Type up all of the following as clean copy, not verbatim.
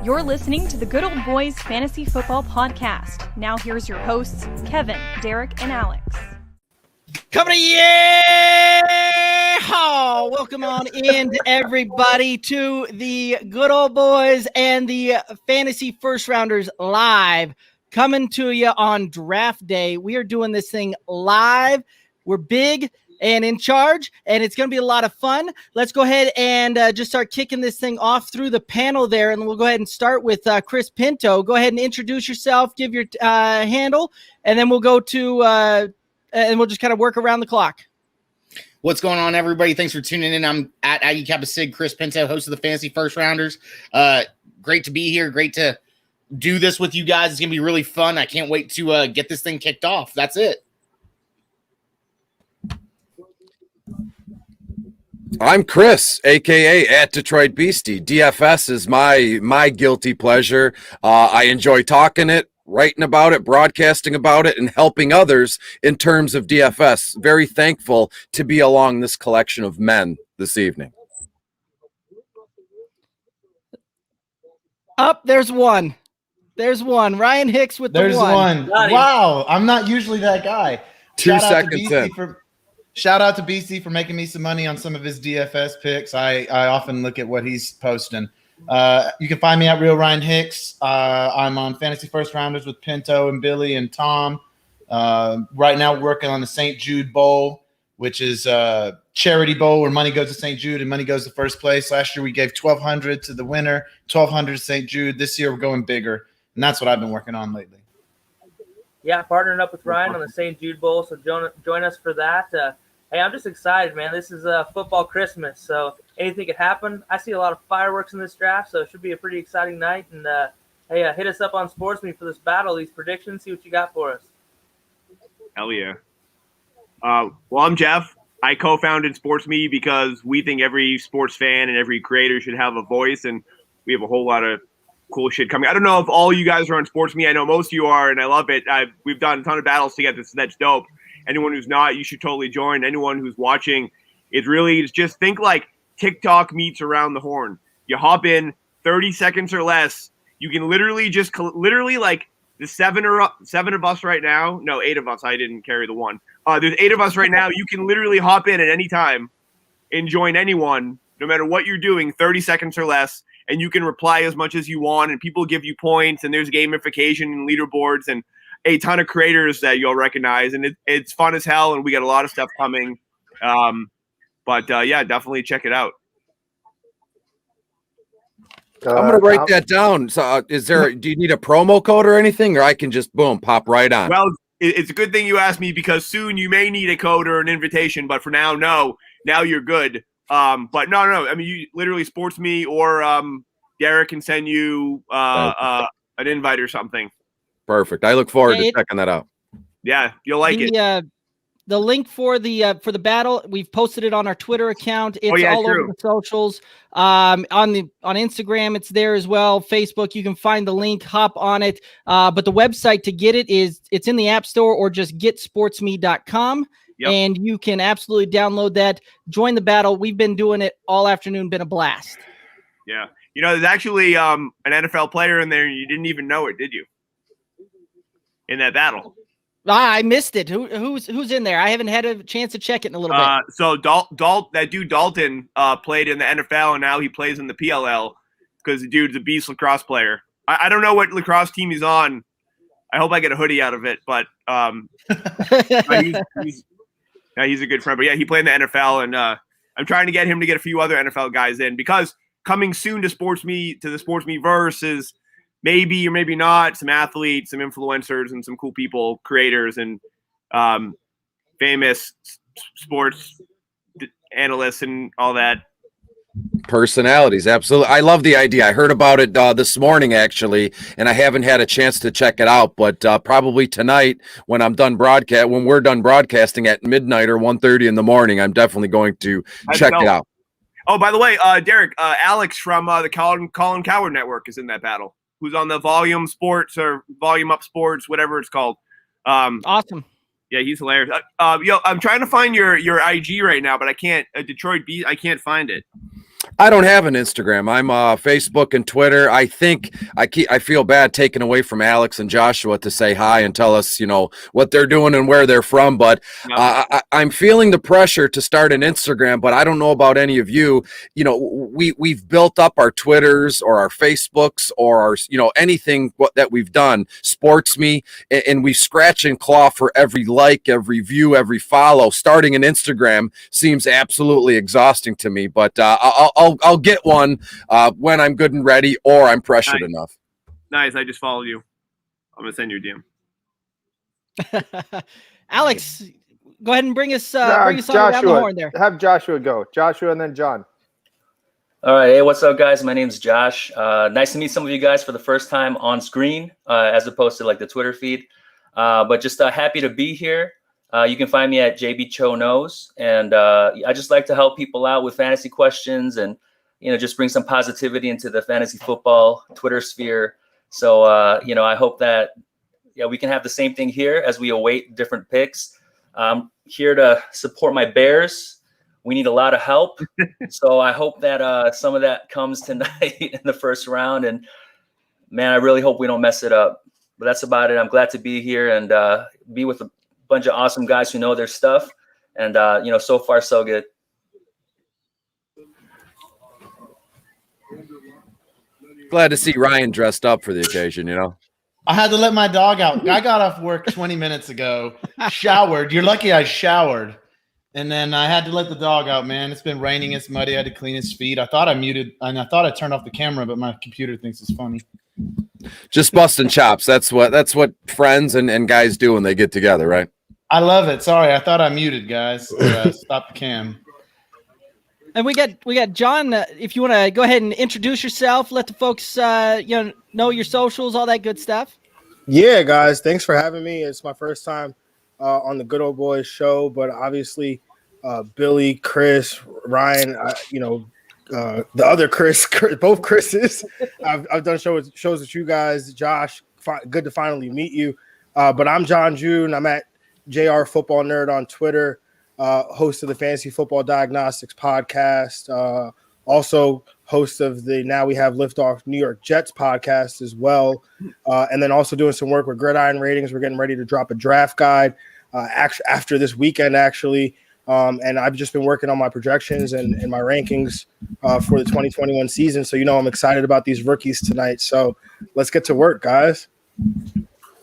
You're listening to the Good Old Boys Fantasy Football Podcast. Now here's your hosts, Kevin, Derek, and Alex. Coming to you! Welcome on in, everybody, to the Good Old Boys and the Fantasy First Rounders live. Coming to you on draft day. We are doing this thing live. We're big and in charge, and it's going to be a lot of fun. Let's go ahead and just start kicking this thing off through the panel there, and we'll go ahead and start with Chris Pinto. Go ahead and introduce yourself, give your handle, and then we'll go to and we'll just kind of work around the clock. What's going on, everybody? Thanks for tuning in. I'm at Aggie Kappa Sig, Chris Pinto, host of the Fantasy First Rounders. Great to be here. Great to do this with you guys. It's going to be really fun. I can't wait to get this thing kicked off. That's it. I'm Chris, a.k.a. at Detroit Beastie. DFS is my guilty pleasure. I enjoy talking it, writing about it, broadcasting about it, and helping others in terms of DFS. Very thankful to be along this collection of men this evening. There's one. Ryan Hicks with There's the one. Wow, I'm not usually that guy. 2 seconds in. Shout out to BC for making me some money on some of his DFS picks. I often look at what he's posting. You can find me at Real Ryan Hicks. I'm on Fantasy First Rounders with Pinto and Billy and Tom. Right now, working on the St. Jude Bowl, which is a charity bowl where money goes to St. Jude and money goes to first place. Last year, we gave $1,200 to the winner, $1,200 to St. Jude. This year, we're going bigger, and that's what I've been working on lately. Yeah, partnering up with Ryan on the St. Jude Bowl, so join us for that. Hey, I'm just excited, man. This is football Christmas, so anything could happen. I see a lot of fireworks in this draft, so it should be a pretty exciting night. And, hey, hit us up on SportsMe for this battle, these predictions, see what you got for us. Hell yeah. Well, I'm Jeff. I co-founded SportsMe because we think every sports fan and every creator should have a voice, and we have a whole lot of cool shit coming. I don't know if all you guys are on SportsMe. I know most of you are, and I love it. We've done a ton of battles together, so that's dope. Anyone who's not, you should totally join. Anyone who's watching, it's just think like TikTok meets Around the Horn. You hop in 30 seconds or less. You can literally like the seven of us right now. No, 8 of us. I didn't carry the one. There's 8 of us right now. You can literally hop in at any time and join anyone, no matter what you're doing, 30 seconds or less. And you can reply as much as you want. And people give you points. And there's gamification and leaderboards and a ton of creators that you'll recognize, and it's fun as hell, and we got a lot of stuff coming. But yeah, definitely check it out. I'm gonna write that down. So, do you need a promo code or anything, or I can just pop right on? Well, it's a good thing you asked me because soon you may need a code or an invitation, but for now, no. Now you're good. But no. I mean, you literally SportsMe or Derek can send you an invite or something. Perfect. I look forward to checking that out. Yeah, you'll like it. The link for the battle, we've posted it on our Twitter account. It's all over the socials. On Instagram, it's there as well. Facebook, you can find the link, hop on it. But the website to get it's in the App Store or just getsportsme.com. Yep. And you can absolutely download that. Join the battle. We've been doing it all afternoon. Been a blast. Yeah. You know, there's actually an NFL player in there, and you didn't even know it, did you? In that battle. I missed it. Who's in there? I haven't had a chance to check it in a little bit. So that dude Dalton played in the NFL, and now he plays in the PLL because the dude's a beast lacrosse player. I don't know what lacrosse team he's on. I hope I get a hoodie out of it, but he's a good friend. But yeah, he played in the NFL, and I'm trying to get him to get a few other NFL guys in because coming soon to the SportsMe verse is maybe or maybe not some athletes, some influencers, and some cool people, creators, and famous sports analysts and all that. Personalities, absolutely. I love the idea. I heard about it this morning, actually, and I haven't had a chance to check it out. But probably tonight, when we're done broadcasting at midnight or 1:30 in the morning, I'm definitely going to check it out. Oh, by the way, Derek, Alex from the Colin Coward Network is in that battle. Who's on the Volume Sports or Volume Up Sports, whatever it's called. Awesome. Yeah, he's hilarious. I'm trying to find your IG right now, but I can't. Detroit Beat, I can't find it. I don't have an Instagram. I'm Facebook and Twitter. I think I feel bad taking away from Alex and Joshua to say hi and tell us, what they're doing and where they're from. But I'm feeling the pressure to start an Instagram. But I don't know about any of you. We've built up our Twitters or our Facebooks or our anything that we've done. Sports Me, and we scratch and claw for every like, every view, every follow. Starting an Instagram seems absolutely exhausting to me. But I'll get one when I'm good and ready, or I'm pressured enough. Nice. I just followed you. I'm gonna send you a DM. Alex, go ahead and bring us on around the horn there. Have Joshua go. Joshua and then John. All right. Hey, what's up, guys? My name's Josh. Nice to meet some of you guys for the first time on screen, as opposed to like the Twitter feed. But just happy to be here. You can find me at JB Cho Knows, and I just like to help people out with fantasy questions and, just bring some positivity into the fantasy football Twitter sphere. So, I hope that, we can have the same thing here as we await different picks. I'm here to support my Bears. We need a lot of help. So I hope that some of that comes tonight in the first round. And, man, I really hope we don't mess it up. But that's about it. I'm glad to be here and be with a bunch of awesome guys who know their stuff. And, so far, so good. Glad to see Ryan dressed up for the occasion, I had to let my dog out. I got off work 20 minutes ago, showered. You're lucky I showered. And then I had to let the dog out, man. It's been raining. It's muddy. I had to clean his feet. I thought I muted and I thought I turned off the camera, but my computer thinks it's funny. Just busting chops. That's what friends and guys do when they get together, right? I love it. Sorry, I thought I muted, guys. Stop the cam. And we got John. If you want to go ahead and introduce yourself, let the folks know your socials, all that good stuff. Yeah, guys, thanks for having me. It's my first time on the Good Old Boys show, but obviously Billy, Chris, Ryan, the other Chris, both Chris's. I've done shows with you guys. Josh, good to finally meet you. But I'm John June. I'm at JR Football Nerd on Twitter. Host of the Fantasy Football Diagnostics podcast, also host of the Now We Have Liftoff New York Jets podcast as well, and then also doing some work with Gridiron Ratings. We're getting ready to drop a draft guide after this weekend, actually, and I've just been working on my projections and my rankings for the 2021 season. So, I'm excited about these rookies tonight. So let's get to work, guys.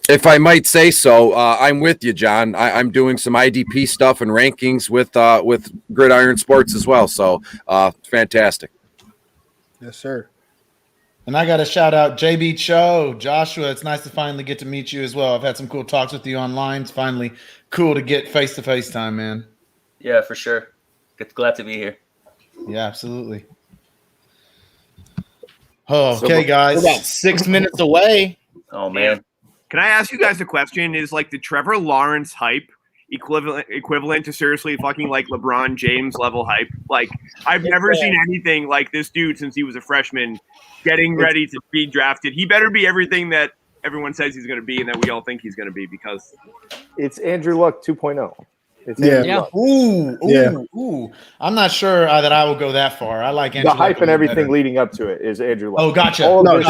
If I might say so, I'm with you, John. I'm doing some IDP stuff and rankings with Gridiron Sports as well. So fantastic. Yes, sir. And I got to shout out JB Cho, Joshua. It's nice to finally get to meet you as well. I've had some cool talks with you online. It's finally cool to get face-to-face time, man. Yeah, for sure. Glad to be here. Yeah, absolutely. Oh, okay, guys. We're about 6 minutes away. Oh, man. Can I ask you guys a question? Is like the Trevor Lawrence hype equivalent to seriously fucking like LeBron James level hype? Like I've never seen anything like this dude since he was a freshman getting ready to be drafted. He better be everything that everyone says he's going to be and that we all think he's going to be, because It's Andrew Luck 2.0. It's Yeah. Ooh. I'm not sure that I will go that far. I like Andrew The hype Luck and everything better. leading up to it is Andrew Luck. Oh, gotcha. All of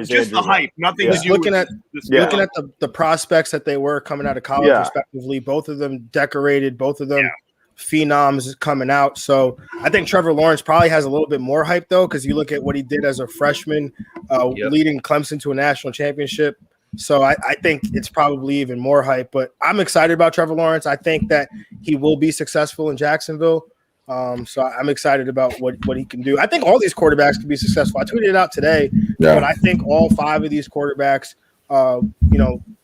just the hype, nothing to do looking with looking at the prospects that they were coming out of college, respectively. Both of them decorated, both of them phenoms coming out. So I think Trevor Lawrence probably has a little bit more hype, though, because you look at what he did as a freshman, leading Clemson to a national championship. So I think it's probably even more hype. But I'm excited about Trevor Lawrence. I think that he will be successful in Jacksonville. So I'm excited about what he can do. I think all these quarterbacks can be successful. I tweeted it out today, but I think all 5 of these quarterbacks,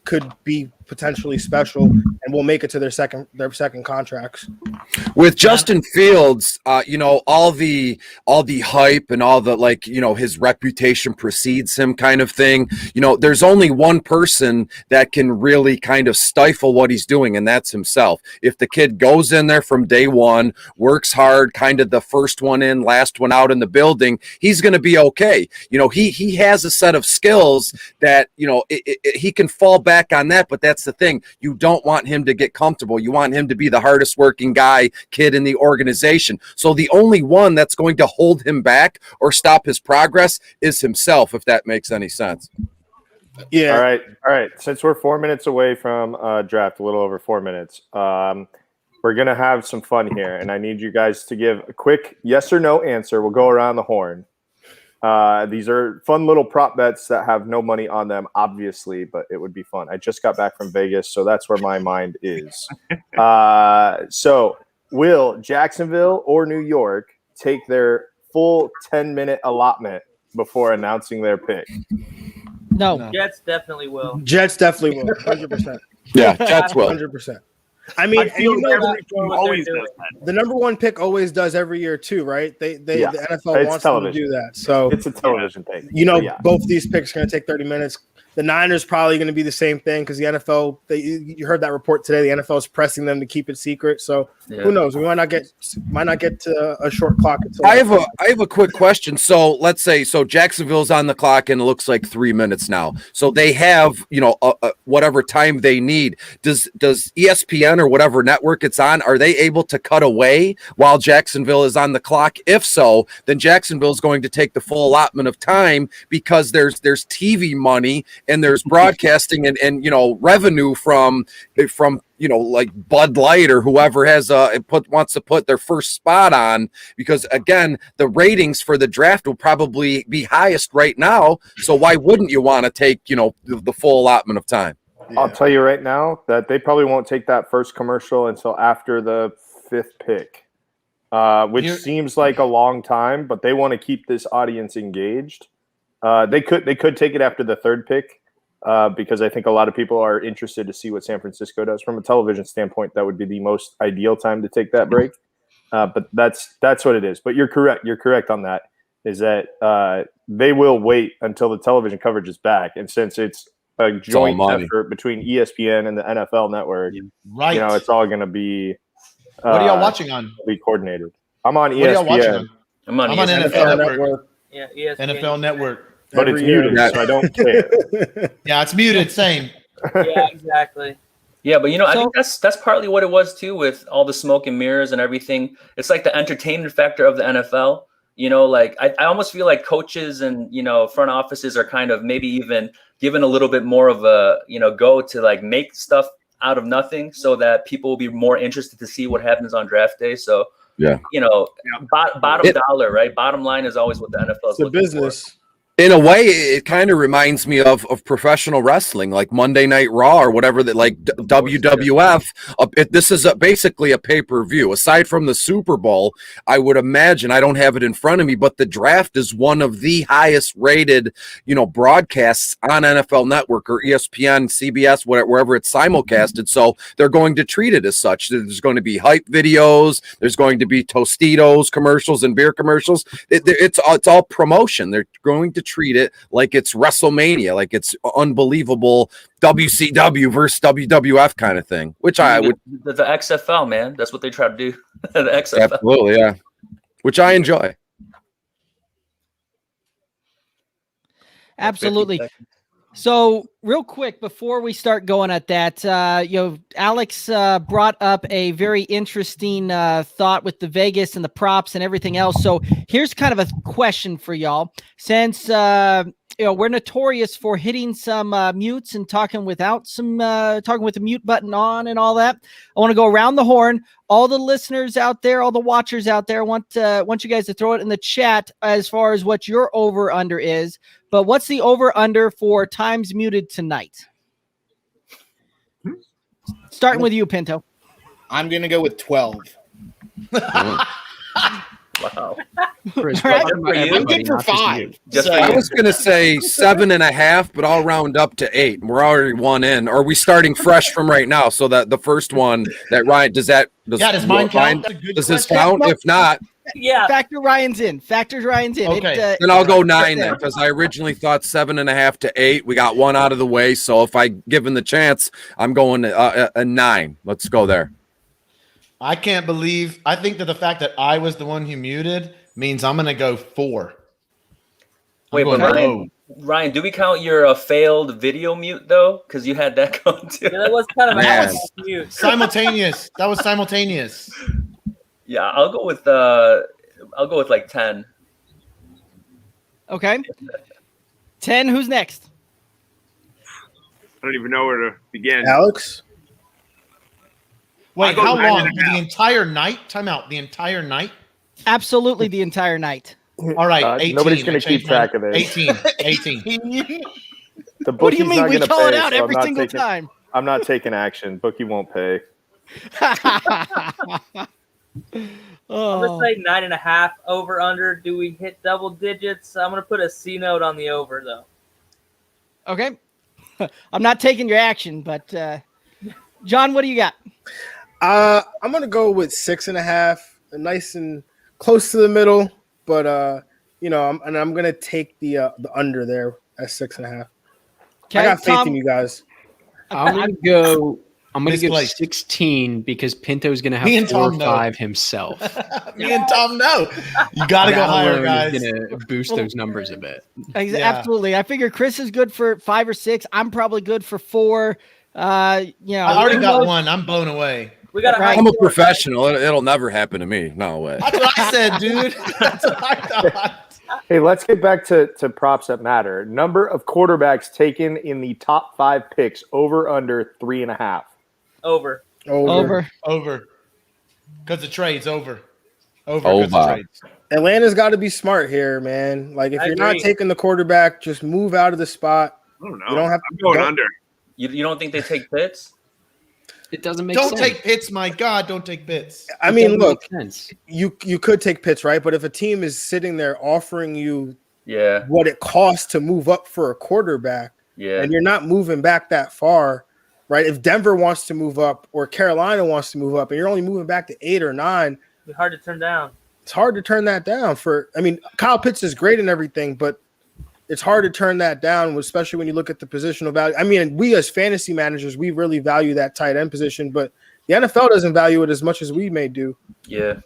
could be potentially special and will make it to their second contracts. With Justin Fields, all the hype and all the his reputation precedes him kind of thing. There's only one person that can really kind of stifle what he's doing, and that's himself. If the kid goes in there from day one, works hard, kind of the first one in, last one out in the building, he's going to be okay. He has a set of skills that, he can fall back on that, but that's the thing. You don't want him to get comfortable. You want him to be the hardest working guy guy, kid in the organization. So the only one that's going to hold him back or stop his progress is himself, if that makes any sense. Yeah. All right. Since we're 4 minutes away from draft, a little over 4 minutes, we're going to have some fun here. And I need you guys to give a quick yes or no answer. We'll go around the horn. These are fun little prop bets that have no money on them, obviously, but it would be fun. I just got back from Vegas, so that's where my mind is. So will Jacksonville or New York take their full 10-minute allotment before announcing their pick? No. Jets definitely will. Jets definitely will. 100%. Yeah, Jets will. 100%. I mean, and you know, always does that. the number one pick always does every year too, right? The NFL wants them to do that. So it's a television thing. You know, both these picks are going to take 30 minutes. The Niners probably going to be the same thing because the NFL. You heard that report today. The NFL is pressing them to keep it secret. So who knows? We might not get to a short clock. I have a quick question. So let's say Jacksonville's on the clock and it looks like 3 minutes now. So they have whatever time they need. Does ESPN or whatever network it's on, are they able to cut away while Jacksonville is on the clock? If so, then Jacksonville is going to take the full allotment of time because there's TV money and there's broadcasting and revenue from like Bud Light or whoever has wants to put their first spot on, because again the ratings for the draft will probably be highest right now. So why wouldn't you want to take the full allotment of time? Yeah. I'll tell you right now that they probably won't take that first commercial until after the 5th pick, which seems like a long time, but they want to keep this audience engaged. They could take it after the 3rd pick because I think a lot of people are interested to see what San Francisco does from a television standpoint. That would be the most ideal time to take that break. But that's what it is. But you're correct. You're correct on that. Is that they will wait until the television coverage is back, and since it's a joint effort between ESPN and the NFL Network, right? It's all going to be. What are y'all watching on? Be coordinated. I'm on ESPN. What are y'all watching on? I'm on NFL Network. Yeah, ESPN. NFL Network. But it's muted, so I don't care. Yeah, it's muted. Same. Yeah, exactly. Yeah, but I think that's partly what it was too, with all the smoke and mirrors and everything. It's like the entertainment factor of the NFL. Like I almost feel like coaches and front offices are kind of maybe even given a little bit more of a go to like make stuff out of nothing, so that people will be more interested to see what happens on draft day. So bottom dollar, right? Bottom line is always what the NFL is looking business. for. In a way, it kind of reminds me of professional wrestling, like Monday Night Raw or whatever, that like WWF. This is basically a pay-per-view. Aside from the Super Bowl, I would imagine, I don't have it in front of me, but the draft is one of the highest rated, broadcasts on NFL Network or ESPN, CBS, wherever it's simulcasted. So they're going to treat it as such. There's going to be hype videos. There's going to be Tostitos commercials and beer commercials. It's all promotion. They're going to treat it like it's WrestleMania, like it's unbelievable WCW versus WWF kind of thing, which I would. The XFL, man, that's what they try to do. The XFL. Absolutely, yeah. Which I enjoy. Absolutely. So real quick, before we start going at that, Alex brought up a very interesting thought with the Vegas and the props and everything else. So here's kind of a question for y'all. Since we're notorious for hitting some mutes and talking with the mute button on and all that, I want to go around the horn. All the listeners out there, all the watchers out there, want you guys to throw it in the chat as far as what your over under is. But what's the over under for times muted tonight? Starting with you, Pinto. I'm gonna go with 12. Wow. Chris, right. I'm good for 5. I was going to say 7.5, but I'll round up to 8. We're already 1 in. Or are we starting fresh from right now? So that the first one that Ryan does mine count? Does this count? If not, Factor Ryan's in. Okay. Then I'll go 9 then, because I originally thought 7.5 to 8. We got 1 out of the way. So if I given the chance, I'm going a 9. Let's go there. I can't believe. I think that the fact that I was the one who muted means I'm going to go 4. Wait, but Ryan, do we count your failed video mute though? Because you had that going too. Yeah, that was kind of a mute. simultaneous. That was simultaneous. Yeah, I'll go with like 10. Okay. 10. Who's next? I don't even know where to begin. Alex? Wait, I'll go how 9.5. long? The entire night? Time out. The entire night? Absolutely the entire night. All right, 18. Nobody's going I to keep changed track mine. of this. 18. The What do you bookie's mean not we gonna call it pay, out so I'm every not single taking- time? I'm not taking action. Bookie won't pay. I'm gonna say 9.5 over under. Do we hit double digits? I'm gonna put a C note on the over though. Okay. I'm not taking your action, but John, what do you got? I'm gonna go with 6.5, nice and close to the middle, but I'm gonna take the under there at 6.5. Okay, I got faith Tom, in you guys. I'm gonna go. I'm gonna go Misplaced. 16 because Pinto's gonna Me have and 4 or Tom know. 5 himself. Me and Tom know. You got to go That higher, alone guys. is gonna boost those numbers a bit. Yeah. Absolutely. I figure Chris is good for 5 or 6. I'm probably good for 4. I already got one. I'm blown away. We got Right. I'm a professional. It'll never happen to me. No way. That's what I said, dude. That's what I thought. Hey, let's get back to props that matter. Number of quarterbacks taken in the top 5 picks over under 3.5. over. Over. Because the trade's over. Over. 'Cause the trades. Atlanta's got to be smart here, man. Like if I you're not agree. taking the quarterback, just move out of the spot. I don't know. You don't have I'm going don't- under. You don't think they take Pitts? It doesn't make Don't sense. take Pitts, my God. Don't take Pitts. I It mean, doesn't look, make sense. you could take Pitts, right? But if a team is sitting there offering you Yeah, what it costs to move up for a quarterback, yeah. and you're not moving back that far, right? If Denver wants to move up or Carolina wants to move up, and you're only moving back to 8 or 9, It'd be hard to turn down. it's hard to turn that down. Kyle Pitts is great and everything, but it's hard to turn that down, especially when you look at the positional value. I mean, we as fantasy managers, we really value that tight end position, but the NFL doesn't value it as much as we may do. Yeah.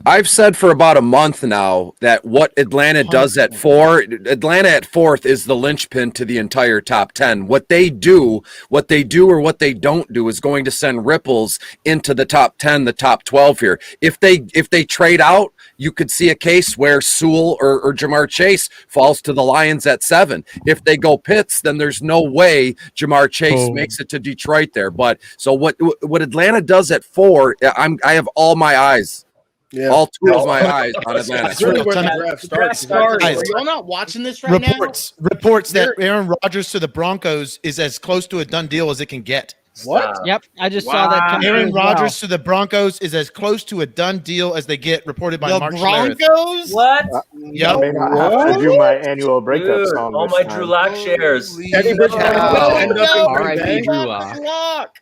I've said for about a month now that what Atlanta does at 4, Atlanta at 4th is the linchpin to the entire top 10. What they do or what they don't do is going to send ripples into the top 10, the top 12 here. If they trade out, you could see a case where Sewell or Jamar Chase falls to the Lions at 7. If they go Pitts, then there's no way Jamar Chase makes it to Detroit there. But so what Atlanta does at 4, I have all my eyes. Yeah. All 2 of my eyes on Atlanta. That's really where the draft starts. Guys, Guys, are y'all not watching this right now? Reports that Aaron Rodgers to the Broncos is as close to a done deal as it can get. What? Yep. I just saw that. come through Aaron as well. Rodgers to the Broncos is as close to a done deal as they get, reported by The Mark Schlereth. Broncos? What? I Yep. may not have to do my annual breakup Dude, song all this my time. Drew Lock shares. Teddy Bridgewater cow. will end up in Green R.I.P. Bay. Drew Lock. Lock.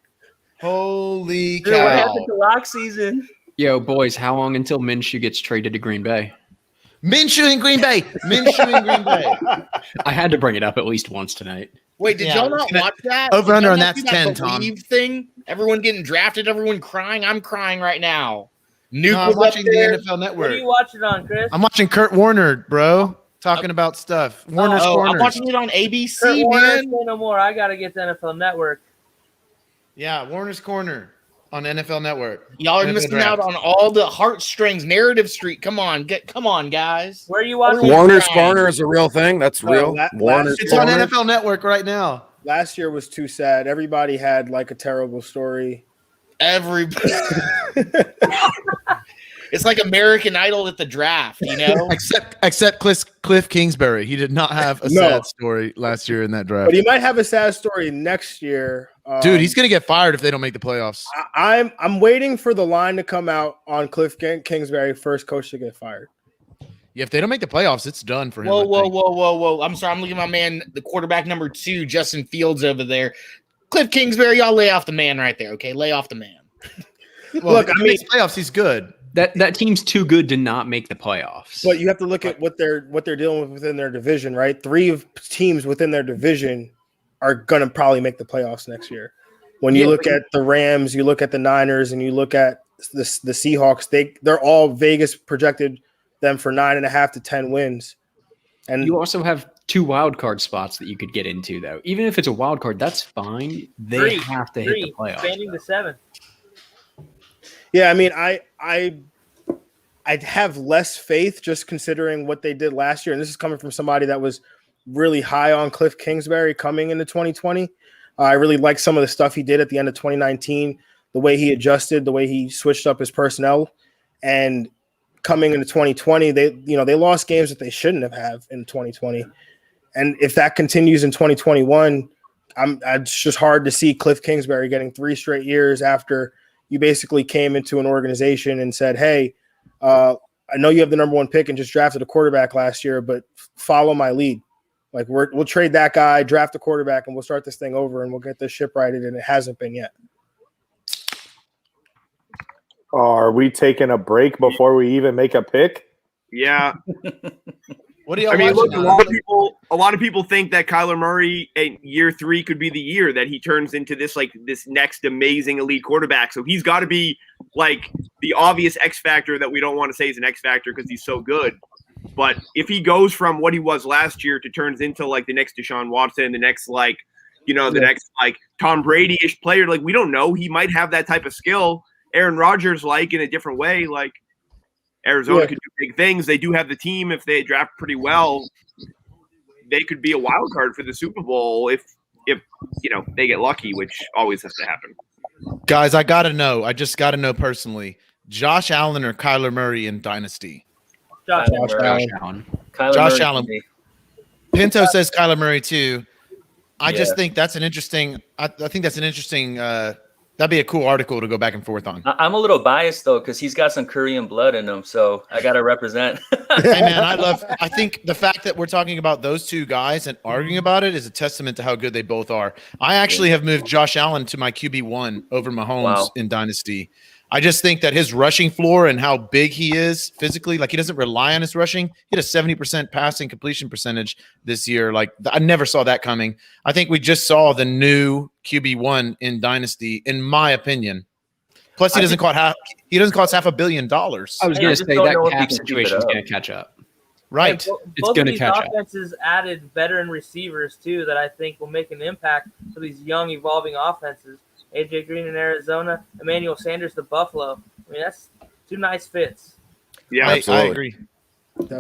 Holy Dude, what cow. happened to Lock season? Yo, boys, how long until Minshew gets traded to Green Bay? Minshew in Green Bay. Minshew in Green Bay. I had to bring it up at least once tonight. Wait, did Yeah, y'all I was not gonna- watch that? Over Did under y'all on not that's see that 10, Tom. Believe thing? Everyone getting drafted, everyone crying. I'm crying right now. Nuke No, I'm was up watching the there. NFL What are Network. you watching on, Chris? I'm watching Kurt Warner, bro, talking about stuff. Warner's Oh, I'm Corners. watching it on Kurt ABC, Warner, man. say no more. I gotta get the NFL Network. Yeah, Warner's Corner on NFL Network. Y'all are NFL missing Draft. out on all the heartstrings. Narrative Street. Come on, guys. Where are you watching? Warner's Corner is a real thing. That's real. la- Warner's It's on Corner. NFL Network right now. Last year was too sad. Everybody had like a terrible story. Everybody. It's like American Idol at the draft, you know? Except Cliff Kingsbury. He did not have a No. sad story last year in that draft. But he might have a sad story next year. Dude, he's gonna get fired if they don't make the playoffs. I'm waiting for the line to come out on Cliff Kingsbury, first coach to get fired. Yeah, if they don't make the playoffs, it's done for him. Whoa, I whoa, think. whoa. I'm sorry. I'm looking at my man, the quarterback number 2, Justin Fields over there. Cliff Kingsbury, y'all lay off the man right there, okay? Lay off the man. Well, Look, if he makes playoffs, he's good. That team's too good to not make the playoffs. But you have to look at what they're dealing with within their division, right? 3 teams within their division are gonna probably make the playoffs next year. When you look at the Rams, you look at the Niners, and you look at the Seahawks, they're all Vegas projected them for 9.5 to 10 wins. And you also have 2 wild card spots that you could get into, though. Even if it's a wild card, that's fine. They have to hit the playoffs. Expanding to 7. yeah, I mean, I I'd have less faith just considering what they did last year. And this is coming from somebody that was really high on Cliff Kingsbury coming into 2020. I really like some of the stuff he did at the end of 2019, the way he adjusted, the way he switched up his personnel. And coming into 2020, they lost games that they shouldn't have in 2020. And if that continues in 2021, it's just hard to see Cliff Kingsbury getting 3 straight years after you basically came into an organization and said, hey, I know you have the number 1 pick and just drafted a quarterback last year, but follow my lead. Like we'll trade that guy, draft a quarterback, and we'll start this thing over and we'll get this ship righted. And it hasn't been yet. Are we taking a break before we even make a pick? Yeah. What do y'all? I mean, look, watching? a lot of people think that Kyler Murray in year 3 could be the year that he turns into this next amazing elite quarterback. So he's got to be like the obvious X factor that we don't want to say is an X factor because he's so good. But if he goes from what he was last year to turns into like the next Deshaun Watson, the next next Tom Brady-ish player, like we don't know. He might have that type of skill. Aaron Rodgers, in a different way, like Arizona could do big things. They do have the team. If they draft pretty well, they could be a wild card for the Super Bowl if they get lucky, which always has to happen. Guys, I just gotta know personally, Josh Allen or Kyler Murray in Dynasty? Josh Allen. Josh Allen. Pinto says Kyler Murray too. I just think that's an interesting. I think that's an interesting. That'd be a cool article to go back and forth on. I'm a little biased though because he's got some Korean blood in him, so I gotta represent. Hey man, I think the fact that we're talking about those two guys and arguing about it is a testament to how good they both are. I actually have moved Josh Allen to my QB1 over Mahomes in Dynasty. I just think that his rushing floor and how big he is physically, like he doesn't rely on his rushing. He had a 70% passing completion percentage this year. Like I never saw that coming. I think we just saw the new QB1 in Dynasty, in my opinion. Plus, he doesn't cost $500 million. I was going to say that cap situation is going to catch up. Right. It's going to catch up. Offenses added veteran receivers too that I think will make an impact for these young evolving offenses. AJ Green in Arizona, Emmanuel Sanders to Buffalo. I mean, that's 2 nice fits. Yeah, I agree.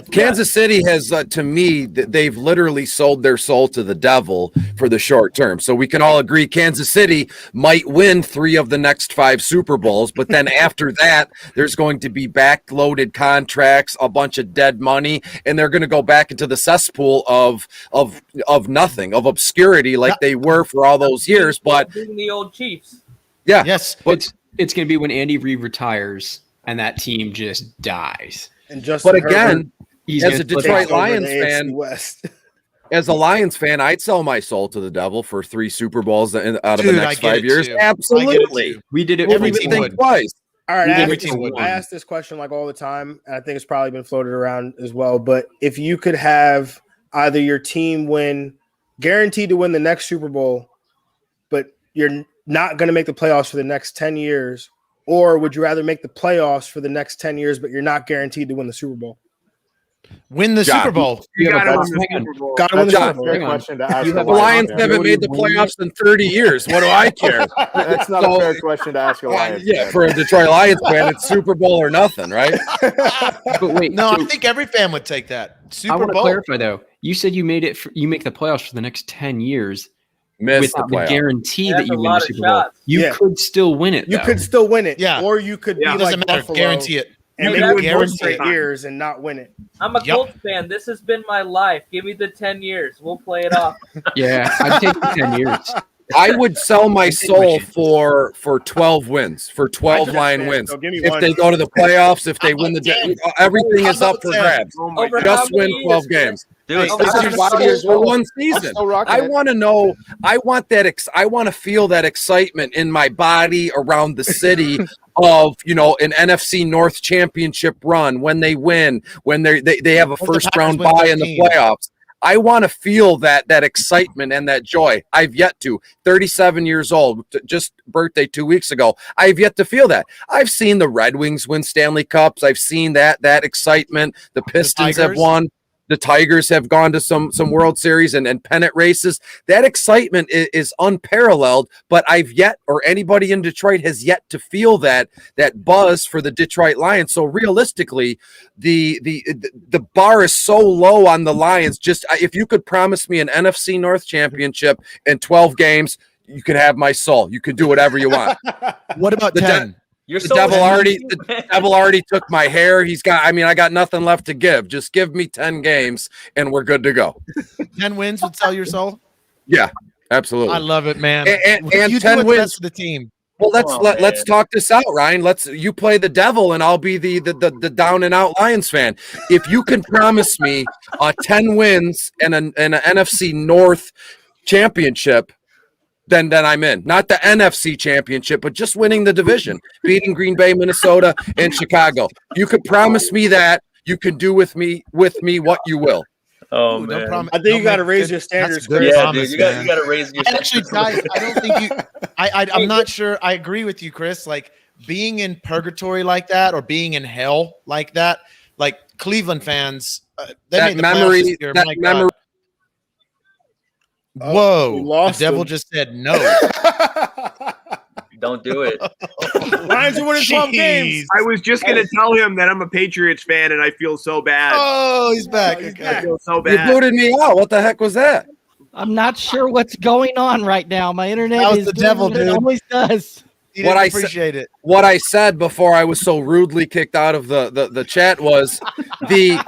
Kansas City has, to me, they've literally sold their soul to the devil for the short term. So we can all agree Kansas City might win 3 of the next 5 Super Bowls, but then after that, there's going to be backloaded contracts, a bunch of dead money, and they're going to go back into the cesspool of nothing, of obscurity, like they were for all those years. But the old Chiefs. Yeah, yes, but it's going to be when Andy Reid retires and that team just dies. And just but again, as a Detroit Lions fan, as a Lions fan, I'd sell my soul to the devil for 3 Super Bowls out of the next 5 years. Too. Absolutely, we did it. Every team would. Twice. All right, I ask this question like all the time, and I think it's probably been floated around as well. But if you could have either your team guaranteed to win the next Super Bowl, but you're not going to make the playoffs for the next 10 years, or would you rather make the playoffs for the next 10 years, but you're not guaranteed to win the Super Bowl? Win the Super Bowl. You got to win the Super Bowl. Got to win the Super Bowl. Question to ask the Lions haven't made the playoffs in 30 years. What do I care? That's not a fair question to ask a Lions fan. For a Detroit Lions fan, it's Super Bowl or nothing, right? But wait, no, I think every fan would take that. Super I want to Bowl. clarify though. You said you make the playoffs for the next 10 years. With the guarantee that you win the Super Bowl. Shots. You could still win it. You could still win it. Yeah. Or you could be It like doesn't matter. Buffalo Guarantee it. and Dude, make it guarantee straight it. years and not win it. I'm a Colts fan. This has been my life. Give me the 10 years. We'll play it off. Yeah, I'd take the 10 years. I would sell my soul for 12 wins, for 12 line wins. So give me If one. they go to the playoffs, if they win everything is up for grabs. Oh my Over God. Just how many win 12 years? games. Dude, Oh, This I'm is 5 years for one season. still rocking I it. want to know. I want that. I want to feel that excitement in my body around the city of an NFC North championship run when they win, when they have a the first Packers round win bye in the 13. playoffs. I want to feel that excitement and that joy. I've yet to. 37 years old, just birthday 2 weeks ago. I've yet to feel that. I've seen the Red Wings win Stanley Cups. I've seen that excitement. The Pistons have Tigers. won. The Tigers have gone to some World Series and pennant races. That excitement is unparalleled, but I've yet, or anybody in Detroit has yet to feel that buzz for the Detroit Lions. So realistically, the bar is so low on the Lions. Just if you could promise me an NFC North championship in 12 games, you could have my soul. You could do whatever you want. What about 10? The devil already took my hair. I got nothing left to give. Just give me 10 games and we're good to go. 10 wins would sell your soul? Yeah, absolutely. I love it, man. And you 10 do wins for the team. Well, let's talk this out, Ryan. You play the devil and I'll be the down and out Lions fan. If you can promise me 10 wins and an NFC North championship, then I'm in. Not the NFC championship, but just winning the division, beating Green Bay, Minnesota, and Chicago. You could promise me that. You can do with me what you will. Oh, man. I think you got to raise your standards. Yeah, promise, dude, you got to raise your standards. Actually, guys, I don't think you. I'm not sure. I agree with you, Chris. Like being in purgatory like that, or being in hell like that. Like Cleveland fans, they made the playoffs this year. My God. Whoa! The devil just said no. Don't do it. Lions are winning 12 games. I was just going to tell him that I'm a Patriots fan and I feel so bad. Oh, he's back. I feel so You bad. booted me out. What the heck was that? I'm not sure what's going on right now. My internet That was is the doing devil, what it dude. always does. He What didn't I appreciate it. What I said before I was so rudely kicked out of the chat was the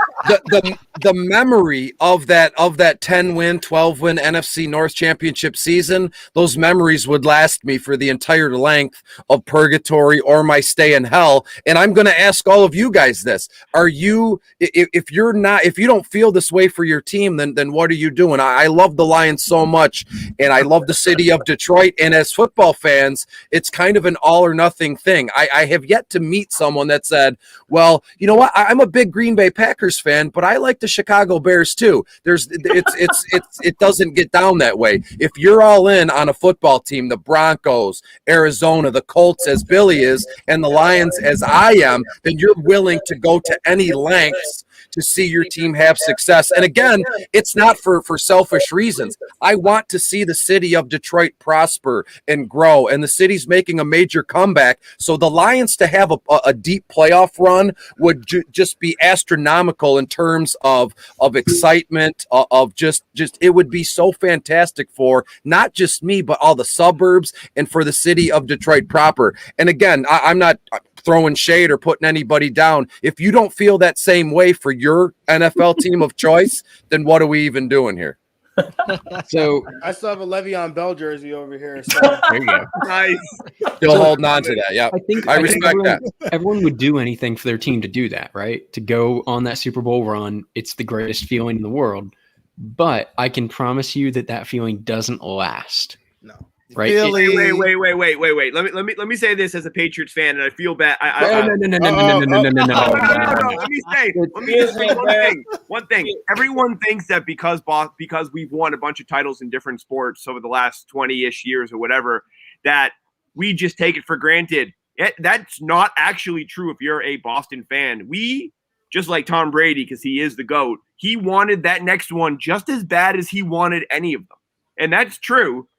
memory of that 10-win, 12-win NFC North championship season. Those memories would last me for the entire length of purgatory or my stay in hell. And I'm going to ask all of you guys this: Are you, if you don't feel this way for your team, then what are you doing? I love the Lions so much, and I love the city of Detroit. And as football fans, it's kind of an all or nothing thing. I have yet to meet someone that said, well, you know what? I'm a big Green Bay Packers fan, but I like the Chicago Bears too. It doesn't get down that way. If you're all in on a football team, the Broncos, Arizona, the Colts as Billy is, and the Lions as I am, then you're willing to go to any lengths to see your team have success. And again, it's not for selfish reasons. I want to see the city of Detroit prosper and grow, and the city's making a major comeback. So the Lions to have a deep playoff run would just be astronomical in terms of excitement, of just it would be so fantastic for not just me, but all the suburbs and for the city of Detroit proper. And again, I'm not throwing shade or putting anybody down. If you don't feel that same way for your NFL team of choice, then what are we even doing here? So I still have a Le'Veon Bell jersey over here. So. there you go. Nice. Still holding on to that. Yeah, I respect that. Everyone would do anything for their team to do that, right? To go on that Super Bowl run, it's the greatest feeling in the world. But I can promise you that feeling doesn't last. No. Right? Wait. Let me say this as a Patriots fan, and I feel bad. No. Let me say one thing. Everyone thinks that because we've won a bunch of titles in different sports over the last 20-ish years or whatever, that we just take it for granted. That's not actually true if you're a Boston fan. We, just like Tom Brady, because he is the GOAT, he wanted that next one just as bad as he wanted any of them. And that's true.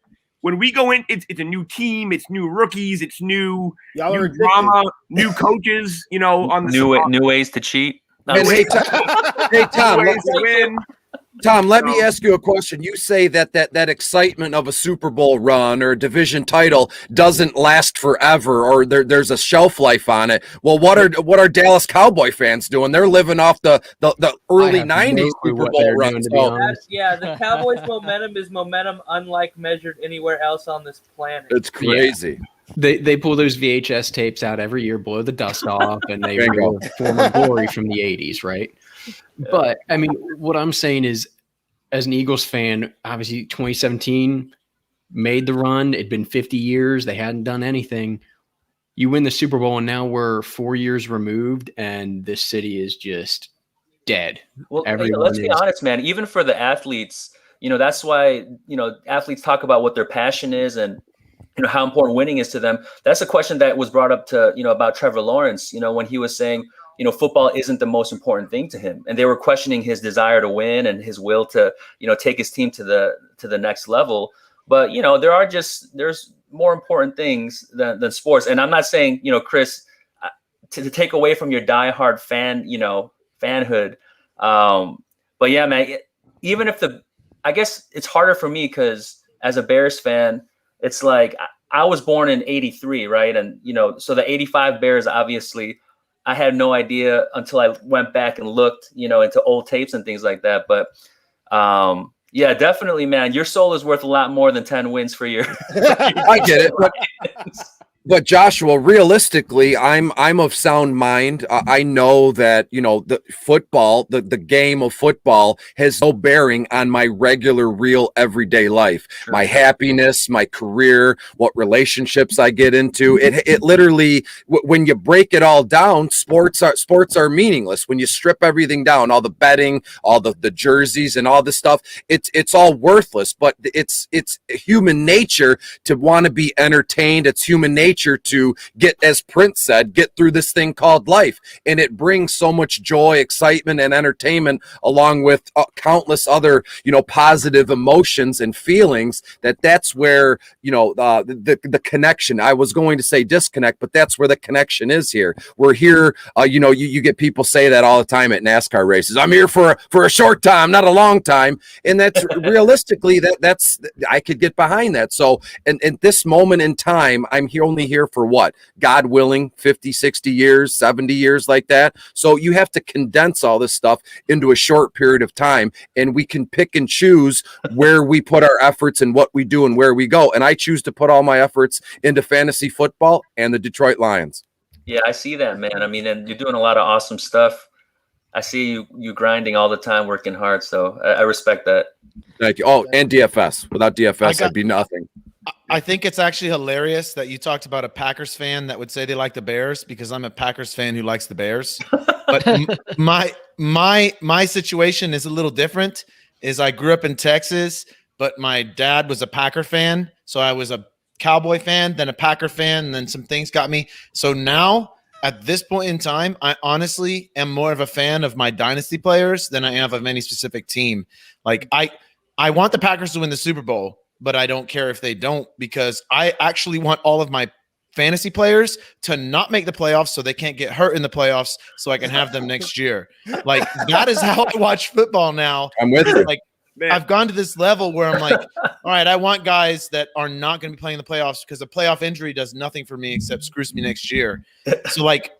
When we go in, it's a new team, it's new rookies, it's new drama, new coaches, on the new ways to cheat. Hey, Tom, let me ask you a question. You say that excitement of a Super Bowl run or a division title doesn't last forever, or there's a shelf life on it. Well, what are Dallas Cowboy fans doing? They're living off the early '90s Super Bowl run. The Cowboys' momentum is momentum unlike measured anywhere else on this planet. It's crazy. Yeah. They pull those VHS tapes out every year, blow the dust off, and they relive former glory from the '80s, right? But I mean, what I'm saying is, as an Eagles fan, obviously 2017 made the run. It'd been 50 years. They hadn't done anything. You win the Super Bowl, and now we're 4 years removed, and this city is just dead. Well, let's be honest, man. Even for the athletes, that's why, athletes talk about what their passion is and, how important winning is to them. That's a question that was brought up to, about Trevor Lawrence, when he was saying, football isn't the most important thing to him. And they were questioning his desire to win and his will to, take his team to the next level. But, there's more important things than sports. And I'm not saying, Chris, to take away from your diehard fanhood. But yeah, man, even if I guess it's harder for me because as a Bears fan, it's like I was born in '83, right? And, so the '85 Bears, obviously, I had no idea until I went back and looked, into old tapes and things like that. But yeah, definitely, man, your soul is worth a lot more than 10 wins for your. I get it. But Joshua, realistically, I'm of sound mind. I know that, the football, the game of football has no bearing on my regular, real, everyday life. Sure. My happiness, my career, what relationships I get into. It literally, when you break it all down, sports are meaningless. When you strip everything down, all the betting, all the jerseys and all this stuff, it's all worthless. But it's human nature to want to be entertained. It's human nature to get, as Prince said, get through this thing called life. And it brings so much joy, excitement, and entertainment along with countless other, positive emotions and feelings that's where, the connection, I was going to say disconnect, but that's where the connection is here. We're here, you get people say that all the time at NASCAR races. I'm here for a short time, not a long time. And that's realistically, that's I could get behind that. So, and at this moment in time, I'm only here for what? God willing, 50, 60 years, 70 years, like that. So you have to condense all this stuff into a short period of time, and we can pick and choose where we put our efforts and what we do and where we go. And I choose to put all my efforts into fantasy football and the Detroit Lions. Yeah, I see that, man. I mean, and you're doing a lot of awesome stuff. I see you grinding all the time, working hard. So I respect that. Thank you. Oh, and DFS. Without DFS, I'd be nothing. I think it's actually hilarious that you talked about a Packers fan that would say they like the Bears, because I'm a Packers fan who likes the Bears. But my situation is a little different. Is I grew up in Texas, but my dad was a Packer fan, so I was a Cowboy fan, then a Packer fan, and then some things got me. So now at this point in time, I honestly am more of a fan of my dynasty players than I am of any specific team. Like I want the Packers to win the Super Bowl, but I don't care if they don't, because I actually want all of my fantasy players to not make the playoffs so they can't get hurt in the playoffs so I can have them next year. Like, that is how I watch football now. I'm with you. Like, man, I've gone to this level where I'm like, all right, I want guys that are not going to be playing the playoffs, because a playoff injury does nothing for me except screws me next year. So, like,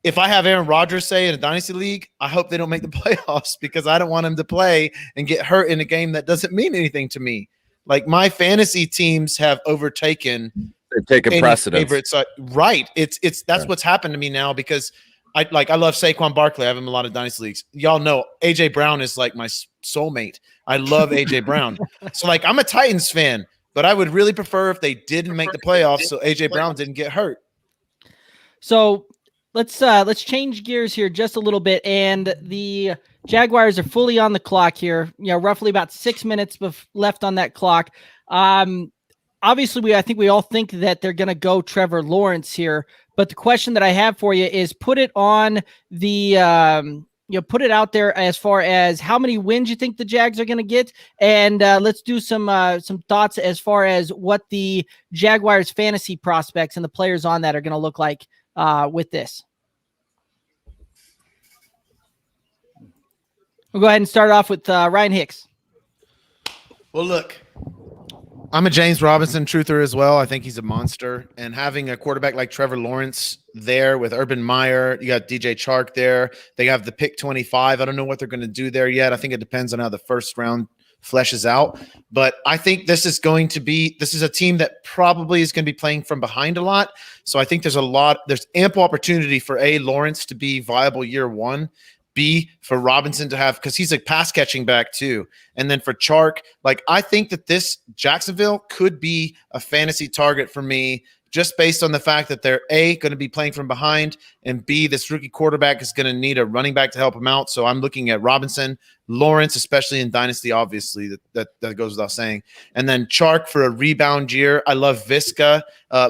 if I have Aaron Rodgers, say, in a dynasty league, I hope they don't make the playoffs, because I don't want him to play and get hurt in a game that doesn't mean anything to me. Like, my fantasy teams have overtaken. They've taken precedence. Favorites. Right. That's what's happened to me now, because I love Saquon Barkley. I have him in a lot of dynasty leagues. Y'all know AJ Brown is like my soulmate. I love AJ Brown. So, like, I'm a Titans fan, but I would really prefer if they didn't make the playoffs so AJ Brown didn't get hurt. So let's change gears here just a little bit, and the Jaguars are fully on the clock here. Roughly about 6 minutes left on that clock. Obviously, I think we all think that they're going to go Trevor Lawrence here. But the question that I have for you is, put it on the put it out there as far as how many wins you think the Jags are going to get, and let's do some thoughts as far as what the Jaguars fantasy prospects and the players on that are going to look like with this. We'll go ahead and start off with Ryan Hicks. Well, look, I'm a James Robinson truther as well. I think he's a monster. And having a quarterback like Trevor Lawrence there with Urban Meyer, you got DJ Chark there. They have the pick 25. I don't know what they're going to do there yet. I think it depends on how the first round fleshes out. But I think this is a team that probably is going to be playing from behind a lot. So I think there's ample opportunity for Lawrence to be viable year one. B, for Robinson to have, because he's a pass catching back too. And then for Chark, like, I think that this Jacksonville could be a fantasy target for me, just based on the fact that they're going to be playing from behind, and B, this rookie quarterback is going to need a running back to help him out. So I'm looking at Robinson, Lawrence, especially in Dynasty, obviously, that goes without saying. And then Chark for a rebound year. I love Visca.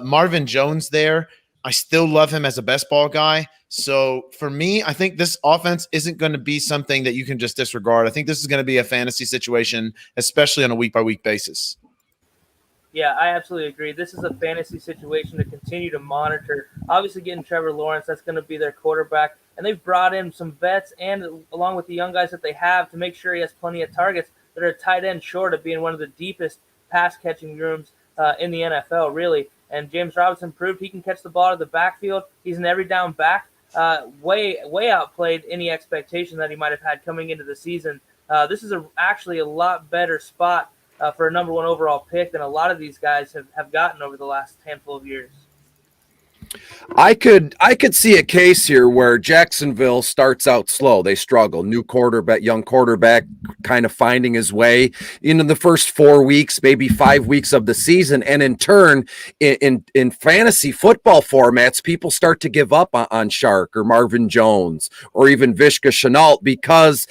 Marvin Jones there. I still love him as a best ball guy. So for me, I think this offense isn't going to be something that you can just disregard. I think this is going to be a fantasy situation, especially on a week-by-week basis. Yeah, I absolutely agree. This is a fantasy situation to continue to monitor. Obviously, getting Trevor Lawrence, that's going to be their quarterback. And they've brought in some vets and along with the young guys that they have to make sure he has plenty of targets that are tight end short of being one of the deepest pass-catching rooms in the NFL, really. And James Robinson proved he can catch the ball out of the backfield. He's an every down back. Way outplayed any expectation that he might have had coming into the season. This is actually a lot better spot for a number one overall pick than a lot of these guys have gotten over the last handful of years. I could see a case here where Jacksonville starts out slow. They struggle. New quarterback, young quarterback, kind of finding his way in the first 4 weeks, maybe 5 weeks of the season. And in turn, in fantasy football formats, people start to give up on Shark or Marvin Jones or even Vishka Chenault because,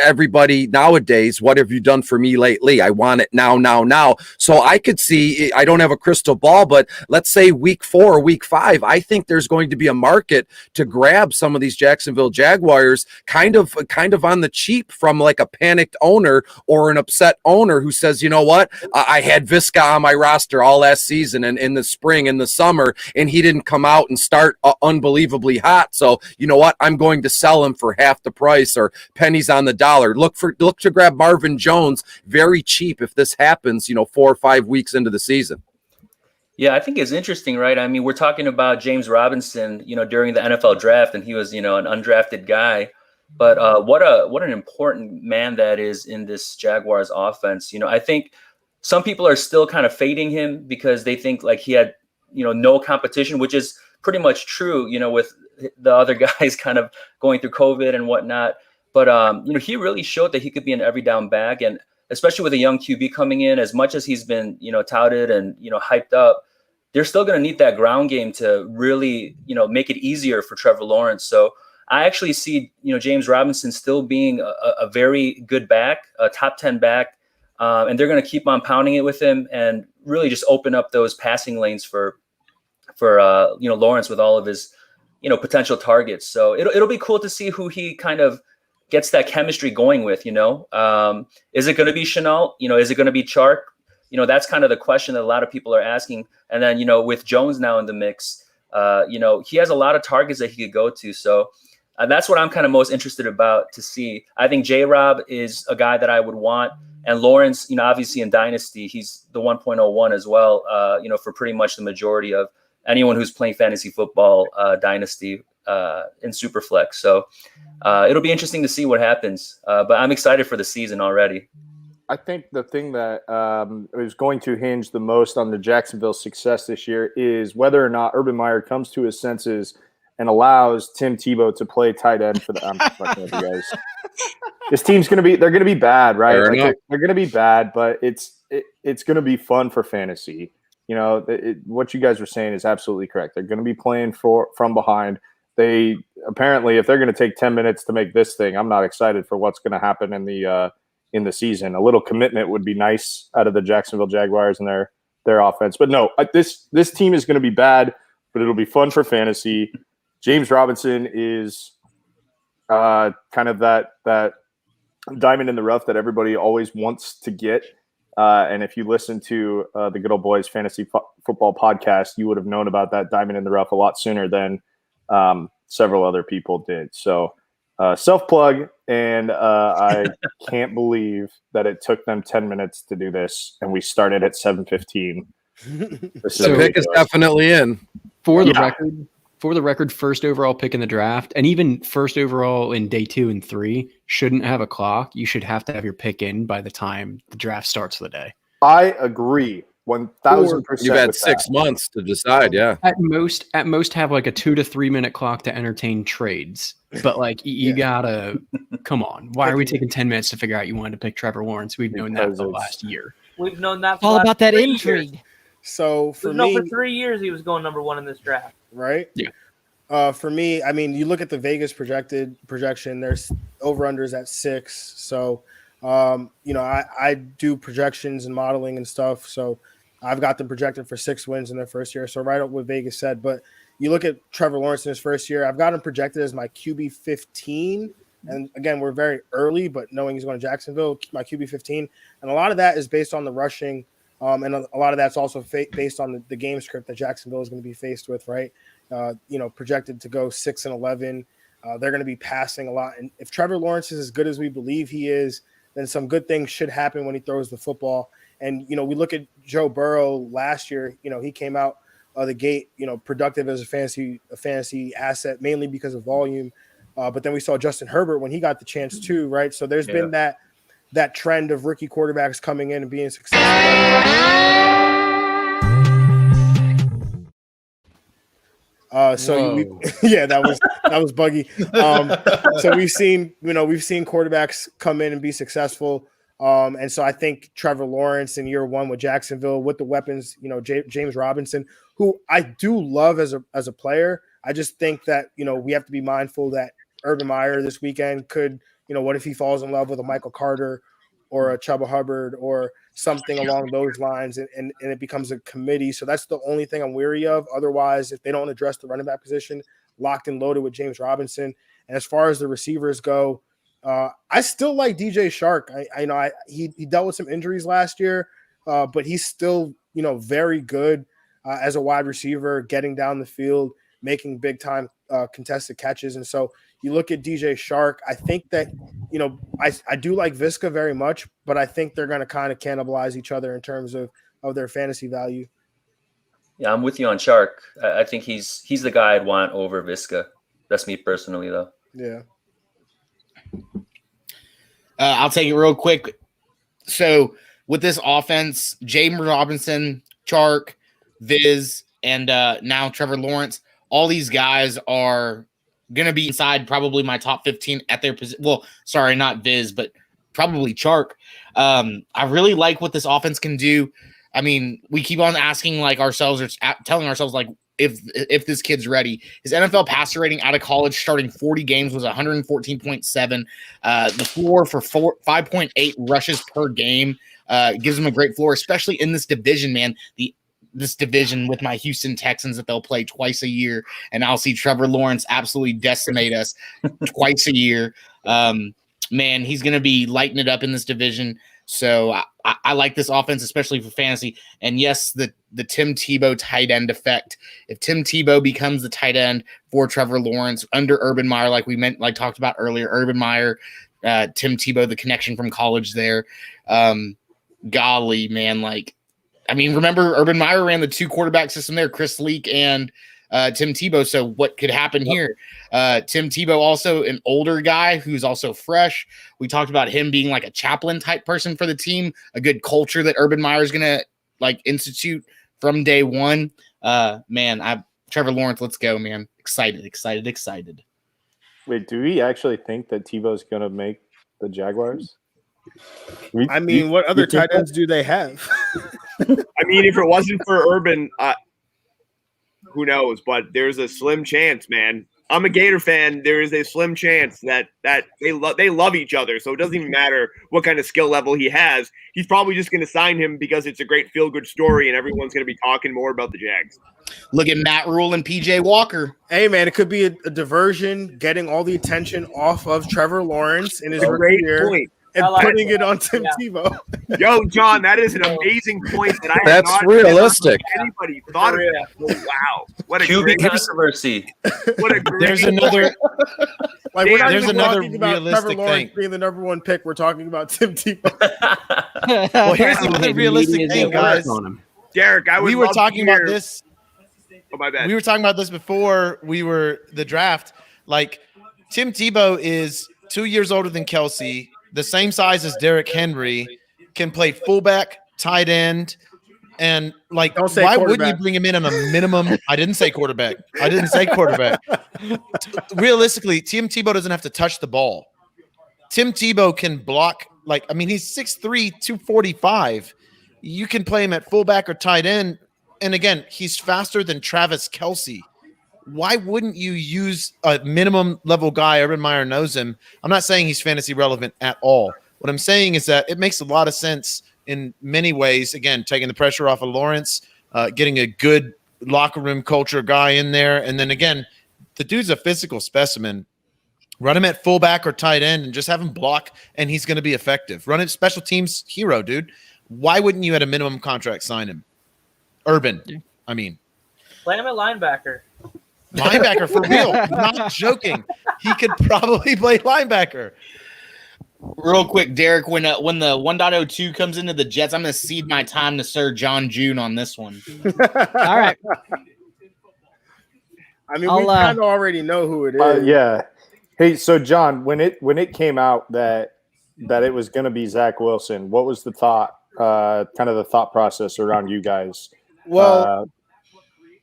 everybody nowadays, what have you done for me lately? I want it now. So I could see, I don't have a crystal ball, but let's say week 4 or week 5, I think there's going to be a market to grab some of these Jacksonville Jaguars kind of on the cheap from like a panicked owner or an upset owner who says, you know what, I had Visca on my roster all last season and in the spring and the summer, and he didn't come out and start unbelievably hot. So you know what, I'm going to sell him for half the price or pennies on the dollar. Look to grab Marvin Jones very cheap if this happens, 4 or 5 weeks into the season. Yeah, I think it's interesting, right? I mean, we're talking about James Robinson, during the NFL draft, and he was, an undrafted guy. But what an important man that is in this Jaguars offense. I think some people are still kind of fading him because they think like he had, no competition, which is pretty much true, with the other guys kind of going through COVID and whatnot. But, he really showed that he could be an every down back. And especially with a young QB coming in, as much as he's been, touted and, hyped up, they're still going to need that ground game to really, make it easier for Trevor Lawrence. So I actually see, James Robinson still being a very good back, a top 10 back. And they're going to keep on pounding it with him and really just open up those passing lanes for Lawrence with all of his, potential targets. So it'll be cool to see who he kind of gets that chemistry going with, is it going to be Chenault? Is it going to be Chark? That's kind of the question that a lot of people are asking. And then, with Jones now in the mix, he has a lot of targets that he could go to. So that's what I'm kind of most interested about to see. I think J-Rob is a guy that I would want. And Lawrence, obviously in Dynasty, he's the 1.01 as well, for pretty much the majority of anyone who's playing fantasy football Dynasty in Superflex. So it'll be interesting to see what happens. But I'm excited for the season already. I think the thing that is going to hinge the most on the Jacksonville success this year is whether or not Urban Meyer comes to his senses and allows Tim Tebow to play tight end for the. I'm fucking with you guys. This team's they're going to be bad, right? Like they're going to be bad, but it's going to be fun for fantasy. What you guys are saying is absolutely correct. They're going to be playing from behind. They apparently, if they're going to take 10 minutes to make this thing, I'm not excited for what's going to happen in the season. A little commitment would be nice out of the Jacksonville Jaguars and their offense. But no, this team is going to be bad, but it'll be fun for fantasy. James Robinson is kind of that diamond in the rough that everybody always wants to get. And if you listen to the Good Old Boys Fantasy Football podcast, you would have known about that diamond in the rough a lot sooner than several other people did. So self-plug, and I can't believe that it took them 10 minutes to do this, and we started at 7:15. The pick is definitely in. For the record, first overall pick in the draft, and even first overall in day 2 and 3 shouldn't have a clock. You should have to have your pick in by the time the draft starts for the day. I agree. 1,000%. You've had 6 months to decide. Yeah. At most have like a 2 to 3 minute clock to entertain trades. But like you gotta come on. Why are we taking 10 minutes to figure out you wanted to pick Trevor Lawrence? We've known that for the last year. We've known that for all about that 3 intrigue. Years. So for me, for 3 years he was going number 1 in this draft. Right? Yeah. For me, I mean, you look at the Vegas projection. There's over/unders at 6. So, I do projections and modeling and stuff. So, I've got them projected for 6 wins in their first year. So, right up what Vegas said. But, you look at Trevor Lawrence in his first year, I've got him projected as my QB 15. And again, we're very early, but knowing he's going to Jacksonville, my QB 15. And a lot of that is based on the rushing. And a lot of that's also based on the game script that Jacksonville is going to be faced with, right? Projected to go 6-11. They're going to be passing a lot. And if Trevor Lawrence is as good as we believe he is, then some good things should happen when he throws the football. And, we look at Joe Burrow last year, he came out of the gate, productive as a fantasy asset, mainly because of volume. But then we saw Justin Herbert when he got the chance too, right? So there's been that trend of rookie quarterbacks coming in and being successful. That was buggy. So we've seen quarterbacks come in and be successful. And so I think Trevor Lawrence in year one with Jacksonville with the weapons, James Robinson, who I do love as a player. I just think that, we have to be mindful that Urban Meyer this weekend could, what if he falls in love with a Michael Carter or a Chuba Hubbard or something along those lines and it becomes a committee. So that's the only thing I'm weary of. Otherwise, if they don't address the running back position, locked and loaded with James Robinson. And as far as the receivers go, I still like DJ Shark. He dealt with some injuries last year, but he's still, very good as a wide receiver, getting down the field, making big time contested catches. And so you look at DJ Shark, I think that, I do like Visca very much, but I think they're going to kind of cannibalize each other in terms of their fantasy value. Yeah, I'm with you on Shark. I think he's the guy I'd want over Visca. That's me personally, though. Yeah. I'll take it real quick. So with this offense, James Robinson, Chark, Viz, and now Trevor Lawrence, all these guys are going to be inside probably my top 15 at their position. Well, sorry, not Viz, but probably Chark. I really like what this offense can do. I mean, we keep on asking like ourselves or telling ourselves like if this kid's ready. His NFL passer rating out of college starting 40 games was 114.7. The floor for 5.8 rushes per game gives him a great floor, especially in this division, man. This division with my Houston Texans that they'll play twice a year, and I'll see Trevor Lawrence absolutely decimate us twice a year. Man, he's going to be lighting it up in this division. So I like this offense, especially for fantasy. And yes, the Tim Tebow tight end effect. If Tim Tebow becomes the tight end for Trevor Lawrence under Urban Meyer, like talked about earlier, Urban Meyer, Tim Tebow, the connection from college there. Golly, man, remember Urban Meyer ran the 2 quarterback system there, Chris Leak and Tim Tebow. So what could happen here? Tim Tebow, also an older guy who's also fresh. We talked about him being like a chaplain type person for the team, a good culture that Urban Meyer is going to institute from day one. Trevor Lawrence, let's go, man. Excited. Wait, do we actually think that Tebow's going to make the Jaguars? What other tight ends do they have? If it wasn't for Urban, who knows? But there's a slim chance, man. I'm a Gator fan. There is a slim chance that they love each other. So it doesn't even matter what kind of skill level he has. He's probably just going to sign him because it's a great feel-good story, and everyone's going to be talking more about the Jags. Look at Matt Rule and PJ Walker. Hey, man, it could be a diversion, getting all the attention off of Trevor Lawrence in his rookie year. Point. And putting it on Tim Tebow. Yo, John, that is an amazing point that That's realistic. Anybody thought of that? Wow, what a QB controversy. What a great. There's another. We're not there's even another talking about realistic Trevor Lawrence thing. being the number 1 pick. We're talking about Tim Tebow. Well, here's another realistic thing, guys. Derek, we were talking about this. Oh, my bad. We were talking about this before the draft. Tim Tebow is 2 years older than Kelsey, the same size as Derrick Henry, can play fullback, tight end, and why wouldn't you bring him in on a minimum? I didn't say quarterback. Realistically, Tim Tebow doesn't have to touch the ball. Tim Tebow can block. He's 6'3", 245. You can play him at fullback or tight end. And again, he's faster than Travis Kelce. Why wouldn't you use a minimum level guy? Urban Meyer knows him. I'm not saying he's fantasy relevant at all. What I'm saying is that it makes a lot of sense in many ways. Again, taking the pressure off of Lawrence, getting a good locker room culture guy in there. And then again, the dude's a physical specimen. Run him at fullback or tight end and just have him block, and he's going to be effective. Run him special teams hero, dude. Why wouldn't you at a minimum contract sign him? Urban, I mean. Play him at linebacker. Linebacker for real. I'm not joking. He could probably play linebacker. Real quick, Derek, when the 1.02 comes into the Jets, I'm going to cede my time to Sir John June on this one. All right. I mean, we kind of already know who it is. Yeah. Hey, so John, when it came out that it was going to be Zach Wilson, what was the thought, kind of the thought process around you guys? Well,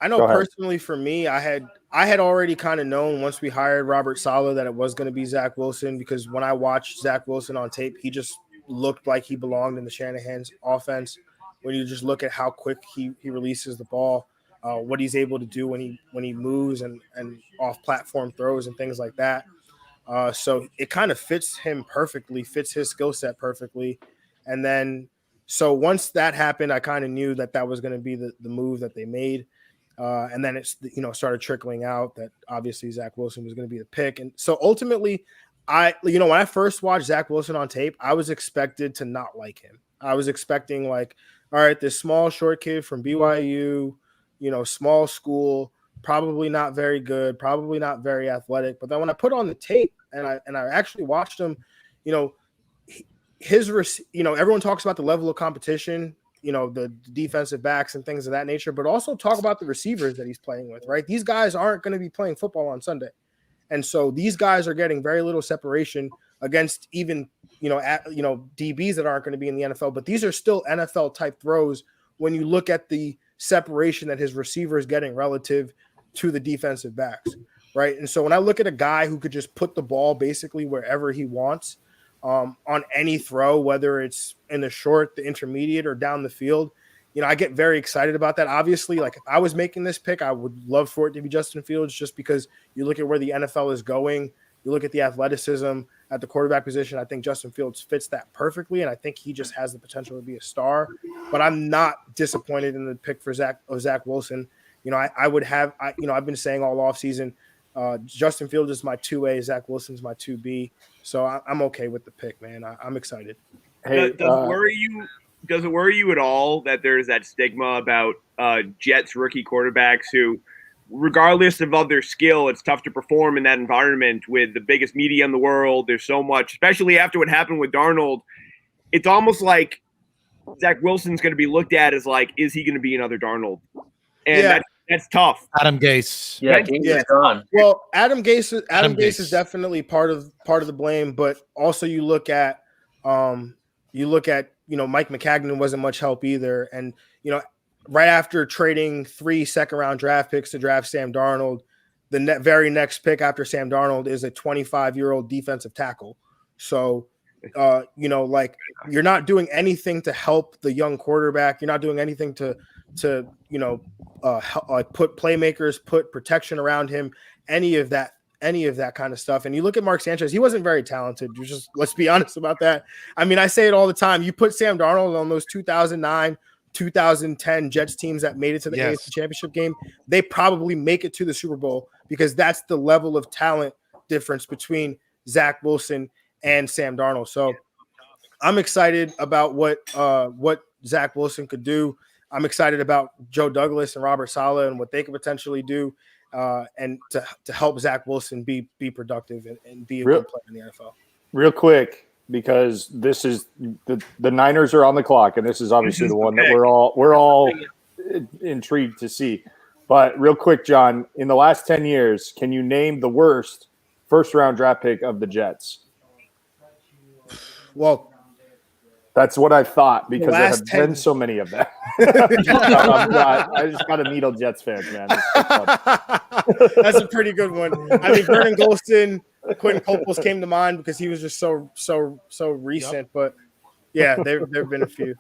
I know personally for me, I had already kind of known once we hired Robert Saleh that it was going to be Zach Wilson, because when I watched Zach Wilson on tape, he just looked like he belonged in the Shanahan's offense. When you just look at how quick he releases the ball, what he's able to do when he moves and off platform throws and things like that. So it kind of fits him perfectly, fits his skill set perfectly. And then, so once that happened, I kind of knew that was going to be the move that they made. And then it's, started trickling out that obviously Zach Wilson was going to be the pick. And so ultimately when I first watched Zach Wilson on tape, I was expected to not like him. I was expecting all right, this small short kid from BYU, small school, probably not very good, probably not very athletic. But then when I put on the tape and I actually watched him, everyone talks about the level of competition, the defensive backs and things of that nature, but also talk about the receivers that he's playing with, right? These guys aren't going to be playing football on Sunday. And so these guys are getting very little separation against even, DBs that aren't going to be in the NFL, but these are still NFL type throws when you look at the separation that his receiver is getting relative to the defensive backs, right? And so when I look at a guy who could just put the ball basically wherever he wants on any throw, whether it's in the short, the intermediate, or down the field, I get very excited about that. Obviously, if I was making this pick, I would love for it to be Justin Fields, just because you look at where the NFL is going, you look at the athleticism at the quarterback position. I think Justin Fields fits that perfectly, and I think he just has the potential to be a star. But I'm not disappointed in the pick for Zach Wilson. I've been saying all offseason, Justin Fields is my 2A, Zach Wilson's my 2B. So I'm okay with the pick, man. I'm excited. Hey, does it worry you at all that there's that stigma about Jets rookie quarterbacks who, regardless of their skill, it's tough to perform in that environment with the biggest media in the world? There's so much, especially after what happened with Darnold. It's almost like Zach Wilson's going to be looked at as is he going to be another Darnold? And that's tough. Adam Gase. Yeah, Gase is gone. Well, Adam Gase is definitely part of the blame, but also you look at Mike McCagnon wasn't much help either. And right after trading 3 second-round draft picks to draft Sam Darnold, the very next pick after Sam Darnold is a 25-year-old defensive tackle. So, you're not doing anything to help the young quarterback. You're not doing anything to put playmakers, put protection around him, any of that kind of stuff. And you look at Mark Sanchez, he wasn't very talented. Let's be honest about that. I mean, I say it all the time. You put Sam Darnold on those 2009, 2010 Jets teams that made it to the AFC Championship game, they probably make it to the Super Bowl, because that's the level of talent difference between Zach Wilson and Sam Darnold. So I'm excited about what Zach Wilson could do. I'm excited about Joe Douglas and Robert Saleh and what they could potentially do, and to help Zach Wilson be productive and be a good player in the NFL. Real quick, because this is the Niners are on the clock, and this is obviously the one that we're all intrigued to see. But real quick, John, in the last 10 years, can you name the worst first-round draft pick of the Jets? Well, that's what I thought, because there have been so many of them. I just got to needle Jets fans, man. That's a pretty good one. I mean, Vernon Golston, Quentin Coples came to mind because he was just so recent. Yep. But yeah, there have been a few.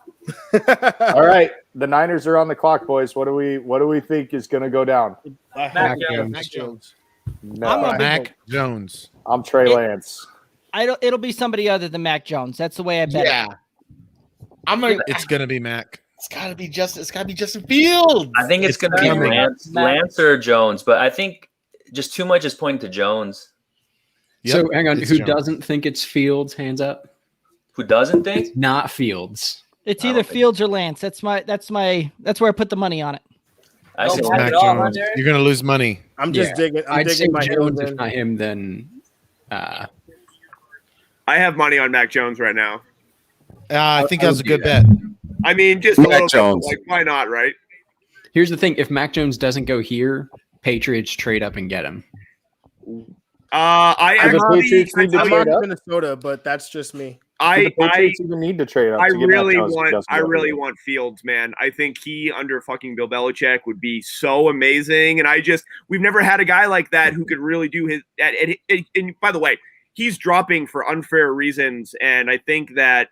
All right, the Niners are on the clock, boys. What do we think is going to go down? Mac Jones. No. Mac Jones. I'm Trey Lance. It'll be somebody other than Mac Jones. That's the way I bet. Yeah. It's going to be Mac. It's gotta be Justin Fields. I think it's going to be Lance or Jones, but I think just too much is pointing to Jones. So hang on, who Jones. doesn't think it's Fields? Hands up. Who doesn't think? It's not Fields. It's either Fields or Lance. That's where I put the money on it. I say Mac Jones. You're going to lose money. I'm just digging. I'm I'd say digging my Jones, heels if in. not him, then I have money on Mac Jones right now. I think that was a good bet. I mean, just a Mac little Jones. bit. Like, why not, right? here's the thing: if Mac Jones doesn't go here, Patriots trade up and get him. I Do the actually, Patriots need to I'm trade not up? Minnesota, but that's just me. Do the Patriots even need to trade up? I to get really Mac Jones if he doesn't go really here? want Fields, man. I think he under fucking Bill Belichick would be so amazing. And we've never had a guy like that who could really do his. And by the way, he's dropping for unfair reasons, and I think that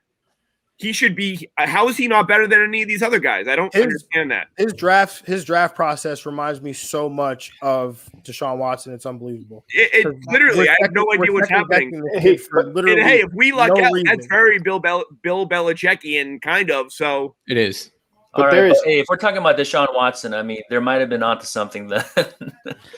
he should be. How is he not better than any of these other guys? I don't understand that. His draft process reminds me so much of Deshaun Watson. It's unbelievable. Literally, I have no idea what's happening. Hey, if we luck out, that's very Bill Belichickian kind of. So it is. But hey, if we're talking about Deshaun Watson, I mean, there might have been onto something then.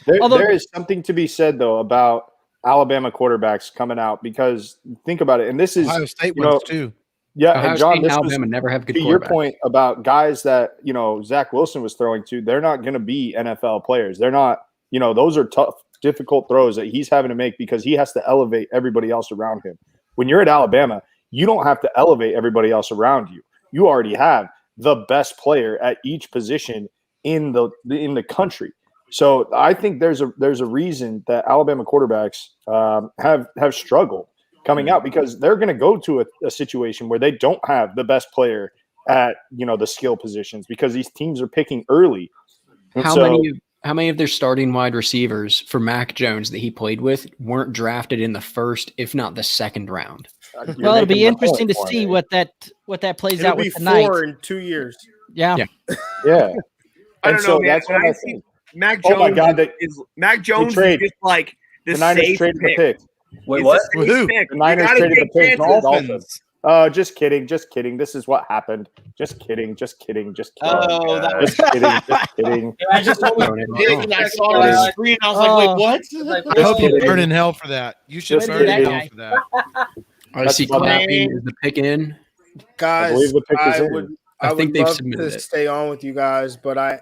There is something to be said though about Alabama quarterbacks coming out, because think about it, and this is Ohio State ones too. Yeah, Ohio and John, State this and was, Alabama never have good to your quarterbacks. point about guys that Zach Wilson was throwing to. They're not going to be NFL players. They're not. Those are tough, difficult throws that he's having to make because he has to elevate everybody else around him. When you're at Alabama, you don't have to elevate everybody else around you. You already have the best player at each position in the country. So I think there's a reason that Alabama quarterbacks have struggled coming out, because they're going to go to a situation where they don't have the best player at the skill positions because these teams are picking early. And How many of their starting wide receivers for Mac Jones that he played with weren't drafted in the first, if not the second round? Well, it'll be interesting to see what that plays It'll out be with tonight. 4 in 2 years. Yeah. Yeah. I don't know, man. That's what I see think. Mac Jones. Oh my God, Mac Jones trade. is just like the Niners safe traded the pick. pick. Wait, It's what? a safe pick. The You Niners gotta traded the take pick to the chances. Dolphins. Just kidding. This is what happened. Just kidding. Oh, that was Just kidding. I just told me and I saw it on the screen. I was like, wait, what? I hope you burn in hell for that. You should Just burn in kidding. hell for that. I see funny. clapping. Is the pick in? Guys, I believe the pick is I in. would I think they've love submitted to it. stay on with you guys, but I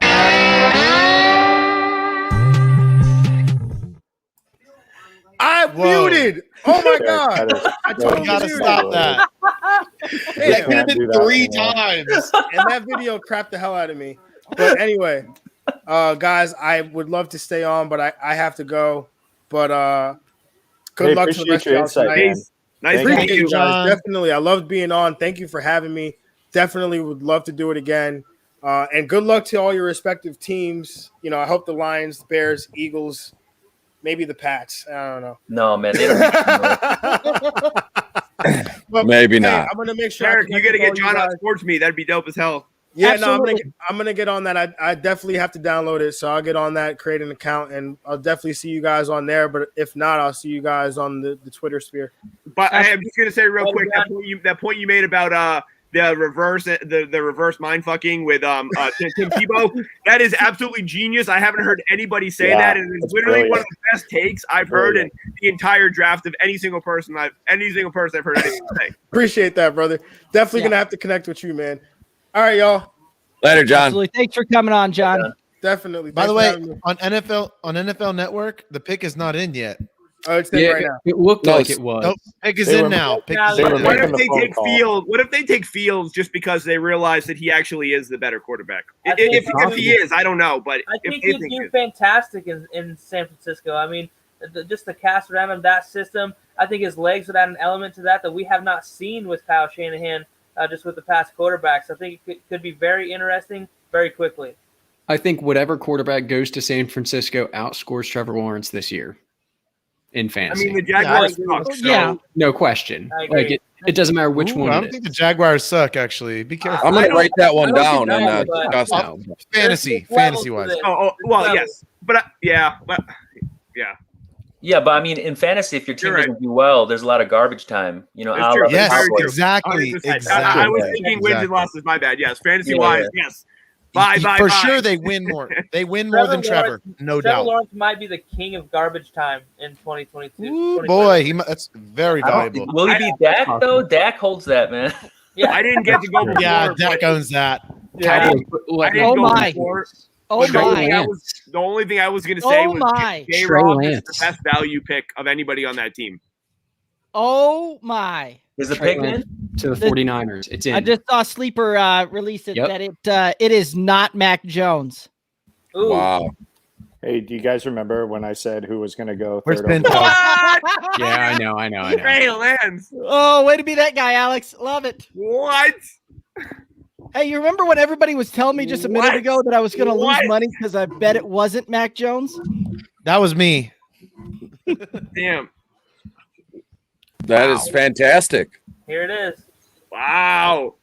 Whoa. muted. Oh my God! That is- I that told is You gotta you. stop that. Hey, That could have been 3 times. and that video crapped the hell out of me. But anyway, guys, I would love to stay on, but I have to go. But good Hey, luck to the appreciate rest of your y'all insight, tonight. man. Nice Thank to Appreciate meet you you. guys. John. Definitely. I loved being on. Thank you for having me. Definitely would love to do it again. And good luck to all your respective teams. I hope the Lions, Bears, Eagles, maybe the Pats. I don't know. No, man. They don't But, Maybe hey, not. I'm gonna make sure. I Derek, you connect got to with get all you John on guys. Sports Me. That'd be dope as hell. Yeah, Absolutely. no, I'm gonna get on that. I definitely have to download it, so I'll get on that, create an account, and I'll definitely see you guys on there. But if not, I'll see you guys on the Twitter sphere. But I'm just gonna say real quick that point you made about the reverse mind fucking with Tim Tebow. That is absolutely genius. I haven't heard anybody say Yeah, that, and it's that's literally one of brilliant. the best takes I've heard in the entire draft of any single person I've heard anything say. Appreciate that, brother. Definitely gonna have to connect with you, man. All right, y'all. Later, John. Absolutely. Thanks for coming on, John. Definitely. By the Thanks way, for having me. on NFL Network, the pick is not in yet. Oh, it's in Yeah, right now. it looked No, like it's- it was. Nope, pick is They in were- now. Pick Yeah, is they in were now. What making if the they phone take call. Fields? What if they take Fields just because they realize that he actually is the better quarterback? I think If he is, I don't know, but I if think they he'd think do he is. fantastic in San Francisco. I mean, just the cast around him, that system. I think his legs would add an element to that we have not seen with Kyle Shanahan, just with the past quarterbacks. I think it could be very interesting very quickly. I think whatever quarterback goes to San Francisco outscores Trevor Lawrence this year in I fantasy. mean, the Jaguars Yeah, suck. So yeah. No question. I agree. Like it doesn't matter which Ooh, one I it don't is. think the Jaguars suck. Actually, be careful. I'm going I to don't- write that one I don't down think and that, but- discuss No. now. Fantasy There's levels wise. to this. well, Levels. yes, but yeah. Yeah, but I mean, in fantasy, if your team doesn't do well, there's a lot of garbage time. You know, It's true. Yes, Very true. exactly. 100%. Exactly. I was thinking wins and losses. My bad. Yes, fantasy-wise, yes. Bye. For sure, they win more. They win more than Trevor, no Trevor doubt. Lawrence might be the king of garbage time in 2022. Ooh, boy, that's very valuable. Will he be Dak though? Dak holds that, man. Yeah, I didn't get to go before. Yeah, Dak owns that. Yeah. I didn't go my. before. Oh But my. the only thing I was going to say was my. J-Rob is the best value pick of anybody on that team. Oh my. Is the pick in? To the 49ers. It's in. I just saw Sleeper release it that it is not Mac Jones. Ooh. Wow. Hey, do you guys remember when I said who was going to go Where's third? Pinto? What? Yeah, I know. Trey Lance. Oh, way to be that guy, Alex. Love it. What? Hey, you remember when everybody was telling me just a minute ago that I was going to lose money because I bet it wasn't Mac Jones? That was me. Damn. That is fantastic. Here it is. Wow.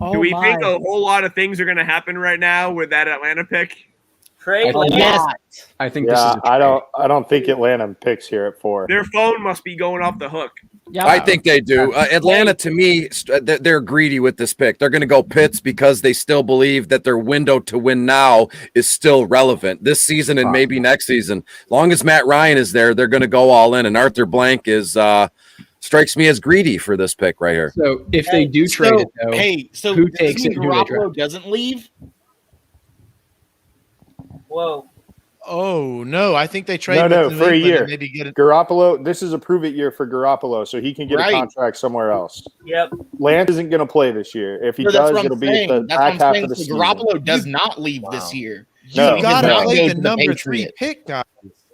Oh, Do we my. think a whole lot of things are going to happen right now with that Atlanta pick? Trey Lance. Yes. I think this is Yeah, I don't think Atlanta picks here at 4. Their phone must be going off the hook. Yeah. I think they do. Atlanta, to me, they're greedy with this pick. They're going to go Pitts because they still believe that their window to win now is still relevant this season and maybe next season. Long as Matt Ryan is there, they're going to go all in. And Arthur Blank is strikes me as greedy for this pick right here. So if they do trade it, though, so who takes it? Who they Garoppolo draft? doesn't leave? Whoa. Oh no, I think they trade. No, with New for a England year. and maybe get it. Garoppolo, this is a prove it year for Garoppolo, so he can get Right. a contract somewhere else. Yep. Lance isn't going to play this year. If he No, that's does, what I'm it'll be saying. the That's back what I'm half saying. of the So season. Garoppolo does not leave this year. No, You gotta no. play Go the to the number 3 Patriots. pick, guys.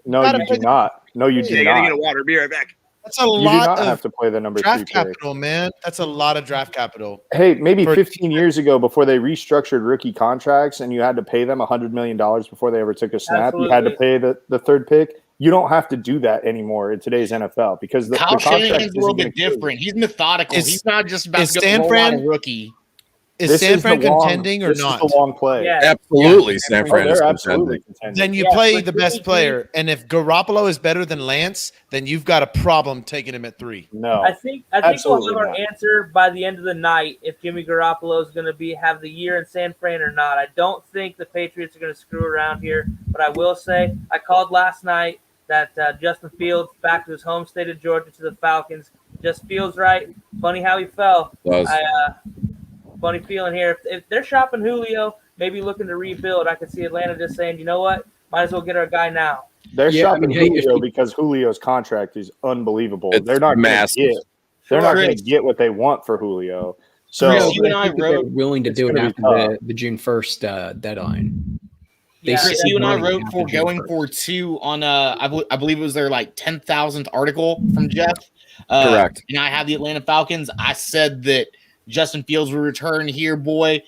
No, gotta you play do the- not. No, you Yeah, do you got to not. get a water. Be right back. That's a You do lot not have of to play the number 3 draft pick. capital, man. That's a lot of draft capital. Hey, maybe For- 15 years ago, before they restructured rookie contracts and you had to pay them $100 million before they ever took a snap, you had to pay the third pick. You don't have to do that anymore in today's NFL because the Kyle contract Shanahan's a little isn't gonna bit different. He's methodical. Is- He's not just about is to go San roll Fran- out a rookie. Is This San is Fran the long- contending or this not? is the long play. Yeah. Absolutely, San Oh, Fran is they're absolutely contending. contending. Then you Yeah, play but the best Jimmy G- player, and if Garoppolo is better than Lance, then you've got a problem taking him at 3. No, I think we'll absolutely have our not. answer by the end of the night if Jimmy Garoppolo is going to have the year in San Fran or not. I don't think the Patriots are going to screw around here, but I will say I called last night that Justin Fields back to his home state of Georgia to the Falcons just feels right. Funny how he fell. Does. Funny feeling here. If they're shopping Julio, maybe looking to rebuild, I could see Atlanta just saying, you know what, might as well get our guy now. They're Yeah, I shopping mean, hey, if Julio you- because Julio's contract is unbelievable. It's They're not going to massive. get. They're not going Chris. to get what they want for Julio. So Chris, you and I think that they're wrote. willing to it's do it gonna be after tough. the June 1st deadline. They Yeah, Chris, said you and I money wrote after for June going 1st. for 2 on I believe it was their like 10,000th article from Jeff. Correct. And I have the Atlanta Falcons. I said that Justin Fields will return here, boy.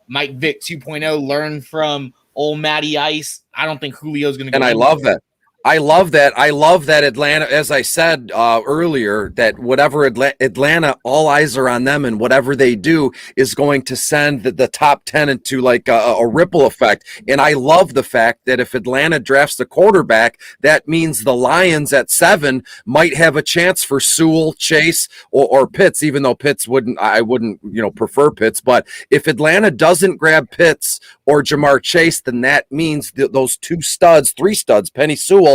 Mike Vick 2.0, learn from old Matty Ice. I don't think Julio's going to go. And I love that. I love that. I love that Atlanta, as I said earlier, that whatever Atlanta, all eyes are on them, and whatever they do is going to send the top 10 into like a ripple effect. And I love the fact that if Atlanta drafts the quarterback, that means the Lions at 7 might have a chance for Sewell, Chase, or Pitts, even though I wouldn't prefer Pitts. But if Atlanta doesn't grab Pitts or Jamar Chase, then that means those 3 studs, Penny Sewell,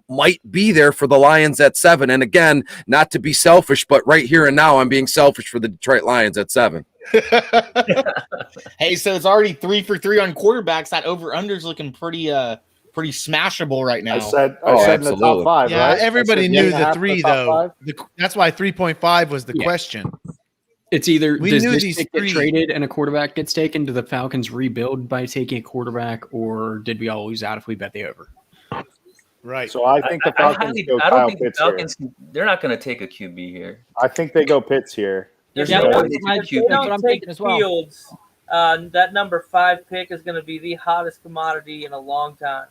might be there for the Lions at 7. And again, not to be selfish, but right here and now, I'm being selfish for the Detroit Lions at 7. Hey, so it's already 3 for 3 on quarterbacks. That over/under's looking pretty smashable right now. I said in the absolutely. top 5. Yeah, right? everybody I said knew 1.5 the to 3 top though. 5. That's why 3.5 was the Yeah. question. It's either We does knew this these pick get 3. traded and a quarterback gets taken? Do the Falcons rebuild by taking a quarterback, or did we all lose out if we bet the over? Right. So I think the Falcons go I don't Kyle think the Pitts here. Falcons. They're not going to take a QB here. I think they go Pitts here. There's Yeah, no but way they if take a they QB. That's what don't I'm take thinking as well. Fields, that number 5 pick is going to be the hottest commodity in a long time.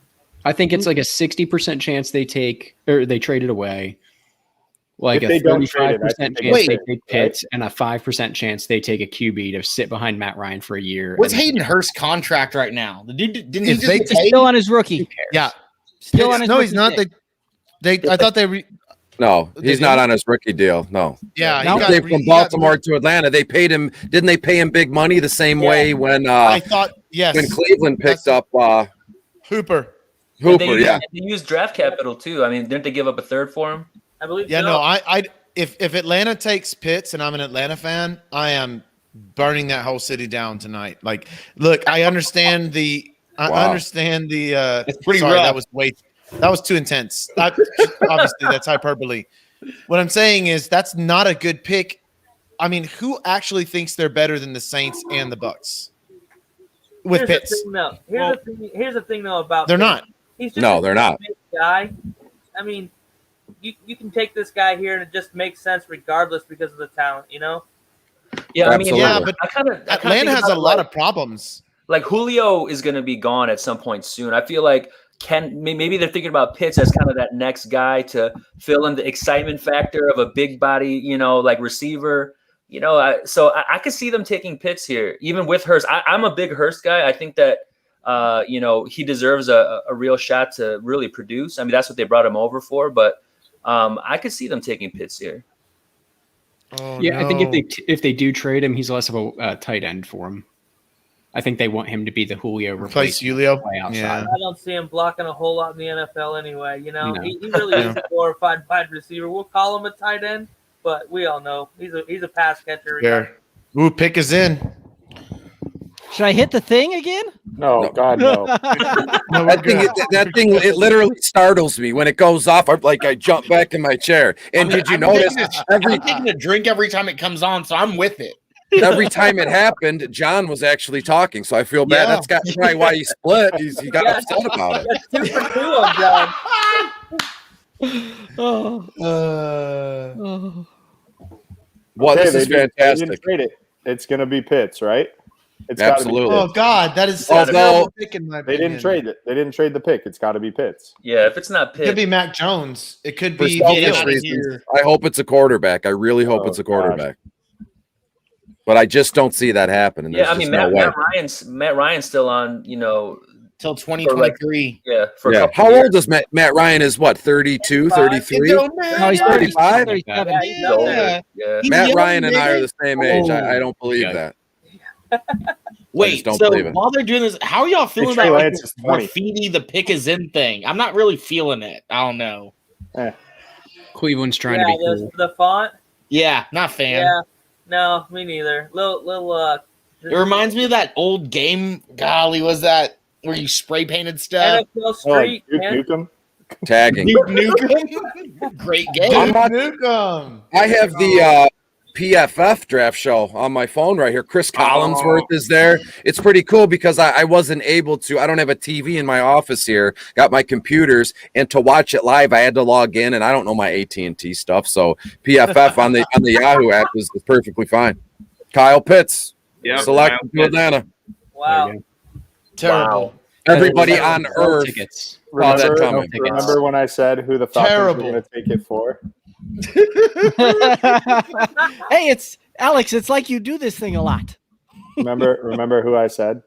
I think it's like a 60% chance they take or they trade it away. Like If a they don't trade it, I 35% think they chance get they it, take Pitts and a 5% chance they take a QB to sit behind Matt Ryan for a year. What's and- Hayden Hurst's contract right now? The dude didn't he If just they- get He's paid? still on his rookie. Yeah. Still on his no, he's rookie not. deal. I thought they. No, he's not on his rookie deal. No. Yeah, He came from Baltimore to Atlanta. They paid him. Didn't they pay him big money the same way when I thought yes when Cleveland picked up Hooper? They used draft capital too. I mean, didn't they give up a third for him? I believe. Yeah, so. no. If Atlanta takes Pitts and I'm an Atlanta fan, I am burning that whole city down tonight. Like, look, I understand the. I understand the. It's pretty sorry, rough. that was too intense. Obviously, that's hyperbole. What I'm saying is that's not a good pick. I mean, who actually thinks they're better than the Saints and the Bucks with Here's Pitts? Here's the thing though about They're Pitts. not. He's just No, they're not. big guy. I mean, you can take this guy here and it just makes sense regardless because of the talent, you know? Yeah, I mean, Absolutely. Yeah, but I kind of Atlanta has a lot of problems. like Julio is going to be gone at some point soon. I feel like maybe they're thinking about Pitts as kind of that next guy to fill in the excitement factor of a big body, like receiver. I could see them taking Pitts here, even with Hurst. I'm a big Hurst guy. I think that he deserves a real shot to really produce. I mean, that's what they brought him over for. But I could see them taking Pitts here. Oh, Yeah, no. I think if they do trade him, he's less of a tight end for him. I think they want him to be the Julio Replace replacement. Julio. Play outside. Yeah. I don't see him blocking a whole lot in the NFL anyway. You know, No. he really is a glorified wide receiver. We'll call him a tight end, but we all know he's a pass catcher. There. Ooh, pick is in. Should I hit the thing again? No, God, no. that thing, it literally startles me when it goes off. I jump back in my chair. And did you notice I'm taking a drink every time it comes on, so I'm with it. every time it happened, John was actually talking, so I feel bad. Yeah. That's probably why he split. He got upset about it. That's 2 for 2 on John. Well, Okay, this is they didn't fantastic. trade it. It's going to be Pitts, right? It's gotta be Absolutely. Oh God, that is Although- a terrible pick in my They opinion. didn't trade it. They didn't trade the pick. It's got to be Pitts. Yeah, if it's not It could Pitts, be Mac Jones. It could For be selfish Fields. reasons, I hope it's a quarterback. I really hope Oh, it's a quarterback. But I just don't see that happening. There's I mean, just no way. Matt Ryan's still on, Till 2023. for a Yeah. couple How years. old is Matt Ryan? Is what, 32, 33? No, he's 35? 37. Yeah, he's He's older. older. Yeah. He's Matt young, Ryan and I baby. are the same age. Oh. I don't believe Yeah. that. Wait, don't so believe it. while they're doing this, how are y'all feeling Trey about Lance is 20. graffiti the pick is in thing? I'm not really feeling it. I don't know. Cleveland's trying to be cool. the font. Yeah, not a fan. Yeah, no, me neither. Little. It reminds me of that old game. Golly, was that where you spray painted stuff? NFL Street. Duke man. Nukem. Tagging. Duke Nukem. Great game. Duke Nukem. I have the PFF draft show on my phone right here. Chris Collinsworth is there. It's pretty cool because I wasn't able to. I don't have a TV in my office here. Got my computers, and to watch it live, I had to log in, and I don't know my AT&T stuff. So PFF on the Yahoo app is perfectly fine. Kyle Pitts, Yeah, selected to Atlanta. Wow. Terrible. Everybody on earth Tickets. saw that coming. Remember when I said who the Falcons Terrible. were going to take it for? Hey, it's Alex. It's like you do this thing a lot. Remember who I said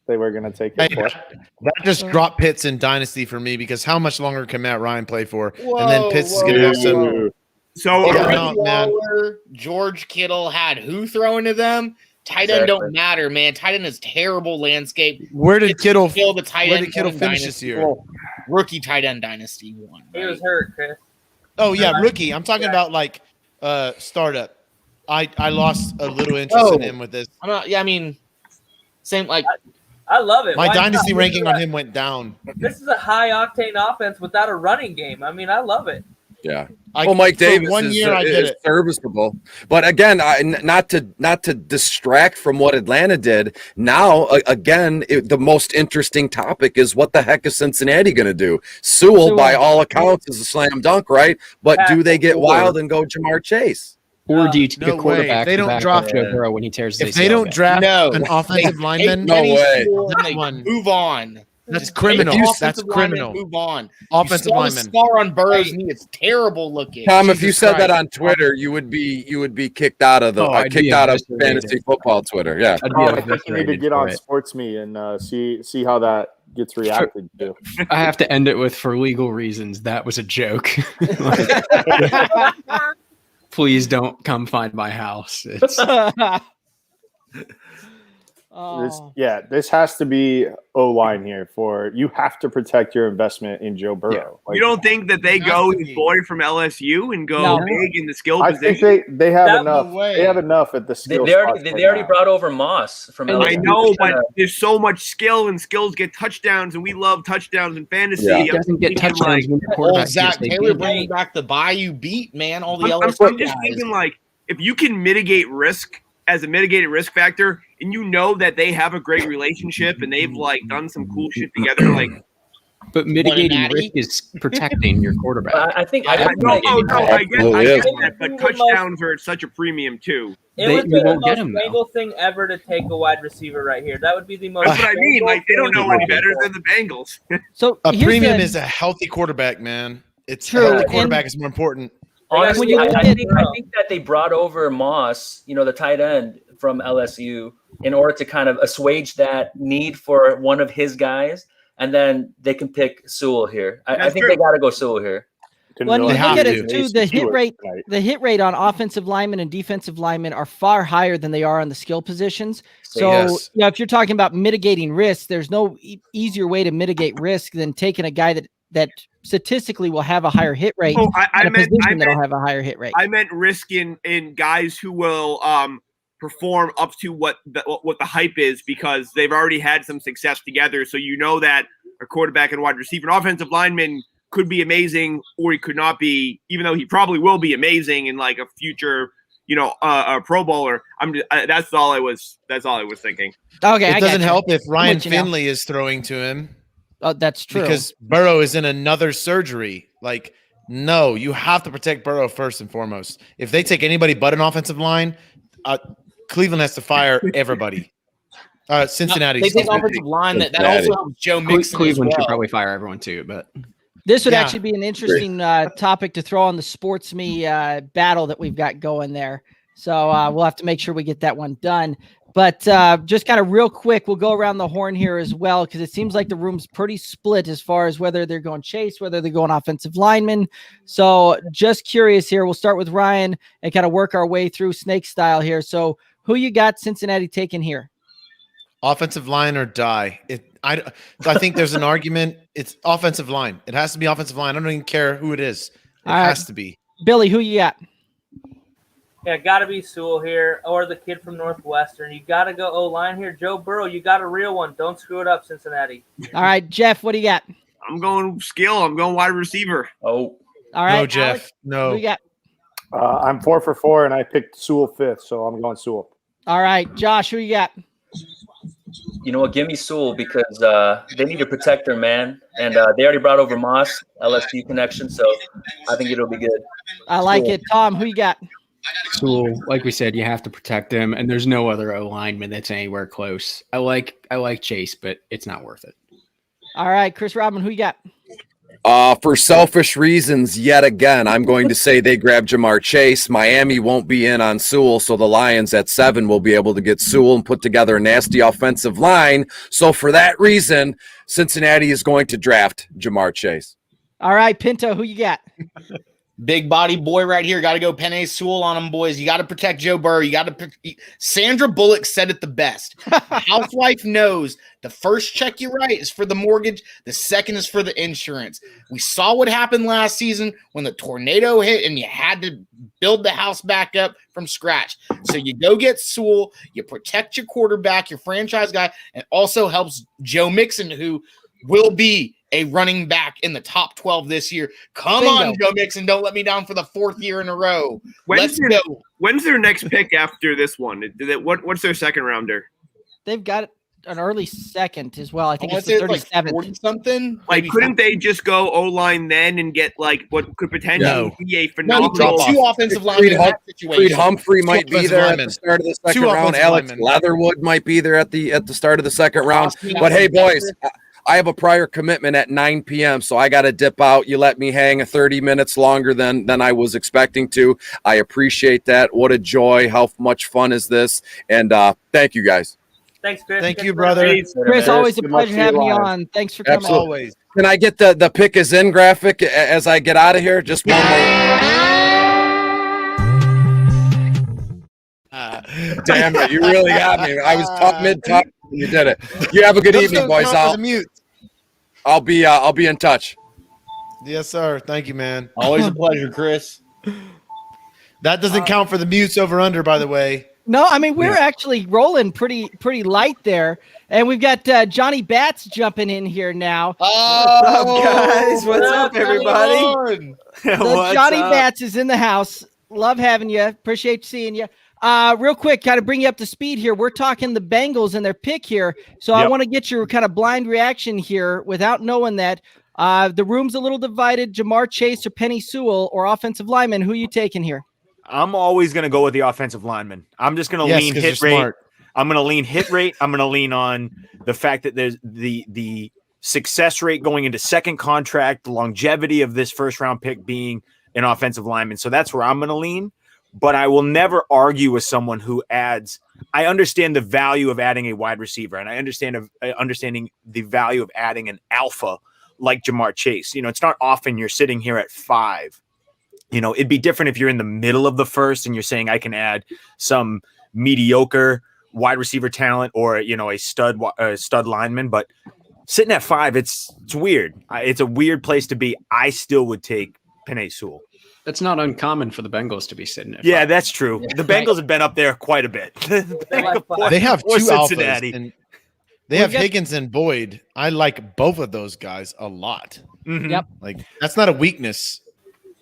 they were going to take it Hey, for? that just dropped Pitts in Dynasty for me because how much longer can Matt Ryan play for? And then Pitts is going to have some. Ooh. So Yeah. Darren no, man. Waller, George Kittle had who throwing to them? Tight end don't matter, man. Tight end is terrible landscape. Where did Kittle? Kill the tight Where end. did Kittle going finish this dynasty. year? Rookie tight end dynasty one. He was hurt, Chris. Oh yeah, rookie. I'm talking about like startup. I lost a little interest in him with this. I'm not. Yeah, I mean, same like. I love it. My Why dynasty not? ranking on him went down. This is a high octane offense without a running game. I mean, I love it. Yeah. I, Well, Mike for Davis 1 year I did is it. serviceable, but again, not to distract from what Atlanta did. Now, again, the most interesting topic is what the heck is Cincinnati going to do? Sewell, by all accounts, is a slam dunk, right? But do they get wild and go Jamar Chase? Or do you take No a quarterback way. They to don't back draft- up Joe Burrow when he tears his If they ACL don't back? draft No. an offensive lineman, No way. And they one. move on. That's criminal. Take the That's offensive lineman, criminal. Move on. Offensive you saw lineman. The scar on Burrow's knee. It's terrible looking. Tom, if you Jesus said that Christ. on Twitter, you would be kicked out of the I'd be kicked out of eviscerated. fantasy football Twitter. Yeah. I'd be I think you need to eviscerated get for on it. Sports Me and see how that gets reacted to. I have to end it with, for legal reasons, that was a joke. Please don't come find my house. It's, This has to be O-line here for you have to protect your investment in Joe Burrow. You don't think that they go his boy from LSU and go big in the skill I position? think they have That- enough. no way. They have enough at the skill. They already brought over Moss from LSU. I know, but there's so much skill, and skills get touchdowns, and we love touchdowns in fantasy. Yeah. he doesn't get thinking, touchdowns when the Old quarterback Zach gets Taylor beat. bringing back the Bayou beat, man. All the I'm LSU just guys. thinking, like, if you can mitigate risk as a mitigated risk factor, and you know that they have a great relationship and they've like done some cool shit together, like. But mitigating Natty? risk is protecting your quarterback. I think I get that, but It would touchdowns are at such a premium too. It would be you the won't get most him, though. Bengal thing ever to take a wide receiver right here. That would be the most. That's what I mean. Bengal Like they don't thing know any ever. better than the Bengals. So A here's premium the- is a healthy quarterback, man. It's True, healthy and- quarterback is more important. Honestly, When you look I at- think that they brought over Moss, the tight end from LSU, in order to kind of assuage that need for one of his guys, and then they can pick Sewell here. I think they got to go Sewell here. When you They look have at to. it too, the hit rate on offensive linemen and defensive linemen are far higher than they are on the skill positions. So, Yes. if you're talking about mitigating risk, there's no easier way to mitigate risk than taking a guy that statistically will have a higher hit rate Oh, and a position that'll have a higher hit rate. I meant risk in guys who will perform up to what the hype is because they've already had some success together. So you know that a quarterback and wide receiver, an offensive lineman could be amazing or he could not be, even though he probably will be amazing in like a future, a Pro Bowler. That's all I was thinking. Okay, It doesn't help if Ryan with you now. Finley is throwing to him Oh, that's true. because Burrow is in another surgery. Like, no, you have to protect Burrow first and foremost. If they take anybody but an offensive line, Cleveland has to fire everybody. Cincinnati. They take excuse me. offensive line. That Cincinnati. also helps Joe Mixon Cleveland as should well. probably fire everyone too, but This would Yeah. actually be an interesting topic to throw on the Sports Me battle that we've got going there. So we'll have to make sure we get that one done. But just kind of real quick, we'll go around the horn here as well, because it seems like the room's pretty split as far as whether they're going Chase, whether they're going offensive lineman. So just curious here. We'll start with Ryan and kind of work our way through snake style here. So who you got Cincinnati taking here? Offensive line or die. I think there's an argument. It's offensive line. It has to be offensive line. I don't even care who it is. It All right. has to be. Billy, who you got? Yeah, got to be Sewell here or the kid from Northwestern. You got to go O-line here. Joe Burrow, you got a real one. Don't screw it up, Cincinnati. All right, Jeff, what do you got? I'm going skill. I'm going wide receiver. Oh, All right, No, Jeff. Alex, who No. you got? I'm 4 for 4, and I picked Sewell fifth, so I'm going Sewell. All right, Josh, who you got? you know what? Give me Sewell because they need to protect their man, and they already brought over Moss, LSU connection, so I think it'll be good. I like Cool. it. Tom, who you got? Sewell, like we said, you have to protect him, and there's no other O lineman that's anywhere close. I like Chase, but it's not worth it. All right, Chris Rodman, who you got? For selfish reasons, yet again, I'm going to say they grab Jamar Chase. Miami won't be in on Sewell, so the Lions at 7 will be able to get Sewell and put together a nasty offensive line. So for that reason, Cincinnati is going to draft Jamar Chase. All right, Pinto, who you got? Big body boy right here. Got to go Penei Sewell on him, boys. You got to protect Joe Burrow. You got to. Sandra Bullock said it the best. The housewife knows the first check you write is for the mortgage. The second is for the insurance. We saw what happened last season when the tornado hit and you had to build the house back up from scratch. So you go get Sewell. You protect your quarterback, your franchise guy, and also helps Joe Mixon, who will be a running back in the top 12 this year. Come Bingo. on, Joe Mixon. Don't let me down for the 4th year in a row. When's Let's go. When's their next pick after this one? What's their second rounder? They've got an early second as well. I think I it's want the to say it's like 37th. 40 something. Like, couldn't they just go O-line then and get like what could potentially be a No, phenomenal? you take two offensive linemen in that Creed situation. Humphrey might be offensive there at linemen. the start of the second Two round. offensive Alex linemen. Leatherwood might be there at the start of the second round. Austin But hey, Eckler. boys, I have a prior commitment at 9 p.m., so I got to dip out. You let me hang 30 minutes longer than I was expecting to. I appreciate that. What a joy. How much fun is this? And thank you, guys. Thanks, Chris. Thank you, brother. Chris, always a Good luck pleasure to you having you live. on. Thanks for coming. Absolutely. Always. Can I get the pick is in graphic as I get out of here? Just one more. Damn it, you really got me. I was mid-talk when you did it. You have a good evening, boys. I'll be in touch. Yes, sir. Thank you, man. Always a pleasure, Chris. That doesn't count for the mutes over under, by the way. No, I mean, we're actually rolling pretty light there. And we've got Johnny Bats jumping in here now. What's up, guys? What's up, everybody? So Johnny Bats is in the house. Love having you. Appreciate seeing you. Real quick, kind of bring you up to speed here. We're talking the Bengals and their pick here. So I want to get your kind of blind reaction here without knowing that. The room's a little divided. Jamar Chase or Penny Sewell or offensive lineman. Who are you taking here? I'm always going to go with the offensive lineman. I'm just going to lean hit rate. Smart. I'm going to lean hit rate. I'm going to lean on the fact that there's the success rate going into second contract, the longevity of this first round pick being an offensive lineman. So that's where I'm going to lean. But I will never argue with someone who adds. I understand the value of adding a wide receiver, and I understand understanding the value of adding an alpha like Jamar Chase. You know, it's not often you're sitting here at 5. You know, it'd be different if you're in the middle of the first and you're saying I can add some mediocre wide receiver talent or, you know, a stud lineman. But sitting at 5, it's weird. It's a weird place to be. I still would take Penei Sewell. That's not uncommon for the Bengals to be sitting at 5. Yeah, that's true. The Bengals have been up there quite a bit. They have 2 alphas. And they have Higgins and Boyd. I like both of those guys a lot. Mm-hmm. Yep. Like, that's not a weakness.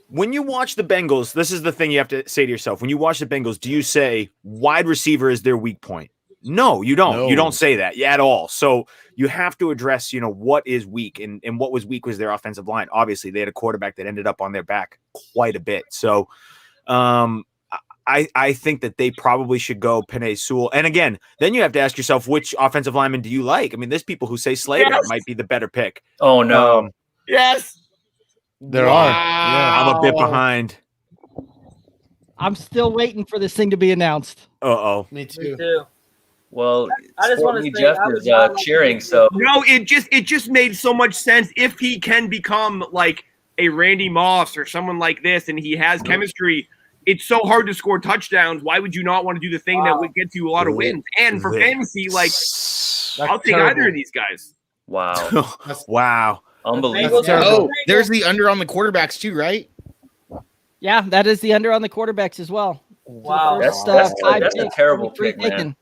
When you watch the Bengals, this is the thing you have to say to yourself. When you watch the Bengals, do you say wide receiver is their weak point? No, you don't. No. You don't say that at all. So you have to address, you know, what is weak, and what was weak was their offensive line. Obviously, they had a quarterback that ended up on their back quite a bit. So I think that they probably should go Penei Sewell. And again, then you have to ask yourself, which offensive lineman do you like? I mean, there's people who say Slater might be the better pick. Oh, no. Yes. There are. Yeah. I'm a bit behind. I'm still waiting for this thing to be announced. Uh-oh. Me Me too. too. Well, I just want to say, Jeff I would is not like cheering, to- so No, it just made so much sense if he can become like a Randy Moss or someone like this, and he has chemistry. It's so hard to score touchdowns. Why would you not want to do the thing that would get you a lot of wins? And for fantasy, like I'll take either of these guys. wow. Wow. Unbelievable. Oh, there's the under on the quarterbacks too, right? Yeah, that is the under on the quarterbacks as well. Wow. That's 5 a picks, terrible 23 pick, man. taken.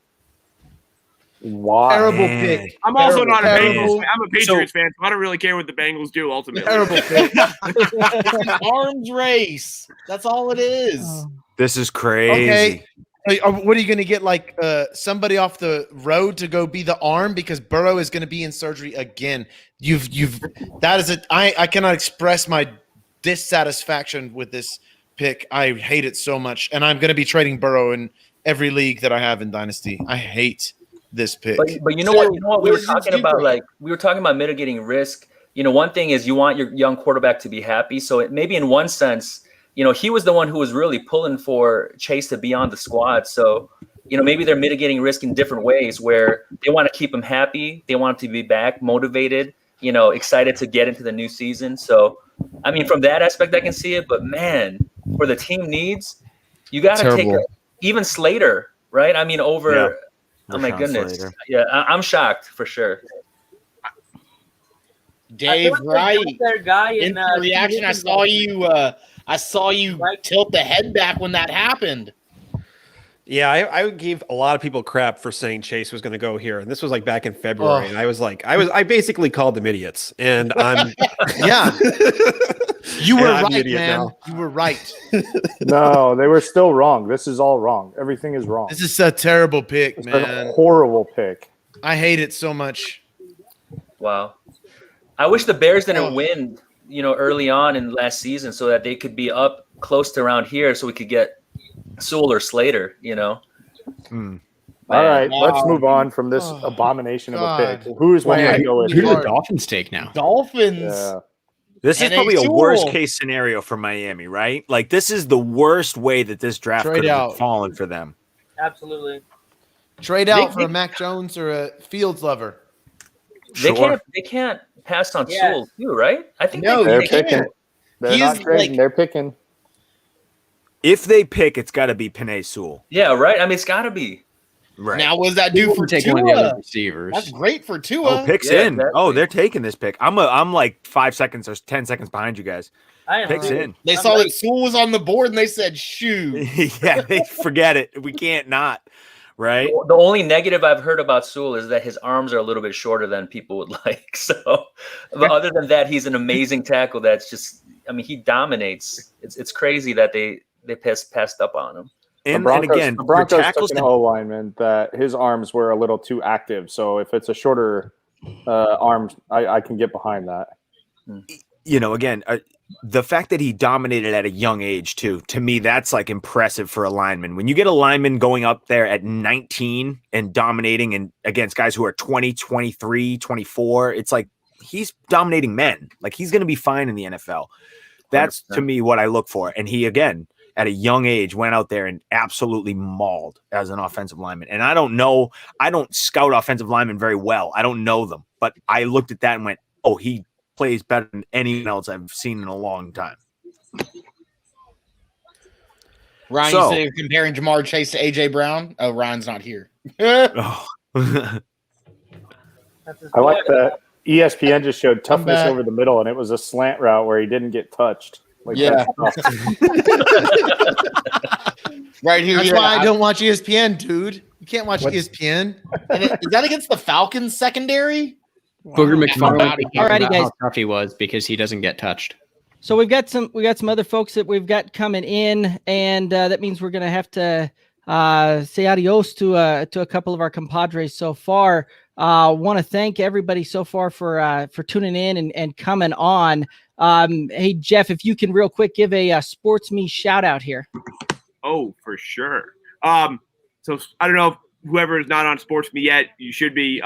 Wow. Terrible pick. I'm also not a Terrible. Bengals. I'm a Patriots fan, so I don't really care what the Bengals do ultimately. Terrible pick. It's an arms race. That's all it is. This is crazy. Okay. What are you going to get? Like somebody off the road to go be the arm because Burrow is going to be in surgery again. That is it. I cannot express my dissatisfaction with this pick. I hate it so much, and I'm going to be trading Burrow in every league that I have in Dynasty. I hate this pick. But you know what? You know what we were talking about? Like we were talking about mitigating risk. You know, one thing is you want your young quarterback to be happy. So maybe in one sense, you know, he was the one who was really pulling for Chase to be on the squad. So, you know, maybe they're mitigating risk in different ways where they want to keep him happy. They want him to be back, motivated, you know, excited to get into the new season. So, I mean, from that aspect, I can see it. But, man, for the team needs, you got to take even Slater, right? I mean, over Yeah. oh, my Rashawn goodness. Slater. Yeah, I'm shocked for sure. Dave, right? Their guy In reaction, I saw you tilt the head back when that happened. Yeah, I gave a lot of people crap for saying Chase was going to go here, and this was like back in February, and I basically called them idiots, and I'm yeah, you were I'm an right, idiot man. now. You were right. No, they were still wrong. This is all wrong. Everything is wrong. This is a terrible pick, It's man. a horrible pick. I hate it so much. Wow. I wish the Bears didn't win, you know, early on in last season so that they could be up close to around here so we could get Sewell or Slater, you know. All right, Man. let's Wow. move on from this Oh, abomination of a God. pick. Who is one Yeah, going to go with? who do the hard. Dolphins take now? Dolphins. Yeah. This is And probably a Sewell. worst case scenario for Miami, right? Like this is the worst way that this draft Trade could have out. fallen for them. Absolutely. Trade out for a Mac Jones or a Fields lover. Sure. They can't pass on Yes. Sewell too, right? I think No, They're they picking. can't. They're He's not trading. like- They're picking. If they pick, it's got to be Penei Sewell. Yeah, right. I mean, it's got to be. Right. Now, what does that do for take one of the other Tua? receivers. That's great for Tua. Oh, picks Yeah, in. exactly. Oh, they're taking this pick. I'm like 5 seconds or 10 seconds behind you guys. I am Picks too. in. They I'm saw late. that Sewell was on the board and they said, shoot. Yeah, they forget it. We can't not. Right. The only negative I've heard about Sewell is that his arms are a little bit shorter than people would like. So, but other than that, he's an amazing tackle. That's just, I mean, he dominates. It's crazy that they passed up on him. And The Broncos took tackles an O lineman that his arms were a little too active. So if it's a shorter arm, I can get behind that. again, the fact that he dominated at a young age too, to me, that's like impressive for a lineman. When you get a lineman going up there at 19 and dominating and against guys who are 20, 23, 24, it's like he's dominating men. Like he's going to be fine in the NFL. That's 100%. to me what I look for. And he, again, at a young age, went out there and absolutely mauled as an offensive lineman. And I don't scout offensive linemen very well. I don't know them, but I looked at that and went, oh, he plays better than anyone else I've seen in a long time. Ryan, So- you said you're comparing Jamar Chase to AJ Brown. Oh, Ryan's not here. Oh. That's his I like boy. that. ESPN just showed toughness back. over the middle, and it was a slant route where he didn't get touched. Like Yeah. that's tough. Right here. That's yeah. why I don't watch ESPN, dude. You can't watch What? ESPN. And is that against the Falcons secondary? Booger McFarland Alrighty, became about guys. how tough he was because he doesn't get touched. So we've got some other folks that we've got coming in, and that means we're gonna have to say adios to a couple of our compadres so far. Want to thank everybody so far for tuning in and coming on. Hey Jeff, if you can real quick give a Sports Me shout out here. Oh, for sure. So I don't know if whoever is not on Sports Me yet, you should be.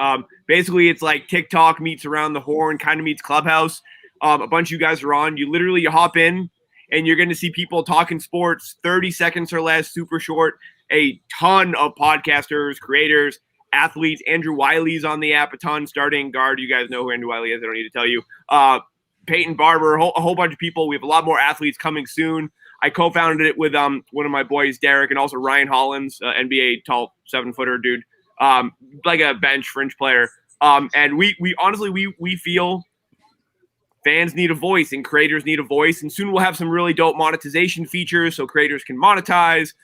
Basically, it's like TikTok meets Around the Horn, kind of meets Clubhouse. A bunch of you guys are on. You hop in, and you're going to see people talking sports, 30 seconds or less, super short. A ton of podcasters, creators, athletes. Andrew Wiley's on the app a ton, starting guard. You guys know who Andrew Wiley is. I don't need to tell you. Peyton Barber, a whole bunch of people. We have a lot more athletes coming soon. I co-founded it with one of my boys, Derek, and also Ryan Hollins, NBA tall 7-footer dude, like a bench fringe player. And we honestly feel fans need a voice and creators need a voice. And soon we'll have some really dope monetization features so creators can monetize.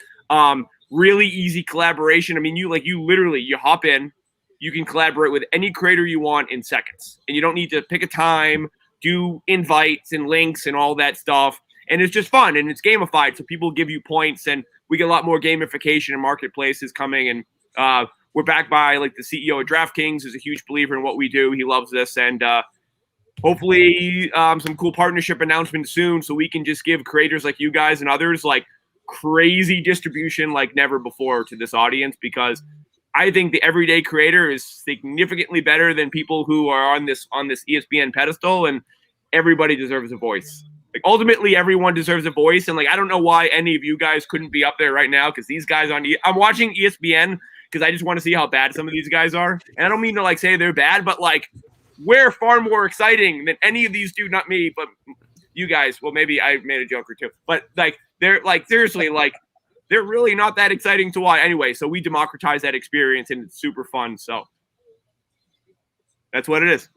Really easy collaboration. I mean, you literally hop in, you can collaborate with any creator you want in seconds, and you don't need to pick a time, do invites and links and all that stuff. And it's just fun and it's gamified. So people give you points, and we get a lot more gamification and marketplaces coming. And we're backed by like the CEO of DraftKings, who's a huge believer in what we do. He loves this. And hopefully some cool partnership announcements soon, so we can just give creators like you guys and others like crazy distribution like never before to this audience, because I think the everyday creator is significantly better than people who are on this ESPN pedestal, and everybody deserves a voice. Like ultimately everyone deserves a voice, and like I don't know why any of you guys couldn't be up there right now, because these guys I'm watching ESPN because I just want to see how bad some of these guys are. And I don't mean to like say they're bad, but like we're far more exciting than any of these dudes, not me, but you guys. Well, maybe I made a joke or two, but like they're like seriously like they're really not that exciting to watch anyway. So we democratize that experience, and it's super fun. So that's what it is.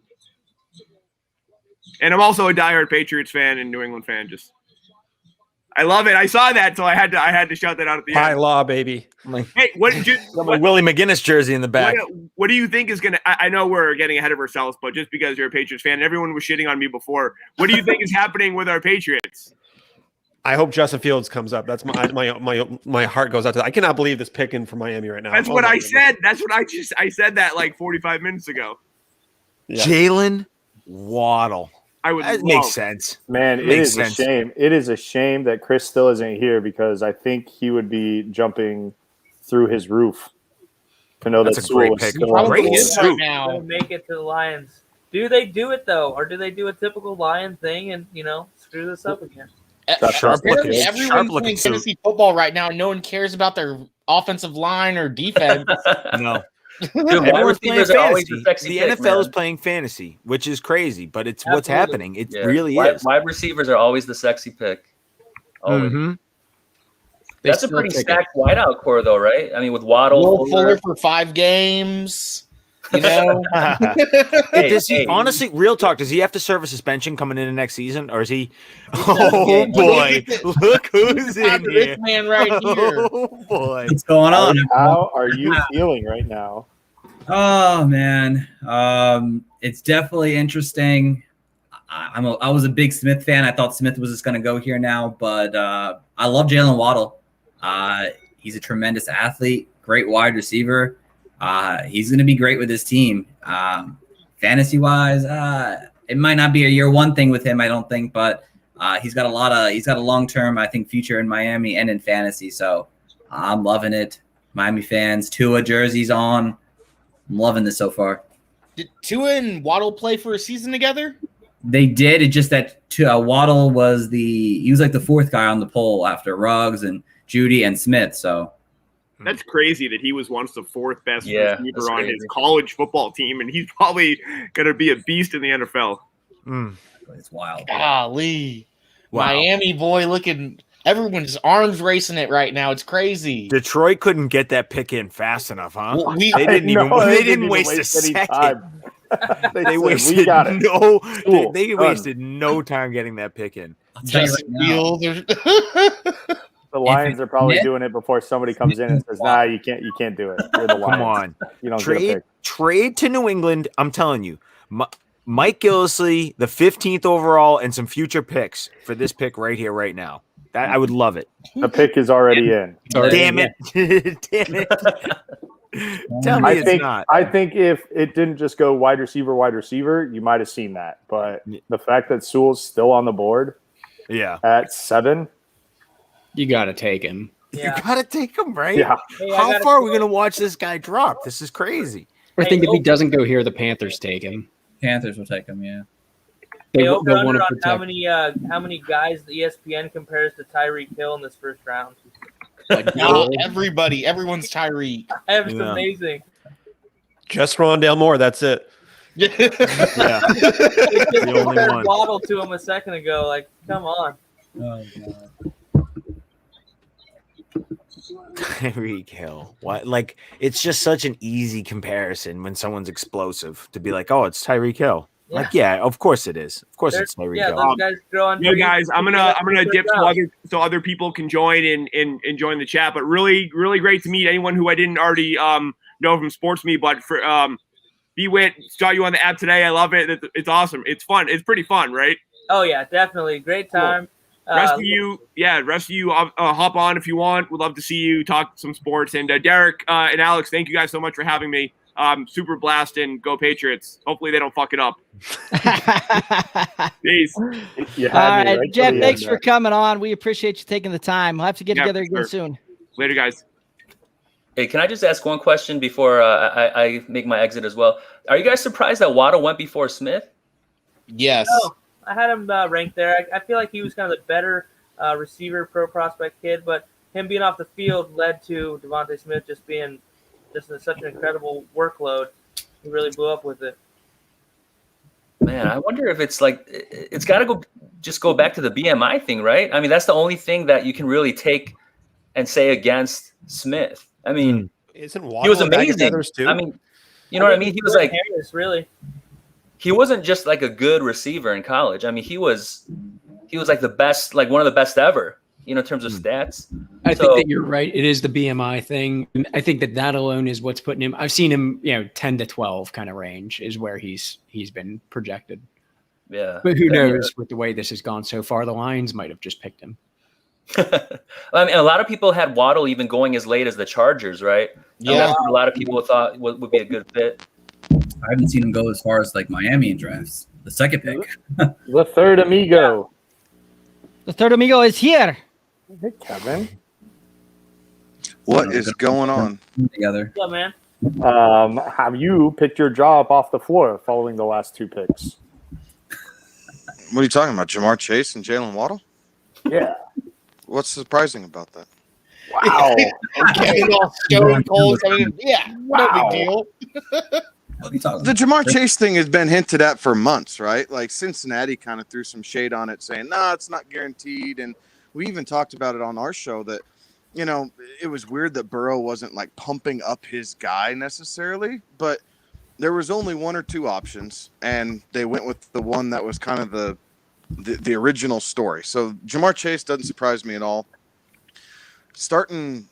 And I'm also a diehard Patriots fan and New England fan. Just I love it. I saw that, so I had to shout that out at the High end. law, baby. Hey, what Willie McGinnis jersey in the back. what do you think is gonna? I know we're getting ahead of ourselves, but just because you're a Patriots fan, and everyone was shitting on me before. What do you think is happening with our Patriots? I hope Justin Fields comes up. That's my heart goes out to that. I cannot believe this picking for Miami right now. That's Oh what my I goodness. said. That's what I said that like 45 minutes ago. Yeah. Jalen Waddle. I would That love. makes sense. Man, it Makes is sense. a shame. It is a shame that Chris still isn't here, because I think he would be jumping through his roof. to know That's that a Sewell great was pick. still on the Great board. suit. Right now. now, make it to the Lions. Do they do it though, or do they do a typical Lion thing and screw this up again? Apparently, sharp everyone's looking playing suit. fantasy football right now, and no one cares about their offensive line or defense. No. Dude, wide Everyone's playing receivers are always fantasy. the sexy The pick, NFL is man. playing fantasy, which is crazy, but it's what's Absolutely. happening. It Yeah. really wide, is. Wide receivers are always the sexy pick. Always. Mhm. That's a pretty stacked wideout core, though, right? I mean, with Waddle, Will Fuller for 5 games. You know, Does he hey. honestly? Real talk. Does he have to serve a suspension coming into next season, or is he? He's Oh done. boy! Look who's in this here! man right here. Oh boy! What's going on? How are you feeling right now? Oh man, it's definitely interesting. I was a big Smith fan. I thought Smith was just going to go here now, but I love Jalen Waddle. He's a tremendous athlete, great wide receiver. He's going to be great with his team. Fantasy wise, it might not be a year one thing with him, I don't think, but he's got a long term, I think, future in Miami and in fantasy. So I'm loving it. Miami fans, Tua jerseys on. I'm loving this so far. Did Tua and Waddle play for a season together? They did. It's just that Waddle was he was like the fourth guy on the poll after Ruggs and Judy and Smith. So That's crazy that he was once the fourth best Yeah, receiver that's on crazy. his college football team, and he's probably going to be a beast in the NFL. It's wild. Golly. Wow. Miami boy looking, everyone's arms racing it right now. It's crazy. Detroit couldn't get that pick in fast enough, huh? Well, we- they didn't even. know, They didn't even waste a any second. time. They said, wasted "We got it." no. Cool. They Done. wasted no time getting that pick in. I'll tell you Justin right now, Fields. The Lions are probably Smith- doing it before somebody comes in and says, "Nah, you can't do it. You're the Lions. Come on, You don't get a pick." trade to New England. I'm telling you, Mike Gillisley, the 15th overall, and some future picks for this pick right here, right now. I would love it. The pick is already in. Damn it! Damn it! Tell me it's not. I think if it didn't just go wide receiver, you might have seen that. But the fact that Sewell's still on the board Yeah, at 7, You got to take him. Yeah. you gotta take him, right? yeah. Hey, I How gotta far are we say- gonna watch this guy drop? This is crazy. I think if he doesn't go here, the Panthers take him. Panthers will take him. Yeah. They, Hey, they'll over want under to on protect. how many guys the ESPN compares to Tyreek Hill in this first round? Everyone's Tyreek. That's Yeah. amazing. Just Rondale Moore. That's it. Yeah, They just the only compared one. Waddle to him a second ago. Like, come on. Oh god. Tyreek Hill. What? Like, it's just such an easy comparison when someone's explosive to be like, oh, it's Tyreek Hill. Like, yeah, of course it is. Of course it's Tyreek Yeah, Hill. those guys grow on Yeah, trees. guys, I'm gonna dip so other people can join and join the chat. But really great to meet anyone who I didn't already know from Sports Me. But for B-Wit, saw you on the app today. I love it. It's awesome. It's fun. It's pretty fun, right? Oh yeah, definitely. Great time. Rest of you, hop on if you want. We'd love to see you talk some sports. And Derek and Alex, thank you guys so much for having me. Super blast and go Patriots. Hopefully they don't fuck it up. Peace. All right, Jeff, thanks for coming on. We appreciate you taking the time. We'll have to get together again soon. Later, guys. Hey, can I just ask one question before I make my exit as well? Are you guys surprised that Waddle went before Smith? Yes. No, I had him ranked there. I feel like he was kind of the better receiver, pro prospect kid, but him being off the field led to Devontae Smith just being such an incredible workload. He really blew up with it. Man, I wonder if it's like it's got to go back to the BMI thing, right? I mean, that's the only thing that you can really take and say against Smith. I mean, Isn't he was Waddle a bag of amazing. feathers, too? I mean, you know what I mean? He was like Harris, really. he wasn't just like a good receiver in college. I mean, he was like the best, like one of the best ever, in terms of stats. I think that you're right. It is the BMI thing. And I think that alone is what's putting him. I've seen him, 10 to 12 kind of range is where he's been projected. Yeah. But who knows with the way this has gone so far, the Lions might have just picked him. I mean, a lot of people had Waddle even going as late as the Chargers, right? Yeah. And that's what a lot of people thought would be a good fit. I haven't seen him go as far as like Miami in drafts. The second pick. The third amigo. The third amigo is here. Hey, Kevin. What is going on? Together. Yeah, man. Have you picked your jaw up off the floor following the last 2 picks? What are you talking about? Jamar Chase and Jalen Waddle? Yeah. What's surprising about that? Wow. Okay. All stone cold coming in. Yeah. No big deal. The Jamar Chase thing has been hinted at for months, right? Like Cincinnati kind of threw some shade on it, saying, "Nah, it's not guaranteed." And we even talked about it on our show that, you know, it was weird that Burrow wasn't like pumping up his guy necessarily, but there was only 1 or 2 options, and they went with the one that was kind of the original story. So Jamar Chase doesn't surprise me at all. Starting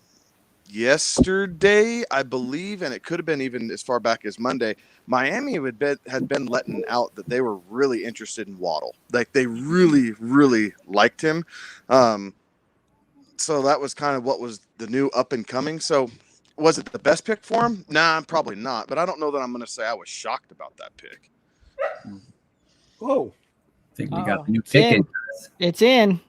yesterday, I believe, and it could have been even as far back as Monday, Miami had been letting out that they were really interested in Waddle. Like they really, really liked him. So that was kind of what was the new up and coming. So was it the best pick for him? Nah, probably not. But I don't know that I'm going to say I was shocked about that pick. Whoa. I think we got a new It's pick in. in. It's in.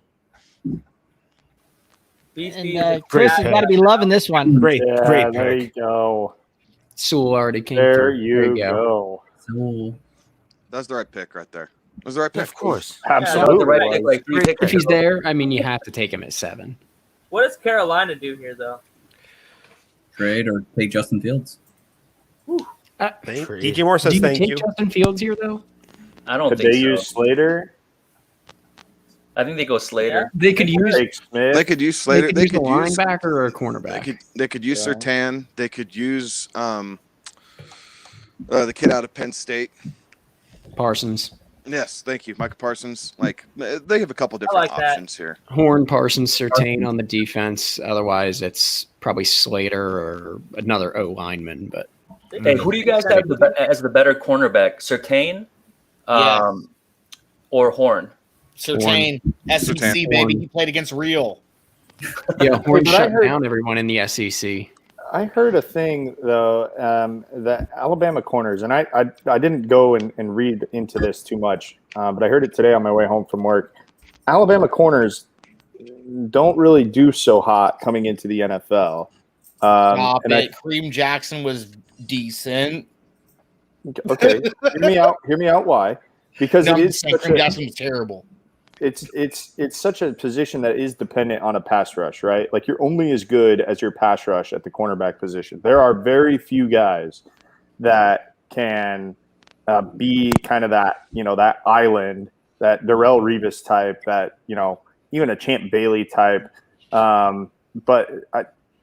Beastie And is a Chris crap has got to be loving this one. Great There pick. you go. Sewell already came There through. you go. So, That's the right pick right there. That's the right pick. Of course. Absolutely. the right pick, like 3 picks If he's ago. there, I mean, you have to take him at 7. What does Carolina do here, though? trade or take Justin Fields. DJ Moore says Do you thank take you. Justin Fields here, though? I don't Could think they so. use Slater? I think they go Slater. They could use Jake Smith? They could use Slater. They could use a linebacker or a cornerback. They could use Yeah. Surtain. They could use the kid out of Penn State. Parsons. Yes, thank you, Micah Parsons. Like they have a couple different like that. options here. Horn, Parsons, Surtain on the defense. Otherwise, it's probably Slater or another O lineman. But Hey, who do you guys have as the better cornerback? Surtain, or Horn? Surtain, SEC Surtain. baby. He played against Real. yeah, Horn But I shut heard- down everyone in the SEC. I heard a thing though that Alabama corners, and I didn't go and read into this too much, but I heard it today on my way home from work. Alabama corners don't really do so hot coming into the NFL. Stop and it. Kareem Jackson was decent. Okay, hear me out. Why? Because No, it I'm is saying such Kareem a, Jackson was terrible. it's such a position that is dependent on a pass rush, right? Like you're only as good as your pass rush at the cornerback position. There are very few guys that can be kind of that, that island, that Darrell Revis type, that, even a Champ Bailey type. But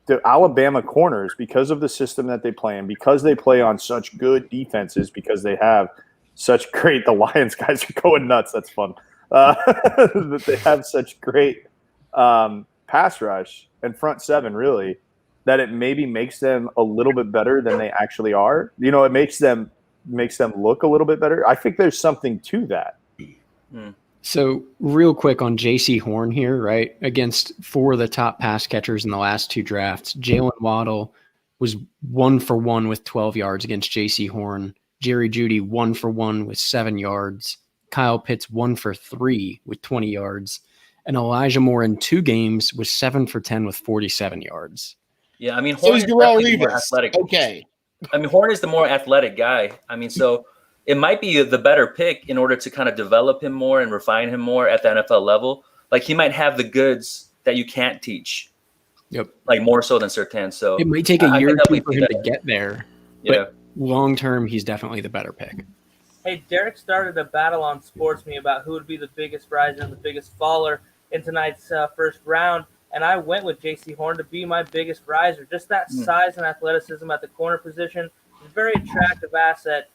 the Alabama corners, because of the system that they play in, because they play on such good defenses, because they have such great, the Lions guys are going nuts. That's fun. That they have such great pass rush and front seven, really, that it maybe makes them a little bit better than they actually are. It makes them look a little bit better. I think there's something to that. So real quick on J.C. Horn here, right? Against 4 of the top pass catchers in the last 2 drafts, Jalen Waddle was 1 for 1 with 12 yards against J.C. Horn. Jerry Jeudy 1 for 1 with 7 yards. Kyle Pitts 1 for 3 with 20 yards. And Elijah Moore in 2 games was 7 for 10 with 47 yards. Yeah, I mean, So Horn is is Darrell definitely more Revis. athletic. Okay. I mean, Horn is the more athletic guy. I mean, so it might be the better pick in order to kind of develop him more and refine him more at the NFL level. Like he might have the goods that you can't teach. Yep. Like more so than Surtain. So It might take a I year or definitely two for see him that. to get there. Yeah. But long term, he's definitely the better pick. Hey, Derek started a battle on Sports Me about who would be the biggest riser and the biggest faller in tonight's first round, and I went with J.C. Horn to be my biggest riser. Just that size and athleticism at the corner position is a very attractive asset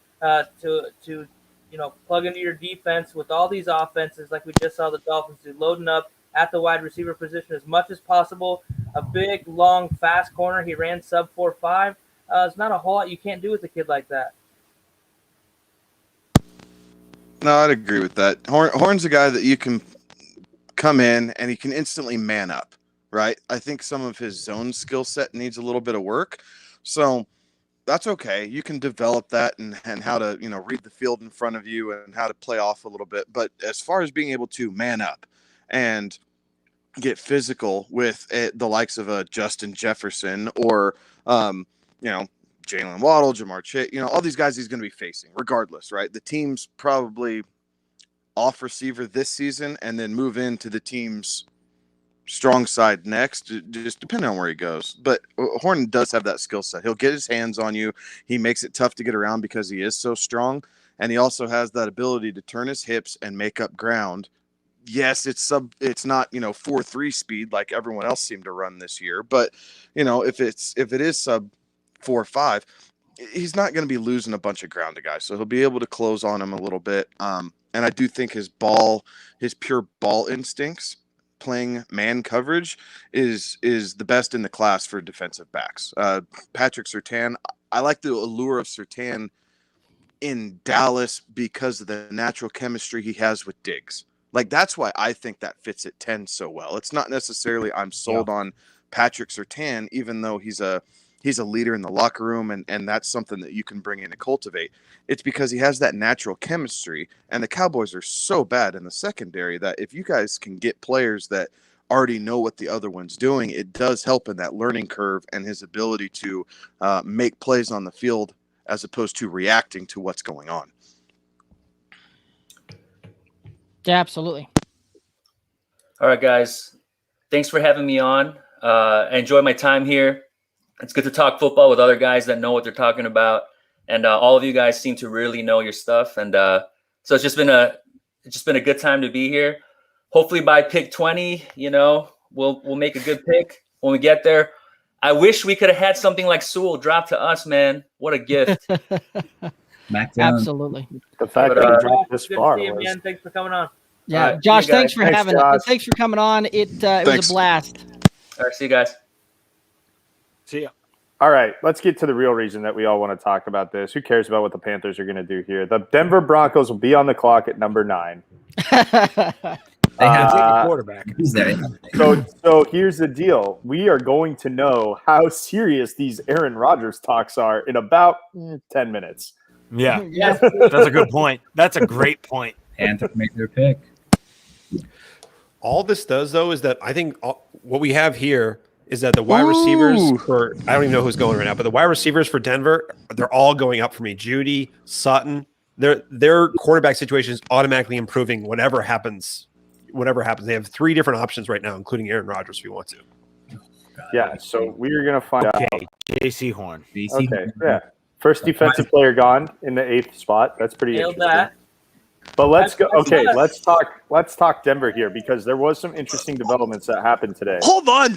to plug into your defense with all these offenses like we just saw the Dolphins do, loading up at the wide receiver position as much as possible. A big, long, fast corner. He ran sub 4.5. It's not a whole lot you can't do with a kid like that. No, I'd agree with that. Horn's a guy that you can come in and he can instantly man up, right? I think some of his zone skill set needs a little bit of work. So that's okay. You can develop that and how to, read the field in front of you and how to play off a little bit. But as far as being able to man up and get physical with the likes of a Justin Jefferson or, Jalen Waddle, Jamar Chase, all these guys he's going to be facing regardless, right? The team's probably off receiver this season and then move into the team's strong side next, just depending on where he goes. But Horn does have that skill set. He'll get his hands on you. He makes it tough to get around because he is so strong. And he also has that ability to turn his hips and make up ground. Yes, it's not 4.3 speed like everyone else seemed to run this year. But if it is sub 4.5, he's not going to be losing a bunch of ground to guys. So he'll be able to close on him a little bit. And I do think his pure ball instincts, playing man coverage, is the best in the class for defensive backs. Patrick Surtain, I like the allure of Surtain in Dallas because of the natural chemistry he has with Diggs. Like, that's why I think that fits at 10 so well. It's not necessarily I'm sold on Patrick Surtain, even though he's a leader in the locker room, and that's something that you can bring in and cultivate. It's because he has that natural chemistry, and the Cowboys are so bad in the secondary that if you guys can get players that already know what the other one's doing, it does help in that learning curve and his ability to make plays on the field as opposed to reacting to what's going on. Yeah, absolutely. All right, guys. Thanks for having me on. I enjoy my time here. It's good to talk football with other guys that know what they're talking about. And all of you guys seem to really know your stuff. And so it's just been a good time to be here. Hopefully by pick 20, we'll make a good pick when we get there. I wish we could have had something like Sewell drop to us, man. What a gift. Absolutely. The fact that he dropped this far Good to see you, was... man. Thanks for coming on. Yeah, right, Josh, see you thanks for guys. having us. Thanks for coming on. It was a blast. All right, see you guys. See ya. All right, let's get to the real reason that we all want to talk about this. Who cares about what the Panthers are going to do here? The Denver Broncos will be on the clock at number 9. They have a quarterback. Who's there? So here's the deal. We are going to know how serious these Aaron Rodgers talks are in about 10 minutes. Yeah, that's a good point. That's a great point. Panthers make their pick. All this does, though, is that I think what we have here is that the wide receivers for – I don't even know who's going right now, but the wide receivers for Denver, they're all going up for me. Judy, Sutton, their quarterback situation is automatically improving whatever happens. They have 3 different options right now, including Aaron Rodgers if you want to. Yeah, so we're going to find out. JC Horn. Okay, yeah. First defensive player gone in the 8th spot. That's pretty interesting. That. But let's go. Okay, let's talk Denver here because there was some interesting developments that happened today. Hold on.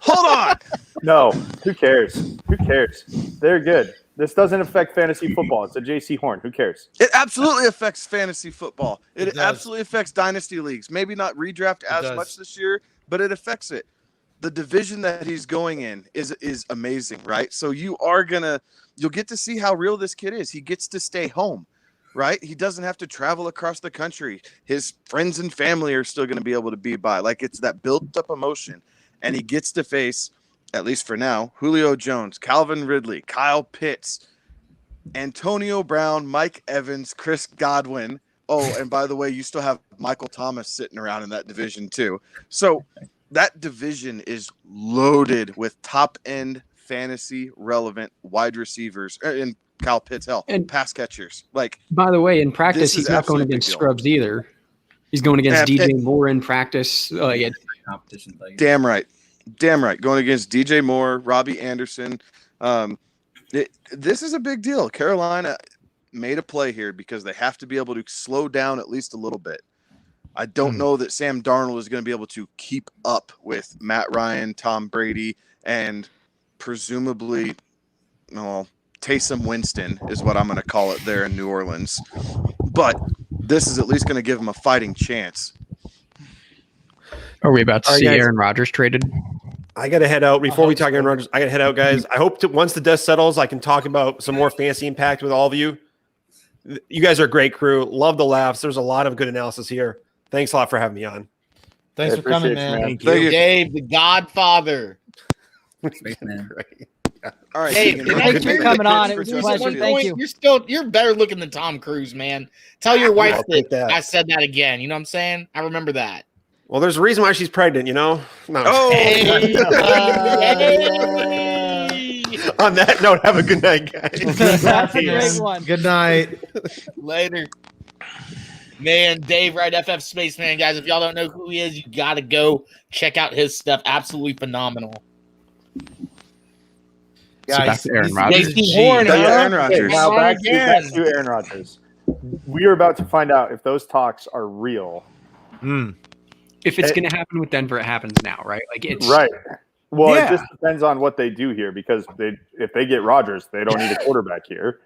Hold on. No, who cares? Who cares? They're good. This doesn't affect fantasy football. It's a JC Horn. Who cares? It absolutely affects fantasy football. It does. absolutely affects dynasty leagues. Maybe not redraft as much this year, but it affects it. The division that he's going in is amazing, right? So you'll get to see how real this kid is. He gets to stay home, right? He doesn't have to travel across the country. His friends and family are still going to be able to be by. Like, it's that built up emotion, and he gets to face, at least for now, Julio Jones, Calvin Ridley, Kyle Pitts, Antonio Brown, Mike Evans, Chris Godwin. Oh, and by the way, you still have Michael Thomas sitting around in that division too. So that division is loaded with top-end fantasy relevant wide receivers and Kyle Pitts, and pass catchers. Like, by the way, in practice, he's not going against scrubs either. He's going against DJ Moore in practice. Competition. Damn right. Going against DJ Moore, Robbie Anderson. This is a big deal. Carolina made a play here because they have to be able to slow down at least a little bit. I don't know that Sam Darnold is going to be able to keep up with Matt Ryan, Tom Brady, and presumably, Taysom Winston is what I'm going to call it there in New Orleans. But this is at least going to give him a fighting chance. Are we about to see Aaron Rodgers traded? I got to head out. Before we talk Aaron Rodgers, I got to head out, guys. I hope once the dust settles, I can talk about some more fantasy impact with all of you. You guys are a great crew. Love the laughs. There's a lot of good analysis here. Thanks a lot for having me on. Thanks for coming, man. Thank you. Dave, the Godfather. Great, man. All right, Dave, thanks for coming on. It was a pleasure. Thank you. You're better looking than Tom Cruise, man. Tell your wife that I said that again. You know what I'm saying? I remember that. Well, there's a reason why she's pregnant, No. Oh, Hey. On that note, have a good night, guys. That's a great one. Good night. Later. Man, Dave Wright, FF Spaceman, guys. If y'all don't know who he is, you got to go check out his stuff. Absolutely phenomenal. So back to Aaron Rodgers. Horn, Back to huh? Aaron Rodgers. Now back Again. to Aaron Rodgers. We are about to find out if those talks are real. If it's going to happen with Denver, it happens now, right? Like it's Right. Well, Yeah. it just depends on what they do here because if they get Rodgers, they don't need a quarterback here.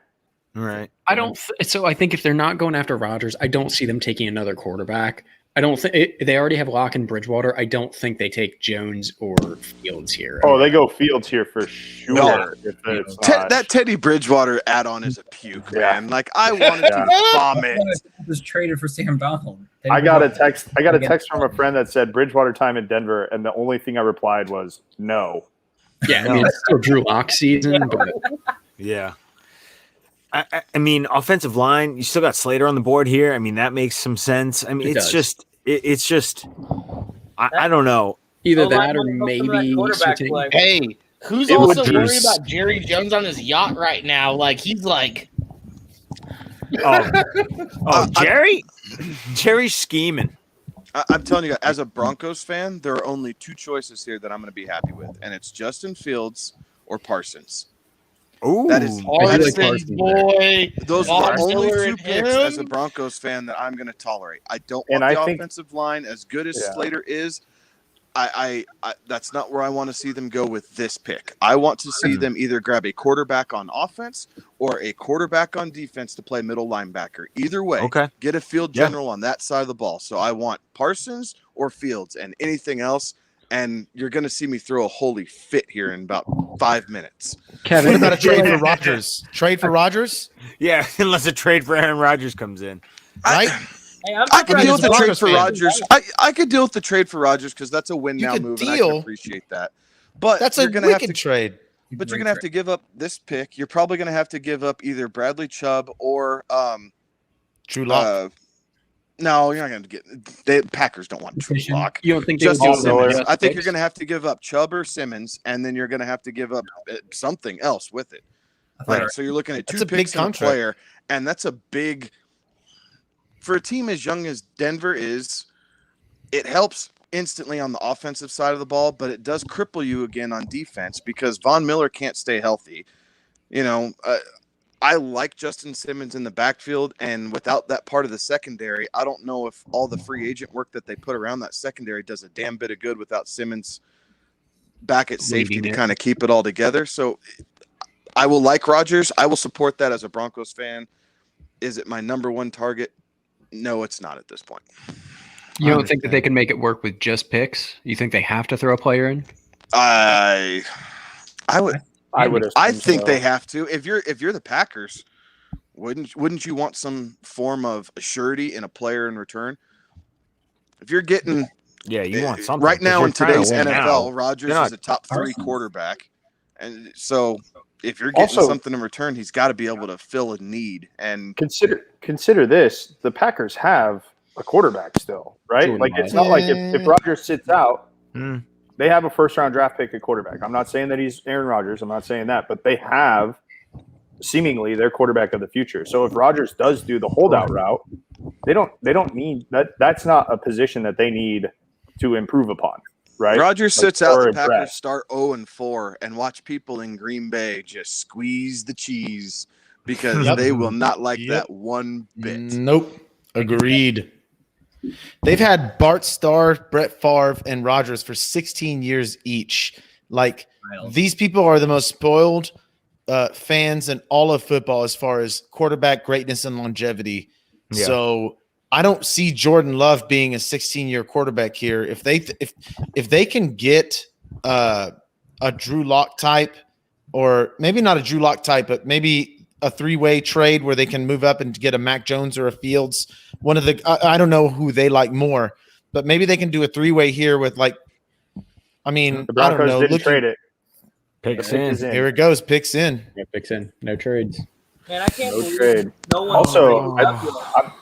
Right. I don't. So I think if they're not going after Rodgers, I don't see them taking another quarterback. I don't think they already have Locke and Bridgewater. I don't think they take Jones or Fields here. Oh, they go Fields here for sure. No. If it's not. That Teddy Bridgewater add-on is a puke, man. Like I wanted to vomit. Was traded for Sam Donald. I got a text. I got a text from a friend that said Bridgewater time in Denver, and the only thing I replied was no. Yeah, I mean it's still Drew Lock season, but Yeah. I mean, offensive line, you still got Slater on the board here. I mean, that makes some sense. I mean, It it's does. just, it's just, I don't know. either Oh, that or line wants to go maybe for that quarterback switching- play. Hey, who's It also would worried just- about Jerry Jones on his yacht right now? Like, he's like, Jerry's scheming. I'm telling you, as a Broncos fan, there are only two choices here that I'm going to be happy with, and it's Justin Fields or Parsons. Ooh, That is Parsons, boy. those are the Von only Miller two and picks him? as a Broncos fan that I'm going to tolerate. I don't And want the I think- offensive line as good as Slater is. I that's not where I want to see them go with this pick. I want to see them either grab a quarterback on offense or a quarterback on defense to play middle linebacker. Either way, Okay. get a field general on that side of the ball. So I want Parsons or Fields and anything else. And you're going to see me throw a holy fit here in about 5 minutes. What about a trade for Rodgers? Trade for Rodgers? Yeah, unless a trade for Aaron Rodgers comes in. Right? Hey, I'm I could deal with the trade Broncos for fan. Rodgers. I could deal with the trade for Rodgers because that's a win You now could move, and I deal. can appreciate that. But That's a you're gonna have wicked to, trade. but you're gonna have to give up this pick. You're probably gonna have to give up either Bradley Chubb or Drew Lock. no, you're not gonna get. The Packers don't want Drew Lock. You don't think they would Justin do Simmons. Simmons? I think you're gonna have to give up Chubb or Simmons, and then you're gonna have to give up something else with it. Like, so you're looking at That's two a big picks and a contract. player, and that's a big for a team as young as Denver is. It helps instantly on the offensive side of the ball, but it does cripple you again on defense because Von Miller can't stay healthy. You know, I like Justin Simmons in the backfield, and without that part of the secondary, I don't know if all the free agent work that they put around that secondary does a damn bit of good without Simmons back at safety Leading to it. kind of keep it all together. So I will like Rodgers. I will support that as a Broncos fan. Is it my number one target? No, it's not at this point. You don't think that they can make it work with just picks? You think they have to throw a player in? I would. I assume think so. they have to. If you're the Packers, wouldn't you want some form of a surety in a player in return? If you're getting Yeah, you want something. right 'cause now you're in trying to today's win NFL, now. Rodgers You're is a top 3 Parsons. quarterback, and so if you're getting Also- something in return, he's got to be able to fill a need. And Consider this: the Packers have a quarterback still, right? Jordan Like it's Love. not like if Rodgers sits out, Mm. they have a first-round draft pick at quarterback. I'm not saying that he's Aaron Rodgers. I'm not saying that, but they have seemingly their quarterback of the future. So if Rodgers does do the holdout route, they don't need that. That's not a position that they need to improve upon, right? Rodgers Like, sits out, or the impress. Packers start 0-4, and watch people in Green Bay just squeeze the cheese because Yep. they will not like Yep. that one bit. Nope. Agreed. They've had Bart Starr, Brett Favre, and Rodgers for 16 years each. Like, these people are the most spoiled fans in all of football as far as quarterback greatness and longevity. Yeah. So I don't see Jordan Love being a 16-year quarterback here. If they can get a Drew Lock type, or maybe not a Drew Lock type, but maybe a 3-way trade where they can move up and get a Mac Jones or a Fields. One of the I don't know who they like more, but maybe they can do a 3-way here with The I don't Broncos know. didn't trade it. Picks The pick in. is in. Here it goes. Picks in. Yeah, picks in. No trades. Man, I can't No believe trade. no one. Also, brings up yet.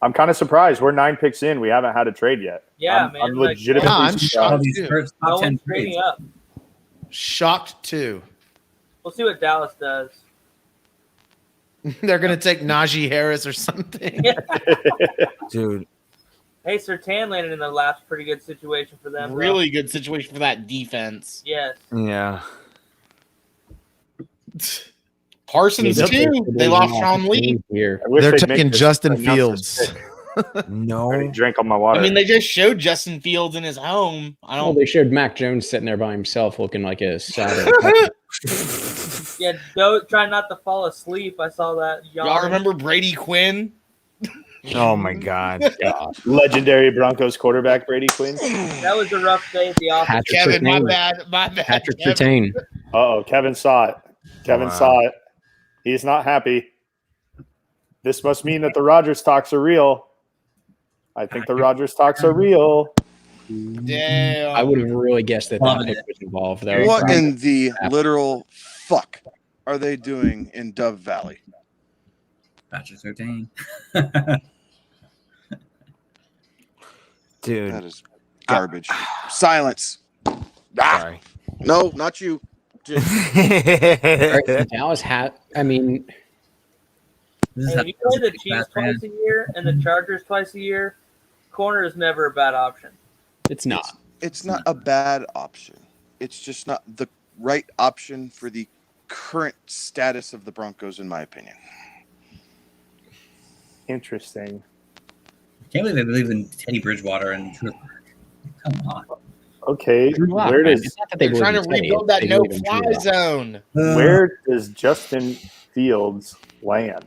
I'm kind of surprised. We're 9 picks in. We haven't had a trade yet. Yeah, I'm man, I'm like, legitimately Yeah, I'm surprised. shocked These too. first No top 10 one's trades. trading up. Shocked too. We'll see what Dallas does. They're gonna take Najee Harris or something. Dude. Hey, Surtain landed in the lap's pretty good situation for them. Really good situation for that defense. Yes. Yeah. Parsons too. They lost Sean Lee. Here. They're taking Justin Fields. No. Drink all my water. I mean, they just showed Justin Fields in his home. I Well, don't. they showed Mac Jones sitting there by himself, looking like a sad. Yeah, don't try not to fall asleep. I saw that. Y'all remember Brady Quinn? Oh my God. Legendary Broncos quarterback Brady Quinn. That was a rough day at the office. Patrick Kevin, my Surtain. bad. My bad. Patrick Kevin. Surtain. Uh-oh, Kevin saw it. Kevin Wow. saw it. He's not happy. This must mean that the Rodgers talks are real. I think the Rodgers talks are real. Damn. I would have really guessed that Loving pick was involved there. What in the literal fuck are they doing in Dove Valley? Patrick Surtain. Dude. That is garbage. Silence. Sorry. No, not you. Dallas had. I mean, This is Hey, how- if you play the this is Chiefs bad, man. twice a year and the Chargers twice a year, corner is never a bad option. it's not. It's not a bad option. It's just not the right option for the current status of the Broncos, in my opinion. Interesting. I can't believe they believe in Teddy Bridgewater and come on. Okay, Wow, where man, does it's not that they They're trying to believe in Teddy, rebuild that they believe in no-fly Drew Lock. zone. where does Justin Fields land?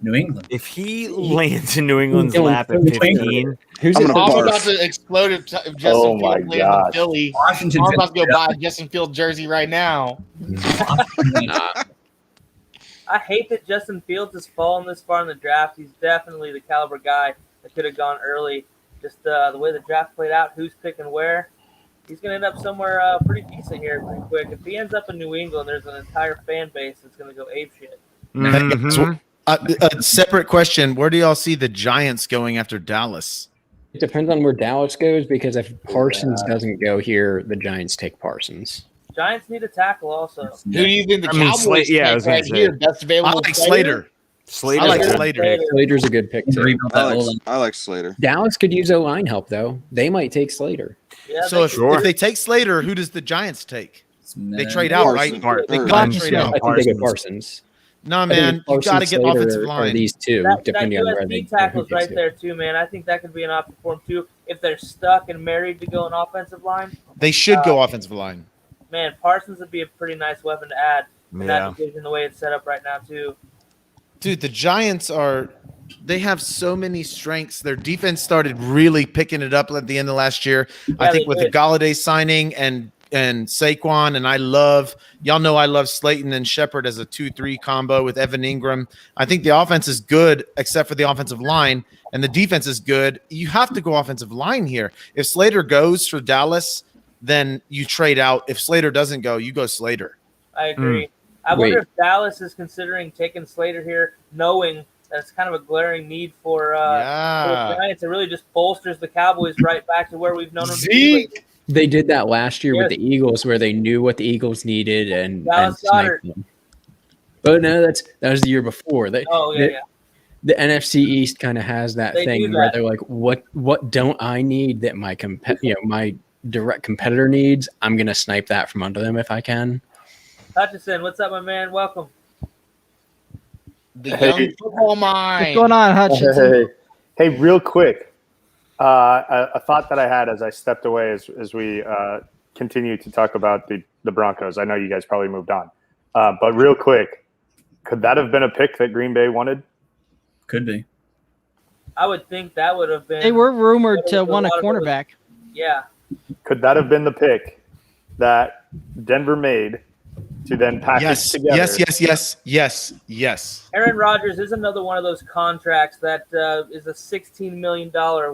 New England. If he lands in New England's Dylan, lap at who's 15, Who's I'm it? gonna I'm barf. about to explode if Justin Oh Fields my lands in gosh. Philly. Washington. I'm about to go buy a Justin Fields jersey right now. I hate that Justin Fields has fallen this far in the draft. He's definitely the caliber guy that could have gone early. Just the way the draft played out, who's picking where. He's going to end up somewhere pretty decent here pretty quick. If he ends up in New England, there's an entire fan base that's going to go apeshit. Mhm. A separate question: where do y'all see the Giants going after Dallas? It depends on where Dallas goes because if Parsons doesn't go here, the Giants take Parsons. Giants need a tackle also. Who do you think the I mean, Cowboys yeah, I take was gonna right say. here? Best I available like player? Slater. Slater's I like a good Slater. pick. Slater's a good pick too. Rebuild that O-line. I like Slater. Dallas could use O-line help though. They might take Slater. Yeah, So they- if they take Slater, who does the Giants take? They trade out, right? Parsons. They Or- gotta I'm trade saying out. I think they get Parsons. Parsons. No, I think man, you Parsons, got to get Slater, offensive or line. these two, that depending on where USC they tackle's who right gets it. there too, man. I think that could be an option for them too. If they're stuck and married to go an offensive line, They should go offensive line. man, Parsons would be a pretty nice weapon to add in Yeah. that division the way it's set up right now too. Dude, the Giants they have so many strengths. Their defense started really picking it up at the end of last year. I Yeah, think they with did. the Galladay signing and Saquon, and I love Slayton and Shepard as a 2-3 combo with Evan Ingram. I think the offense is good except for the offensive line, and the defense is good. You have to go offensive line here. If Slater goes for Dallas, then you trade out. If Slater doesn't go, you go Slater. I agree. I wonder Wait. if Dallas is considering taking Slater here, knowing that's kind of a glaring need for the Giants. It really just bolsters the Cowboys right back to where we've known them to be. Zeke. They did that last year with Yes. the Eagles, where they knew what the Eagles needed and Dallas sniped them. But no, that was the year before. Oh yeah, yeah. The NFC East kind of has that They do thing where that. they're like, "What don't I need that my my direct competitor needs? I'm gonna snipe that from under them if I can." Hutchison, what's up, my man? Welcome. The young football mind. What's going on, Hutchinson? Hey, real quick, a thought that I had as I stepped away as we continue to talk about the Broncos. I know you guys probably moved on, but real quick, could that have been a pick that Green Bay wanted? Could be. I would think that would have been. They were rumored to a want a lot of those- cornerback. Yeah. Could that have been the pick that Denver made to then package Yes, together? yes. Aaron Rodgers is another one of those contracts that is a $16 million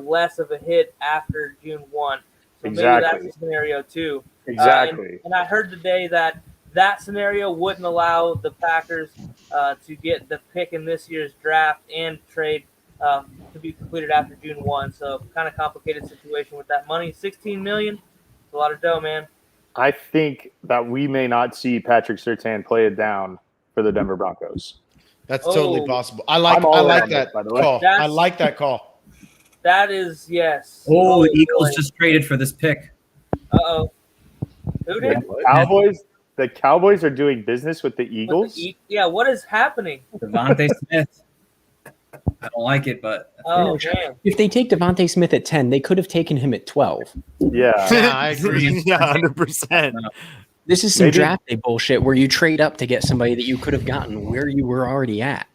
less of a hit after June 1. So maybe Exactly. that's a scenario too. Exactly. And I heard today that scenario wouldn't allow the Packers to get the pick in this year's draft and trade to be completed after June 1. So kind of complicated situation with that money. $16 million, it's a lot of dough, man. I think that we may not see Patrick Surtain play it down for the Denver Broncos. That's totally Oh. possible. I like that by the way. call. I like that call. That is, yes. Oh, the Eagles boy. just traded for this pick. Uh-oh. Who did? The Cowboys are doing business with the Eagles. Yeah, what is happening? Devontae Smith. I don't like it, but Oh, man. If they take Devontae Smith at 10, they could have taken him at 12. Yeah, I agree. Yeah, 100%. This is some Maybe- draft day bullshit where you trade up to get somebody that you could have gotten where you were already at.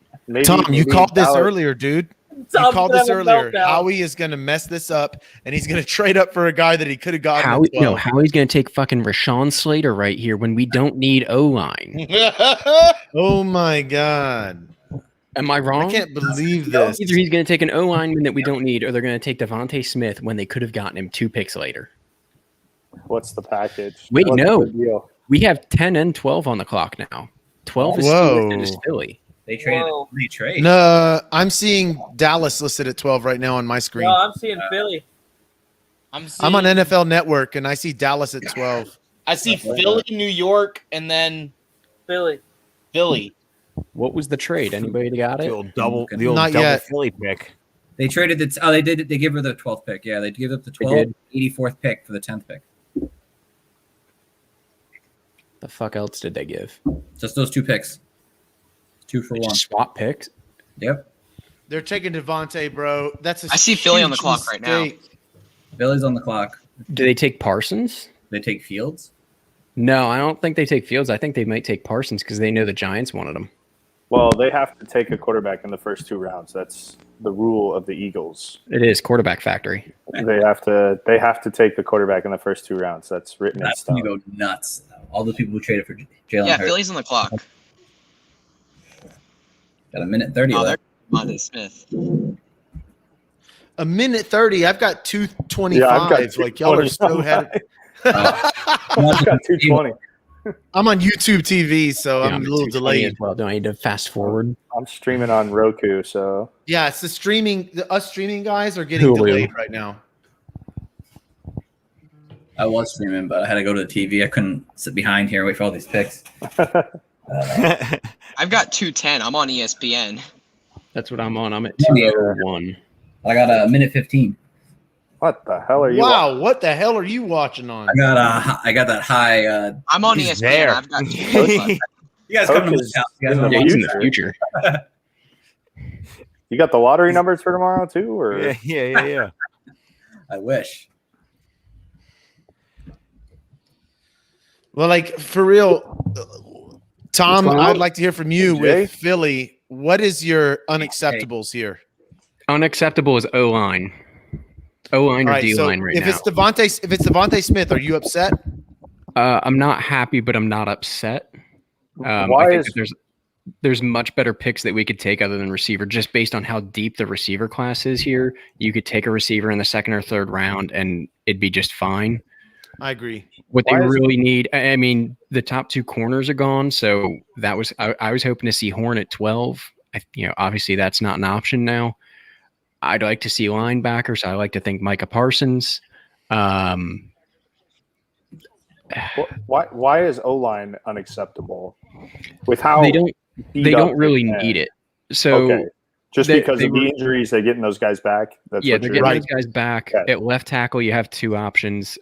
Tom, you called this Dallas- earlier, dude. You Tom's called gonna this have a earlier. meltdown. Howie is going to mess this up, and he's going to trade up for a guy that he could have gotten. How at 12. Howie's going to take fucking Rashawn Slater right here when we don't need O-line. Oh my god! Am I wrong? I can't believe this. Either he's going to take an O-lineman that we don't need, or they're going to take Devontae Smith when they could have gotten him 2 picks later. What's the package? Wait, What's no. the deal? We have 10 and 12 on the clock now. 12 is Whoa. still listed as Philly. they traded. Whoa. They trade. No, I'm seeing Dallas listed at 12 right now on my screen. No, I'm seeing Philly. I'm on NFL Network, and I see Dallas at 12. I see Philly, New York, and then Philly. Philly. What was the trade? Anybody got it? The old double Not yet. Philly pick. They traded it. Oh, they did. They gave her the 12th pick. Yeah, they gave up the 12th, 84th pick for the 10th pick. The fuck else did they give? Just those 2 picks. 2 for They 1. just swap picks? Yep. They're taking Devontae, bro. That's a I see Philly on the huge clock right now. mistake. Billy's on the clock. Do they take Parsons? They take Fields. No, I don't think they take Fields. I think they might take Parsons because they know the Giants wanted him. Well, they have to take a quarterback in the first 2 rounds. That's the rule of the Eagles. It is quarterback factory. They have to take the quarterback in the first 2 rounds. That's written in That's stone. when you go nuts. All the people who traded for Jalen Yeah, Hurts. Philly's on the clock. Got a minute 30 Oh, left. there's Devontae Smith. A minute 30. I've got 2:25. Yeah, I've got like y'all are so ahead. I've got 220. I'm on YouTube TV, so I'm a little 220 delayed. as well. Do I need to fast forward? I'm streaming on Roku, so Yeah, it's the streaming. Us streaming guys are getting Hulu. delayed right now. I was streaming, but I had to go to the TV. I couldn't sit behind here and wait for all these picks. I've got 210. I'm on ESPN. That's what I'm on. I'm at Yeah. 201. I got a minute 15. what the hell are you? Wow, what the hell are you watching on? I got that high. I'm on He's ESPN. there. I've got 210. You guys Coach come to is the house. You guys in the know Yeah, what he's I'm in the saying. future. You got the lottery numbers for tomorrow too, or Yeah. I wish. Well, like for real, Tom, What's going on? I'd like to hear from you Jay? with Philly. What is your unacceptables here? Unacceptable is O-line. O-line or All right, so D-line right if now. it's Devontae Smith, are you upset? I'm not happy, but I'm not upset. I Why think is- that there's much better picks that we could take other than receiver, just based on how deep the receiver class is here. You could take a receiver in the 2nd or 3rd round, and it'd be just fine. I agree. What they Why is- really need, I mean, the top 2 corners are gone, so that was I was hoping to see Horn at 12. Obviously that's not an option now. I'd like to see linebackers. I like to think Micah Parsons. why is O line unacceptable? With how They don't beat they up don't really man? need it. So Okay. Just they- because they of were- the injuries, they're getting those guys back. That's yeah, what they're you're getting those guys back. Okay. At left tackle, you have 2 options.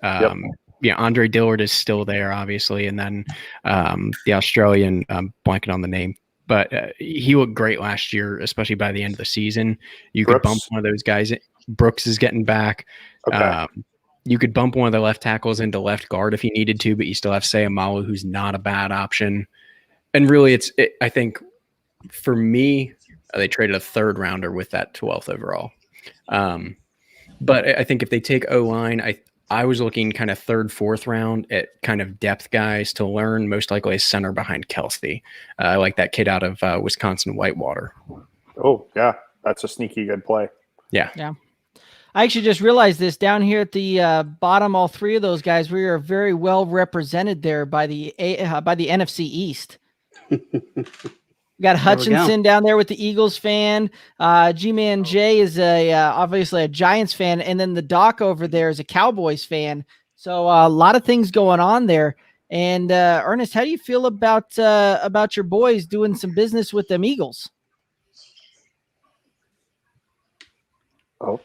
Andre Dillard is still there, obviously, and then the Australian, blanking on the name, but he looked great last year, especially by the end of the season. You could bump Brooks? one of those guys. Brooks is getting back. Okay. You could bump one of the left tackles into left guard if you needed to, but you still have Sayamalu, who's not a bad option. And really, I think for me, they traded a 3rd rounder with that 12th overall. But I think if they take O-line, I was looking kind of 3rd, 4th round at kind of depth guys to learn, most likely a center behind Kelsey. I like that kid out of Wisconsin Whitewater. Oh, yeah. That's a sneaky good play. Yeah. Yeah. I actually just realized this down here at the bottom. All 3 of those guys, we are very well represented there by the NFC East. We got Hutchinson down there with the Eagles fan. G-Man Jay is obviously a Giants fan, and then the Doc over there is a Cowboys fan. So a lot of things going on there. And Ernest, how do you feel about your boys doing some business with them Eagles? Oh.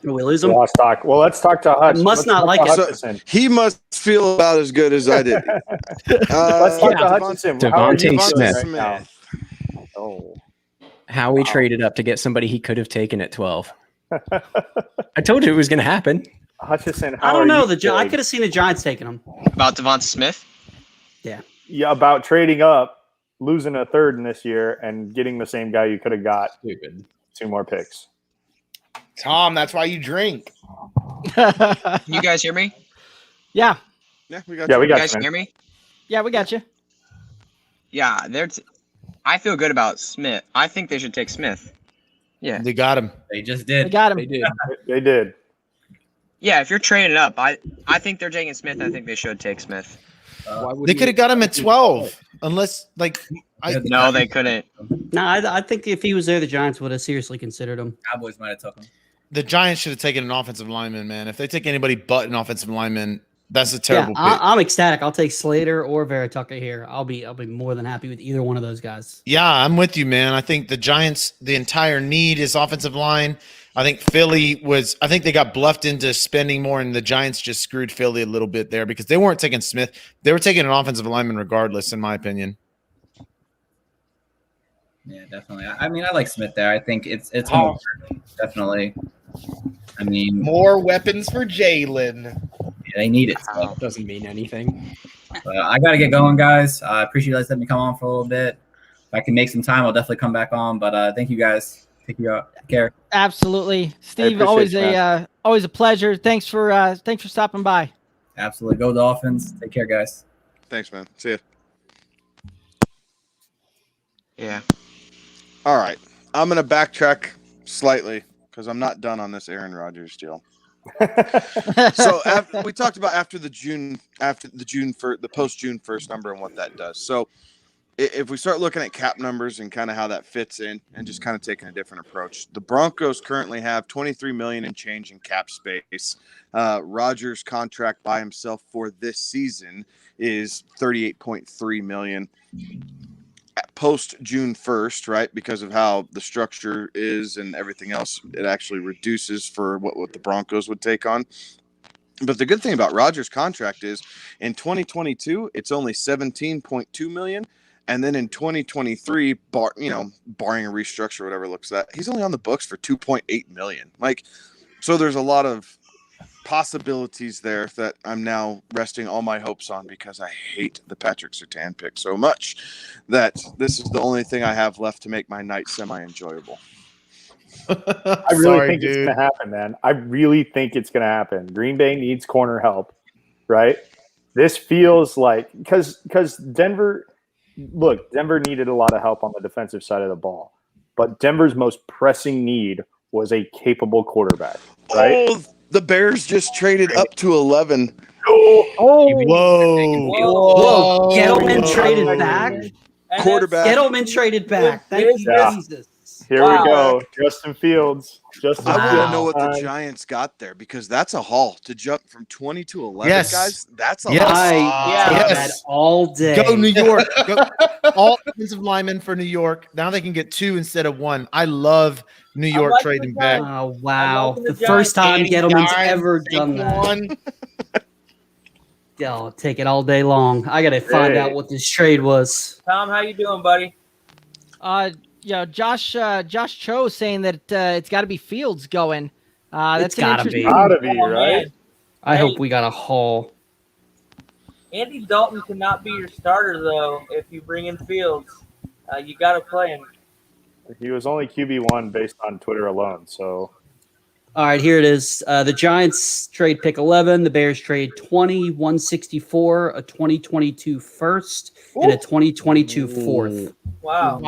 We lose him. Lost talk. Well, let's talk to Hutch. Must not like it. So he must feel about as good as I did. Let's talk to Hutchinson. How are you Devontae doing Smith. right now? Oh. How we traded up to get somebody he could have taken at 12. I told you it was going to happen. Hutchinson, I don't know. I could have seen the Giants taking him. About Devonta Smith? Yeah. Yeah, about trading up, losing a third in this year, and getting the same guy you could have got. Stupid. 2 more picks. Tom, that's why you drink. You guys hear me? Yeah. Yeah, we got Yeah, you. we got You guys you, man. hear me? Yeah, we got you. Yeah, I feel good about Smith. I think they should take Smith. Yeah. They got him. They just did. They got him. They did. They did. Yeah, if you're trading up, I think they're taking Smith. I think they should take Smith. They could have got him at 12, unless No, they couldn't. No, I think if he was there, the Giants would have seriously considered him. Cowboys might have took him. the Giants should have taken an offensive lineman, man. If they take anybody but an offensive lineman, that's a terrible pick. I'm ecstatic. I'll take Slater or Veritucker here. I'll be more than happy with either one of those guys. Yeah, I'm with you, man. I think the Giants, the entire need is offensive line. I think I think they got bluffed into spending more, and the Giants just screwed Philly a little bit there because they weren't taking Smith. They were taking an offensive lineman regardless, in my opinion. Yeah, definitely. I mean, I like Smith there. I think it's more, definitely. I mean, more weapons for Jalen. Yeah, they need it. So. Doesn't mean anything. But I got to get going, guys. I appreciate you guys letting me come on for a little bit. If I can make some time, I'll definitely come back on. But thank you guys. Take care. Absolutely, Steve. Always a pleasure. Thanks for stopping by. Absolutely. Go Dolphins. Take care, guys. Thanks, man. See ya. Yeah. All right. I'm going to backtrack slightly because I'm not done on this Aaron Rodgers deal. So we talked about after the post June 1st number and what that does. So if we start looking at cap numbers and kind of how that fits in and just kind of taking a different approach, the Broncos currently have $23 million in change in cap space. Rodgers' contract by himself for this season is $38.3 million. Post June 1st, right? Because of how the structure is and everything else, it actually reduces for what the Broncos would take on. But the good thing about Rodgers' contract is in 2022, it's only $17.2 million. And then in 2023, barring a restructure, whatever looks like, he's only on the books for $2.8 million. So there's a lot of possibilities there that I'm now resting all my hopes on because I hate the Patrick Surtain pick so much that this is the only thing I have left to make my night semi-enjoyable. I really think it's going to happen, man. I really think it's going to happen. Green Bay needs corner help, right? This feels like because Denver needed a lot of help on the defensive side of the ball, but Denver's most pressing need was a capable quarterback, right? Oh, the Bears just traded up to 11. Whoa. Gettleman traded back. Quarterback. Gettleman traded back. Thank you, Jesus. Here we go. Justin Fields. I want to know what the Giants got there because that's a haul to jump from 20 to 11, guys. That's a haul. That all day. Go New York. All offensive linemen for New York. Now they can get 2 instead of 1. I love New York trading back. Oh, wow. The first time Gettleman's ever done that. I'll take it all day long. I got to find out what this trade was. Tom, how you doing, buddy? Josh Cho saying that it's got to be Fields going. That's gotta be. Gotta be, right? I hope we got a haul. Andy Dalton cannot be your starter, though, if you bring in Fields. You got to play him. He was only QB1 based on Twitter alone, so. All right, here it is. The Giants trade pick 11. The Bears trade 20, 164, a 2022 first, and a 2022 fourth. Wow.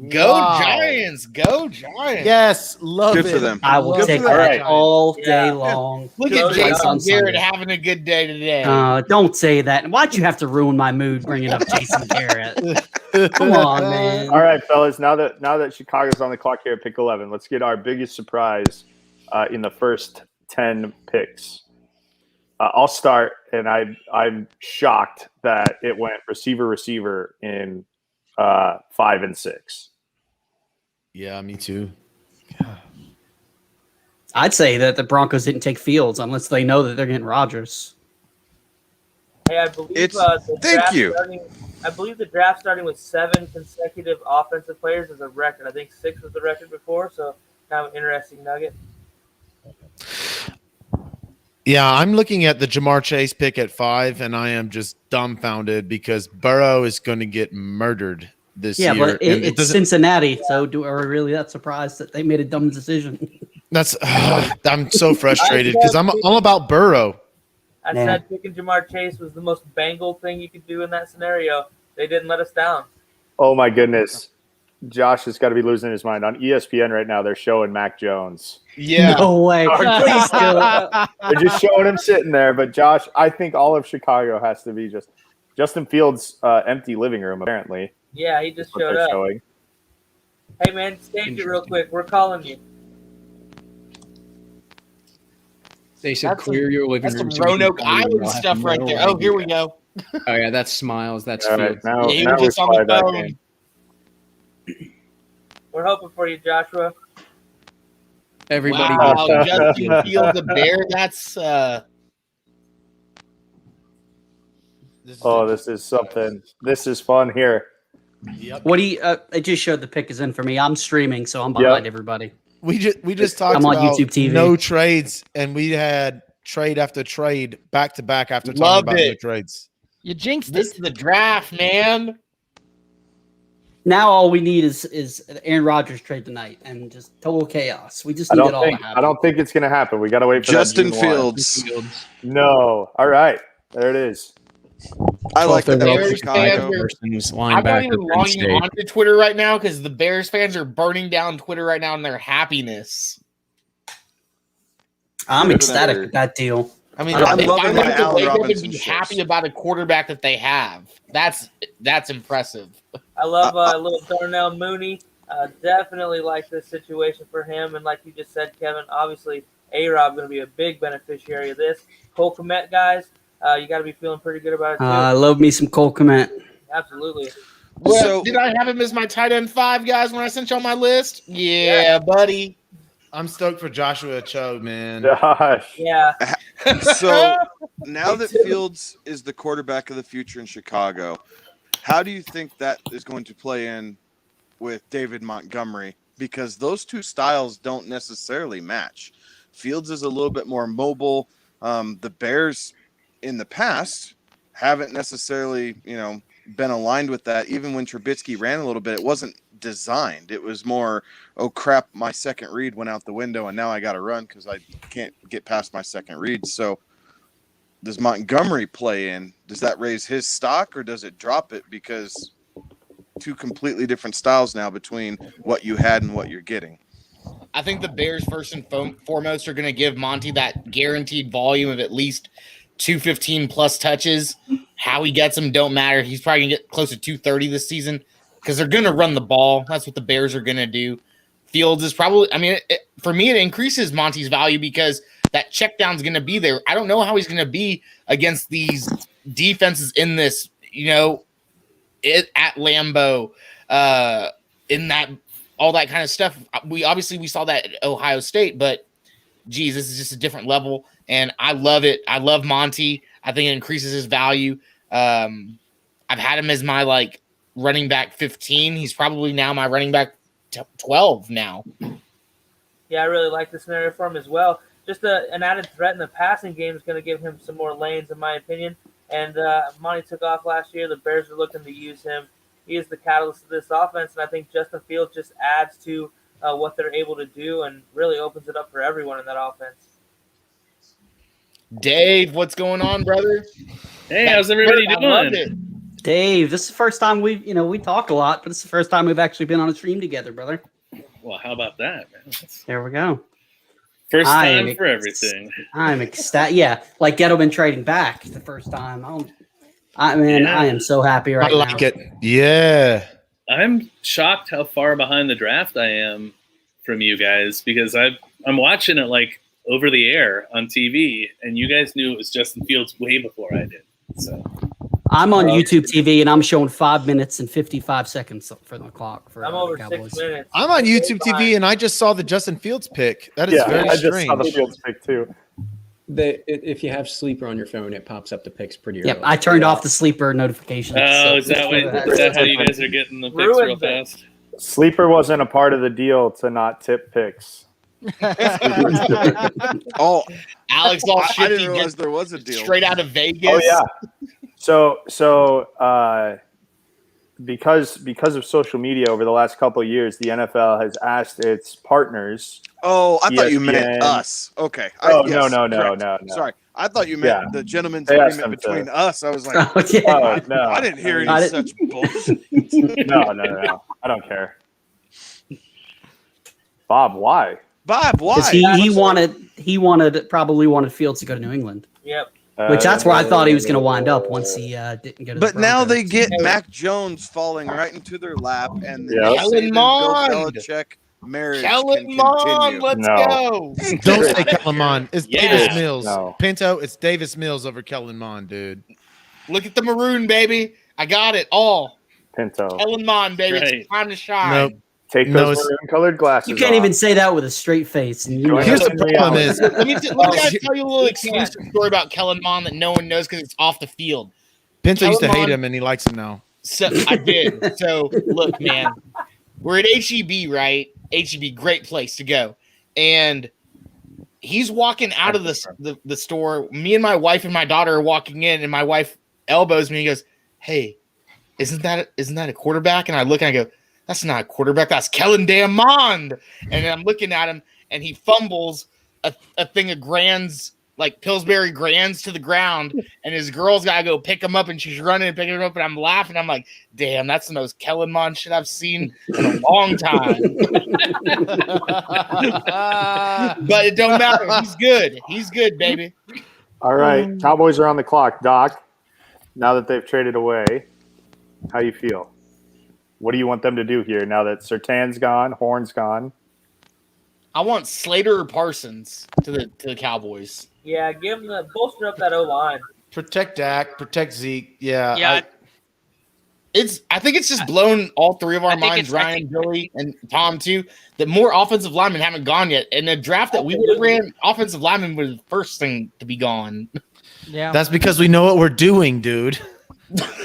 Go Giants. Go Giants. Yes, love it. Good for them. I will take that all day long. Look at Jason Garrett having a good day today. Don't say that. Why'd you have to ruin my mood bringing up Jason Garrett? Come on, man. All right, fellas. Now that Chicago's on the clock here at pick 11, let's get our biggest surprise in the first 10 picks. I'll start, and I'm shocked that it went receiver in 5 and 6. Yeah, me too. I'd say that the Broncos didn't take Fields unless they know that they're getting Rodgers. Hey, I believe I believe the draft starting with 7 consecutive offensive players is a record. I think 6 was the record before, so kind of an interesting nugget. Yeah, I'm looking at the Jamar Chase pick at 5, and I am just dumbfounded because Burrow is going to get murdered this year. Yeah, but it's Cincinnati, so are we really that surprised that they made a dumb decision? I'm so frustrated because I'm all about Burrow. I said picking Jamar Chase was the most Bengal thing you could do in that scenario. They didn't let us down. Oh my goodness. Josh has got to be losing his mind. On ESPN right now, they're showing Mac Jones. Yeah. No way. Please do. They're just showing him sitting there. But Josh, I think all of Chicago has to be just Justin Fields' empty living room, apparently. Yeah, he just showed up. Showing. Hey, man, stage it real quick. We're calling you. They said clear your living room. That's some Roanoke Island stuff right there. Oh, here we go. Oh, yeah, that's Smiles. That's All Fields. right, now, Yeah, he now was just on the phone. We're hoping for you, Joshua. Everybody. Wow, Justin Fields, a Bear. That's this is something. This is fun here. Yep. What do you? I just showed the pick is in for me. I'm streaming, so I'm behind everybody. We just talked I'm on about YouTube TV. No trades, and we had trade after trade back to back after talking Loved about it. no trades. You jinxed this is the draft, man. Now all we need is Aaron Rodgers trade tonight and just total chaos. We just need it all to happen. I don't think it's going to happen. We got to wait for Justin that June 1. Fields. No. All right. There it is. I like the Bears fans versus I'm not linebacker. even Penn logging State. onto Twitter right now because the Bears fans are burning down Twitter right now in their happiness. I'm ecstatic with that deal. I mean, I'm If loving I'm my going to Allen wake up and Robinson be shirts. happy about a quarterback that they have. That's impressive. I love little Darnell Mooney. Definitely like this situation for him. And like you just said, Kevin, obviously A-Rob going to be a big beneficiary of this. Cole Kmet, guys, you got to be feeling pretty good about it, too. I love me some Cole Kmet. Absolutely. Well, So- did I have him as my tight end 5, guys, when I sent you on my list? Yeah, buddy. I'm stoked for Joshua Cho, man. Josh. Yeah. So now that Fields is the quarterback of the future in Chicago, how do you think that is going to play in with David Montgomery? Because those two styles don't necessarily match. Fields is a little bit more mobile. The Bears in the past haven't necessarily, been aligned with that. Even when Trubisky ran a little bit, it wasn't designed. It was more, oh crap, my second read went out the window and now I got to run because I can't get past my second read. So does Montgomery play in? Does that raise his stock or does it drop it? Because two completely different styles now between what you had and what you're getting. I think the Bears first and foremost are going to give Monty that guaranteed volume of at least 215 plus touches. How he gets them don't matter. He's probably going to get close to 230 this season because they're going to run the ball. That's what the Bears are going to do. Fields is probably, for me, it increases Monty's value because that check down is going to be there. I don't know how he's going to be against these defenses in this, at Lambeau, in that, all that kind of stuff. We saw that at Ohio State, but geez, this is just a different level. And I love it. I love Monty. I think it increases his value. I've had him as my running back 15. He's probably now my running back 12 now. Yeah, I really like the scenario for him as well. Just an added threat in the passing game is going to give him some more lanes, in my opinion. And Monty took off last year. The Bears are looking to use him. He is the catalyst of this offense, and I think Justin Fields just adds to what they're able to do and really opens it up for everyone in that offense. Dave, what's going on, brother? Hey, how's everybody doing? Dave, this is the first time we talk a lot, but it's the first time we've actually been on a stream together, brother. Well, how about that, man? There we go. First time for everything. I'm ecstatic. Yeah, like Gettleman trading back the first time. I am so happy right now. I like it. Yeah. I'm shocked how far behind the draft I am from you guys because I've I'm watching it like over the air on TV, and you guys knew it was Justin Fields way before I did. So I'm on YouTube TV, and I'm showing 5 minutes and 55 seconds for the clock. For I'm over Cowboys. 6 minutes. I'm on YouTube TV, and I just saw the Justin Fields pick. That is very I just strange. saw the Fields pick too. If you have Sleeper on your phone, it pops up the picks pretty early. Yep, I turned off the sleeper notifications. Oh, is that how you guys are getting the picks real fast? Sleeper wasn't a part of the deal to not tip picks. Oh, Alex, all I shifty. didn't realize there was a deal. Straight out of Vegas. Oh yeah. So because of social media over the last couple of years, the NFL has asked its partners. Oh, I thought you ESPN. meant us. Okay. Oh, yes, no. correct. Sorry. I thought you meant the gentleman's agreement between us. I was like, Oh, no. I didn't hear any such bullshit. No. I don't care. Bob, why? Bob, why? Because he probably wanted Fields to go to New England. Yep. Which that's where I thought he was going to wind up once he didn't get. But now they get Mac Jones falling right into their lap, and the Kellen Mond. Bill Belichick marriage Kellen can Mond, continue. let's go. Don't say Kellen Mond. It's Yeah. Davis Mills. No. Pinto, it's Davis Mills over Kellen Mond, dude. Look at the maroon, baby. I got it all. Pinto. Kellen Mond, baby. Right. It's time to shine. Nope. Take No, those it's- maroon-colored glasses. You can't even say that with a straight face. And you Here's the problem is, Let me tell you a little exclusive story about Kellen Mond that no one knows because it's off the field. Pinto used to Kellen hate Mond- him, and he likes him now. So I did. So look, man, we're at HEB, right? HEB, great place to go. And he's walking out of the store. Me and my wife and my daughter are walking in, and my wife elbows me and goes, "Hey, isn't that a quarterback?" And I look and I go, "That's not a quarterback. That's Kellen damn Mond." And then I'm looking at him, and he fumbles a thing of Grands, like Pillsbury Grands, to the ground, and his girl's got to go pick him up, and she's running and picking him up, and I'm laughing. I'm like, damn, that's the most Kellen Mond shit I've seen in a long time. But it don't matter. He's good. He's good, baby. All right, Cowboys are on the clock. Doc, now that they've traded away, how you feel? What do you want them to do here now that Surtain's gone, Horn's gone? I want Slater or Parsons to the Cowboys. Yeah, give them the bolster up that O line. Protect Dak, protect Zeke. Yeah. Yeah. I think it's just blown all three of our minds, I Ryan, Billy, and Tom too, that more offensive linemen haven't gone yet. In the draft that we would have ran, offensive linemen were the first thing to be gone. Yeah. That's because we know what we're doing, dude.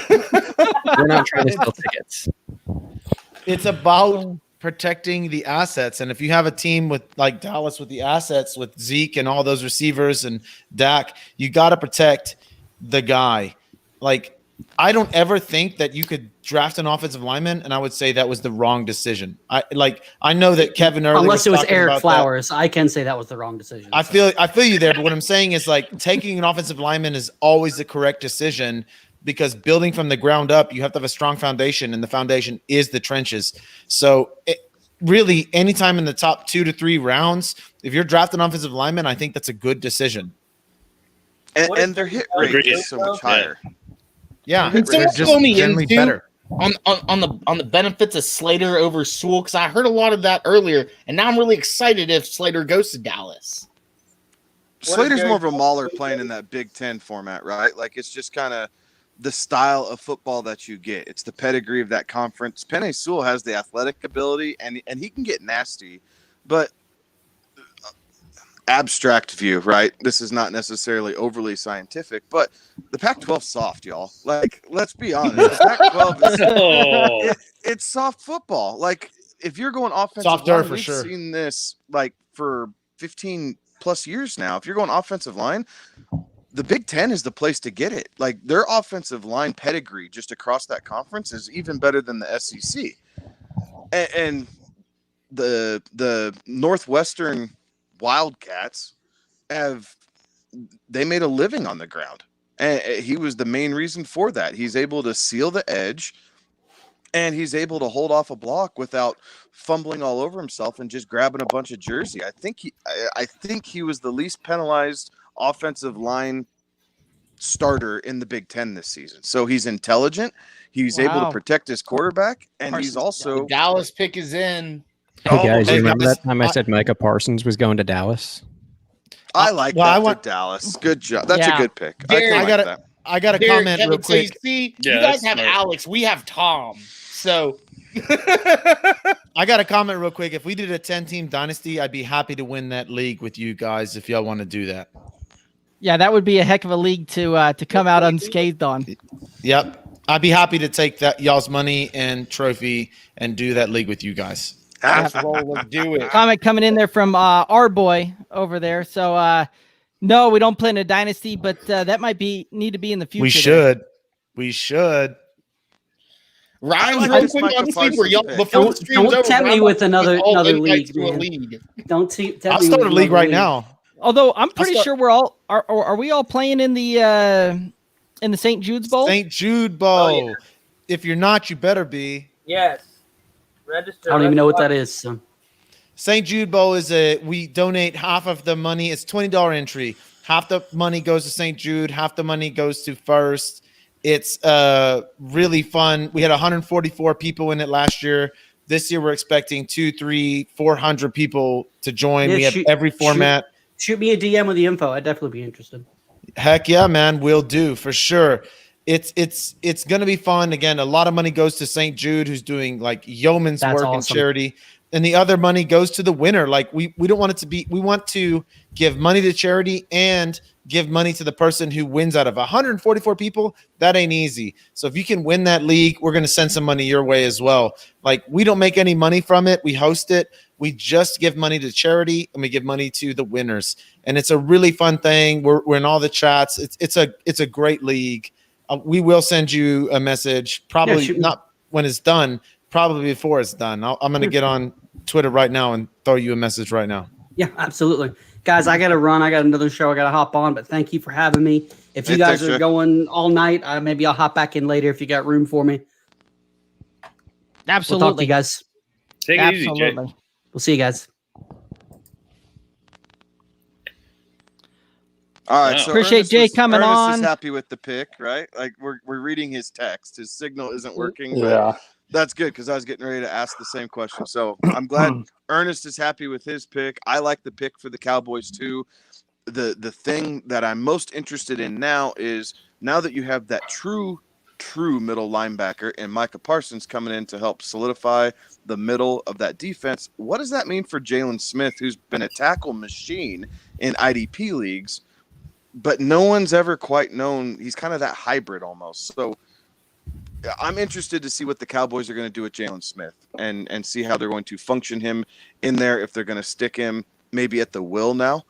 We're not trying to sell tickets. It's about protecting the assets. And if you have a team with like Dallas with the assets with Zeke and all those receivers and Dak, you got to protect the guy. Like, I don't ever think that you could draft an offensive lineman, and I would say that was the wrong decision. I know that Kevin earlier unless it was talking Eric about Flowers, I can say that was the wrong decision. I feel you there, but what I'm saying is like taking an offensive lineman is always the correct decision because building from the ground up, you have to have a strong foundation, and the foundation is the trenches. So really, anytime in the top 2 to 3 rounds, if you're drafting an offensive lineman, I think that's a good decision. And their hit rate is so much higher. Yeah, Can they're someone just fill me generally in too better. on the benefits of Slater over Sewell? Because I heard a lot of that earlier, and now I'm really excited if Slater goes to Dallas. Slater's more of a mauler playing in that Big Ten format, right? Like it's just kind of the style of football that you get. It's the pedigree of that conference. Penei Sewell has the athletic ability, and he can get nasty, but abstract view, right? This is not necessarily overly scientific, but the Pac-12's soft, y'all. Like, let's be honest. The Pac-12 is it's soft football. Like, if you're going offensive Softer line, for we've sure. seen this like for 15 plus years now. If you're going offensive line, the Big Ten is the place to get it. Like their offensive line pedigree just across that conference is even better than the SEC. And the Northwestern Wildcats they made a living on the ground. And he was the main reason for that. He's able to seal the edge, and he's able to hold off a block without fumbling all over himself and just grabbing a bunch of jersey. I think he was the least penalized offensive line starter in the Big Ten this season. So he's intelligent. He's able to protect his quarterback, and he's also The Dallas pick is in. Hey guys, hey, you remember guys, that time I said Micah Parsons was going to Dallas? I like well, that I for want- Dallas. Good job. That's a good pick. Derek, I like that. I got a Derek, comment Kevin, real so you quick. see, Yeah, you guys that's have smart. Alex, we have Tom. So I got a comment real quick. If we did a 10-team dynasty, I'd be happy to win that league with you guys if y'all want to do that. Yeah, that would be a heck of a league to come out unscathed on. Yep. I'd be happy to take that y'all's money and trophy and do that league with you guys. let's roll, let's do it. Comment coming in there from our boy over there. So no, we don't play in a dynasty, but that might need to be in the future. We should. We should. Ryan, like real this quick Micah on the stream, Parsons y'all pick. before the stream's Don't over. tempt me Ryan with wants to another all invites league, to a man. league. Don't tempt I'll me start with a league another right now. Although I'm pretty sure we're all are we all playing in the St. Jude's Bowl? St. Jude Bowl. If you're not, you better be. Yes. Register. I don't even know what that is. So. St. Jude Bowl is we donate half of the money. It's $20 entry. Half the money goes to St. Jude. Half the money goes to First. It's really fun. We had 144 people in it last year. This year we're expecting 200, 300, 400 people to join. Yeah, we have every format. Shoot me a DM with the info. I'd definitely be interested. Heck yeah, man. We'll do for sure. It's gonna be fun. Again, a lot of money goes to St. Jude, who's doing like yeoman's That's work awesome. and charity. And the other money goes to the winner. Like we don't want it to be, we want to give money to charity and give money to the person who wins out of 144 people. That ain't easy. So if you can win that league, we're going to send some money your way as well. Like we don't make any money from it. We host it. We just give money to charity and we give money to the winners. And it's a really fun thing. We're in all the chats. It's a great league. We will send you a message, probably not when it's done, probably before it's done. I'm going to get on Twitter right now and throw you a message right now. Yeah, absolutely. Guys, I got to run. I got another show I got to hop on, but thank you for having me. If you guys are going all night, maybe I'll hop back in later if you got room for me. Absolutely. We'll talk to you guys. Take it easy, Jay. We'll see you guys. All right, so appreciate Ernest Jay was- coming Ernest on. is happy with the pick, right? Like we're reading his text. His signal isn't working. but Yeah. that's good because I was getting ready to ask the same question. So I'm glad Ernest is happy with his pick. I like the pick for the Cowboys too. The thing that I'm most interested in now is now that you have that true middle linebacker and Micah Parsons coming in to help solidify the middle of that defense. What does that mean for Jalen Smith, who's been a tackle machine in IDP leagues? But no one's ever quite known. He's kind of that hybrid almost. So I'm interested to see what the Cowboys are going to do with Jalen Smith and see how they're going to function him in there, if they're going to stick him maybe at the will now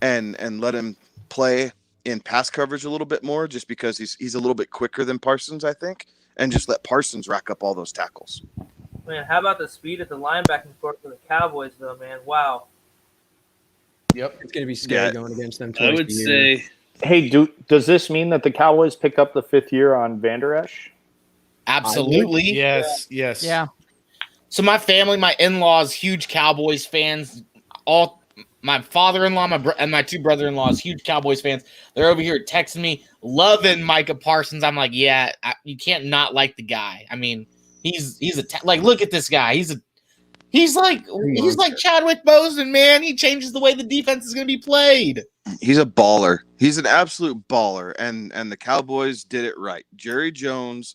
and let him play in pass coverage a little bit more just because he's a little bit quicker than Parsons, I think, and just let Parsons rack up all those tackles. Man, how about the speed at the linebacking court for the Cowboys, though, man? Wow. Yep, it's going to be scary going against them. I would say, Hey, does this mean that the Cowboys pick up the 5th year on Van Der Esch? Absolutely. Yes. Yeah. So my family, my in-laws, huge Cowboys fans. All my father-in-law, and my two brother-in-laws, huge Cowboys fans. They're over here texting me, loving Micah Parsons. I'm like, yeah, you can't not like the guy. I mean, he's like, look at this guy. He's like Chadwick Boseman, man. He changes the way the defense is going to be played. He's a baller. He's an absolute baller, and the Cowboys did it right. Jerry Jones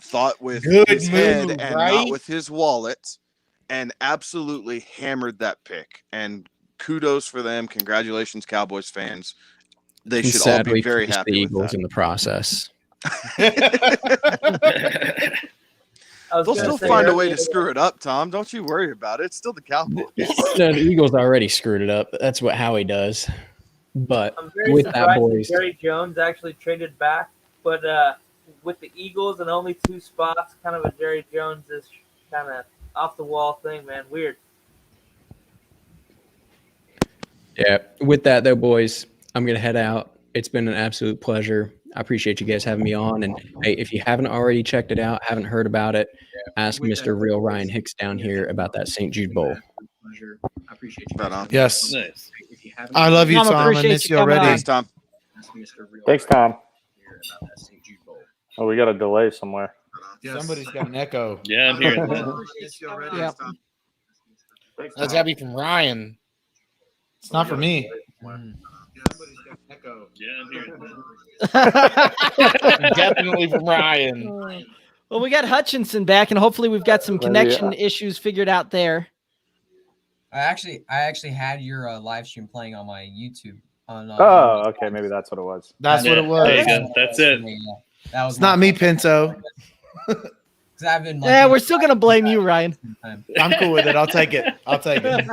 thought with his head and not with his wallet, and absolutely hammered that pick. And kudos for them. Congratulations, Cowboys fans. They should all be very happy the with Eagles that. in the process. They'll still find a way to screw it up, Tom. Don't you worry about it. It's still the Cowboys. No, the Eagles already screwed it up. That's what Howie does. But I'm very with that, surprised boys, that Jerry Jones actually traded back, but with the Eagles and only 2 spots, kind of a Jerry Jones is kind of off the wall thing, man. Weird. yeah. With that, though, boys, I'm gonna head out. It's been an absolute pleasure. I appreciate you guys having me on. And hey, if you haven't already checked it out, haven't heard about it, ask Mr. Real Ryan Hicks down here about that St. Jude Bowl. I appreciate you. Right on. Yes. nice. I love you, Tom. I appreciate miss you you coming already. on. Thanks, Tom. Thanks, Tom. Oh, we got a delay somewhere. Somebody's got an echo. Yeah, I'm hearing that. Yeah. That's gotta be from Ryan. It's not for me. Definitely from Ryan. Well, we got Hutchinson back, and hopefully we've got some connection issues figured out there. I actually had your live stream playing on my YouTube. Oh, okay. Maybe that's what it was. That's what it was. There you go. That's it. That was It's not me, Pinto. Because I've been Yeah, we're still gonna blame you, Ryan. I'm cool with it. I'll take it. I'll take it.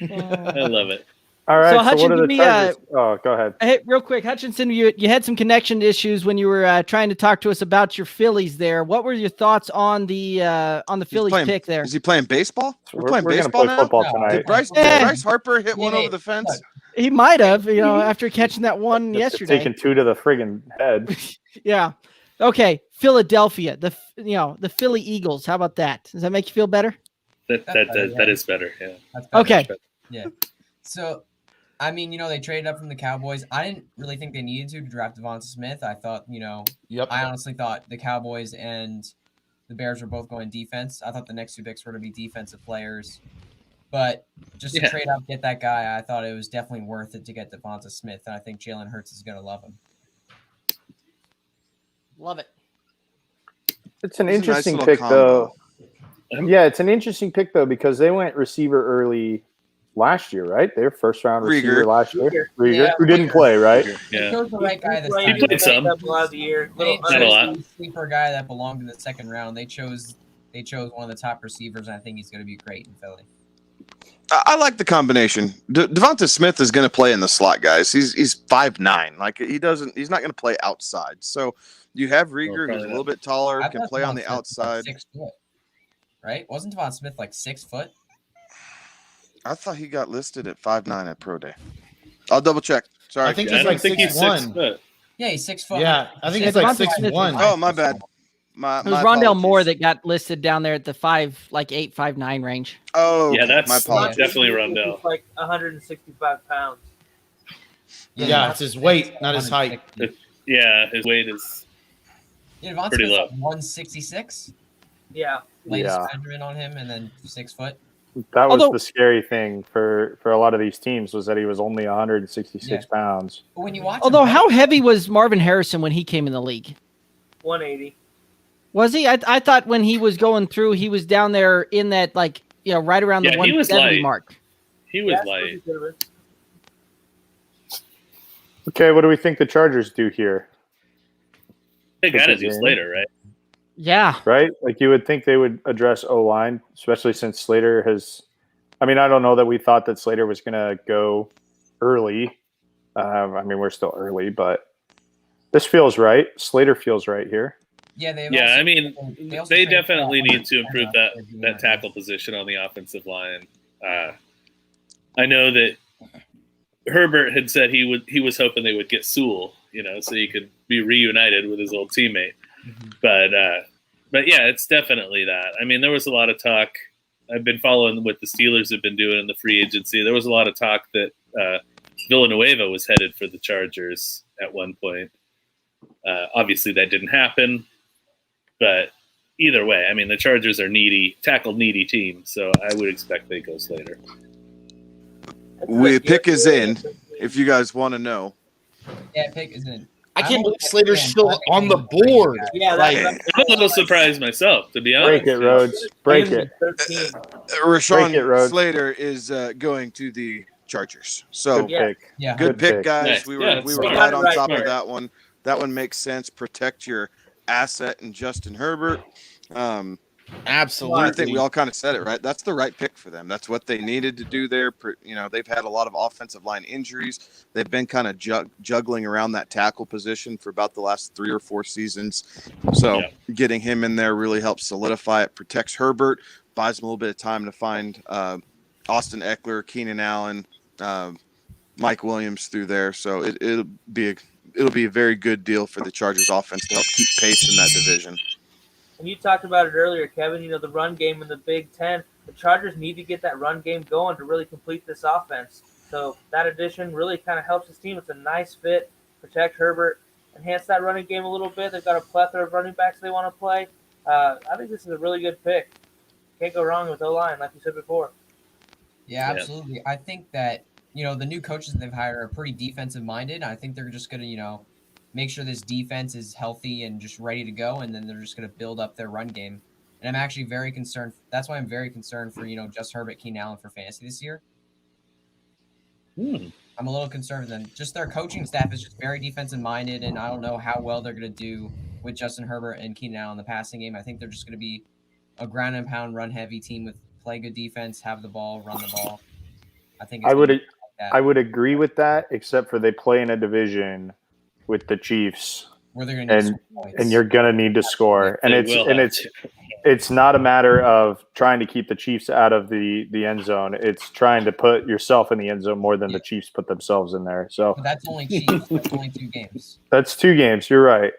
I love it. All right. So, So, Hutchin, what are give the me, Chargers? Oh, go ahead. Hey, real quick, Hutchinson, you had some connection issues when you were trying to talk to us about your Phillies there. What were your thoughts on the Phillies pick there? Is he playing baseball? We're playing gonna baseball play now. football tonight. Did Bryce Harper hit one over the fence? He might have, after catching that one yesterday. Taking 2 to the friggin' head. Yeah. Okay. Philadelphia, the Philly Eagles. How about that? Does that make you feel better? That is better. Yeah. That's better. Okay. Yeah. So, I mean, they traded up from the Cowboys. I didn't really think they needed to draft Devonta Smith. I thought, I honestly thought the Cowboys and the Bears were both going defense. I thought the next 2 picks were going to be defensive players. But just to trade up, get that guy, I thought it was definitely worth it to get Devonta Smith. And I think Jalen Hurts is going to love him. Love it. It's an It's a interesting nice pick, little though. Yeah, it's an interesting pick, though, because they went receiver early last year, right? Their first round receiver last year. Rieger, who didn't play, right? They chose the right guy this He time. played some. They didn't Not a lot. choose the sleeper guy that belonged in the second round. They chose one of the top receivers, and I think he's going to be great in Philly. I like the combination. Devonta Smith is going to play in the slot, guys. He's 5'9". Like he's not going to play outside. So you have Rieger, who's a little bit taller, I can thought play on Devonta the Smith was outside. 6 foot, right? Wasn't Devonta Smith like 6 foot? I thought he got listed at 5'9" at Pro Day. I'll double check. Sorry, I think he's like 6'1". Yeah, he's 6 foot. Yeah, I think he's like 6'1". Oh, my bad. It was Rondell Moore that got listed down there at the 5'8", 5'9" range. Oh, yeah, that's my apologies. definitely Rondell. He's like 165 pounds. Yeah, it's his weight, not his height. Yeah, his weight is Devonta pretty Smith's low. like 166. Yeah. Latest Yeah. measurement on him, and then 6 foot. That was the scary thing for a lot of these teams was that he was only 166 pounds. But when you watch Although, him, how heavy was Marvin Harrison when he came in the league? 180. Was he? I thought when he was going through, he was down there in that, right around the Yeah, he was 170 light. mark. He was light. Okay, what do we think the Chargers do here? They got to Pick a do game. Slater, right? Yeah. Right? Like you would think they would address O-line, especially since Slater has – I mean, I don't know that we thought that Slater was going to go early. I mean, we're still early, but this feels right. Slater feels right here. Yeah, I mean, they also they traded definitely for need to improve that tackle position on the offensive line. I know that Herbert had said he was hoping they would get Sewell, so he could be reunited with his old teammate. But yeah, it's definitely that. I mean, there was a lot of talk. I've been following what the Steelers have been doing in the free agency. There was a lot of talk that Villanueva was headed for the Chargers at one point. Obviously, that didn't happen. But either way, I mean, the Chargers are tackle-needy team, so I would expect they go Slater. Pick is in, if you guys want to know. Yeah, pick is in. I can't believe Slater's still on the board. Yeah, I'm a little surprised myself, to be honest. Break it, Rhodes. Break it. Rashawn Slater is going to the Chargers. So Good pick. Yeah. good pick, guys. Nice. We Yeah, were smart. right on top Smart. of that one. That one makes sense. Protect your asset in Justin Herbert. Absolutely. I think we all kind of said it, right? That's the right pick for them. That's what they needed to do there. They've had a lot of offensive line injuries. They've been kind of juggling around that tackle position for about the last 3 or 4 seasons. So getting him in there really helps solidify it, protects Herbert, buys him a little bit of time to find Austin Eckler, Keenan Allen, Mike Williams through there. So it'll be a very good deal for the Chargers offense to help keep pace in that division. And you talked about it earlier, Kevin, the run game in the Big Ten. The Chargers need to get that run game going to really complete this offense. So that addition really kind of helps this team. It's a nice fit. Protect Herbert, enhance that running game a little bit. They've got a plethora of running backs they want to play. I think this is a really good pick. Can't go wrong with O-line, like you said before. Yeah, absolutely. I think that, the new coaches that they've hired are pretty defensive minded. I think they're just going to, make sure this defense is healthy and just ready to go. And then they're just going to build up their run game. And I'm actually very concerned. That's why I'm very concerned for, Just Herbert, Keenan Allen for fantasy this year. I'm a little concerned with them. Just their coaching staff is just very defensive minded. And I don't know how well they're going to do with Justin Herbert and Keenan Allen in the passing game. I think they're just going to be a ground and pound, run heavy team with play good defense, have the ball, run the ball. I think it's I would agree with that, except for they play in a division with the Chiefs, where they're going to need points. And you're going to need to score, and it's not a matter of trying to keep the Chiefs out of the end zone. It's trying to put yourself in the end zone more than the Chiefs put themselves in there. So but that's only Chiefs. That's only 2 games. That's 2 games. You're right,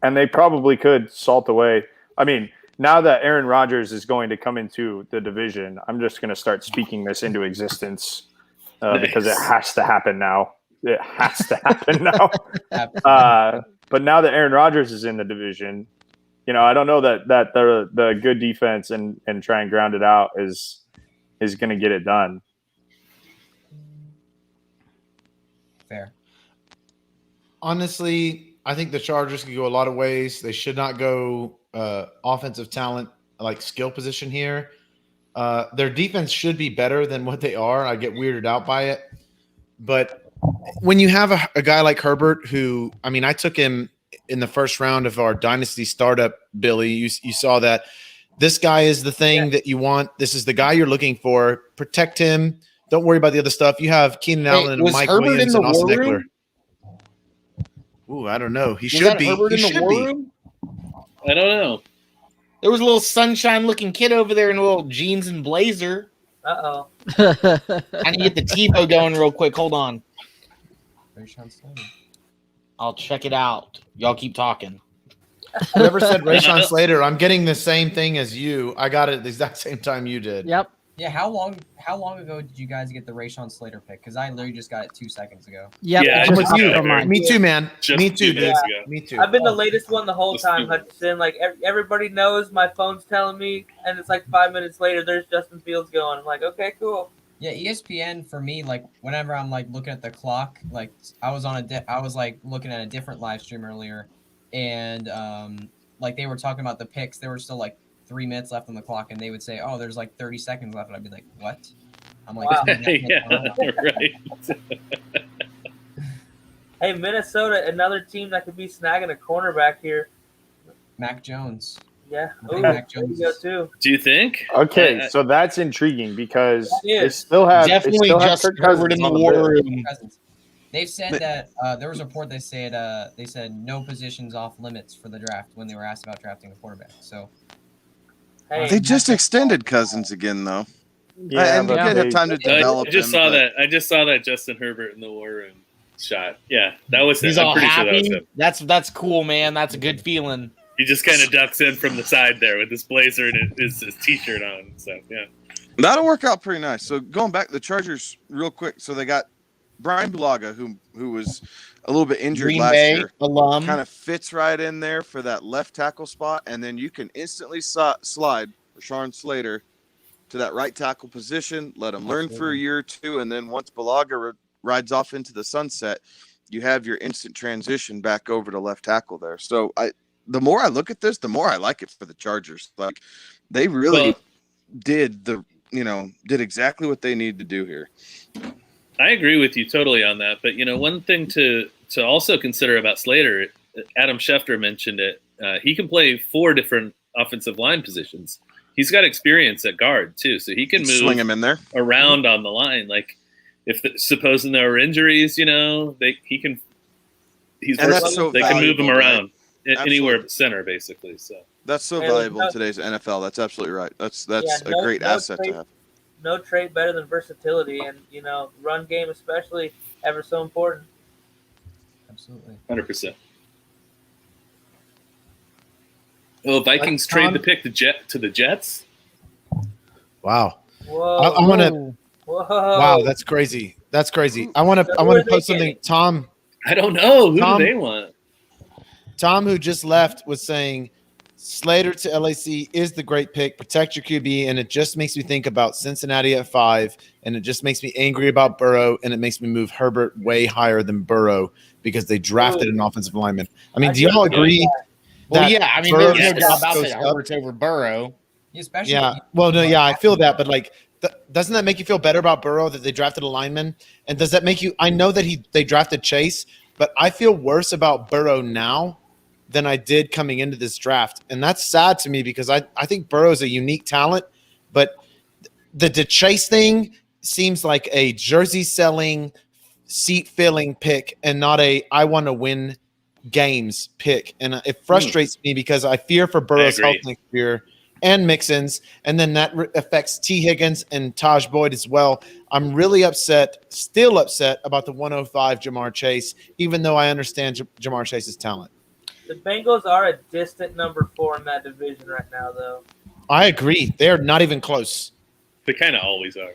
and they probably could salt away. I mean, now that Aaron Rodgers is going to come into the division, I'm just going to start speaking this into existence because it has to happen now. It has to happen now. But now that Aaron Rodgers is in the division, I don't know that the good defense and try and ground it out is going to get it done. Fair. Honestly, I think the Chargers can go a lot of ways. They should not go offensive talent, like skill position here. Their defense should be better than what they are. I get weirded out by it. But when you have a guy like Herbert, who, I took him in the first round of our Dynasty startup, Billy, you saw that this guy is the thing that you want. This is the guy you're looking for. Protect him. Don't worry about the other stuff. You have Keenan Allen and Mike Williams and Austin Eckler. Ooh, I don't know. He should be. Herbert in the war room? I don't know. There was a little sunshine-looking kid over there in a little jeans and blazer. Uh-oh. I need to get the TiVo going real quick. Hold on. I'll check it out. Y'all keep talking. Whoever said Rashawn Slater, I'm getting the same thing as you. I got it at the exact same time you did. Yep. Yeah, how long ago did you guys get the Rashawn Slater pick? Because I literally just got it 2 seconds ago. Yep. Yeah, I'm with you. Me too, man. Me too, dude. Me too. I've been the latest one the whole time, Hutchinson. Like, everybody knows my phone's telling me, and it's like 5 minutes later, there's Justin Fields going. I'm like, okay, cool. Yeah, ESPN for me, like whenever I'm like looking at the clock, like I was like looking at a different live stream earlier, and like they were talking about the picks. There were still like 3 minutes left on the clock, and they would say, "Oh, there's like 30 seconds left," and I'd be like, "What?" I'm like, wow. Yeah, right. Hey, Minnesota, another team that could be snagging a cornerback here. Mac Jones. Yeah, Mac Jones too. Do you think? Okay, so that's intriguing because That they is. still have Definitely just Kirk Herbert in Cousins the on the war board. room. They've said that there was a report they said no positions off limits for the draft when they were asked about drafting a quarterback. So They just extended Cousins again, though. Yeah, and you could have time to develop I just him, saw but- that. I just saw that Justin Herbert in the war room shot. Yeah, that was He's him. all I'm pretty sure that was happy. him. That's cool, man. That's a good feeling. He just kind of ducks in from the side there with his blazer and his t-shirt on. So yeah, That'll work out pretty nice. So going back to the Chargers real quick. So they got Brian Bulaga, who was a little bit injured Green last Bay year. alum. Kind of fits right in there for that left tackle spot. And then you can instantly slide Rashawn Slater to that right tackle position, let him learn for a year or two. And then once Bulaga rides off into the sunset, you have your instant transition back over to left tackle there. So the more I look at this, the more I like it for the Chargers. Like they really did exactly what they need to do here. I agree with you totally on that. But one thing to also consider about Slater, Adam Schefter mentioned it. He can play 4 different offensive line positions. He's got experience at guard too, so he can move swing him in there around on the line. Like if supposing there were injuries, he can. He's and that's so they can move him around anywhere Absolutely. but center, basically. So that's so valuable in today's NFL. That's absolutely right. That's a great asset to have. No trait better than versatility, and run game especially ever so important. Absolutely, 100%. Well, Vikings trade the pick to the Jets. Wow. Whoa. I want to. Whoa. Wow, that's crazy. That's crazy. I want to post something. Tom. I don't know. Who do they want? Tom, who just left, was saying Slater to LAC is the great pick. Protect your QB, and it just makes me think about Cincinnati at 5, and it just makes me angry about Burrow, and it makes me move Herbert way higher than Burrow because they drafted an offensive lineman. I mean, do y'all agree? Well, yeah. I mean, Burrow's there's no doubt about goes that. up? Herbert's over Burrow. Especially Yeah. Well, no, yeah, I feel that, but like, doesn't that make you feel better about Burrow that they drafted a lineman? And does that make you? I know that they drafted Chase, but I feel worse about Burrow now than I did coming into this draft, and that's sad to me because I think Burrow is a unique talent, but the Chase thing seems like a jersey selling, seat filling pick, and not a I want to win games pick, and it frustrates me because I fear for Burrow's health next year. And Mixon's, and then that affects T. Higgins and Taj Boyd as well. I'm really still upset about the 105 Jamar Chase, even though I understand Jamar Chase's talent. The Bengals are a distant number 4 in that division right now, though. I agree. They're not even close. They kind of always are.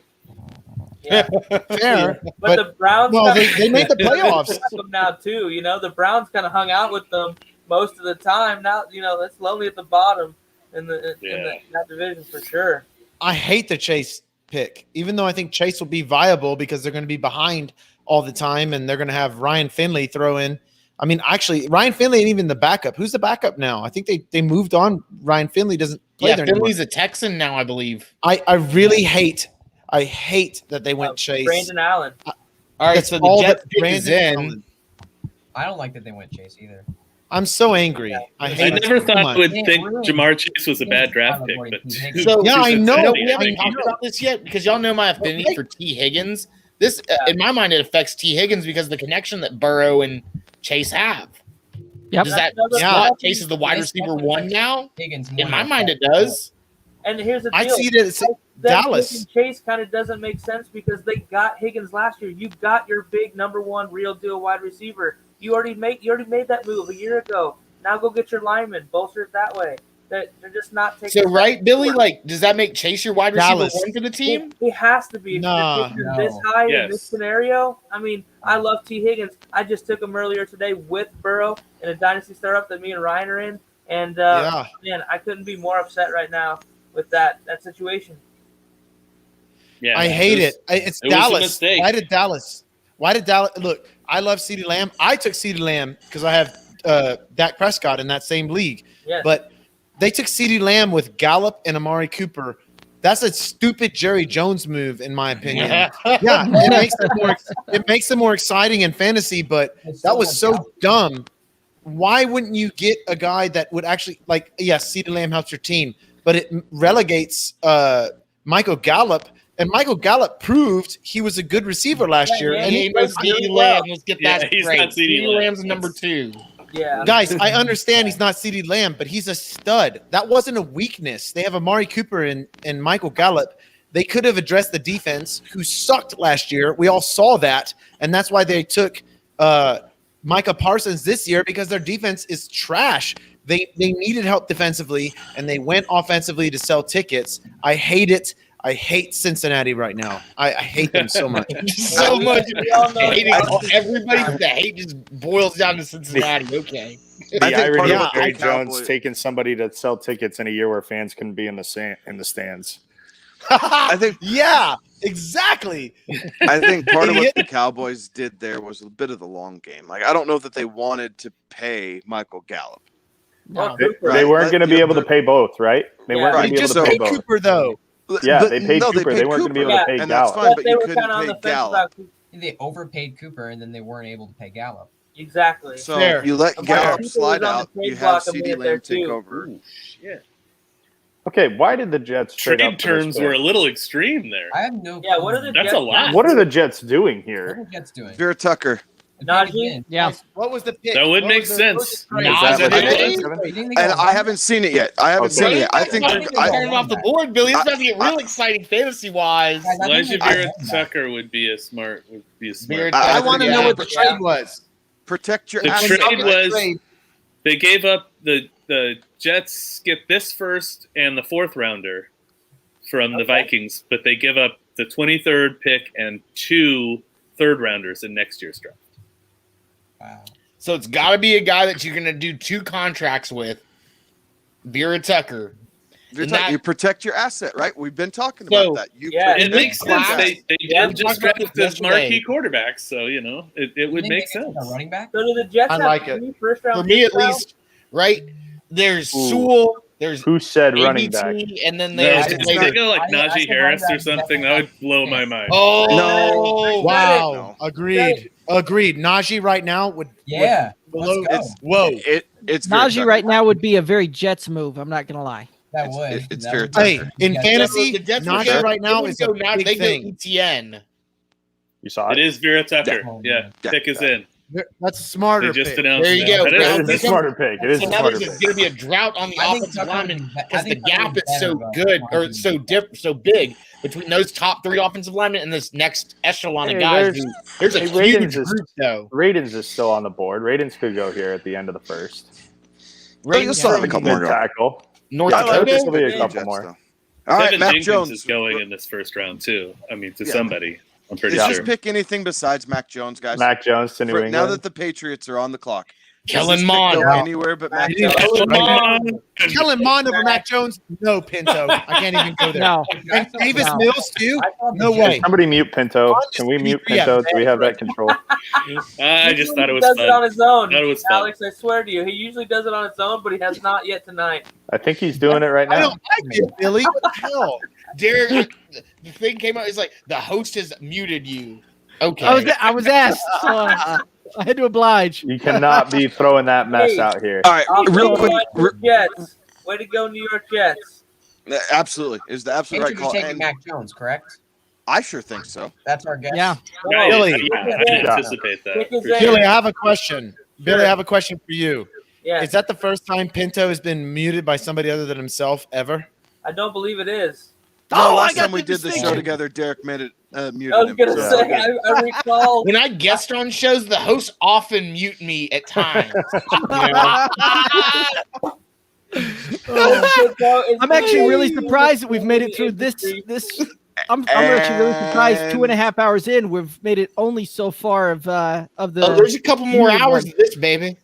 Yeah. Fair. But the Browns, they made the playoffs now too. The Browns kind of hung out with them most of the time. Now, it's lonely at the bottom in that division for sure. I hate the Chase pick, even though I think Chase will be viable because they're going to be behind all the time, and they're going to have Ryan Finley throw in. I mean, actually, Ryan Finley ain't even the backup. Who's the backup now? I think they moved on. Ryan Finley doesn't play there Finley's anymore. a Texan now, I believe. I really hate that they went Chase. Brandon Allen. All right, That's so the all Jets that pick is Brandon in. Allen. I don't like that they went Chase either. I'm so angry. I hate never it so thought I much. would think Jamar Chase was a bad draft pick, but So Yeah, I know. We haven't talked about this yet because y'all know my affinity for T. Higgins. This, in my mind, it affects T. Higgins because of the connection that Burrow and Chase have. Yep. Does that slot Chase is the wide receiver 1 now? Higgins In my mind, it does. And here's the deal. I see that it's Dallas. Chase kind of doesn't make sense because they got Higgins last year. You got your big number 1 real deal wide receiver. You already made that move a year ago. Now go get your lineman, bolster it that way. They're just not taking. So right, Billy, like, does that make Chase your wide receiver Dallas. 1 for the team? He has to be. If you're this high in this scenario, I mean, I love T. Higgins. I just took him earlier today with Burrow in a dynasty startup that me and Ryan are in, and man, I couldn't be more upset right now with that situation. Yeah, I hate it. It's it was a Dallas. mistake. Why did Dallas? Look, I love CeeDee Lamb. I took CeeDee Lamb because I have Dak Prescott in that same league. Yes. But they took CeeDee Lamb with Gallup and Amari Cooper. That's a stupid Jerry Jones move, in my opinion. Yeah, it makes it more exciting in fantasy, but that was so dumb. Why wouldn't you get a guy that would actually CeeDee Lamb helps your team, but it relegates Michael Gallup. And Michael Gallup proved he was a good receiver last year. And he was CeeDee Lamb. Let's get that he's straight. not CeeDee Lamb. Lamb's number 2. Yeah, guys, I understand he's not CeeDee Lamb, but he's a stud. That wasn't a weakness. They have Amari Cooper and Michael Gallup. They could have addressed the defense, who sucked last year. We all saw that, and that's why they took Micah Parsons this year, because their defense is trash. They needed help defensively, and they went offensively to sell tickets. I hate it. I hate Cincinnati right now. I hate them so much. So much. Everybody, the hate just boils down to Cincinnati. Okay. The irony of Jerry Jones Cowboys- taking somebody to sell tickets in a year where fans couldn't be in the stands. I think yeah, exactly. I think part of what the Cowboys did there was a bit of the long game. Like, I don't know that they wanted to pay Michael Gallup. Well, They weren't going to be able to pay both, right? They weren't going to be able to pay both. Cooper, though. Yeah, But they paid no, Cooper. They weren't going to be able to pay and Gallup. that's fine, but they you were couldn't kinda on pay the fence Gallup. about They overpaid Cooper, and then they weren't able to pay Gallup. exactly. So Fair. you let Fair. Gallup People slide was on the out. trade You have block a CeeDee minute there, Lamb take too. over. Okay, why did the Jets Trade up for this terms pick? were a little extreme there. I have no. Yeah, what are the That's Jets a lot. doing? What are the Jets doing What here? are the Jets doing? Vera Tucker. Najee? Yeah. What was the pick? That would What make was the- sense. what was the Is trade? that what I it think- is, Kevin? You think they And go I haven't seen it yet. I haven't Okay. seen it yet. I think I they're. think they're turning off the board, Billy. It's about to get real exciting fantasy wise. Guys, I think Elijah they Vera go Tucker would be a smart. Vera I I want to think- know yeah. what the trade was. Protect your The assets. trade was Trade. they gave up the Jets skip this first and the 4th rounder from the Vikings, but they give up the 23rd pick and 2 third rounders in next year's draft. Wow. So it's got to be a guy that you're going to do 2 contracts with. Vera Tucker. You protect your asset, right? We've been talking about that. It makes sense. They did just drafted marquee quarterbacks, so it would make sense. A running back. So do the Jets I have like it. 3 first-round For me, picks at now? least, right? There's Ooh. Sewell. There's Who said running ABT, back? and then No, there's if they go like Najee Harris or something, that would blow my mind. Oh no! Wow, agreed. Najee right now would Yeah, would let's go. whoa. It's Najee right now would be a very Jets move. I'm not gonna lie. That would. It's That fair. would- Hey, in Yeah, fantasy, the Jets would Najee go- right now they is would a go not- big they go thing. ETN. You saw It it. is Vera Tucker. Yeah, Yeah. pick is in. That's a smarter They just pick. announced There you that. go. That Now is- It's a smarter pick. It is So a now smarter there's pick. going to be a drought on the I think offensive Tucker linemen would be- I because the think Tucker gap would be is so better, good but- or so big between those top 3 offensive linemen and this next echelon Hey, of guys. There's a huge group, though. Radins is still on the board. Radins could go here at the end of the first. You'll still have a couple more Good go. tackle. North Yeah, Dakota? there'll be a Yeah, couple Jets, more. though. All right, Kevin Mac Jenkins Jones is going in this first round too. I mean, to Yeah. somebody, I'm pretty Is sure. this pick anything besides Mac Jones, guys? Mac Jones to New Now England. that the Patriots are on the clock, Kellen does this pick Mond. go anywhere but Mac Jones? Kellen Mond over Mac Jones? No, Pinto. I can't even go there. No. And Davis No. Mills too? No Can way. somebody mute Pinto? Can we mute Yeah. Pinto? Do we have that control? I just thought it He was does fun. it on his own. Thought it was fun. Alex, I swear to you, he usually does it on his own, but he has not yet tonight. I think he's doing it right I now. don't like it, Billy. What the hell? Derek, the thing came out. It's like the host has muted you. Okay. I was asked, so I had to oblige. You cannot be throwing that mess out here. All right, real quick. Jets. Way to go, New York Jets. Absolutely. Is the absolute right Patriots call. are taking And Mac Jones, correct? I sure think so. That's our guess. Yeah. Right, Billy. I didn't anticipate that. Pick is for in. sure. Billy, I have a question. Billy, I have a question for you. Yeah, Is that the first time Pinto has been muted by somebody other than himself ever? I don't believe it is. No, Oh, last I got time we the did the show distinction. together, Derek made it muted I was him. gonna So- say, I recall. When I guest on shows, the hosts often mute me at times. I'm actually really surprised that we've made it through this. I'm actually really surprised. 2.5 hours in, we've made it only so far of the. There's a couple more hours of this, baby.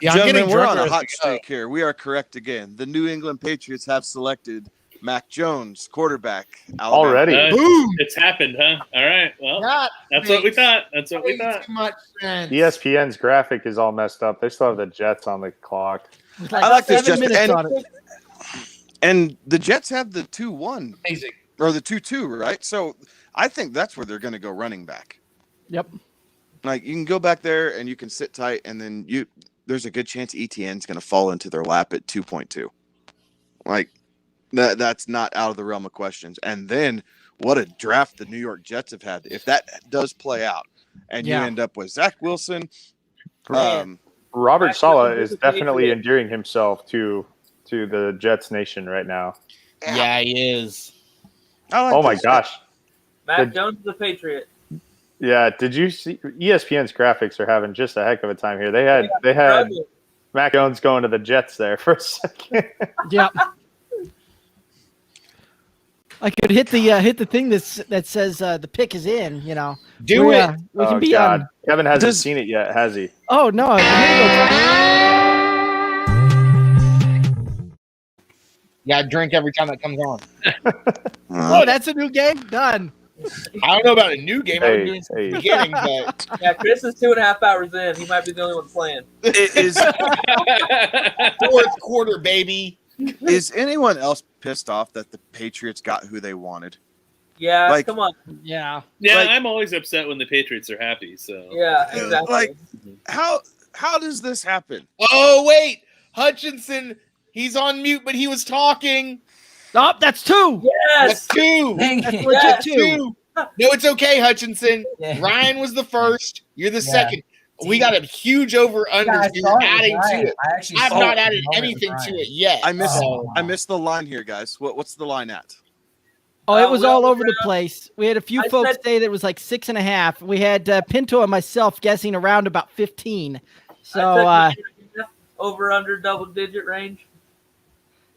Yeah, I'm Gentlemen, getting we're on drunker a as hot we go. streak here. We are correct again. The New England Patriots have selected Mac Jones, quarterback. Alabama. Already. Boom. It's happened, huh? All right. Well, That that's what we makes thought. That's what we way thought. too much sense. ESPN's graphic is all messed up. They still have the Jets on the clock. I like this, 7 Jets. minutes on it. And the Jets have the 2-1 Amazing. or the 2-2, right? So I think that's where they're going to go running back. Yep. Like you can go back there and you can sit tight, and then there's a good chance ETN's going to fall into their lap at 2.2. Like that's not out of the realm of questions. And then what a draft the New York Jets have had. If that does play out, and you end up with Zach Wilson, Robert Saleh is definitely endearing himself to the Jets nation right now. Yeah, he is. Oh my gosh. Mac Jones is a Patriot. Yeah, did you see ESPN's graphics are having just a heck of a time here. They had Mac Jones going to the Jets there for a second. Yep. I could hit the thing that says the pick is in. You know. Do it. We can Oh, be God. on. Kevin hasn't seen it yet, has he? Oh no! Yeah, I drink every time that comes on. Oh, that's a new game. Done. I don't know about a new game. I've been Hey, doing since hey. the beginning, but Yeah, Chris is 2.5 hours in. He might be the only one playing. Is fourth quarter, baby. is anyone else pissed off that the Patriots got who they wanted? Yeah, Like- come on. Yeah. Yeah, Like- I'm always upset when the Patriots are happy. So Yeah, exactly. Like how does this happen? Oh wait, Hutchinson. He's on mute, but he was talking. Oh, that's 2. That's yes. 2. Dang That's it. legit That's 2. 2. No, it's okay, Hutchinson. Yeah. Ryan was the first. You're the Yeah. second. We got a huge over under. Yeah, I You're saw it, adding Ryan. to it. I actually I've saw not it. added Oh, it was anything Ryan. to it yet. I missed Oh. I missed the line here, guys. What's the line at? Oh, it was we all all over the around- place. We had a few I folks said- say that it was like 6.5. We had Pinto and myself guessing around about 15. So I said over under double digit range.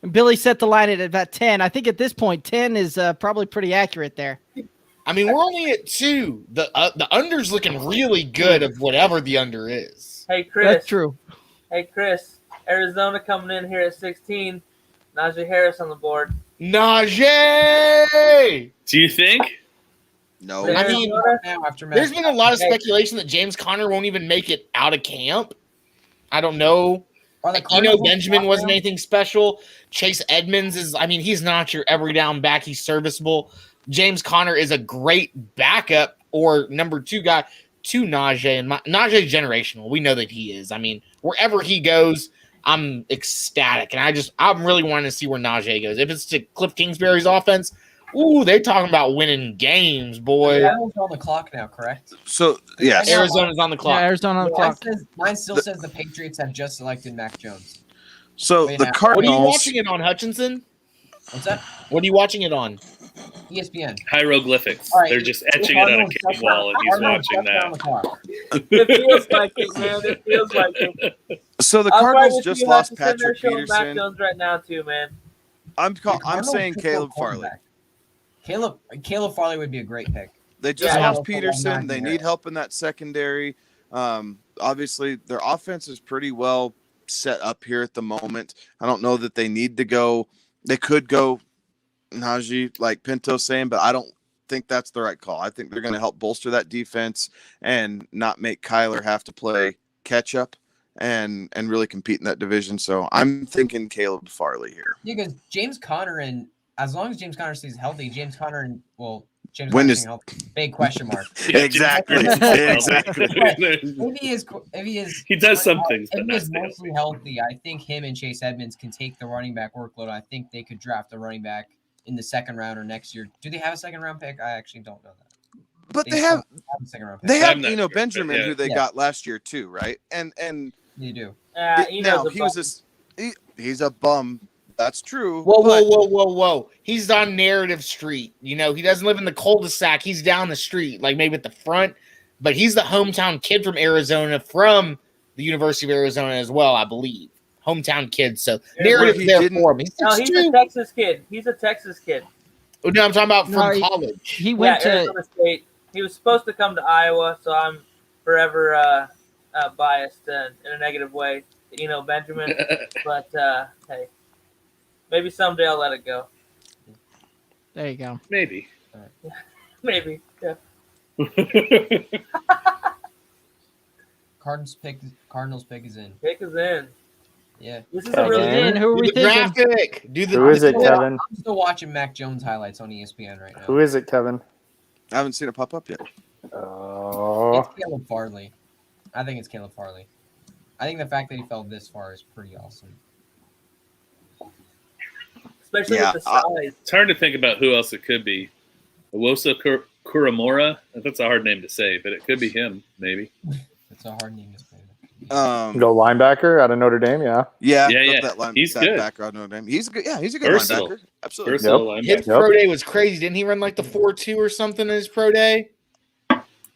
and Billy set the line at about 10. I think at this point 10 is probably pretty accurate there. I mean, we're only at 2. The under's looking really good of whatever the under is. Hey Chris. That's true. Hey Chris. Arizona coming in here at 16. Najee Harris on the board. Najee! Do you think? No. I mean, now after there's been a lot of speculation that James Conner won't even make it out of camp. I don't know. Benjamin wasn't anything special. Chase Edmonds is, I mean, he's not your every down back. He's serviceable. James Conner is a great backup or number 2 guy to Najee. And Najee's generational. We know that he is. I mean, wherever he goes, I'm ecstatic. And I'm really wanting to see where Najee goes. If it's to Cliff Kingsbury's offense, ooh, they're talking about winning games, boy. Arizona's on the clock now, correct? So, yes. Arizona's on the clock. Yeah, Arizona on the clock. Mine still says the Patriots have just selected Mac Jones. So Wait, the now- Cardinals. What are you watching it on, Hutchinson? What's that? What are you watching it on? ESPN. Hieroglyphics. All right. They're just etching it on a cave wall, and he's watching that. It feels like it, man. It feels like it. So the I'm right Cardinals with just you, lost Hutchinson. They're Patrick showing Mac Peterson. Jones right now too, man. I'm Cardinals saying took Caleb their Farley. quarterback. Caleb Farley would be a great pick. They just Yeah, lost yeah. Peterson. They need help in that secondary. Obviously, their offense is pretty well set up here at the moment. I don't know that they need to go. They could go Najee, like Pinto's saying, but I don't think that's the right call. I think they're going to help bolster that defense and not make Kyler have to play catch up and really compete in that division. So I'm thinking Caleb Farley here. Yeah, because James Conner and as long as James Conner stays healthy, James Conner and James When Conner is- staying healthy, big question mark. Exactly. Exactly. If he is, He does some things, If but he not is mostly healthy, I think him and Chase Edmonds can take the running back workload. I think they could draft a running back in the second round or next year. Do they have a second round pick? I actually don't know that. But they have a second round pick. They have I'm not sure, but Benjamin, yeah. who they got last year too, right? And They do. now he was he's a bum. That's true. Whoa. He's on Narrative Street. You know, he doesn't live in the cul-de-sac. He's down the street, like maybe at the front. But he's the hometown kid from Arizona, from the University of Arizona as well, I believe. Hometown kid. So Narrative's there for him. He's No, he's a Texas kid. He's a Texas kid. Oh, no, I'm talking about from No, college. He went to Arizona State. He was supposed to come to Iowa, so I'm forever biased in a negative way. You know, Benjamin. But hey, maybe someday I'll let it go. There you go. Maybe. Maybe. Yeah. Cardinals pick is in. Pick is in. Yeah. This is a really in. Who are we thinking? Graphic. Who is it, Kevin? I'm still watching Mac Jones highlights on ESPN right now. Who is it, Kevin? I haven't seen it pop up yet. Oh, It's Caleb Farley. I think it's Caleb Farley. I think the fact that he fell this far is pretty awesome. Especially with the size. It's hard to think about who else it could be. Iwosa Kuramora? That's a hard name to say, but it could be him, maybe. It's a hard name to say. Go linebacker out of Notre Dame, yeah. Yeah. He's that good. backer out of Notre Dame. He's good. Yeah, he's a good Versatile. linebacker. Absolutely. Versatile linebacker. His pro day was crazy. Didn't he run like the 4.2 or something in his pro day?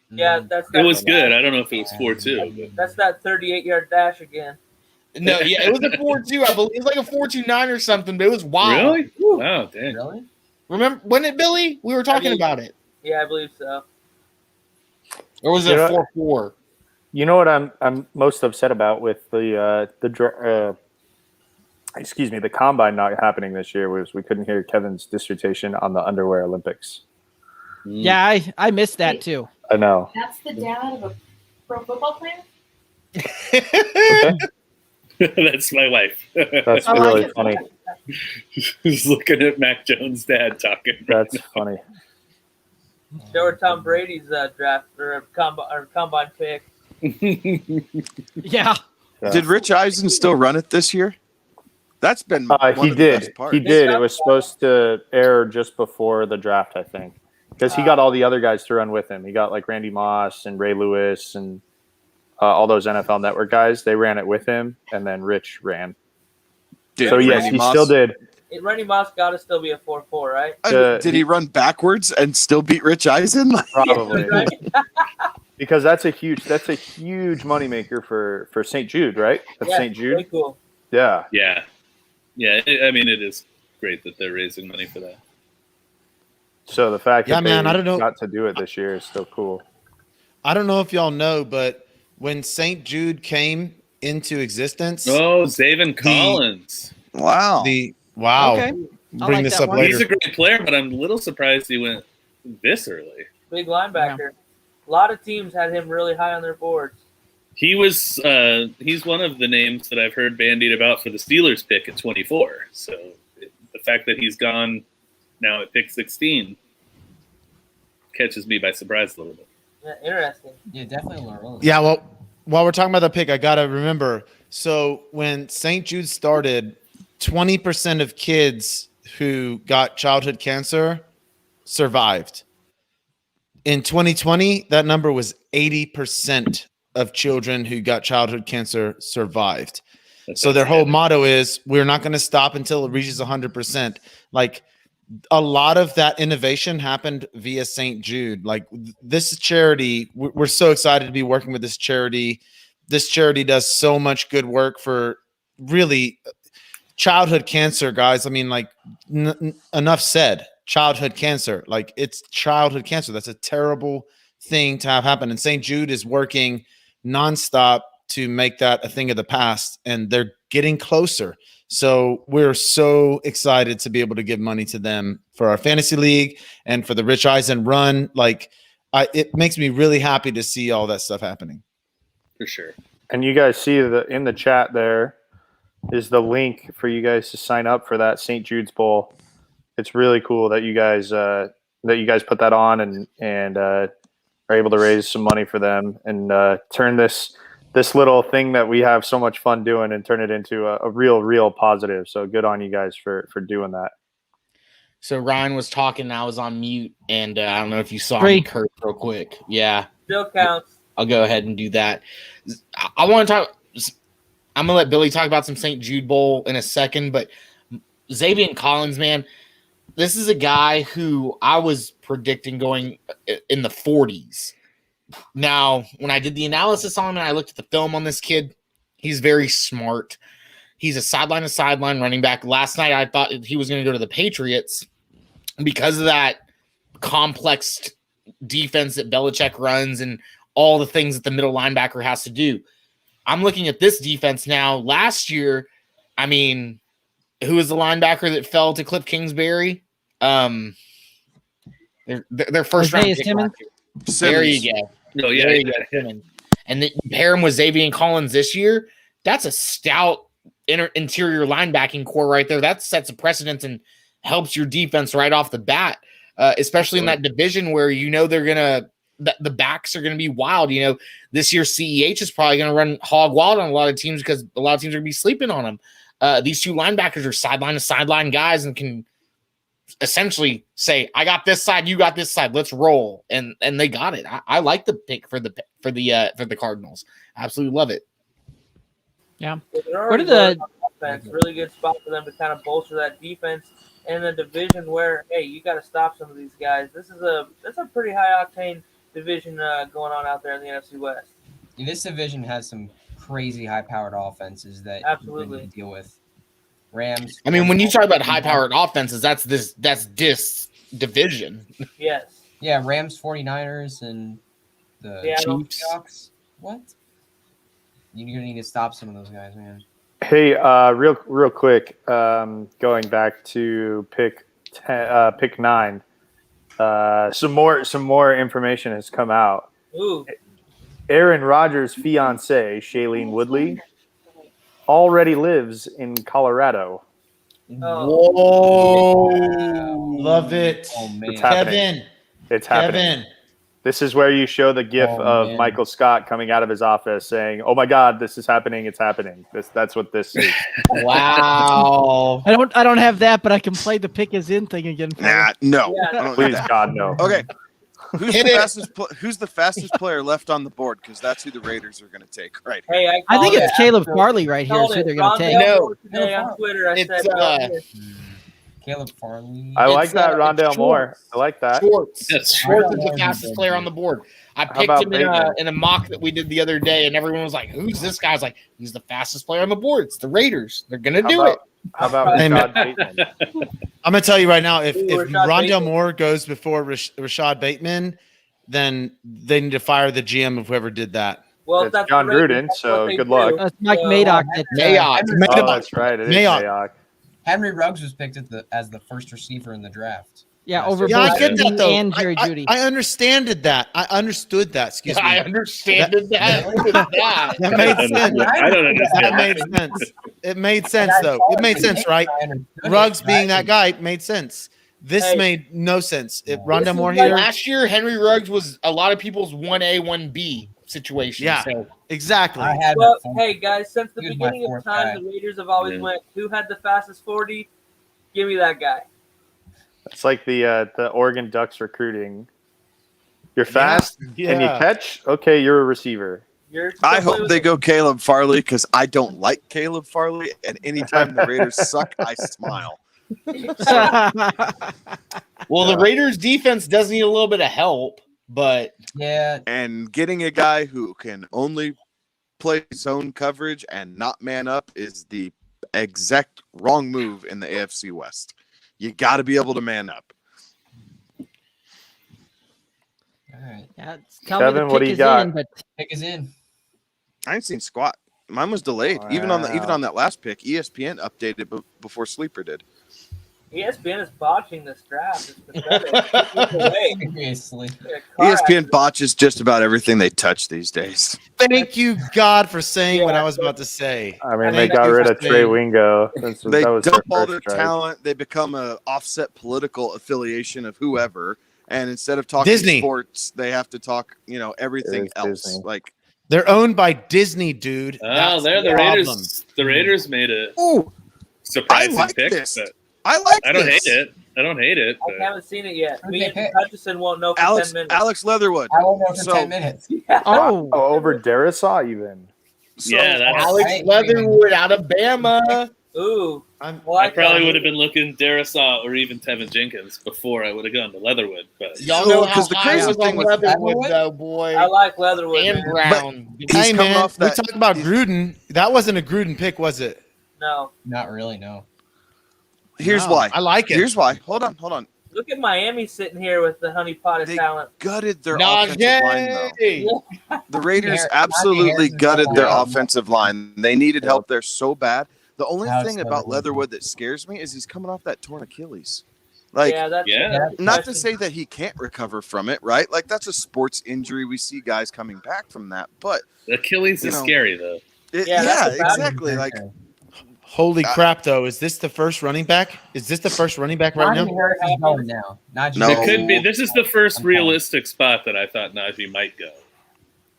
Yeah, that's It was good. I don't know if it was 4.2. But That's that 38-yard dash again. No, yeah, it was a 4.2. I believe it was like a 4.29 or something, but it was wild. Really? Wow, dang. Really? Remember, wasn't it, Billy? We were talking believe- about it. Yeah, I believe so. Or was it You a know- 4.4? You know what I'm most upset about with the combine not happening this year was we couldn't hear Kevin's dissertation on the underwear Olympics. Yeah, I missed that too. I know. That's the dad of a pro football player? That's my wife. That's really funny. He's looking at Mac Jones' dad talking. That's funny. Show her Tom Brady's draft or combine pick. Yeah. Did Rich Eisen still run it this year? That's been one He of the best did. parts. He did. It was supposed to air just before the draft, I think, because he got all the other guys to run with him. He got like Randy Moss and Ray Lewis and all those NFL Network guys. They ran it with him, and then Rich ran. So yes, Randy he Moss- still did. Randy Moss got to still be a 4.4, right? Did he run backwards and still beat Rich Eisen? Probably. Right? Because that's a huge moneymaker for St. Jude, right? That's Yeah, St. Jude. very cool. Yeah. Yeah. Yeah. I mean, it is great that they're raising money for that. So the fact that man, they I don't know. got to do it this year is still cool. I don't know if y'all know, but when St. Jude came into existence. Oh, Zaven Collins. Wow. Wow. Okay. Bring this up later. He's a great player, but I'm a little surprised he went this early. Big linebacker. A lot of teams had him really high on their boards. He was he's one of the names that I've heard bandied about for the Steelers pick at 24. So the fact that he's gone now at pick 16 catches me by surprise a little bit. Yeah, interesting. Yeah, definitely learn. Yeah, well, while we're talking about the pick, I got to remember. So when St. Jude started, 20% of kids who got childhood cancer survived. In 2020, that number was 80% of children who got childhood cancer survived. So their whole motto is, we're not going to stop until it reaches 100%. Like, a lot of that innovation happened via St. Jude. Like, this charity, we're so excited to be working with this charity. This charity does so much good work for really childhood cancer, guys. I mean, like, enough said. Childhood cancer, like, it's childhood cancer. That's a terrible thing to have happen. And St. Jude is working nonstop to make that a thing of the past, and they're getting closer. So we're so excited to be able to give money to them for our fantasy league and for the Rich Eisen run. Like, it makes me really happy to see all that stuff happening. For sure. And you guys see in the chat there is the link for you guys to sign up for that St. Jude's Bowl. It's really cool that you guys put that on and are able to raise some money for them and turn this little thing that we have so much fun doing and turn it into a real positive. So good on you guys for doing that. So Ryan was talking, I was on mute, and I don't know if you saw me curse real quick. Yeah. Still counts. I'll go ahead and do that. I want to talk. I'm going to let Billy talk about some St. Jude Bowl in a second, but Xavier Collins, man, this is a guy who I was predicting going in the 40s. Now, when I did the analysis on him and I looked at the film on this kid, he's very smart. He's a sideline-to-sideline running back. Last night, I thought he was going to go to the Patriots because of that complex defense that Belichick runs and all the things that the middle linebacker has to do. I'm looking at this defense now. Last year, I mean, who was the linebacker that fell to Cliff Kingsbury? Their first round pick. There you go. Oh, yeah, there you go. Simmons. And then you pair him with Xavier Collins this year. That's a stout interior linebacking core right there. That sets a precedent and helps your defense right off the bat, especially in that division where you know they're gonna the backs are gonna be wild. You know, this year CEH is probably gonna run hog wild on a lot of teams because a lot of teams are gonna be sleeping on them. These two linebackers are sideline to sideline guys and can essentially say, I got this side, you got this side, let's roll. And they got it. I like the pick for the Cardinals. Absolutely love it. Yeah. What are the offense? Really good spot for them to kind of bolster that defense in a division where, hey, you got to stop some of these guys. That's a pretty high octane division going on out there in the NFC West. This division has some crazy high powered offenses that absolutely you need to deal with. Rams. I mean, when you talk about high-powered offenses, that's this division. Yes. Yeah, Rams, 49ers, and the Chiefs. Seahawks. What? You're gonna need to stop some of those guys, man. Hey, real quick, going back to pick 9. Some more information has come out. Ooh. Aaron Rodgers' fiancée, Shailene Woodley, already lives in Colorado. Whoa. Love it. Oh, man. It's happening. It's happening. This is where you show the gif of Michael Scott coming out of his office saying, "Oh my God, this is happening! It's happening." That's what this is. Wow! I don't have that, but I can play the pick is in thing again. Nah, no. Yeah. Please, God, no. Okay. Who's the fastest player left on the board? Because that's who the Raiders are going to take right here. Hey, I think it's Caleb Farley right here. Is who they're going to take. No, today on Twitter, I said Caleb Farley. I like that, Rondale Moore. I like that. Schwartz is the fastest player on the board. I picked him in a mock that we did the other day, and everyone was like, "Who's this guy?" I was like, "He's the fastest player on the board. It's the Raiders. They're gonna do it." How about Rashad Bateman? I'm gonna tell you right now, if Rondale Moore goes before Rashad Bateman, then they need to fire the GM of whoever did that. Well, It's that's John the Raiders, Gruden, that's so what they good luck. do. That's Mike So, Mayock. Mayock. Oh, that's right. It is Mayock. Henry Ruggs was picked as the first receiver in the draft. Yeah, last over year. Yeah, I both get that Dean though. and Jerry Jeudy. I understood that. I understood that. Excuse me. I understand that. What is that? That made sense. I don't understand. That made sense. It made sense though. It made sense, right? Ruggs being that guy made sense. This made no sense. If Rondell Moore here, Last year, Henry Ruggs was a lot of people's 1A, 1B situation. Yeah, so. exactly. Well, hey guys, since the He was my beginning of fourth time, guy. the Raiders have always went, who had the fastest 40? Give me that guy. It's like the Oregon Ducks recruiting. You're fast and you yeah. catch. Okay, you're a receiver. I hope they go Caleb Farley because I don't like Caleb Farley, and anytime the Raiders suck, I smile. Well, the Raiders defense does need a little bit of help, but yeah, and getting a guy who can only play zone coverage and not man up is the exact wrong move in the AFC West. You got to be able to man up. All right. Yeah, tell me Kevin, the what do pick you is got? in, but Pick is in. I ain't seen squat. Mine was delayed. Even on that last pick, ESPN updated before Sleeper did. ESPN is botching this draft. It's pathetic. Seriously. ESPN botches just about everything they touch these days. Thank you, God, for saying what I was about to say. I mean, they Thank got you rid for of Trey saying- Wingo. They That was dump all first their strike. talent. They become a offset political affiliation of whoever. And instead of talking Disney. sports, they have to talk, everything is else. Disney. Like They're owned by Disney, dude. Oh, That's there the problem. Raiders. The Raiders made a Ooh, surprising I like pick. this. but I like I don't this. hate it. I don't hate it. I but- haven't seen it yet. Who'd Me they and pick? Hutchison won't know for 10 minutes. Alex Leatherwood. I won't know for So- 10 minutes. oh, over Darisaw even. yeah, that's, Alex I- Leatherwood, Alabama. Ooh. I'm, Well, I probably would have been looking Darisaw or even Tevin Jenkins before I would have gone to Leatherwood. But Y'all know how 'cause the high I crazy was thing on with Leatherwood, though, boy. I like Leatherwood. And man. Brown. He's hey, coming man, off we that- talk about Gruden. That wasn't a Gruden pick, was it? No. Not really, no. Here's No, why. I like it. Here's why. Hold on. Look at Miami sitting here with the honey pot of They talent. gutted their Najee. offensive line, though. The Raiders Najee absolutely Harris is gutted no their more. offensive line. They needed help there so bad. The only Alex thing about Leatherwood. Leatherwood that scares me is he's coming off that torn Achilles. Like, yeah, that's Yeah. not to say that he can't recover from it, right? Like, that's a sports injury. We see guys coming back from that. But, Achilles is scary, though. Yeah, that's a bad exactly. Like, Holy crap, though. Is this the first running back? Is this the first running back right Najee now? Harris is going now. Najee No. It Harris. could be. This is the first realistic spot that I thought Najee might go.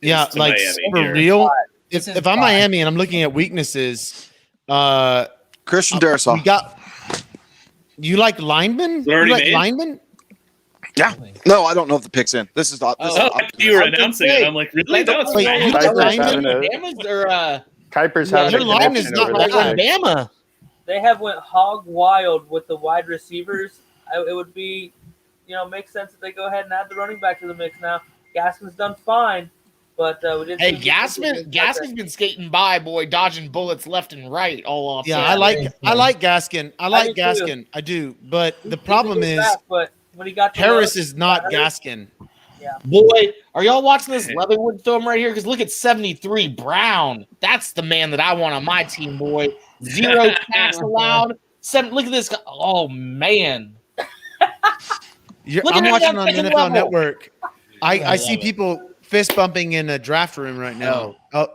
Yeah, to like Miami for here. real. This is If I'm fine. Miami and I'm looking at weaknesses, Christian Darisaw. we got. You like linemen? It's already You like made? linemen? Yeah. No, I don't know if the pick's in. This is the. This is Oh, the you were I'm announcing just it. saying. I'm like, really? That was Wait, fast. you like Kuiper's linemen? having a- Alabama's or Kuiper's Yeah, having their a line is connection not over bad. this pick. Alabama. They have went hog wild with the wide receivers. It would be, makes sense that they go ahead and add the running back to the mix now. Gaskin's done fine, but we didn't. Hey, see- Gaskin's been skating by, boy, dodging bullets left and right all off. Yeah, Yeah, I like Gaskin. I like do too. Gaskin. I do. But the He's problem a good is back, but when he got to Harris low, is not got hurt. Gaskin. Boy, are y'all watching this Leatherwood film right here? Because look at 73 Brown. That's the man that I want on my team, boy. 0 sacks allowed. Look at this guy. Oh, man. Look I'm at watching that on the second NFL level. Network. I love see it. people fist bumping in a draft room right now. Oh,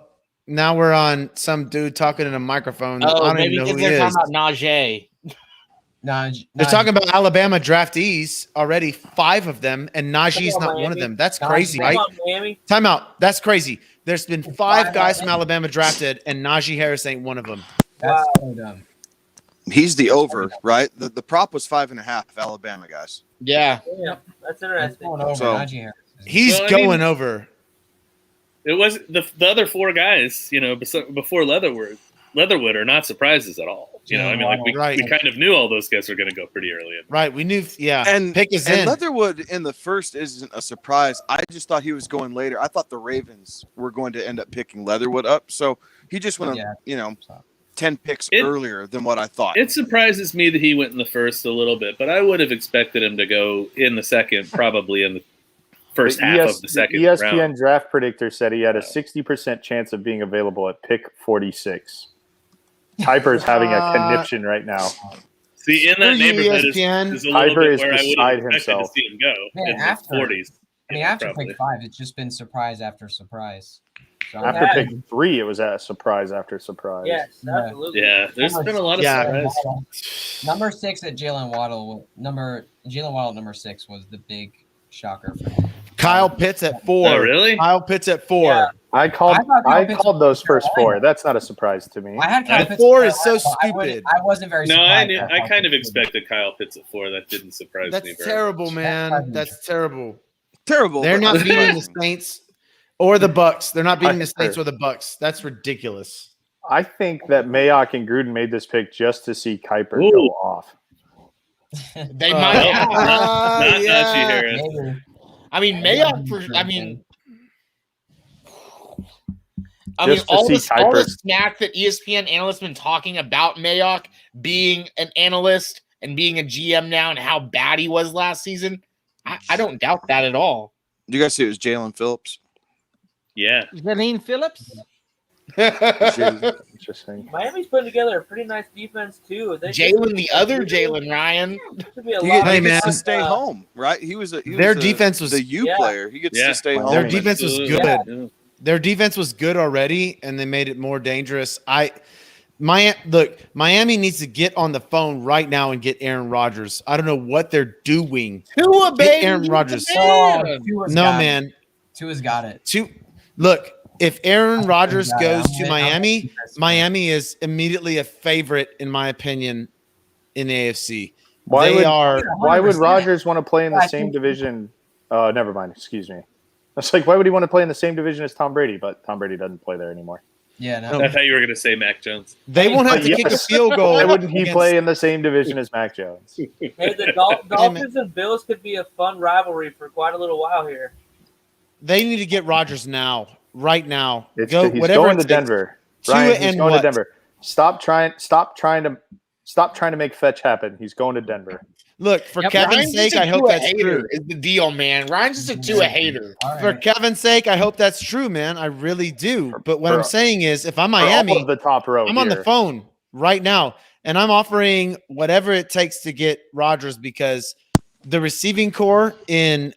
now we're on some dude talking in a microphone. I Oh, don't maybe even know because who he they're is. talking about Najee. They're talking about Alabama draftees already, 5 of them, and Najee's Come on, not one of Miami. them. That's Come crazy, Come right? on, Miami. Time out. That's crazy. There's been 5 5 guys from Alabama drafted, and Najee Harris ain't one of them. That's so dumb. He's the over, right? The prop was 5.5. Alabama guys. Yeah. Yeah, that's It's interesting. going over So- Najee Harris. He's Well, I going mean- over. It was the other 4 guys, before Leatherwood are not surprises at all. I mean, like we Right. kind of knew all those guys were going to go pretty early. Right. We knew. Yeah. And pick is and in. Leatherwood in the first isn't a surprise. I just thought he was going later. I thought the Ravens were going to end up picking Leatherwood up, so he just went, Yeah. 10 picks It- earlier than what I thought. It surprises me that he went in the first a little bit, but I would have expected him to go in the second, probably in the first half of the second ESPN round. draft predictor said he had a 60% chance of being available at pick 46. Kuiper's having a conniption right now. See, in that Screw you, neighborhood ESPN. is a little Kuiper bit is where I would beside have expected himself. to see him go Man, in the after 40s. I mean, after pick 5, it's just been surprise after surprise. So After pick 3, it was a surprise after surprise. Yes, absolutely. Yeah, there's been a lot of surprise. Number 6 at Jalen Waddle. Jalen Waddle at number 6 was the big shocker for me. Kyle Pitts at 4. Oh, really? Kyle Pitts at 4. I called Kyle Pitts those first 4. That's not a surprise to me. I had Kyle Pitts 4 at is so 4, stupid. I wasn't very No, surprised. I kind of expected Kyle Pitts at 4. That didn't surprise me That's very terrible, man. That's terrible. Terrible. They're but not beating the surprising. Saints or the Bucks. They're not beating the Saints or the Bucks. That's ridiculous. I think that Mayock and Gruden made this pick just to see Kuiper Ooh. go off. They might have. Not yeah. Harris. I mean, Mayock. Just to all see the Kuiper. smack that ESPN analysts been talking about Mayock being an analyst and being a GM now and how bad he was last season. I don't doubt that at all. Do you guys see it was Jalen Phillips? Yeah. Janine Phillips. Interesting. Miami's putting together a pretty nice defense too. Jalen, the other Jalen, Ryan. Should be a He lot Hey, of man. gets to stay home, right? He was Their defense was- the U Yeah. player. He gets to stay home. Their defense was Absolutely. good. Yeah. Their defense was good already, and they made it more dangerous. Miami needs to get on the phone right now and get Aaron Rodgers. I don't know what they're doing. Tua, Get baby. Aaron Rodgers. Man. No, man. Tua's got it. Look, if Aaron Rodgers got it. goes I'm to with- Miami, Miami is immediately a favorite, in my opinion, in the AFC. Why They would are. Rodgers want to play in the I same think- division? Never mind. Excuse me. It's like, why would he want to play in the same division as Tom Brady? But Tom Brady doesn't play there anymore. Yeah, no. I thought you were going to say Mac Jones. They won't have to kick a field goal. Why wouldn't he against- play in the same division as Mac Jones? Hey, the Dolphins and Bills could be a fun rivalry for quite a little while here. They need to get Rodgers now, right now. He's Whatever going it to takes. Denver. Tua Ryan, he's and going what? to Denver. Stop trying to make fetch happen. He's going to Denver. Look, for Kevin's Ryan's sake, just a I hope Tua that's hater true. is the deal, man. Ryan's just a Tua hater. For Kevin's sake, I hope that's true, man. I really do. But what for- I'm saying is, if I'm For all Miami, of the top row I'm on the here. phone right now, and I'm offering whatever it takes to get Rodgers because the receiving core in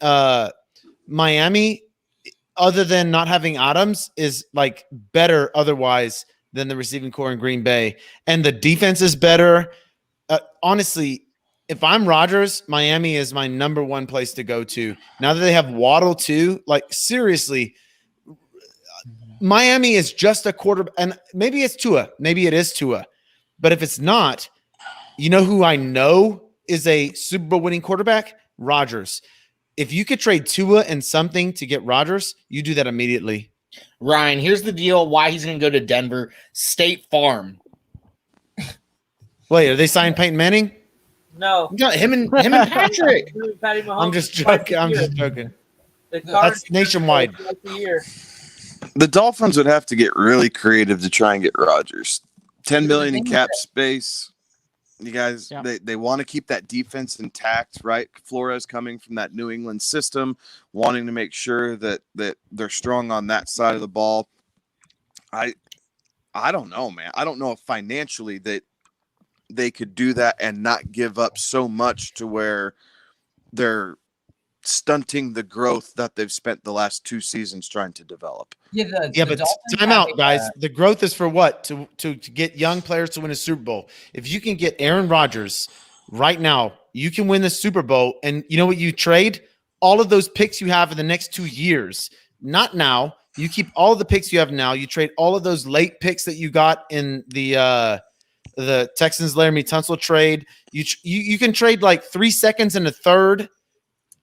Miami, other than not having Adams, is like better otherwise than the receiving core in Green Bay, and the defense is better. Honestly, if I'm Rodgers, Miami is my number one place to go to. Now that they have Waddle too, like seriously, Miami is just a quarter, and maybe it's Tua, maybe it is Tua, but if it's not, you know who I know is a Super Bowl winning quarterback? Rodgers. If you could trade Tua and something to get Rodgers, you do that immediately. Ryan, here's the deal. Why he's going to go to Denver? State Farm. Wait, are they signing Peyton Manning? No. Him and Patrick. Patty Mahomes I'm just joking. I'm just joking. That's nationwide. The Dolphins would have to get really creative to try and get Rodgers. $10 million in cap space. You guys, they want to keep that defense intact, right? Flores coming from that New England system, wanting to make sure that they're strong on that side of the ball. I don't know, man. I don't know if financially that they could do that and not give up so much to where they're stunting the growth that they've spent the last 2 seasons trying to develop. But time out, guys. The growth is for what? To get young players to win a Super Bowl. If you can get Aaron Rodgers right now, you can win the Super Bowl. And you know what you trade? All of those picks you have in the next 2 years. Not now. You keep all of the picks you have now. You trade all of those late picks that you got in the Texans Laramie Tunsil trade. You can trade like 3 seconds and a third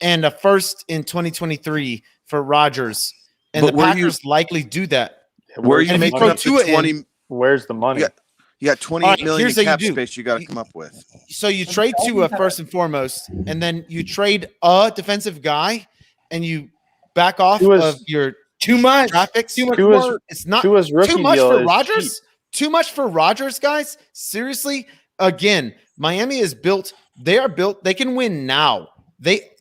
and a first in 2023 for Rodgers. And But the were Packers likely do that. Where are you And if making up Tua the 20? in- Where's the money? You got $28 All right, million here's in what cap you do. space you got to come up with. So you trade Tua first and foremost, and then you trade a defensive guy, and you back off Tua's- of your too much draft picks. Too much Tua's- work. It's not Tua's too rookie much deal for is Rodgers. Too much for Rodgers, guys. Seriously, again, Miami is built. They are built. They can win now. They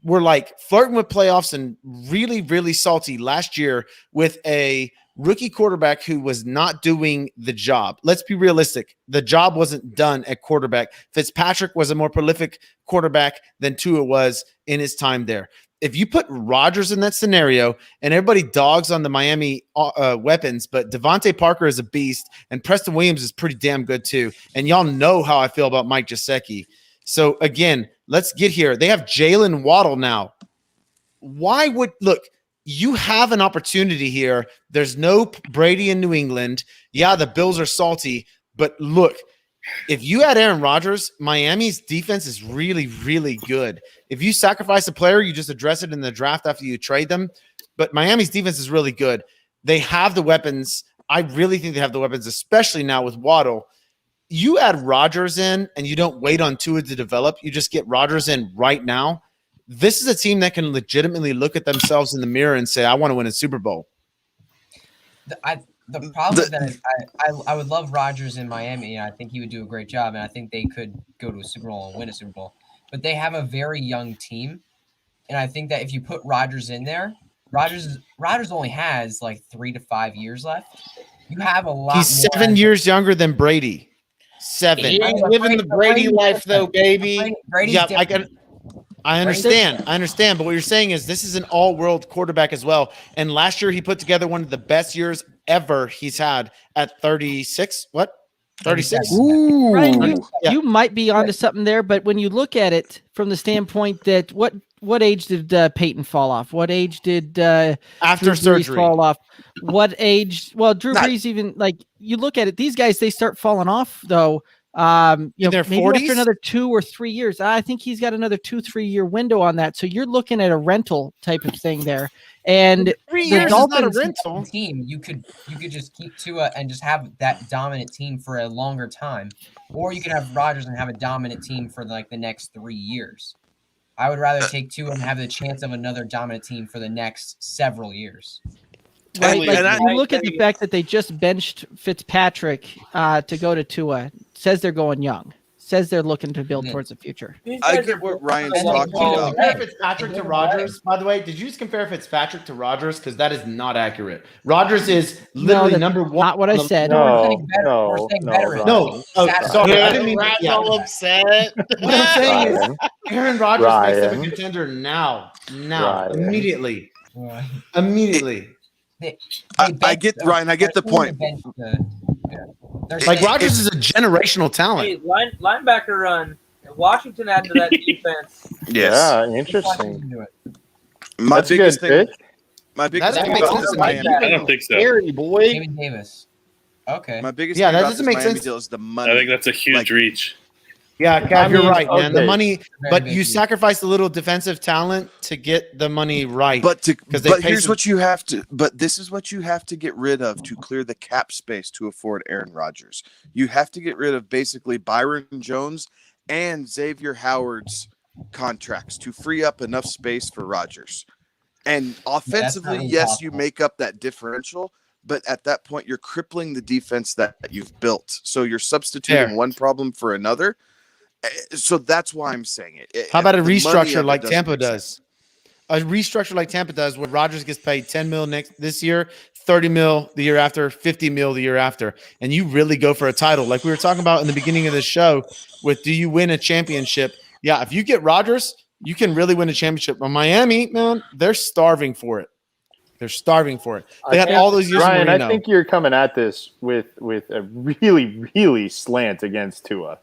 were like flirting with playoffs and really, really salty last year with a rookie quarterback who was not doing the job. Let's be realistic. The job wasn't done at quarterback. Fitzpatrick was a more prolific quarterback than Tua was in his time there. If you put Rodgers in that scenario, and everybody dogs on the Miami weapons, but Devontae Parker is a beast, and Preston Williams is pretty damn good too. And y'all know how I feel about Mike Gesicki. So again, let's get here. They have Jalen Waddle now. Why would look? You have an opportunity here. There's no Brady in New England. Yeah, the Bills are salty, but look. If you had Aaron Rodgers, Miami's defense is really, really good. If you sacrifice a player, you just address it in the draft after you trade them. But Miami's defense is really good. They have the weapons. I really think they have the weapons, especially now with Waddle. You add Rodgers in and you don't wait on Tua to develop. You just get Rodgers in right now. This is a team that can legitimately look at themselves in the mirror and say, I want to win a Super Bowl. The problem with that is I would love Rodgers in Miami, and I think he would do a great job, and I think they could go to a Super Bowl and win a Super Bowl. But they have a very young team, and I think that if you put Rodgers in there, Rodgers only has like 3 to 5 years left. You have a lot. He's 7 years younger than Brady. 7. He ain't living the Brady life though, baby. Yeah, I understand. But what you're saying is this is an all-world quarterback as well. And last year he put together one of the best years ever he's had at 36. What? 36? Ooh. Ryan, you might be onto something there, but when you look at it from the standpoint that what age did Peyton fall off? What age did after Drew Brees surgery fall off? What age? Well, Drew Brees even like you look at it. These guys they start falling off though. In their maybe 40s? after another 2 or 3 years. I think he's got another 2-3 year window on that. So you're looking at a rental type of thing there. And 3 years is not a rental team. You could just keep Tua and just have that dominant team for a longer time, or you could have Rodgers and have a dominant team for like the next 3 years. I would rather take Tua and have the chance of another dominant team for the next several years. Right, like you look at the fact that they just benched Fitzpatrick to go to Tua. Says they're going young. Says they're looking to build towards the future. I get what Ryan's talking about. Compare Fitzpatrick to Rodgers. By the way, did you just compare Fitzpatrick to Rodgers? Because that is not accurate. Rodgers is literally number one. Not what I said. No. Oh, sorry. I didn't mean Ryan's all upset. What I'm saying is Aaron Rodgers makes them a Ryan. contender now, Ryan. immediately. I get Ryan. I get the point. Like Rodgers is a generational talent. Hey, linebacker run. Washington added to that defense. Yes. Yeah, interesting. My That's a biggest good thing. pick. My biggest That thing makes about sense. this Miami. I don't think so. Scary boy. David Davis. Okay. My biggest Yeah, thing that about doesn't this make Miami sense. deal is the money. I think that's a huge reach. Yeah, Cav, you're right, man. The okay. money, Very but big you deal. sacrifice a little defensive talent to get the money right. But they pay here's some- what you have to. But this is what you have to get rid of to clear the cap space to afford Aaron Rodgers. You have to get rid of basically Byron Jones and Xavier Howard's contracts to free up enough space for Rodgers. And offensively, not yes, you impossible. make up that differential. But at that point, you're crippling the defense that you've built. So you're substituting Fair. one problem for another. So that's why I'm saying it. How about a The money restructure of it like doesn't Tampa make sense. does? A restructure like Tampa does, where Rodgers gets paid $10 million this year, $30 million the year after, $50 million the year after, and you really go for a title, like we were talking about in the beginning of the show. With do you win a championship? Yeah, if you get Rodgers, you can really win a championship. But Miami, man, they're starving for it. They're starving for it. They had all those years. Ryan, in Marino. I think you're coming at this with a really, really slant against Tua.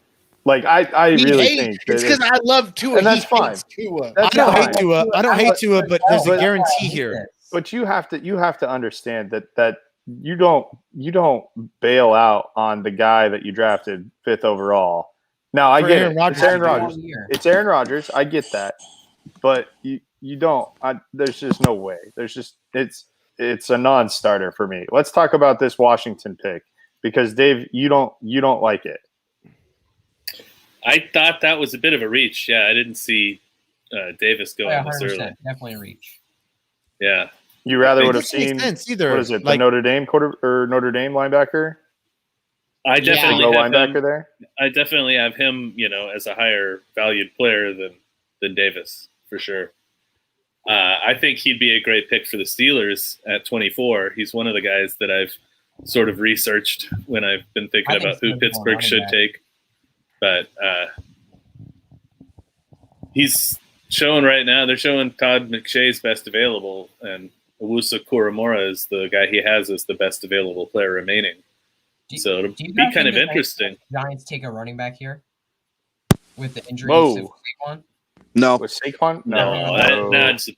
Like I really think it's because I love Tua. and that's He fine. hates Tua. That's I don't fine. hate Tua. I don't hate Tua, but there's a guarantee here. But you have to understand that you don't bail out on the guy that you drafted 5th overall. Now I For get Aaron it. Rodgers It's Aaron to do. Rodgers. It's Aaron Rodgers. I get that. But you don't. There's just no way. There's just it's a non-starter for me. Let's talk about this Washington pick because Dave, you don't like it. I thought that was a bit of a reach. Yeah, I didn't see Davis going Yeah, this 100%. early. Definitely a reach. Yeah. You rather It would have doesn't make seen sense either. What is it? Like- the Notre Dame Notre Dame linebacker. I definitely No have linebacker him, there. I definitely have him, as a higher valued player than Davis for sure. I think he'd be a great pick for the Steelers at 24. He's one of the guys that I've sort of researched when I've been thinking about who Pittsburgh should take. But he's showing right now, they're showing Todd McShay's best available, and Owusu Koromora is the guy he has as the best available player remaining. So it'll be kind of interesting. Giants take a running back here with the injury to Saquon? No. With Saquon?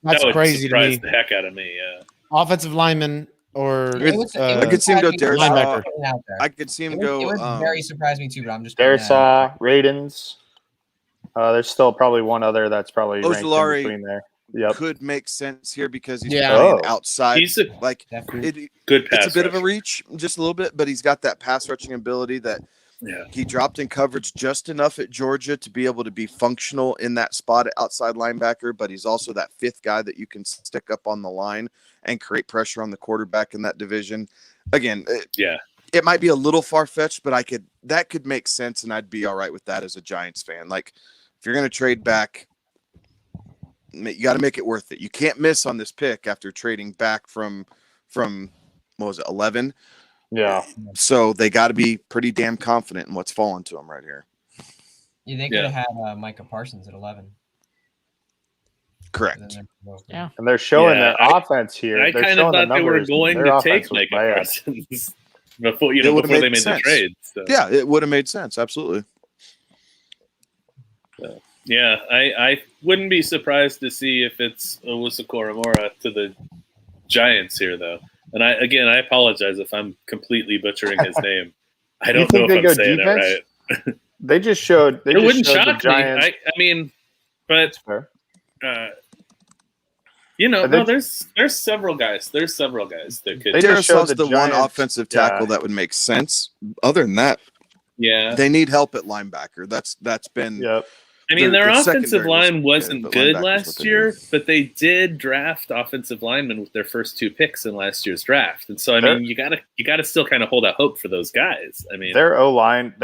That's crazy to me. The heck out of me. Yeah. Offensive lineman or I could see him go linebacker. I could see him go. It would very surprise me too, but I'm just. There's Radens. There's still probably one other that's probably ranked in Ojulari between there. Yep. could make sense here because he's Yeah. playing Oh. outside. He's a good It's a pass bit of a rusher. reach, just a little bit, but he's got that pass rushing ability that he dropped in coverage just enough at Georgia to be able to be functional in that spot at outside linebacker, but he's also that fifth guy that you can stick up on the line and create pressure on the quarterback in that division. Again, it might be a little far-fetched, but that could make sense, and I'd be all right with that as a Giants fan. Like, if you're going to trade back, you got to make it worth it. You can't miss on this pick after trading back from what was it, 11? Yeah. So they got to be pretty damn confident in what's falling to them right here. Yeah, they could have had Micah Parsons at 11. Correct. Yeah. And they're showing their offense here. I They're kind showing of the thought they were numbers. going Their to offense take was Micah bad. Parsons before It would've they made made the sense. trade. So. Yeah, it would have made sense. Absolutely. So, yeah, I wouldn't be surprised to see if it's Owusu Koromora to the Giants here, though. And I apologize if I'm completely butchering his name. I don't know if I'm saying it right. They just showed. They It just wouldn't showed the shock me. Giants. I mean, but there's several guys. There's several guys that could. Darisaul's the one offensive tackle that would make sense. Other than that, they need help at linebacker. That's been. Yep. I mean, their offensive line was wasn't but good linebacker's last what they year, but they did draft offensive linemen with their first 2 picks in last year's draft, and so I mean, you gotta still kind of hold out hope for those guys. I mean, Their O line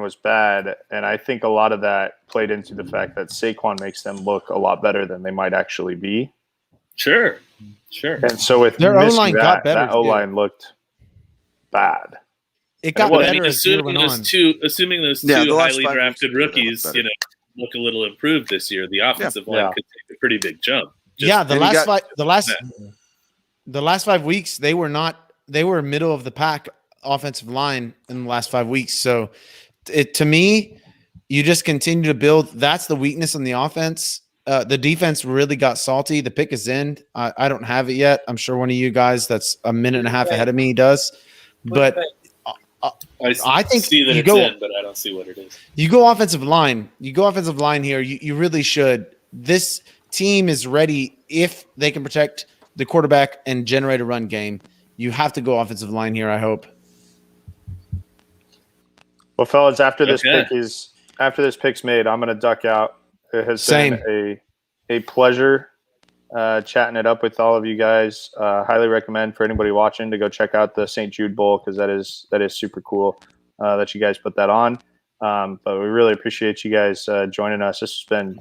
was bad, and I think a lot of that played into the fact that Saquon makes them look a lot better than they might actually be. Sure. And so with Their missing O-line got better, that O line looked bad. It got But, I better mean, as the year assuming went those on. two the last highly 5 drafted weeks rookies, better. look a little improved this year, the offensive line could take a pretty big jump. The last 5 weeks they were middle of the pack offensive line in the last 5 weeks. So to me, you just continue to build. That's the weakness on the offense. The defense really got salty. The pick is in. I don't have it yet. I'm sure one of you guys that's a minute and a half ahead of me does. But I think see that you it's go. in, but I don't see what it is. You go offensive line. You go offensive line here. You really should. This team is ready if they can protect the quarterback and generate a run game. You have to go offensive line here, I hope. Well, fellas, after this pick's made, I'm going to duck out. It has been a pleasure chatting it up with all of you guys. Highly recommend for anybody watching to go check out the St. Jude Bowl because that is super cool that you guys put that on. But we really appreciate you guys joining us. It's been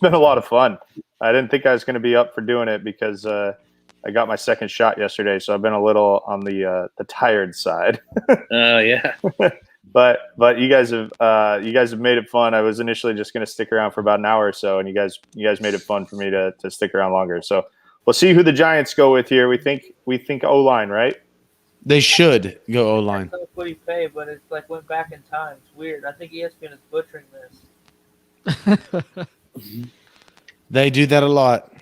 a lot of fun. I didn't think I was going to be up for doing it because I got my second shot yesterday, so I've been a little on the tired side. Oh yeah. But you guys have made it fun. I was initially just going to stick around for about an hour or so, and you guys made it fun for me to stick around longer. So we'll see who the Giants go with here. We think O-line, right? They should go O-line. That's what he paid, but it's like went back in time. It's weird. I think ESPN is butchering this. They do that a lot.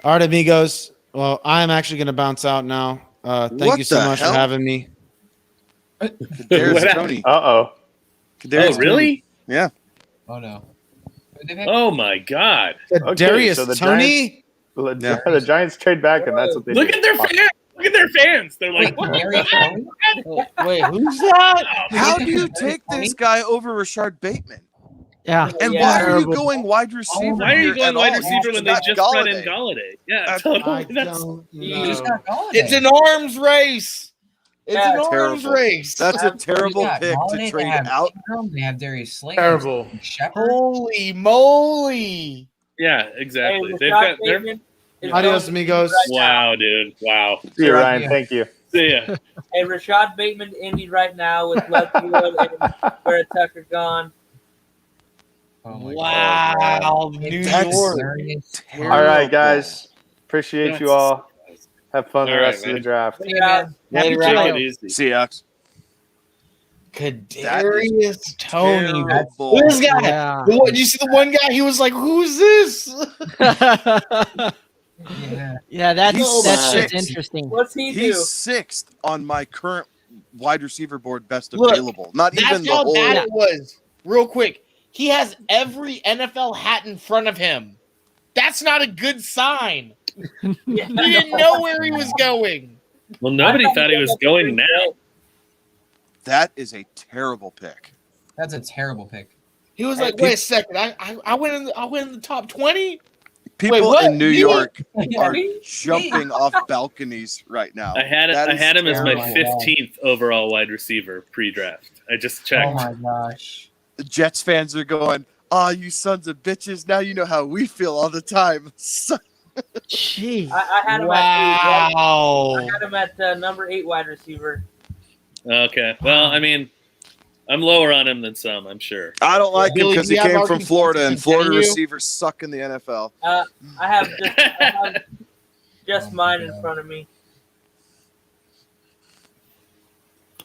All right, amigos. Well, I'm actually going to bounce out now. Thank you so much for having me. There's Tony. Uh-oh. There's really? Yeah. Oh no. Oh my God. Darius so the Tony. The Giants trade back, and that's what they Look do. at their fans. Look at their fans. They're like, what? Wait, who's that? How do you take this guy over Rashard Bateman? Yeah. And why are you going wide receiver? Why are you going wide receiver when they got just brought in Galladay? Yeah, totally. I don't know. You just got Galladay. It's an arms race. It's an orange Terrible. race. That's a terrible Yeah, pick Galladay, to trade they have out. Ingram, they have Darius Slayton. Terrible. Shepard. Holy moly. Yeah, exactly. Hey, They've Rashad got their Bateman is Adios, going amigos. right wow, dude. Wow. See you, Ryan. Thank you. See ya. Hey, Rashad Bateman Indy right now with Leatherwood and Vera Tucker gone. Oh my Wow, God. New That's York. All right, guys. Appreciate you all. Have fun the All right, rest of the man. draft. See you, man. Later, Take Ryan. it easy. See ya. Kadarius Tony. terrible. This guy. Yeah. Did you see the one guy? He was like, "Who's this?" Yeah. Yeah, that's He's just sixth. interesting. What's he do? He's sixth on my current wide receiver board, best Look, available. Not That's even the how whole. bad it was. Real quick, he has every NFL hat in front of him. That's not a good sign. He didn't know where he was going. Well, nobody thought he was going now. That is a terrible pick. That's a terrible pick. He was like, "Wait a second, I went in the top 20." People what? in New Me? York are Me? jumping off balconies right now. I had That is him as my terrible. 15th overall wide receiver pre-draft. I just checked. Oh my gosh. The Jets fans are going, "Ah, you sons of bitches! Now you know how we feel all the time." Jeez. I had him at 8. I had him at number 8 wide receiver. Okay. Well, I mean, I'm lower on him than some, I'm sure. I don't like him Billy, because do he you have came from Arkansas Florida, and State Florida in you? receivers suck in the NFL. I have just mine in front of me.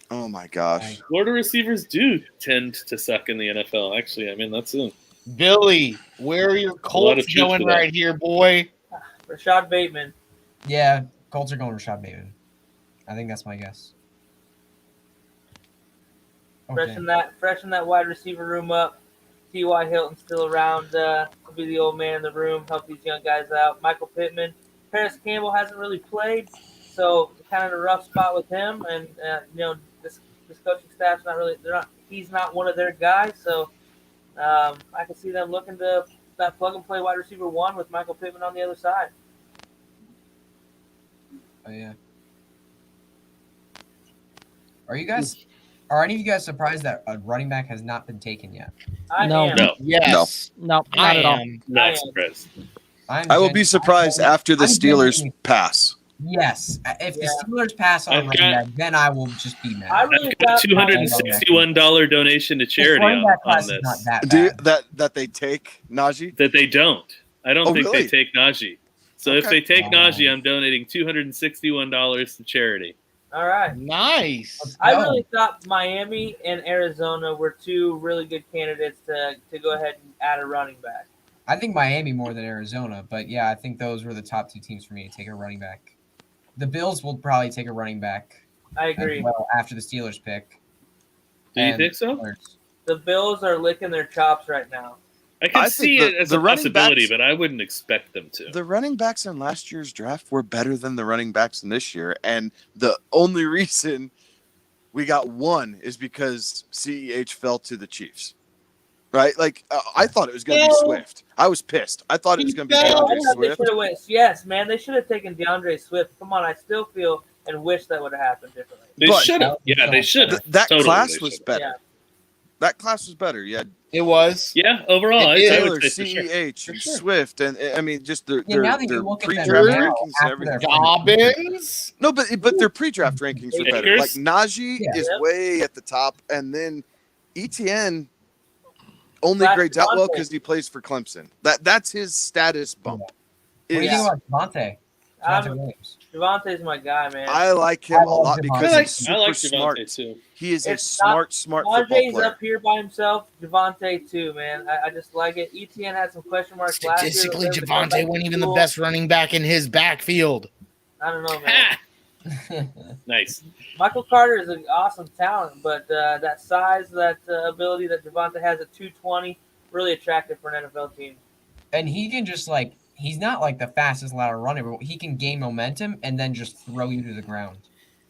Oh my gosh! Florida receivers do tend to suck in the NFL. Actually, I mean that's it. Billy, where are your lot of Colts truth going to that. right here, boy? Rashad Bateman. Yeah, Colts are going Rashad Bateman. I think that's my guess. Okay. Freshen that wide receiver room up. T.Y. Hilton still around to be the old man in the room, help these young guys out. Michael Pittman. Paris Campbell hasn't really played, so kind of a rough spot with him. And this coaching staff's not really. He's not one of their guys, so I can see them looking to that plug and play wide receiver 1 with Michael Pittman on the other side. Oh yeah. Are any of you guys surprised that a running back has not been taken yet? No. am. No. Yes. No, not at all. Not surprised. I will be surprised after the Steelers pass. Yes. If the Steelers pass on a running back, then I will just be mad. I really I've got thought a $261 donation to charity running back on class is this. not that Do you, bad. that they take Najee? That they don't. I don't Oh, think really? they take Najee. So if Okay. they take Najee, I'm donating $261 to charity. All right. Nice. I really thought Miami and Arizona were 2 really good candidates to go ahead and add a running back. I think Miami more than Arizona, but yeah, I think those were the top 2 teams for me to take a running back. The Bills will probably take a running back. I agree. As well after the Steelers pick. Do you And think so? Steelers. The Bills are licking their chops right now. I can I see think it as the a running possibility, backs- but I wouldn't expect them to. The running backs in last year's draft were better than the running backs in this year, and the only reason we got one is because CEH fell to the Chiefs. Right? Like I thought it was going to be Swift. I was pissed. I thought it was going to be DeAndre They Swift. should have went. Yes, man, they should have taken DeAndre Swift. Come on, I still feel and wish that would have happened differently. They But- should have. Yeah, they should have. That Totally, class they was should've. better. Yeah. That class was better. Yeah, It was. Yeah, overall, I Taylor, would say for sure. CEH, For and sure. Swift, and I mean just their now that you their look at them pre-draft now, rankings and after their everything. Dobbins. No, but their pre-draft rankings are better. Akers? Like Najee Yeah. is way at the top, and then ETN only Slash grades out well Devontae. because he plays for Clemson. That's his status bump. What do you Is- think about Devontae? Devontae Williams. Devontae's my guy, man. I like him I a love lot Devontae. because I like he's super Devontae smart. too. He is a It's not- smart football Najee's player. up here by himself. Devontae too, man. I just like it. ETN had some question marks last year. Statistically, They're gonna come back Javonte wasn't to even the school. best running back in his backfield. I don't know, man. Nice. Michael Carter is an awesome talent, but that size, that ability that Devontae has at 220, really attractive for an NFL team. And he can just he's not like the fastest lateral runner, but he can gain momentum and then just throw you to the ground.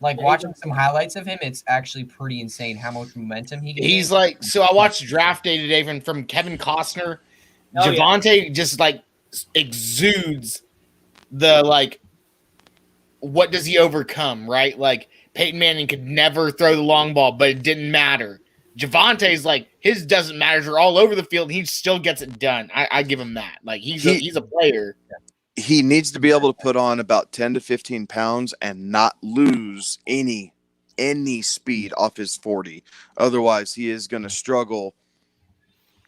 Like Yeah, watching some highlights of him, it's actually pretty insane how much momentum he can He's gain. like, so I watched Draft Day today from Kevin Costner. Oh, yeah. Javonte just like exudes the what does he overcome, right? Like Peyton Manning could never throw the long ball, but it didn't matter. Javonte's like his doesn't matter. They're all over the field, and he still gets it done. I give him that. Like he's a player. He needs to be able to put on about 10 to 15 pounds and not lose any speed off his 40. Otherwise, he is going to struggle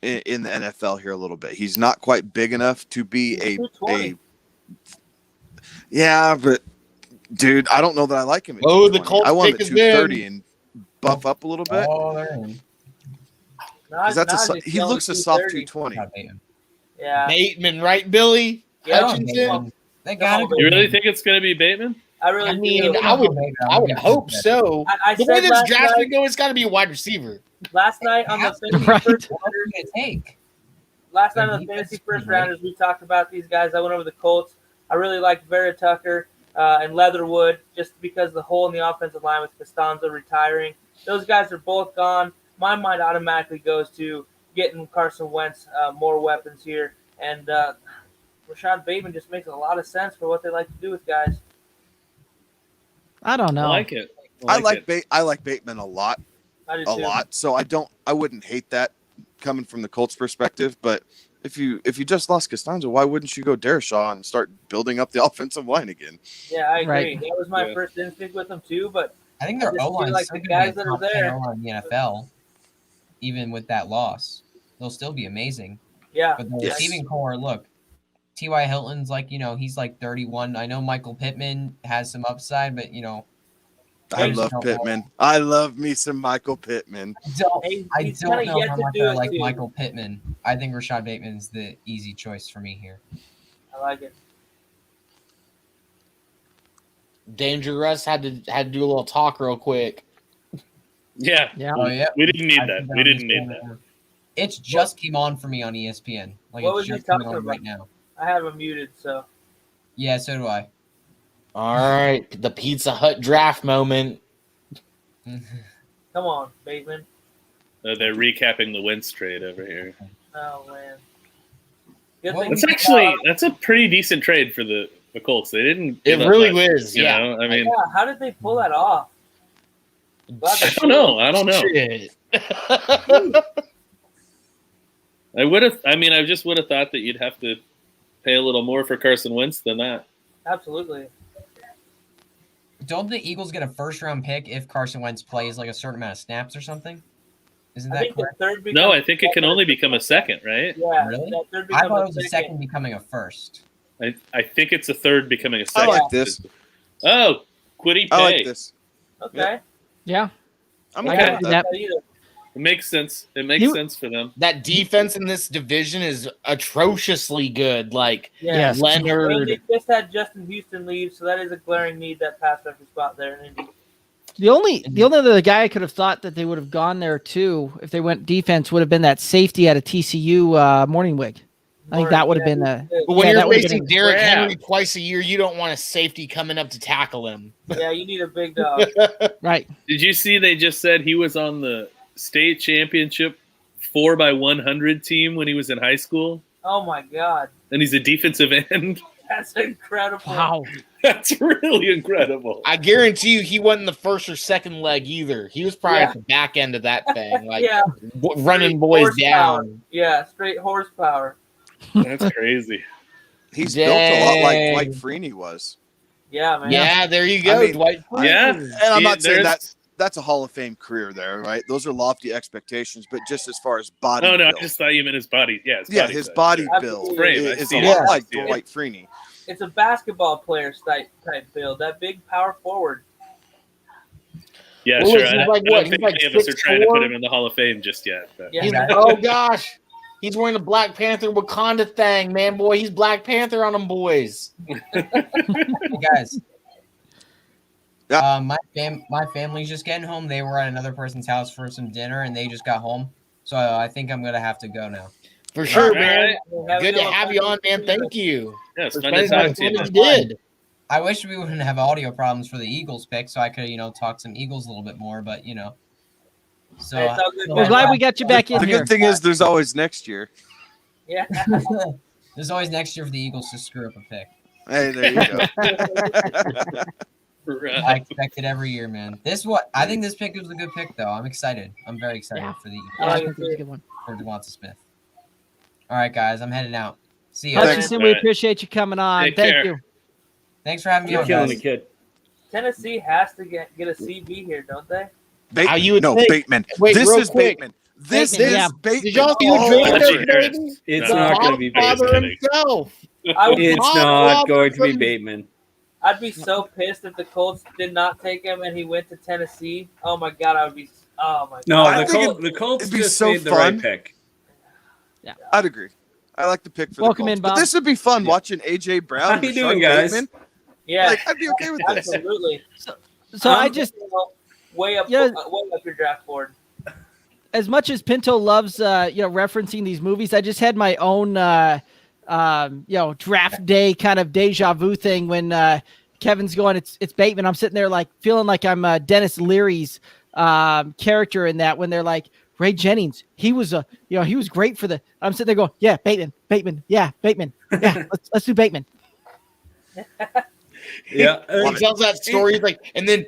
in the NFL here a little bit. He's not quite big enough to be a yeah, but dude, I don't know that I like him. Oh, the Colts I want him pick at is 230 in. and buff up a little bit. Oh, they're in. He looks a soft 220. Yeah. Bateman, right, Billy? Yeah, Hutchinson? They gotta go. You really think it's going to be Bateman? I really I mean, do. I would hope so. I The way said this last draft's night- been going, it's got to be a wide receiver. Last night on the fantasy Right. first What are you gonna take? last night on the fantasy first rounders, we talked about these guys. I went over the Colts. I really liked Vera Tucker and Leatherwood just because of the hole in the offensive line with Costanzo retiring. Those guys are both gone. My mind automatically goes to getting Carson Wentz more weapons here. And Rashad Bateman just makes a lot of sense for what they like to do with guys. I don't know. I like it. I like Bateman a lot. I do a too. lot. So I wouldn't hate that coming from the Colts perspective, but if you just lost Costanzo, why wouldn't you go Darashaw and start building up the offensive line again? Yeah, I agree. Right. That was my first instinct with them too, but I think their just O feel line like the guys that are there. O-line in the NFL, even with that loss, they'll still be amazing. Yeah. But the Yes. receiving core, look, T.Y. Hilton's like, he's like 31. I know Michael Pittman has some upside, but I love Pittman. I love me some Michael Pittman. I He's don't kinda know yet how to much do I it, like too. Michael Pittman. I think Rashad Bateman's the easy choice for me here. I like it. Dangerous had to do a little talk real quick. Yeah. Oh, yeah. We didn't need I that. think We I'm didn't just need going that. It's just came on for me on ESPN. Like What it's was he just coming talking on right about? now. I have him muted, so Yeah, so do I. All right, the Pizza Hut draft moment. come on, Bateman. They're recapping the Wentz trade over here. Oh man. Good Well, thing That's a pretty decent trade for the Colts. They didn't. It give up really much, was, you yeah. know? I mean, yeah, how did they pull that off? I don't know. I don't know. Shit. I just would have thought that you'd have to pay a little more for Carson Wentz than that. Absolutely. Don't the Eagles get a first round pick if Carson Wentz plays like a certain amount of snaps or something? Isn't I that think the correct? third No, becomes I think it can only become a second, right? Yeah, Really? that third I becomes thought it was a second becoming a first. I think it's a third becoming a I second. like this. Oh, Quiddy Pay. I like this. Okay. Yeah. I'm Okay. okay with that. It makes sense. It makes sense for them. That defense in this division is atrociously good. Like Yeah. Yes. And Leonard. they just had Justin Houston leave, so that is a glaring need, that pass rusher spot there in Indy. The only other guy I could have thought that they would have gone there too if they went defense would have been that safety out of TCU, Morningwig. I think that would have been a. But when yeah, that you're would have facing been Derrick crap. Henry twice a year, you don't want a safety coming up to tackle him. Yeah, you need a big dog. right. Did you see they just said he was on the state championship 4x100 team when he was in high school? Oh my God. And he's a defensive end? That's incredible. Wow. That's really incredible. I guarantee you, he wasn't the first or second leg either. He was probably Yeah. at the back end of that thing, like Yeah. running Straight boys horsepower. down. Yeah, straight horsepower. That's crazy. He's built a lot like Dang. Dwight Freeney was. Yeah, man. Yeah, there you go, I mean, Dwight. Yeah. And I'm not saying There's- that's a Hall of Fame career there, right? Those are lofty expectations, but just as far as body No, I build. just thought you meant his body. Yeah, His type. body Absolutely. build Frame, I is see a it. lot Yeah. like Yeah. Dwight Freeney. It's a basketball player type build. That big power forward. Yeah, What sure. was he, I don't like, what? think He's like any of us are trying to 6'4"? put him in the Hall of Fame just yet. But. Yeah. He's oh gosh, he's wearing the Black Panther Wakanda thing, man, boy. He's Black Panther on them boys. Hey guys. Yeah. My family's just getting home. They were at another person's house for some dinner, and they just got home. So I think I'm gonna have to go now. For sure, All man. right. Good to have you on, man. Thank you. Yeah, it's For fun to spending talk the to time you. that you did. I wish we wouldn't have audio problems for the Eagles pick, so I could talk some Eagles a little bit more. But so Hey, it's all good, We're man. glad we got you back in The here. good thing is there's always next year. Yeah. there's always next year for the Eagles to screw up a pick. Hey, there you go. I expect it every year, man. I think this pick was a good pick, though. I'm excited. I'm very excited for the I think it was a good one. for Devonta Smith. All right, guys, I'm heading out. See you. Hutchinson, we appreciate you coming on. Take Thank care. you. Thanks for having me You're on, killing guys. it, kid. Tennessee has to get a CB here, don't they? Bateman. Wait, This real is quick. Bateman. This Bateman, is yeah. Bateman. Did y'all see the all drink over that it. baby? It's The not going to be Godfather Bateman. himself. It's not going to be Bateman. I'd be so pissed if the Colts did not take him and he went to Tennessee. Oh my god, I would be. Oh my No, god. the Colts it'd be just so made the fun. right pick. Yeah, I'd agree. I like the pick for Welcome the in, Colts. Bob. But this would be fun watching AJ Brown. How and you Rashard doing, guys? Bateman. Yeah, Like, I'd be okay with this. Absolutely. So I just, way up your draft board. as much as Pinto loves, referencing these movies, I just had my own, draft day kind of deja vu thing when Kevin's going, it's Bateman. I'm sitting there like feeling like I'm Dennis Leary's character in that when they're like, Ray Jennings, he was he was great for the. I'm sitting there going, yeah, Bateman, yeah, Bateman, yeah, let's do Bateman. Yeah, He tells that story like, and then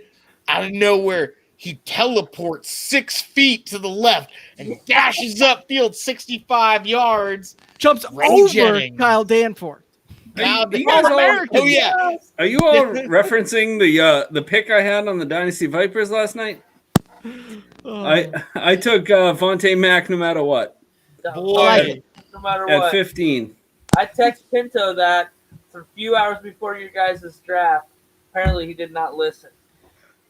out of nowhere he teleports 6 feet to the left and dashes upfield 65 yards, jumps Ray over Jennings. Kyle Danforth. Kyle you guys all- American. Oh yeah. Are you all referencing the pick I had on the Dynasty Vipers last night? I took Vontae Mack no matter what. Boy, no matter At what. 15. I text Pinto that for a few hours before your guys' draft. Apparently, he did not listen.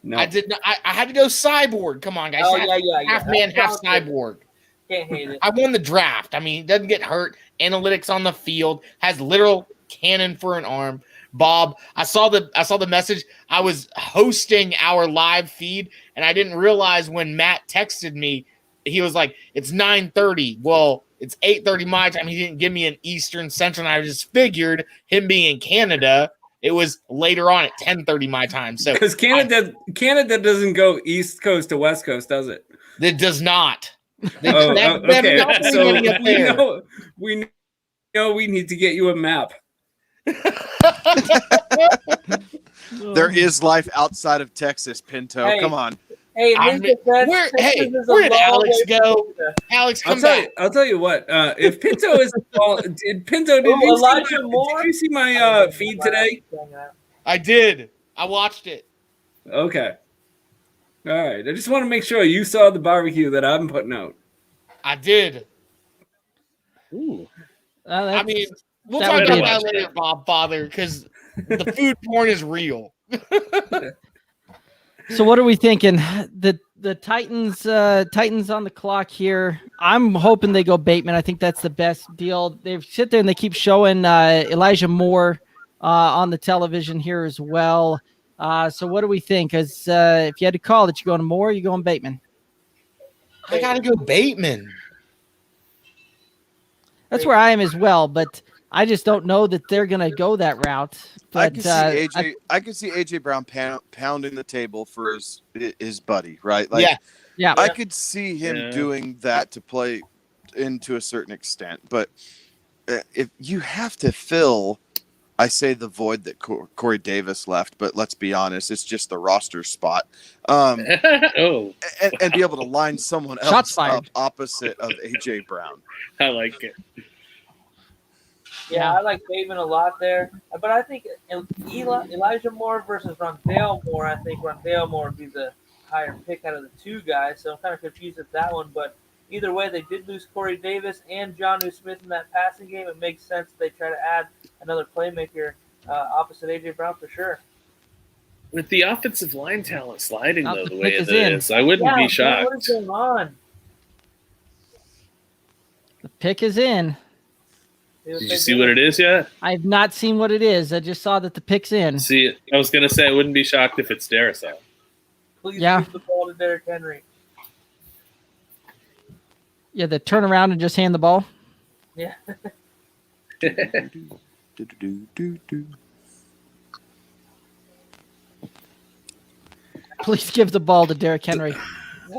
No. I did not. I had to go cyborg. Come on, guys. Oh, yeah. Half man, half That's good. cyborg. Can't hate it. I won the draft. I mean, he doesn't get hurt. Analytics on the field, has literal cannon for an arm. Bob, I saw the message. I was hosting our live feed, and I didn't realize when Matt texted me, he was like, "It's 9:30." Well, it's 8:30 my time. He didn't give me an Eastern Central. And I just figured him being in Canada, it was later on at 10:30 my time. So Because Canada doesn't go East Coast to West Coast, does it? It does not. They, Okay. So there. we know we need to get you a map. There is life outside of Texas, Pinto. Hey. Come on. Hey, in his defense, where Texas is a did long Alex way go? from Florida. Alex, come I'll tell back. you. I'll tell you what. If Pinto is, did Elijah you see my feed today? I did. I watched it. Okay. All right. I just want to make sure you saw the barbecue that I'm putting out. I did. Ooh. I mean, we'll that talk would about be that interesting. later, Bob Father, because the food porn is real. So what are we thinking? The Titans on the clock here. I'm hoping they go Bateman. I think that's the best deal. They sit there and they keep showing Elijah Moore on the television here as well. So what do we think? Because if you had to call it, you going Moore, or you going Bateman? I gotta go Bateman. That's where I am as well, but I just don't know that they're going to go that route. But I can see AJ Brown pounding the table for his buddy, right? Like, yeah. I could see him doing that to play into a certain extent, but if you have to fill, I say the void that Corey Davis left, but let's be honest, it's just the roster spot. And be able to line someone else up opposite of AJ Brown. I like it. Yeah, I like Bateman a lot there. But I think Elijah Moore versus Rondale Moore, I think Rondale Moore would be the higher pick out of the two guys. So I'm kind of confused at that one. But either way, they did lose Corey Davis and Jonnu Smith in that passing game. It makes sense they try to add another playmaker opposite A.J. Brown for sure. With the offensive line talent sliding, though, the way it in. is, I wouldn't be shocked. What is going on? The pick is in. Did you see what it is yet? I've not seen what it is. I just saw that the pick's in. See, I was going to say I wouldn't be shocked if it's Darisaw. Please Yeah. give the ball to Derrick Henry. Yeah, the turn around and just hand the ball. Yeah. Please give the ball to Derrick Henry.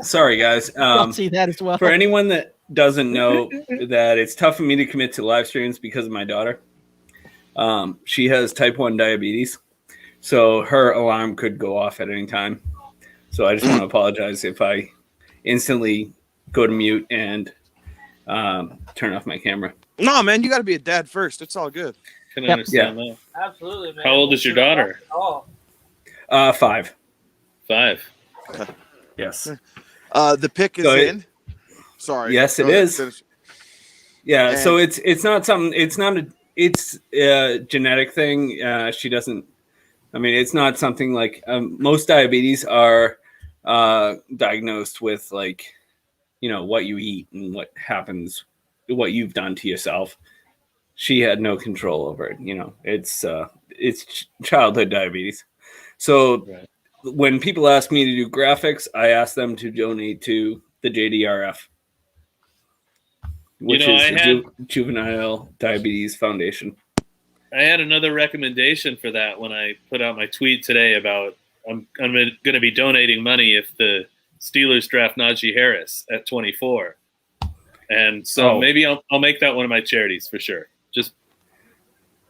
Sorry, guys. I'll see that as well. For anyone that doesn't know that it's tough for me to commit to live streams because of my daughter. She has type 1 diabetes, so her alarm could go off at any time. So I just want to apologize if I instantly go to mute and turn off my camera. No, man, you got to be a dad first. It's all good. Can understand that. Absolutely, man. How old is your daughter? 5. 5. Yes. The pick is in. Sorry. Yes, it Go ahead, is. finish. Yeah. And- So it's not something. It's a genetic thing. She doesn't. I mean, it's not something like most diabetes are diagnosed with, like, what you eat and what happens, what you've done to yourself. She had no control over it. It's childhood diabetes. So when people ask me to do graphics, I ask them to donate to the JDRF, which is the Juvenile Diabetes Foundation. I had another recommendation for that when I put out my tweet today about I'm going to be donating money if the Steelers draft Najee Harris at 24. And so maybe I'll make that one of my charities for sure. Just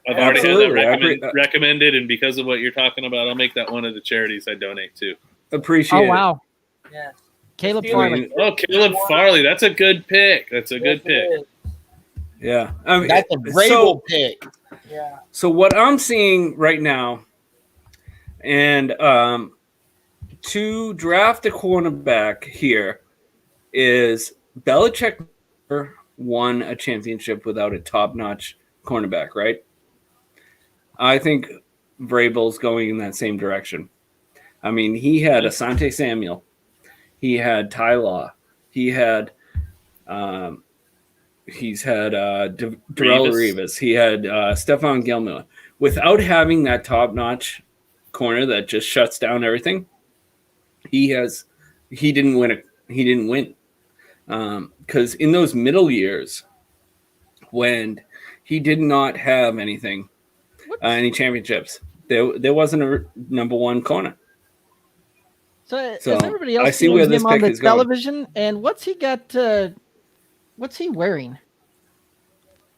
I've already had that recommended, and because of what you're talking about, I'll make that one of the charities I donate to. Appreciate it. Oh, wow. Yeah. Caleb Farley. Oh, Caleb Farley. That's a good pick. That's a good pick. Yeah. I mean, That's a Vrabel pick. Yeah. So what I'm seeing right now, and to draft a cornerback here, is Belichick never won a championship without a top-notch cornerback, right? I think Vrabel's going in that same direction. I mean, he had Asante Samuel. He had Ty Law. He had he's had Darrell Revis. He had Stephon Gilmore. Without having that top-notch corner that just shuts down everything, he didn't win. He didn't win because in those middle years when he did not have anything, any championships, there wasn't a number one corner. So is So, everybody else I see where seeing this him on pick the is going. television? And what's he got? What's he wearing?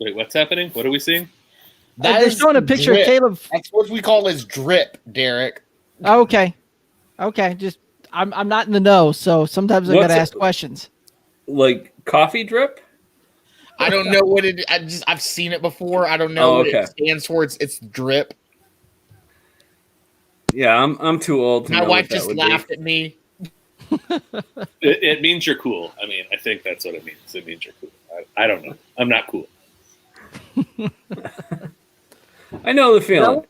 Wait, what's happening? What are we seeing? They're showing a picture drip. of Caleb. That's what we call his drip, Derek. Oh, okay. Just I'm not in the know, so sometimes I gotta ask questions. Like coffee drip? I don't know what it. I've seen it before. I don't know what it stands for. It's drip. Yeah, I'm too old to My know wife what that just would laughed be. at me. It means you're cool. I mean, I think that's what it means. It means you're cool. I don't know. I'm not cool. I know the feeling.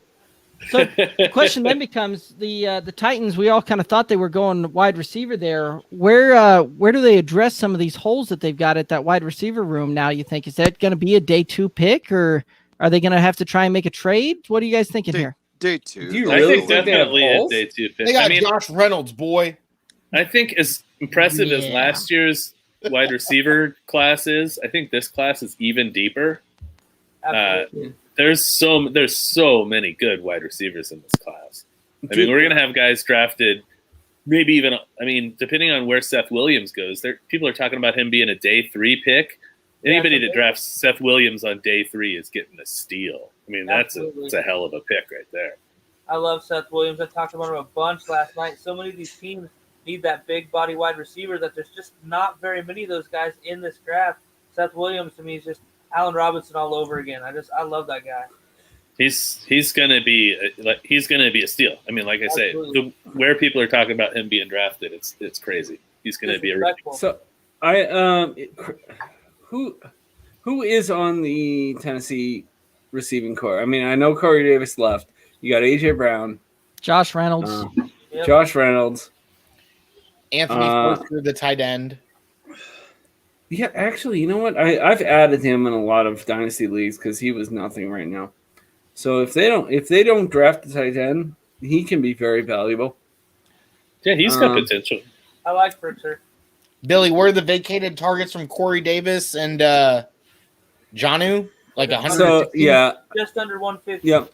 So the question then becomes the Titans. We all kind of thought they were going wide receiver there. Where do they address some of these holes that they've got at that wide receiver room now? You think is that going to be a day 2 pick, or are they going to have to try and make a trade? What are you guys thinking here? Day 2. Do you I really think definitely a day 2 pick. They got I mean, Josh Reynolds, boy. I think as impressive as last year's wide receiver class is, I think this class is even deeper. There's so many good wide receivers in this class. I mean, we're gonna have guys drafted, maybe even. I mean, depending on where Seth Williams goes, people are talking about him being a day 3 pick. Anybody that drafts Seth Williams on day 3 is getting a steal. I mean, that's a hell of a pick right there. I love Seth Williams. I talked about him a bunch last night. So many of these teams need that big body wide receiver that there's just not very many of those guys in this draft. Seth Williams to me is just Allen Robinson all over again. I love that guy. He's gonna be a steal. I mean, like I say, where people are talking about him being drafted, it's crazy. He's gonna be a. So who is on the Tennessee receiving core? I mean, I know Corey Davis left. You got AJ Brown, Josh Reynolds, Josh Reynolds, Anthony Foster, the tight end. Yeah, actually, you know what? I've added him in a lot of dynasty leagues because he was nothing right now. So if they don't draft the tight end, he can be very valuable. Yeah, he's got potential. I like Fritzner. Billy, where are the vacated targets from Corey Davis and Jonnu? Like 100. So yeah, just under 150. Yep.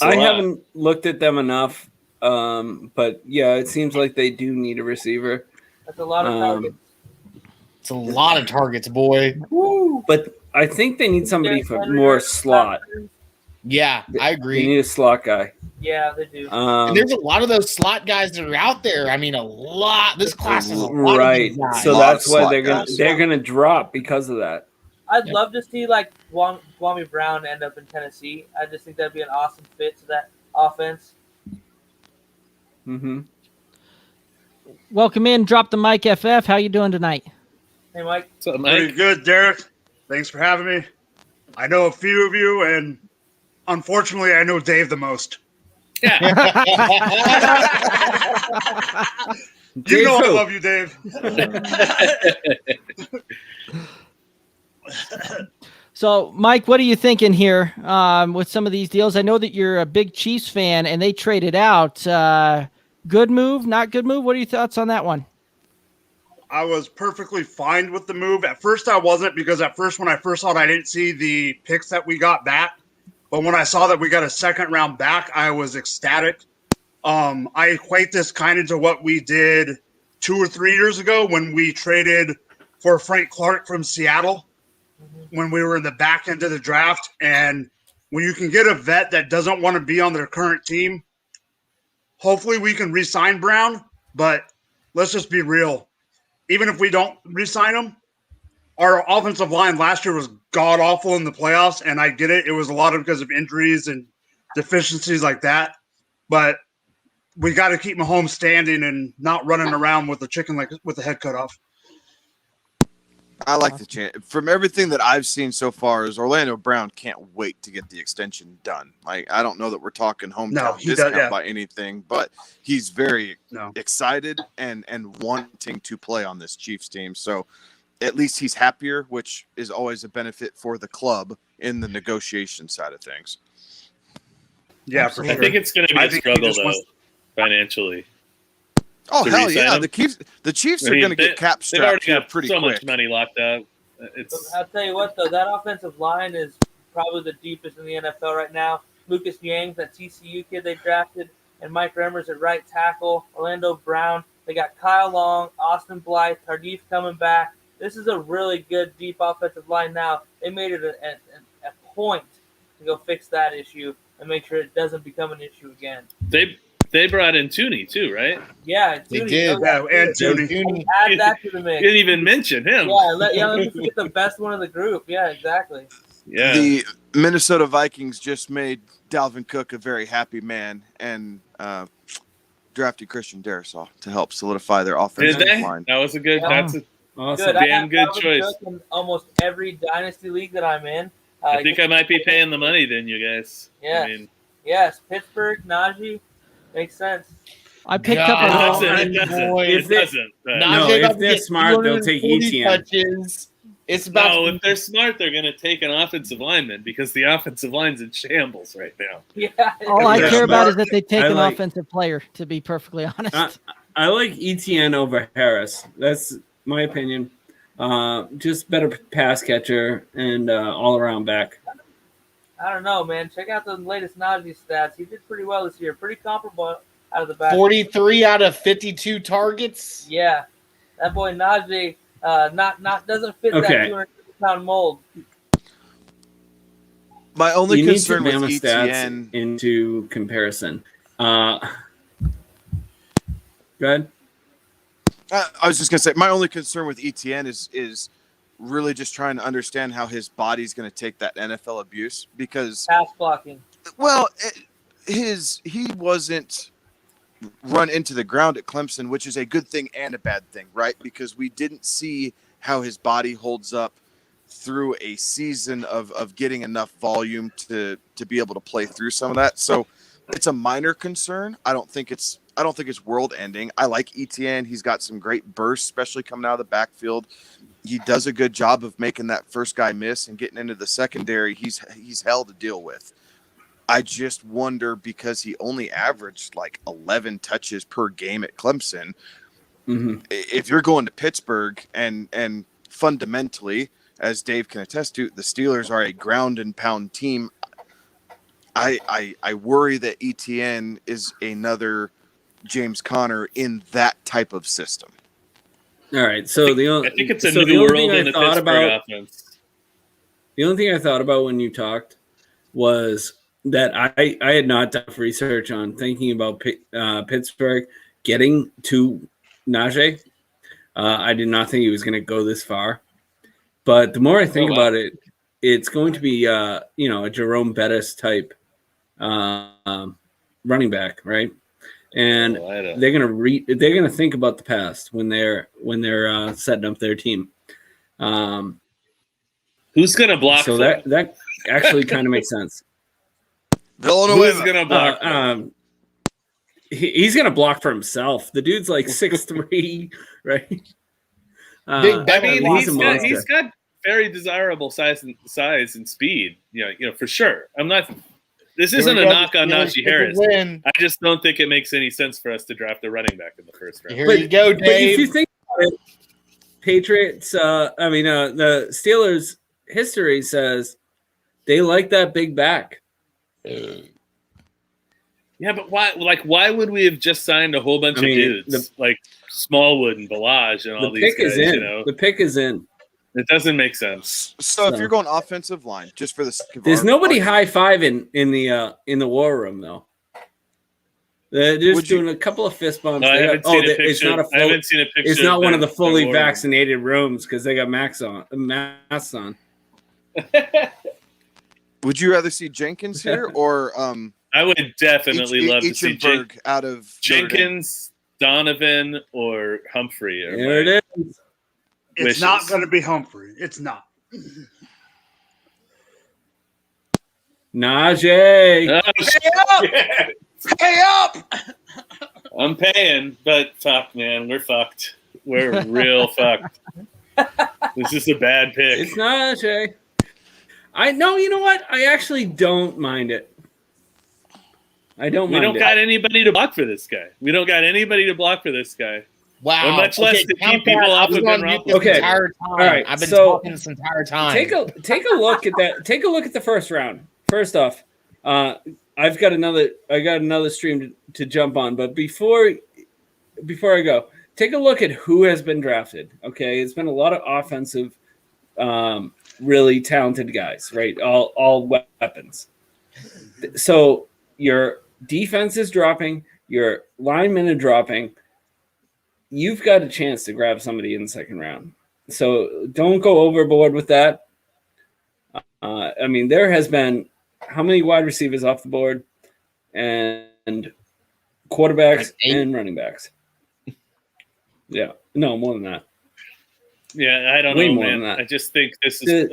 I haven't looked at them enough, but yeah, it seems like they do need a receiver. That's a lot of targets. It's a lot of targets, boy. Woo. But I think they need somebody for more slot. Yeah, I agree. They need a slot guy. Yeah, they do. And there's a lot of those slot guys that are out there. I mean, a lot. This class is a lot of these guys. So that's why they're gonna drop because of that. I'd love to see like Kwame Brown end up in Tennessee. I just think that'd be an awesome fit to that offense. Mm-hmm. Welcome in. Drop the mic, FF. How you doing tonight? Hey, Mike. What's up, Mike? Pretty good, Derek. Thanks for having me. I know a few of you, and unfortunately, I know Dave the most. You know I love you, Dave. So, Mike, what are you thinking here with some of these deals? I know that you're a big Chiefs fan, and they traded out. Good move, not good move? What are your thoughts on that one? I was perfectly fine with the move. At first, I wasn't, because at first, when I first saw it, I didn't see the picks that we got back. But when I saw that we got a second round back, I was ecstatic. I equate this kind of to what we did 2 or 3 years ago when we traded for Frank Clark from Seattle when we were in the back end of the draft. And when you can get a vet that doesn't want to be on their current team, hopefully we can re-sign Brown. But let's just be real. Even if we don't re-sign him, our offensive line last year was god-awful in the playoffs, and I get it. It was a lot of because of injuries and deficiencies like that. But we got to keep Mahomes standing and not running around with the chicken like with the head cut off. I like the chance. From everything that I've seen so far, is Orlando Brown can't wait to get the extension done. Like, I don't know that we're talking hometown discount by anything, but he's very excited and wanting to play on this Chiefs team. So at least he's happier, which is always a benefit for the club in the negotiation side of things. Yeah, for I sure. think it's going to be a struggle though, financially. Oh hell yeah! The Chiefs are going to get cap strapped here pretty quick. Much money locked up. I'll tell you what, though, that offensive line is probably the deepest in the NFL right now. Lucas Yang, that TCU kid they drafted, and Mike Remmers at right tackle. Orlando Brown. They got Kyle Long, Austin Blythe, Tardif coming back. This is a really good deep offensive line now. They made it a point to go fix that issue and make sure it doesn't become an issue again. They brought in Tooney too, right? Yeah, They Tooney. did. Yeah, And Tooney. Add that to the mix. You didn't even mention him. Yeah, let me forget the best one of the group. Yeah, exactly. Yeah. The Minnesota Vikings just made Dalvin Cook a very happy man and drafted Christian Darrisaw to help solidify their offensive Did they? line. That was a good. That's a Good. damn good Dalvin choice. Cook in almost every dynasty league that I'm in. I think I might be paying the money then, you guys. Yeah. I mean, Yes, Pittsburgh, Najee, makes sense. I picked up a it doesn't. If they're smart, they'll take ETN. It's about if they're smart, they're going to take an offensive lineman because the offensive line's in shambles right now. Yeah. All I care about is that they take I an like- offensive player, to be perfectly honest. I like ETN over Harris. That's my opinion. Just better pass catcher and all around back. I don't know, man. Check out the latest Najee stats. He did pretty well this year. Pretty comparable out of the back. 43 out of 52 targets. Yeah, that boy Najee not doesn't fit that Okay. 250-pound mold. My only You need concern with Bama stats ETN into comparison. Go ahead. I was just gonna say my only concern with ETN is really just trying to understand how his body's going to take that NFL abuse because Pass blocking. well, he wasn't run into the ground at Clemson, which is a good thing and a bad thing, right? Because we didn't see how his body holds up through a season of getting enough volume to be able to play through some of that. So it's a minor concern. I don't think it's world ending. I like ETN. He's got some great bursts, especially coming out of the backfield. He does a good job of making that first guy miss and getting into the secondary. He's hell to deal with. I just wonder because he only averaged like 11 touches per game at Clemson. Mm-hmm. If you're going to Pittsburgh and fundamentally, as Dave can attest to, the Steelers are a ground and pound team. I worry that ETN is another James Conner in that type of system. All right. So I think it's a new world in the Pittsburgh offense. The only thing I thought about when you talked was that I had not done research on, thinking about Pittsburgh getting to Najee. I did not think he was going to go this far. But the more I think about it, it's going to be a Jerome Bettis type running back, right? And they're gonna think about the past when they're setting up their team. Who's gonna block? So that actually kind of makes sense. Who's gonna block? He's gonna block for himself. The dude's like 6'3", right? He's got very desirable size and speed. For sure. This isn't a knock on Najee Harris. I just don't think it makes any sense for us to draft a running back in the first round. Here you go, Dave. But if you think about it, Patriots, the Steelers' history says they like that big back. Yeah, but why? Why would we have just signed a whole bunch of dudes like Smallwood and Balaj and all these guys? The pick is in. It doesn't make sense. So if you're going offensive line, just for the sake of there's nobody high-fiving in the war room though. They're just doing a couple of fist bumps. No, it's not I haven't seen a picture. It's not one of the fully war vaccinated rooms because they got masks on. Would you rather see Jenkins here or I would definitely love to see out of Jenkins, Donovan, or Humphrey. There it is. It's not going to be Humphrey. It's not. Najee. Pay up! I'm paying, but fuck, man, we're fucked. We're real fucked. This is a bad pick. It's Najee. You know what? I actually don't mind it. I don't mind it. We don't got anybody to block for this guy. Wow. Or much less to keep people off of Ben Roethlisberger. Okay. All right. I've been talking this entire time. Take a look at that. Take a look at the first round. First off, I got another stream to jump on, but before I go, take a look at who has been drafted. Okay, it's been a lot of offensive, really talented guys, right? All weapons. So your defense is dropping, your linemen are dropping. You've got a chance to grab somebody in the second round. So don't go overboard with that. There has been how many wide receivers off the board and quarterbacks and running backs? Yeah. No, more than that. Yeah, I don't know, man. I just think this is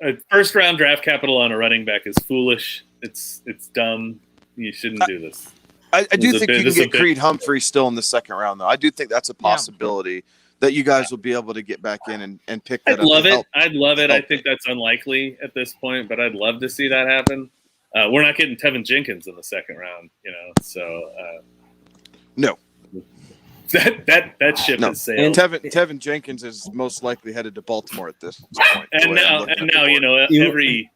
a first round draft capital on a running back is foolish. It's dumb. You shouldn't do this. I do think you can get Creed Humphrey still in the second round, though. I do think that's a possibility that you guys will be able to get back in and pick that up. I'd love it. I think that's unlikely at this point, but I'd love to see that happen. We're not getting Tevin Jenkins in the second round, so no. That ship has sailed. Tevin Jenkins is most likely headed to Baltimore at this point. And now, every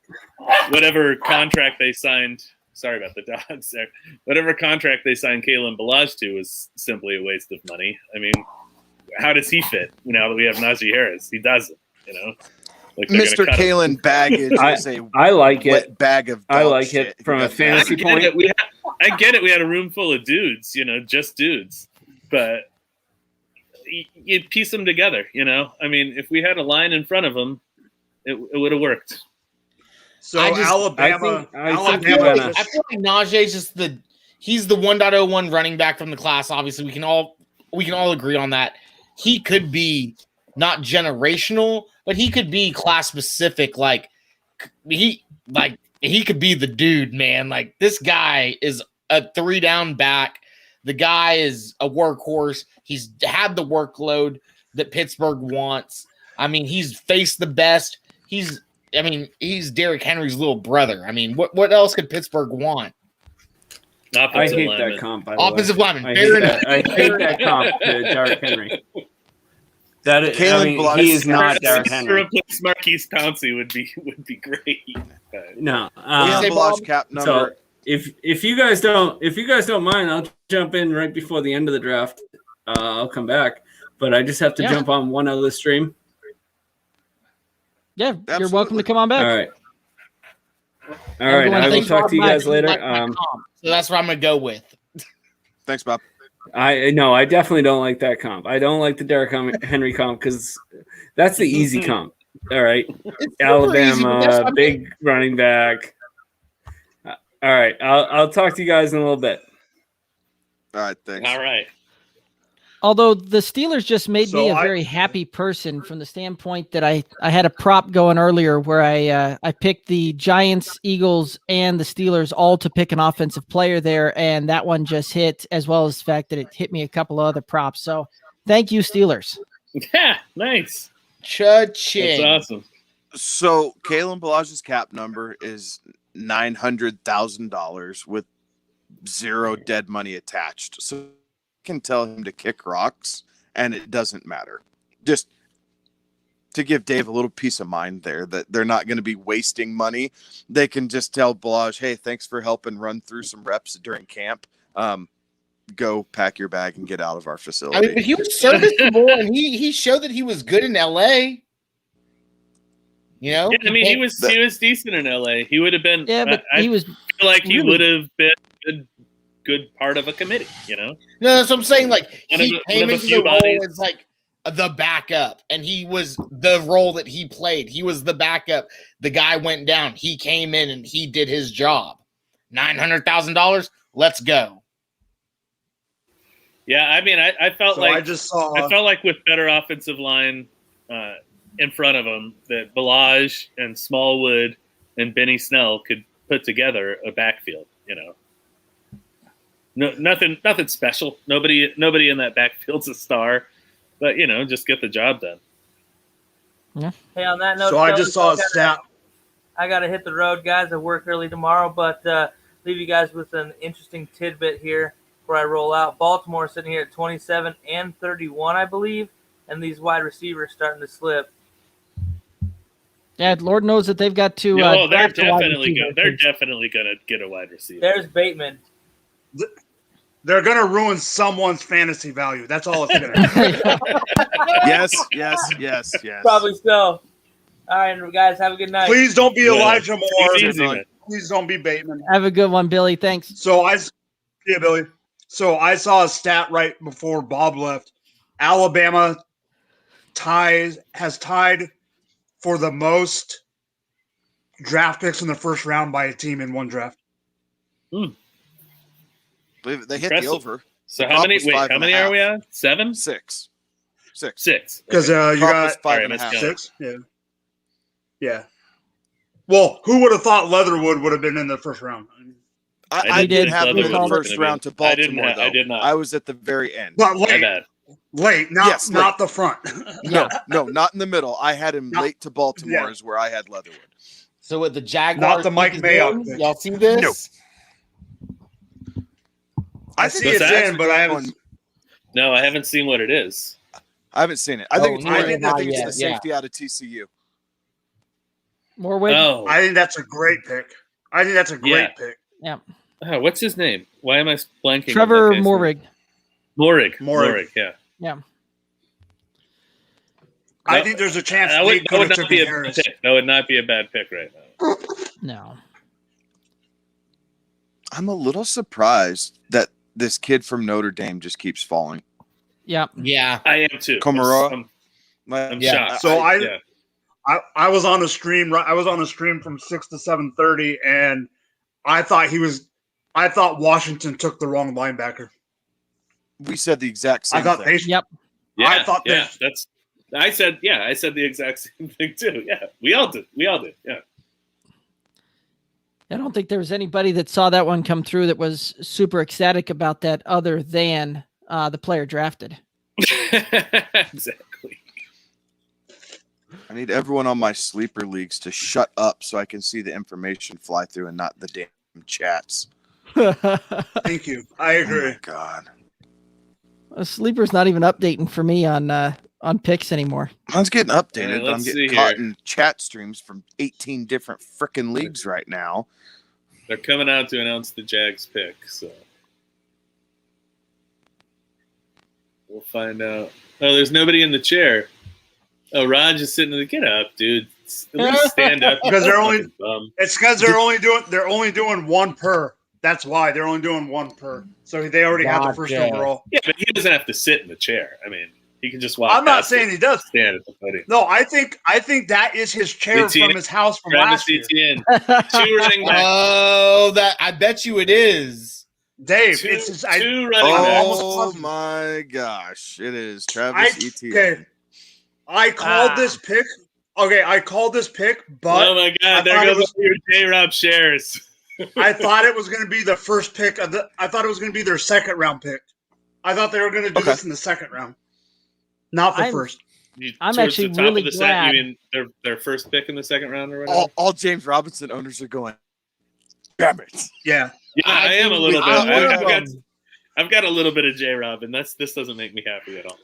whatever contract they signed. Sorry about the dogs there. Whatever contract they signed Kalen Balaj to is simply a waste of money. How does he fit now that we have Najee Harris? He doesn't, Mr. Kalen Baggage is a I like it. Bag of I like it from a fantasy point. I get it. We had a room full of dudes, just dudes. But you piece them together, if we had a line in front of them, it would have worked. So Alabama. I feel like Najee's just he's the 1.01 running back from the class. Obviously, we can all agree on that. He could be not generational, but he could be class specific. He could be the dude, man. This guy is a 3-down back. The guy is a workhorse. He's had the workload that Pittsburgh wants. He's faced the best. He's Derrick Henry's little brother. What else could Pittsburgh want? I hate that comp. Offensive lineman. I hate that comp to Derrick Henry. That is, he is not Derrick Henry. Replace Marquise Pouncey would be great. No, cap number. So if you guys don't mind, I'll jump in right before the end of the draft. I'll come back, but I just have to jump on one other stream. Yeah, you're welcome to come on back. All right. All right, I will talk to you guys later. So that's what I'm gonna go with. Thanks, Bob. I definitely don't like that comp. I don't like the Derrick Henry comp because that's the easy comp. All right, Alabama, big running back. All right, I'll talk to you guys in a little bit. All right, thanks. All right. Although the Steelers just made me a very happy person from the standpoint that I had a prop going earlier where I picked the Giants, Eagles, and the Steelers all to pick an offensive player there, and that one just hit, as well as the fact that it hit me a couple of other props. So thank you, Steelers. Yeah, nice. Cha-ching. That's awesome. So Kalen Ballage's cap number is $900,000 with zero dead money attached. So you can tell him to kick rocks and it doesn't matter. Just to give Dave a little peace of mind there that they're not going to be wasting money. They can just tell Ballage, hey, thanks for helping run through some reps during camp. Go pack your bag and get out of our facility. I mean, but he was serviceable and he showed that he was good in LA. You know, Yeah, I mean, he was decent in LA. He would have been. Yeah, but he was. I feel like he really- would have been a good part of a committee. You know. No, that's what I'm saying. Like One of he the- came one of a into few the role bodies. as like the backup, and he was the role that he played. He was the backup. The guy went down. He came in and he did his job. $900,000. Let's go. Yeah, I mean, I felt So like I just saw- I felt like with better offensive line in front of him, that Ballage and Smallwood and Benny Snell could put together a backfield. You know, nothing special. Nobody in that backfield's a star, but you know, just get the job done. Yeah. Hey, on that note, So I fellas, just saw a stat. I got to hit the road, guys. I work early tomorrow, but leave you guys with an interesting tidbit here before I roll out. Baltimore sitting here at 27 and 31, I believe, and these wide receivers starting to slip. Yeah, Lord knows that they've got to. They're draft a wide definitely receiver. they're definitely gonna get a wide receiver. There's Bateman. They're going to ruin someone's fantasy value. That's all it's going to Yes. Probably so. All right, guys, have a good night. Please don't be Yeah. Elijah Moore. Easy, man. Please don't be Bateman. Have a good one, Billy. Thanks. Yeah, Billy. So I saw a stat right before Bob left. Alabama has tied for the most draft picks in the first round by a team in one draft. Believe it, they hit Impressive. the over. So The how prop many? was Wait, 5.5. how many are we on? 7? Six. Because Okay. you Prop got was 5.5. All right, let's go. 6. Yeah. Well, who would have thought Leatherwood would have been in the first round? I did. did have him in Leatherwood the was first gonna be- round to I didn't Baltimore, ha- though. I did not. I was at the very end. But My late, bad. not Yes, not the front. No, not in the middle. I had him No. late to Baltimore Yeah. is where I had Leatherwood. So with the Jaguars, Not the Mike pick is Mayock in, pick. y'all see this? I see it's What's in, but I haven't. No, I haven't seen what it is. I haven't seen it. I think it's neither Morgan. have I I think it's yet, the safety out of TCU. Morwig. Oh, I think that's a great pick. I think that's a great Yeah. pick. Yeah. oh, what's his name? Why am I blanking? on Trevor that guy's name? Morrig. Morrig. Yeah. Yeah. I think there's a chance That they would could have not be taken a bad Harris. pick. That would not be a bad pick right now. No. I'm a little surprised that this kid from Notre Dame just keeps falling. Yeah. Yeah. I am too. Komara. I'm Yeah. shocked. So yeah. I was on a stream. I was on a stream from 6 to 7:30, and I thought Washington took the wrong linebacker. We said the exact same I thought thing. they. Yep. Yeah, I thought yeah, that's. I said the exact same thing too. Yeah, we all did. Yeah. I don't think there was anybody that saw that one come through that was super ecstatic about that other than the player drafted. Exactly. I need everyone on my sleeper leagues to shut up so I can see the information fly through and not the damn chats. Thank you. I agree. Oh my God. Sleeper's not even updating for me on picks anymore. Mine's getting updated, but I'm let's getting see caught here. in chat streams from 18 different freaking leagues right now. They're coming out to announce the Jags pick, so we'll find out. Oh, there's nobody in the chair. Oh, Raj is sitting in the get up, dude. At least stand up. Because they're only. Bum. It's because they're only doing one per. That's why they're only doing one per. So they already have the first overall. Yeah, but he doesn't have to sit in the chair. I mean, he can just walk. I'm not past saying it, he does. stand at the podium. No, I think that is his chair Etienne, from his house from Travis last year. Etienne. Two running backs. Oh, that I bet you it is. Dave, Two- it's his, two running I'm backs. almost Oh positive. my gosh, it is Travis Etienne. Okay, I called this pick. Okay, I called this pick, but Oh my God! There goes your J-Rob shares. I thought it was going to be the first pick of the. I thought it was going to be their second round pick. I thought they were going to do this in the second round, not the first. I'm Towards actually the top really of the glad. set. You mean their first pick in the second round or whatever? All James Robinson owners are going, damn it. Yeah. Yeah, I am a little bit. I'm I've got a little bit of J-Rob, and this doesn't make me happy at all.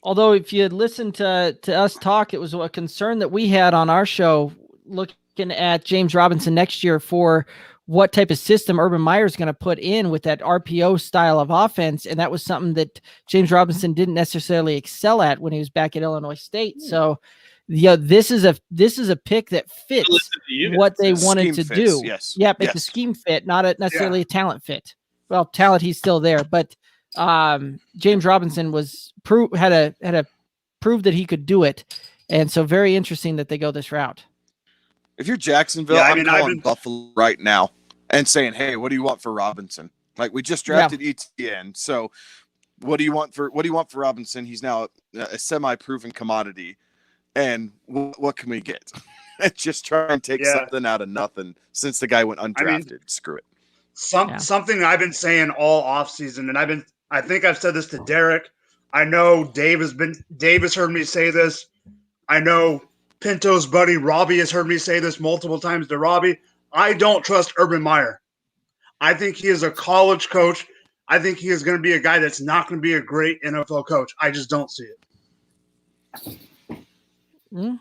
Although, if you had listened to us talk, it was a concern that we had on our show looking at James Robinson next year for what type of system Urban Meyer is going to put in with that RPO style of offense. And that was something that James Robinson didn't necessarily excel at when he was back at Illinois State. So this is a pick that fits what they wanted to do. Yes. Yep. It's a scheme fit, not necessarily a talent fit. Well, talent, he's still there, but James Robinson had to prove that he could do it. And so very interesting that they go this route. If you're Jacksonville, I'm calling Buffalo right now and saying, "Hey, what do you want for Robinson? Like, we just drafted Etienne, so what do you want for Robinson? He's now a semi-proven commodity, and what can we get? Just try and take something out of nothing since the guy went undrafted. Screw it." Something I've been saying all offseason, and I think I've said this to Derek. I know Dave has heard me say this. I know Pinto's buddy Robbie has heard me say this multiple times to Robbie. I don't trust Urban Meyer. I think he is a college coach. I think he is going to be a guy that's not going to be a great NFL coach. I just don't see it. It'll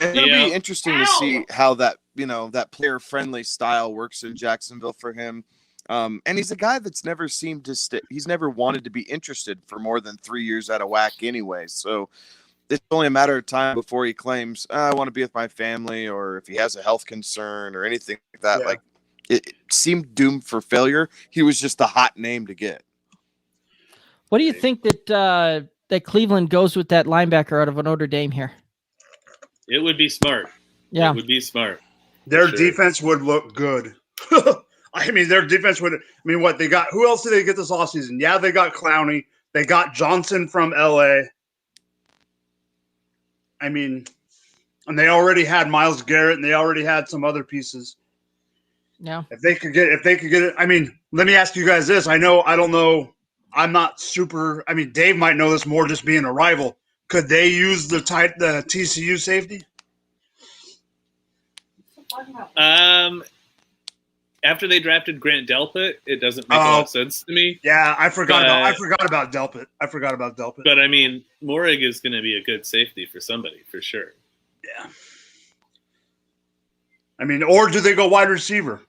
be interesting to see how that player-friendly style works in Jacksonville for him. And he's a guy that's never seemed to he's never wanted to be interested for more than 3 years out of whack anyway. So it's only a matter of time before he claims, I want to be with my family, or if he has a health concern or anything like that. Like, it seemed doomed for failure. He was just a hot name to get. What do you think that Cleveland goes with that linebacker out of Notre Dame here? It would be smart. Yeah. It would be smart. Their defense would look good. I mean, their defense would. I mean, what they got? Who else did they get this offseason? Yeah, they got Clowney. They got Johnson from LA. I mean, and they already had Myles Garrett, and they already had some other pieces. Yeah. If they could get it, I mean, let me ask you guys this. I don't know. I'm not super. I mean, Dave might know this more, just being a rival. Could they use the TCU safety? After they drafted Grant Delpit, it doesn't make a lot of sense to me. Yeah, I forgot about Delpit. But I mean, Morig is going to be a good safety for somebody for sure. Yeah. I mean, or do they go wide receiver?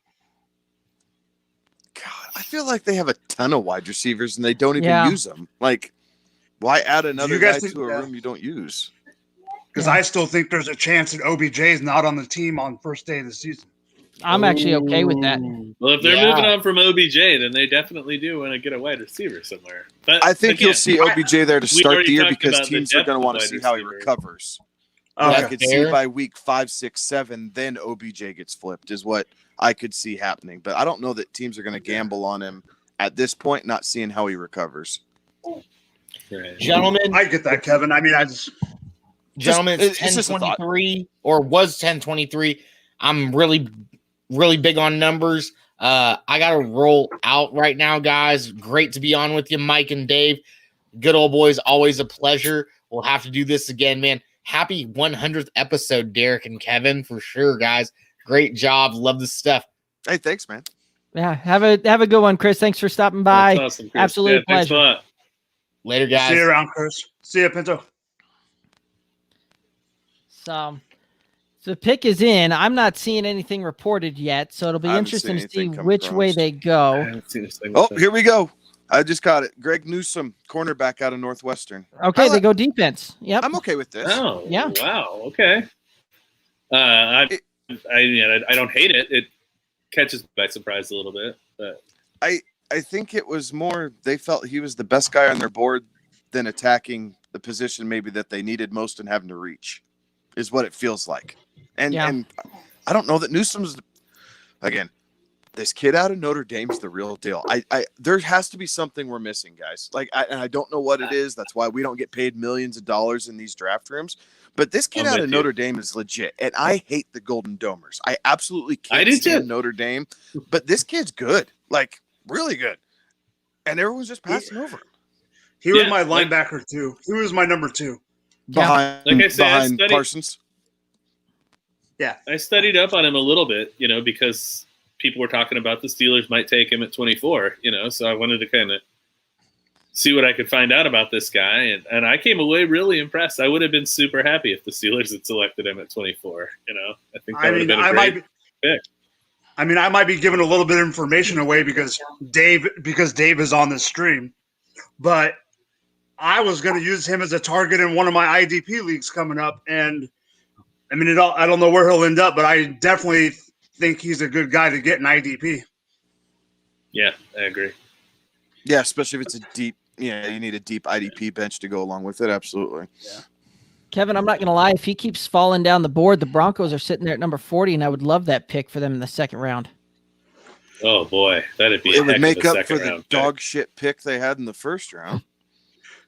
God, I feel like they have a ton of wide receivers and they don't even use them. Like, why add another guy to a room you don't use? Because I still think there's a chance that OBJ is not on the team on first day of the season. I'm actually okay with that. Well, if they're moving on from OBJ, then they definitely do want to get a wide receiver somewhere. But I think you'll see OBJ there to we start already the year talked because about the teams are depth going to of want to wide see how he receiver. recovers. Okay. I could see by week 5, 6, 7, then OBJ gets flipped is what I could see happening. But I don't know that teams are going to gamble on him at this point, not seeing how he recovers. Right. Gentlemen, I get that, Kevin. I mean, Gentlemen, it's 10:23 or was 10:23. I'm really big on numbers. I got to roll out right now, guys. Great to be on with you, Mike and Dave. Good old boys, always a pleasure. We'll have to do this again, man. Happy 100th episode, Derek and Kevin, for sure, guys. Great job. Love the stuff. Hey, thanks, man. Yeah, have a good one, Chris. Thanks for stopping by. That's awesome, Chris. Absolute Thanks a pleasure. lot. Later, guys. see you around, Chris. See you, Pinto. So the pick is in. I'm not seeing anything reported yet, so it'll be I haven't interesting seen to see anything come which way across. they go. Oh, here we go. I just got it. Greg Newsome, cornerback out of Northwestern. Okay, they go defense. Yep. I'm okay with this. Oh, Yeah. wow. Okay. I don't hate it. It catches me by surprise a little bit, but I think it was more they felt he was the best guy on their board than attacking the position maybe that they needed most and having to reach, is what it feels like. And I don't know that Newsom's, again, this kid out of Notre Dame's the real deal. There has to be something we're missing, guys. And I don't know what it is. That's why we don't get paid millions of dollars in these draft rooms. But this kid out of Notre Dame is legit. And I hate the Golden Domers. I absolutely can't stand Notre Dame. But this kid's good. Like, really good. And everyone's just passing over him. He was my linebacker, too. He was my number 2. Behind Parsons. Yeah. I studied up on him a little bit, because people were talking about the Steelers might take him at 24, so I wanted to kind of see what I could find out about this guy. And I came away really impressed. I would have been super happy if the Steelers had selected him at 24, I think that would have been a great pick. I might be giving a little bit of information away because Dave is on this stream, but I was going to use him as a target in one of my IDP leagues coming up. And I don't know where he'll end up, but I definitely think he's a good guy to get an IDP. Yeah, I agree. Yeah, especially if it's a deep, you need a deep IDP bench to go along with it. Absolutely. Yeah. Kevin, I'm not going to lie. If he keeps falling down the board, the Broncos are sitting there at number 40, and I would love that pick for them in the second round. Oh, boy. That'd be it would make up for the dog shit pick they had in the first round.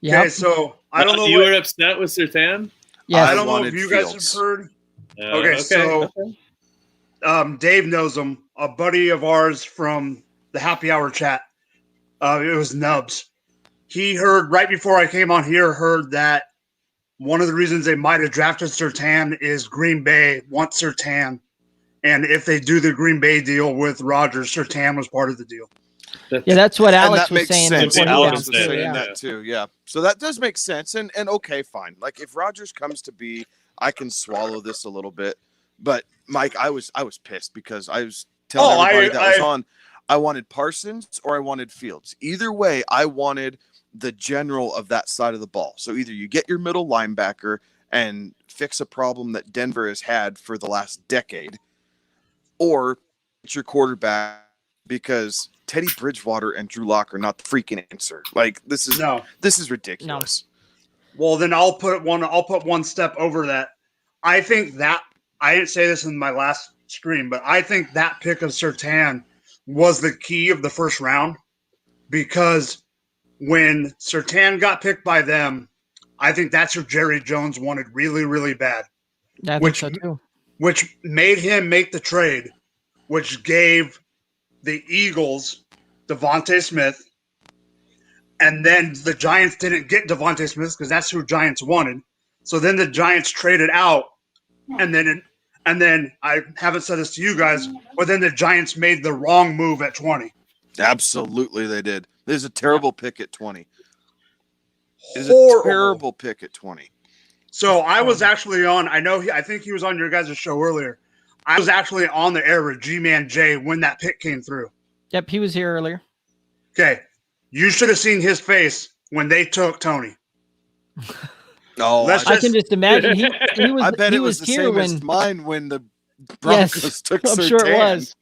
Yeah. Okay, so I don't know. You were upset with Sertan? Yeah. I don't know if you guys have heard. So Dave knows him, a buddy of ours from the happy hour chat. It was Nubs. He heard right before I came on here, that one of the reasons they might have drafted Sertan is Green Bay wants Sertan. And if they do the Green Bay deal with Rodgers, Sertan was part of the deal. Yeah, that's what Alex that was saying. Alex was saying that too. Yeah. So that does make sense. And okay, fine. Like if Rodgers comes to be, I can swallow this a little bit. But Mike, I was pissed because I was telling everybody that was on. I wanted Parsons or I wanted Fields. Either way, I wanted the general of that side of the ball. So either you get your middle linebacker and fix a problem that Denver has had for the last decade, or it's your quarterback, because Teddy Bridgewater and Drew Lock are not the freaking answer. Like this is ridiculous. No. Well, then I'll put one step over that. I think that I didn't say this in my last stream, but I think that pick of Sertan was the key of the first round, because when Sertan got picked by them, I think that's what Jerry Jones wanted really, really bad. I think so too. Which made him make the trade, which gave the Eagles Devontae Smith, and then the Giants didn't get Devontae Smith because that's who Giants wanted. So then the Giants traded out, and then I haven't said this to you guys, but then the Giants made the wrong move at 20. Absolutely, they did. There's a terrible pick at 20. It's a terrible pick at 20. So I was actually on. I think he was on your guys' show earlier. I was actually on the air with G-Man Jay when that pick came through. Yep, he was here earlier. Okay, you should have seen his face when they took Tony. No, I can just imagine he was. I bet he it was the here same when as mine when the Broncos took I'm Sertan. sure it was.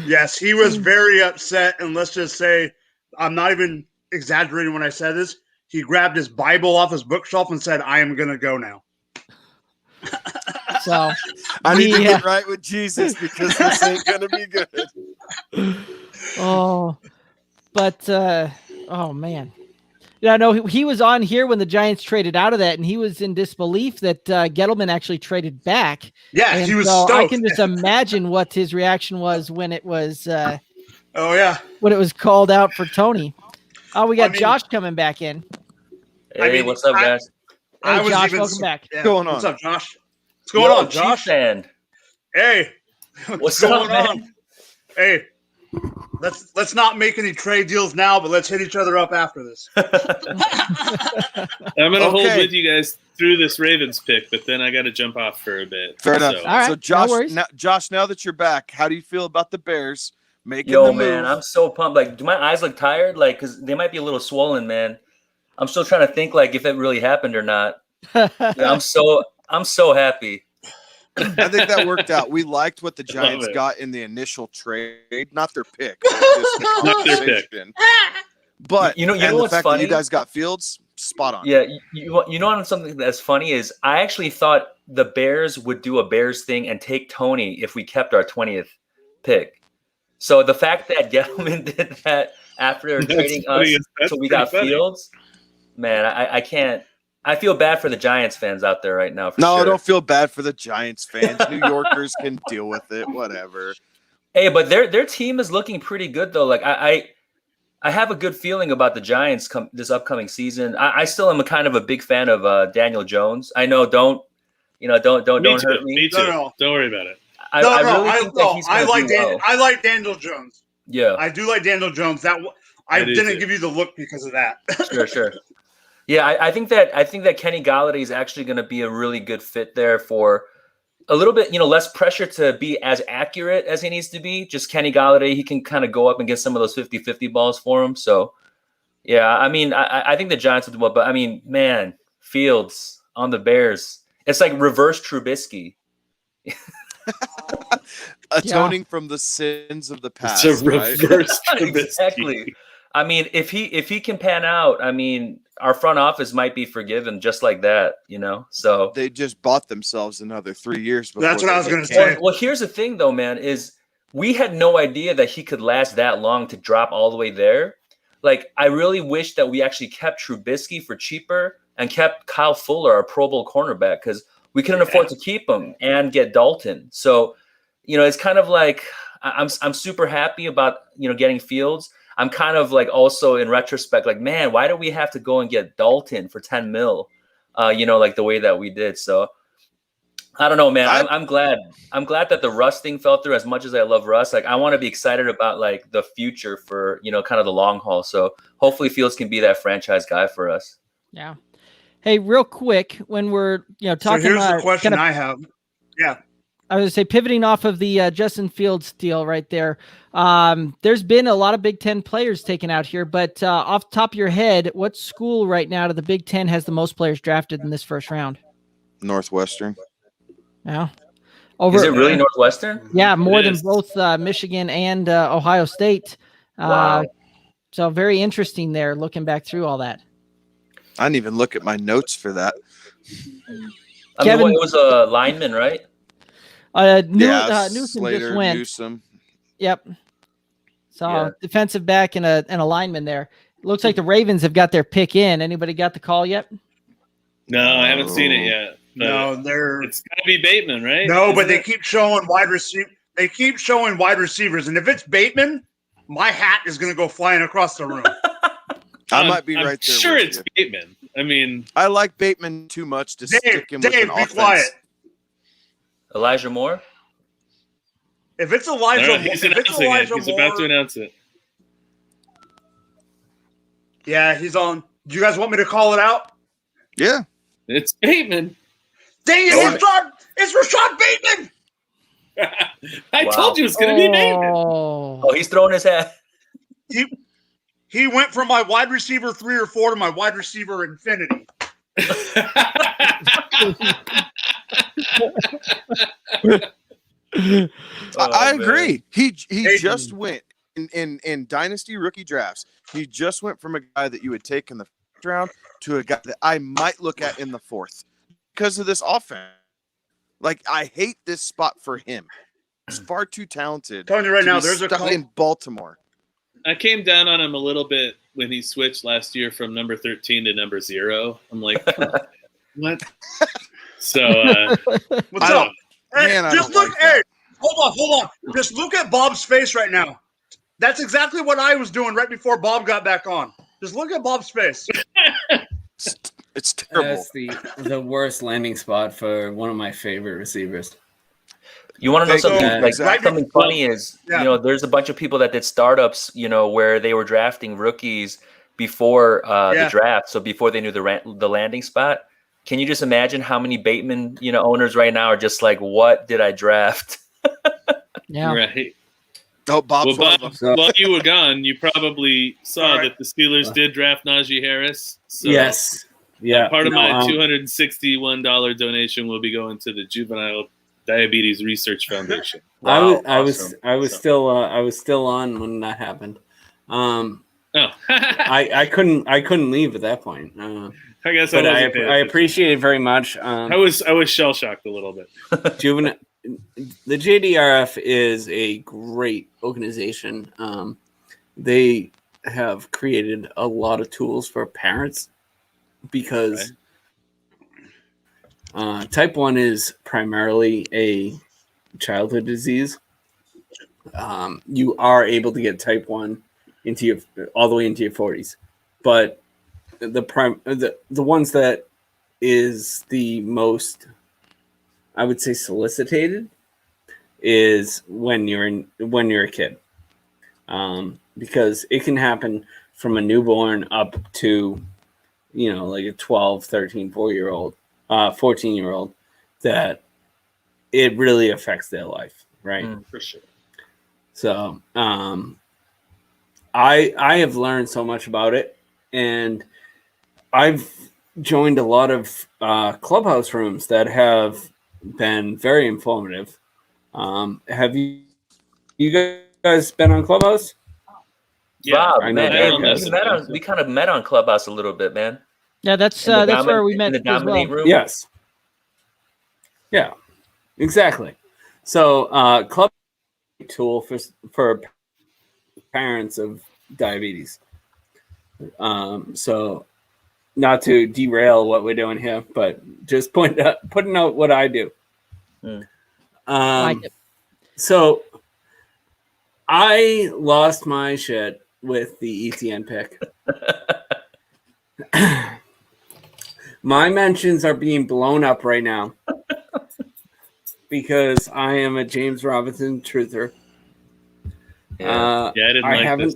Yes, he was very upset, and let's just say, I'm not even exaggerating when I said this. He grabbed his Bible off his bookshelf and said, "I am going to go now." So I need to get right with Jesus because this ain't going to be good. Oh man. Yeah, no, he was on here when the Giants traded out of that, and he was in disbelief that Gettleman actually traded back. Yeah, and he was so stoked. I can just imagine what his reaction was when it was. Oh yeah, when it was called out for Tony. Oh, we got Josh coming back in. Hey, what's up, guys? Hey, Josh, welcome back. Yeah, What's going on? What's up, Josh? What's going on, Josh? Hey, what's going up, man? on? Hey, let's not make any trade deals now, but let's hit each other up after this. I'm going to hold with you guys through this Ravens pick, but then I got to jump off for a bit. Fair enough. So, All right, So Josh, no Josh, now that you're back, how do you feel about the Bears making Yo, the man, move? I'm so pumped. Like, do my eyes look tired? Like, because they might be a little swollen, man. I'm still trying to think, like, if it really happened or not. Yeah, I'm so happy. I think that worked out. We liked what the Giants it. got in the initial trade, not their pick, but just the Not their pick. conversation. But You know the what's fact funny? that you guys got Fields, spot on. Yeah, you know something that's funny is I actually thought the Bears would do a Bears thing and take Tony if we kept our 20th pick. So the fact that Gettleman did that after trading us, so we got Fields, man, I can't. I feel bad for the Giants fans out there right now. No, sure. don't feel bad for the Giants fans. New Yorkers can deal with it, whatever. Hey, but their team is looking pretty good though. Like I have a good feeling about the Giants this upcoming season. I still am a kind of a big fan of Daniel Jones. I know, don't hurt me. Me too. No. Don't worry about it. I really think that he's I gonna like do well. I like Daniel Jones. Yeah, I do like Daniel Jones. I do didn't too. give you the look because of that. Sure. Yeah, I think that Kenny Galladay is actually going to be a really good fit there for a little bit, less pressure to be as accurate as he needs to be. Just Kenny Galladay, he can kind of go up and get some of those 50-50 balls for him. So, yeah, I mean, I think the Giants will do well. But, I mean, man, Fields on the Bears. It's like reverse Trubisky. Atoning from the sins of the past. It's a reverse right? Trubisky. Exactly. I mean, if he can pan out, I mean, our front office might be forgiven just like that, So they just bought themselves another 3 years. That's what I was going to say. Well, here's the thing, though, man, is we had no idea that he could last that long to drop all the way there. Like, I really wish that we actually kept Trubisky for cheaper and kept Kyle Fuller, our Pro Bowl cornerback, because we couldn't afford to keep him and get Dalton. So, it's kind of like I'm super happy about getting Fields. I'm kind of like also in retrospect, like, man, why do we have to go and get Dalton for $10 million? Like the way that we did. So I don't know, man. I'm glad that the Russ thing fell through. As much as I love Russ, like I want to be excited about like the future for kind of the long haul. So hopefully Fields can be that franchise guy for us. Yeah. Hey, real quick, when we're talking. So here's the question kinda, I have. Yeah. I was going to say, pivoting off of the Justin Fields deal right there, there's been a lot of Big Ten players taken out here, but off the top of your head, what school right now out of the Big Ten has the most players drafted in this first round? Northwestern. Yeah. Is it really Northwestern? Yeah, more than both Michigan and Ohio State. Wow. So very interesting there, looking back through all that. I didn't even look at my notes for that. Kevin, it was a lineman, right? Newsom Slater, just went. Newsom. Yep. So defensive back and a lineman there. Looks like the Ravens have got their pick in. Anybody got the call yet? No, I haven't seen it yet. No, it's got to be Bateman, right? No, but they keep showing wide receiver. They keep showing wide receivers, and if it's Bateman, my hat is going to go flying across the room. I might be I'm right there. Sure, with it's you. Bateman. I mean, I like Bateman too much to stick him with an be offense. quiet. Elijah Moore. If it's Elijah, all right, he's if it's announcing it. Elijah He's Moore, about to announce it. yeah, he's on. Do you guys want me to call it out? Yeah, it's Bateman. Dang it, it's Rashad Bateman. I told you it's going to be Bateman. Oh, he's throwing his hat. He went from my wide receiver 3 or 4 to my wide receiver infinity. I agree. He just went in dynasty rookie drafts. He just went from a guy that you would take in the first round to a guy that I might look at in the 4th because of this offense. Like, I hate this spot for him. He's far too talented. Telling you right now, there's stuck in Baltimore. I came down on him a little bit when he switched last year from number 13 to number 0. I'm like, what? So, what's up? Hey, just look. Hey, hold on. Just look at Bob's face right now. That's exactly what I was doing right before Bob got back on. Just look at Bob's face. It's terrible. That's the worst landing spot for one of my favorite receivers. You want to know something? Exactly. Something funny is, there's a bunch of people that did startups, where they were drafting rookies before the draft, so before they knew the landing spot. Can you just imagine how many Bateman, owners right now are just like, what did I draft? Yeah. Right. Oh, Bob's Bob, while you were gone, you probably saw that the Steelers did draft Najee Harris. So yes. Yeah. Part of my $261 donation will be going to the juvenile Diabetes Research Foundation. I was still on when that happened. I couldn't leave at that point. I guess but I wasn't paying I attention. appreciate it very much. I was shell shocked a little bit. The JDRF is a great organization. They have created a lot of tools for parents because type 1 is primarily a childhood disease. You are able to get type 1 all the way into your 40s, but the ones that is the most, I would say, solicited is when you're a kid, because it can happen from a newborn up to like a 12, 13, 14-year-old that it really affects their life, right? For sure. So I have learned so much about it, and I've joined a lot of clubhouse rooms that have been very informative. Have you guys been on Clubhouse? Yeah, I know we kind of met on Clubhouse a little bit, man. Yeah, that's where we met in the as well. Dominate room. Yes. Yeah, exactly. So Club tool for parents of diabetes. So not to derail what we're doing here, but just putting out what I do. So I lost my shit with the ETN pick. My mentions are being blown up right now because I am a James Robinson truther. I didn't like this.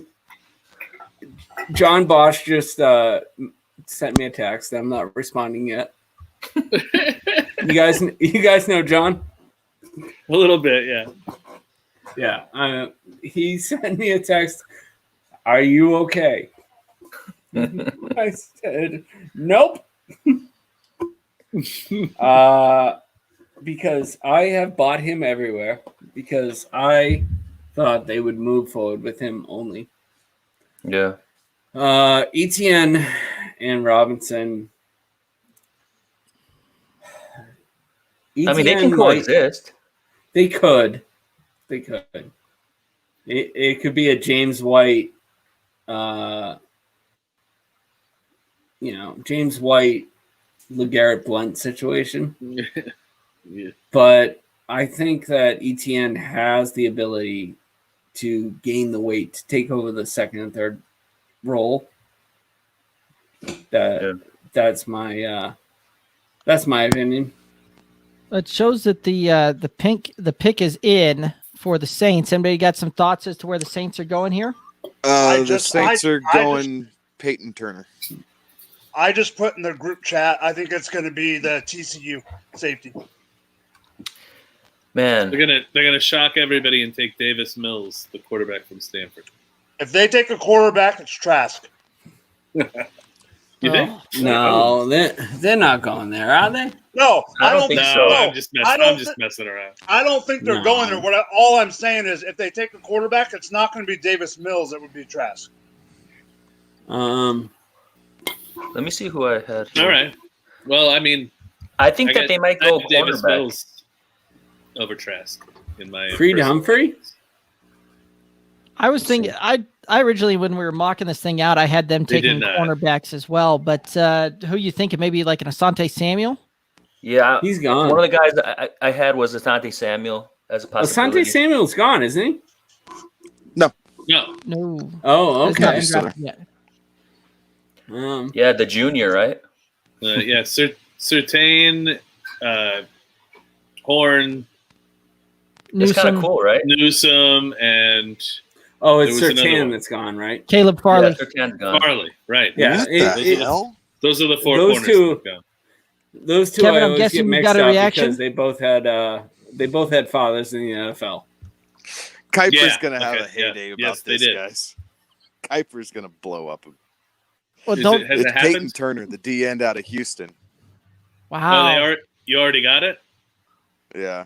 John Bosch just sent me a text. I'm not responding yet. You guys know John? A little bit, yeah. Yeah. He sent me a text. Are you okay? I said, nope. Because I have bought him everywhere because I thought they would move forward with him only. Yeah. ETN and Robinson. I mean, they can coexist. They could. It could be a James White, James White, LeGarrette Blount situation. Yeah. But I think that ETN has the ability to gain the weight to take over the second and third role. That's my opinion. It shows that the pick is in for the Saints. Anybody got some thoughts as to where the Saints are going here? The Saints are going Peyton Turner. I just put in the group chat. I think it's going to be the TCU safety. Man, they're gonna shock everybody and take Davis Mills, the quarterback from Stanford. If they take a quarterback, it's Trask. You think? No, they're not going there, are they? No, I don't think so. I'm just messing around. I don't think they're going there. All I'm saying is, if they take a quarterback, it's not going to be Davis Mills. It would be Trask. Let me see who I had. All right. Well, I mean, I think that they might go Davis cornerback Mills over Trask in my Creed Humphrey. I was thinking. I originally, when we were mocking this thing out, I had them taking cornerbacks as well. But who you thinking? Maybe like an Asante Samuel? Yeah, he's gone. One of the guys I had was Asante Samuel as a possibility. Asante Samuel's gone, isn't he? No. Oh, okay. Yeah, the junior, right? Yeah, Surtain, Horn. It's kind of cool, right? Newsome and it's Surtain that's gone, right? Caleb Farley. Yeah, Surtain's gone. Farley, right? Yeah, those are the four those corners. two. Those two, Kevin, I I'm always guessing get you mixed got a up reaction? because they both had fathers in the NFL. Kuiper's going to have a heyday about this, guys. Kuiper's going to blow up. Well, it's Peyton Turner, the D end out of Houston. Wow. You already got it? Yeah.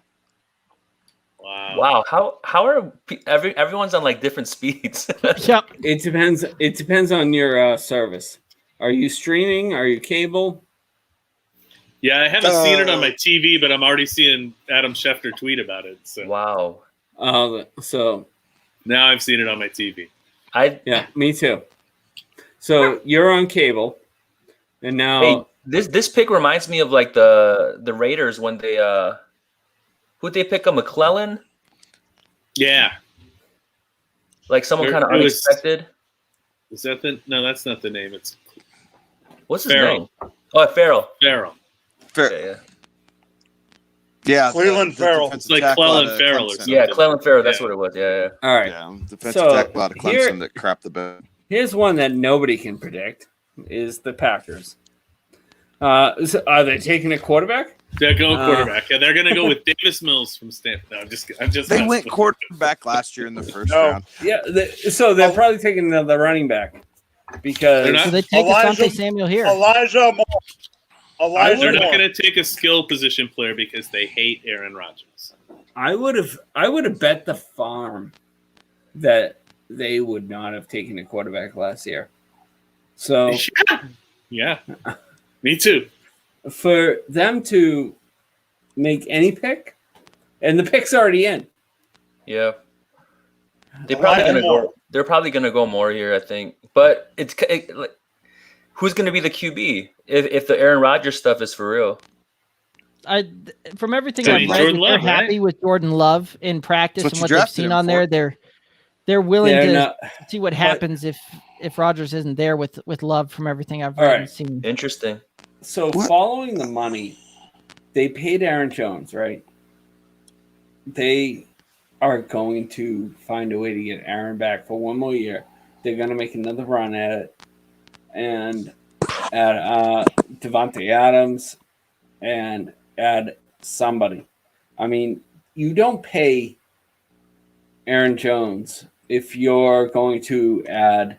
Wow. How are everyone's on like different speeds? Yep. It depends. It depends on your service. Are you streaming? Are you cable? Yeah, I haven't seen it on my TV, but I'm already seeing Adam Schefter tweet about it. So. Wow. So now I've seen it on my TV. Yeah, me too. So you're on cable, and now Hey, this pick reminds me of like the Raiders when they who'd they pick up? McClellan? Yeah. Like someone kind of unexpected. Is that the? No, that's not the name. It's what's his name? Oh, Farrell. Yeah, Cleveland Farrell. It's like Cleveland Farrell or something. Yeah, Cleveland Farrell. That's what it was. Yeah. All right. Yeah, defensive tackle out of Clemson that crapped the bed. Here's one that nobody can predict: is the Packers. So are they taking a quarterback? They're going quarterback. Yeah, they're going to go with Davis Mills from Stanford. No, I'm just. They went quarterback last year in the first round. Yeah, so they're probably taking the running back because So they take Asante Samuel here. Elijah Moore. They're not going to take a skill position player because they hate Aaron Rodgers. I would have bet the farm that they would not have taken a quarterback last year. So yeah, me too. For them to make any pick, and the pick's already in. Yeah. They're probably gonna go more here, I think. But who's gonna be the QB if the Aaron Rodgers stuff is for real? From everything I've read, they're happy with Jordan Love in practice and what they've seen on there. They're willing to see what happens if Rodgers isn't there with Love. From everything I've read and seen. Interesting. So following the money, they paid Aaron Jones, right? They are going to find a way to get Aaron back for one more year. They're going to make another run at it, and add Devontae Adams, and add somebody. I mean, you don't pay Aaron Jones if you're going to add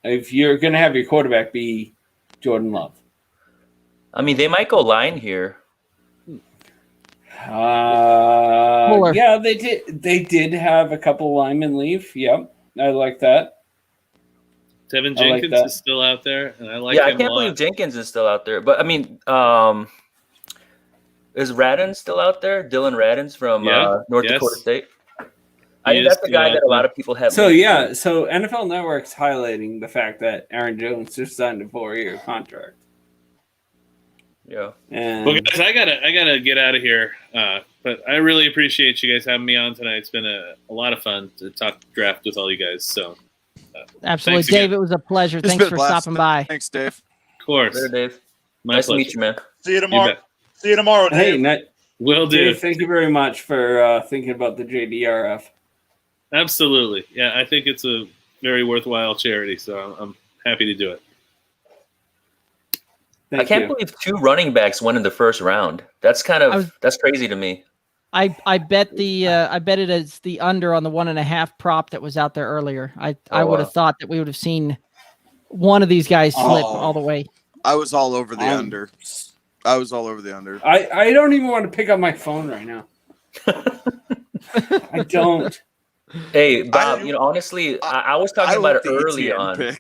if you're going to have your quarterback be Jordan Love. I mean, they might go line here. Yeah, they did. They did have a couple linemen leave. Yep, I like that. Tevin Jenkins is still out there, and I like. Yeah, him I can't believe Jenkins is still out there. But I mean, is Radin still out there? Dylan Radins from North Dakota State. I think that's the guy that a lot of people have. So so NFL Network's highlighting the fact that Aaron Jones just signed a 4-year contract. Yeah. Well, guys, I gotta get out of here. But I really appreciate you guys having me on tonight. It's been a lot of fun to talk draft with all you guys. So absolutely, Dave, it was a pleasure. Thanks for stopping by. Thanks, Dave. Of course, Later, Dave. Nice to meet you, man. See you tomorrow. See you tomorrow, Dave. Hey, will do. Dave, thank you very much for thinking about the JDRF. Absolutely, yeah. I think it's a very worthwhile charity, so I'm happy to do it. I can't believe 2 running backs went in the first round. That's that's crazy to me. I bet it is the under on the 1.5 prop that was out there earlier. I would have thought that we would have seen one of these guys slip all the way. I was all over the under. I was all over the under. I don't even want to pick up my phone right now. I don't. Hey, Bob, honestly, I was talking about it early on.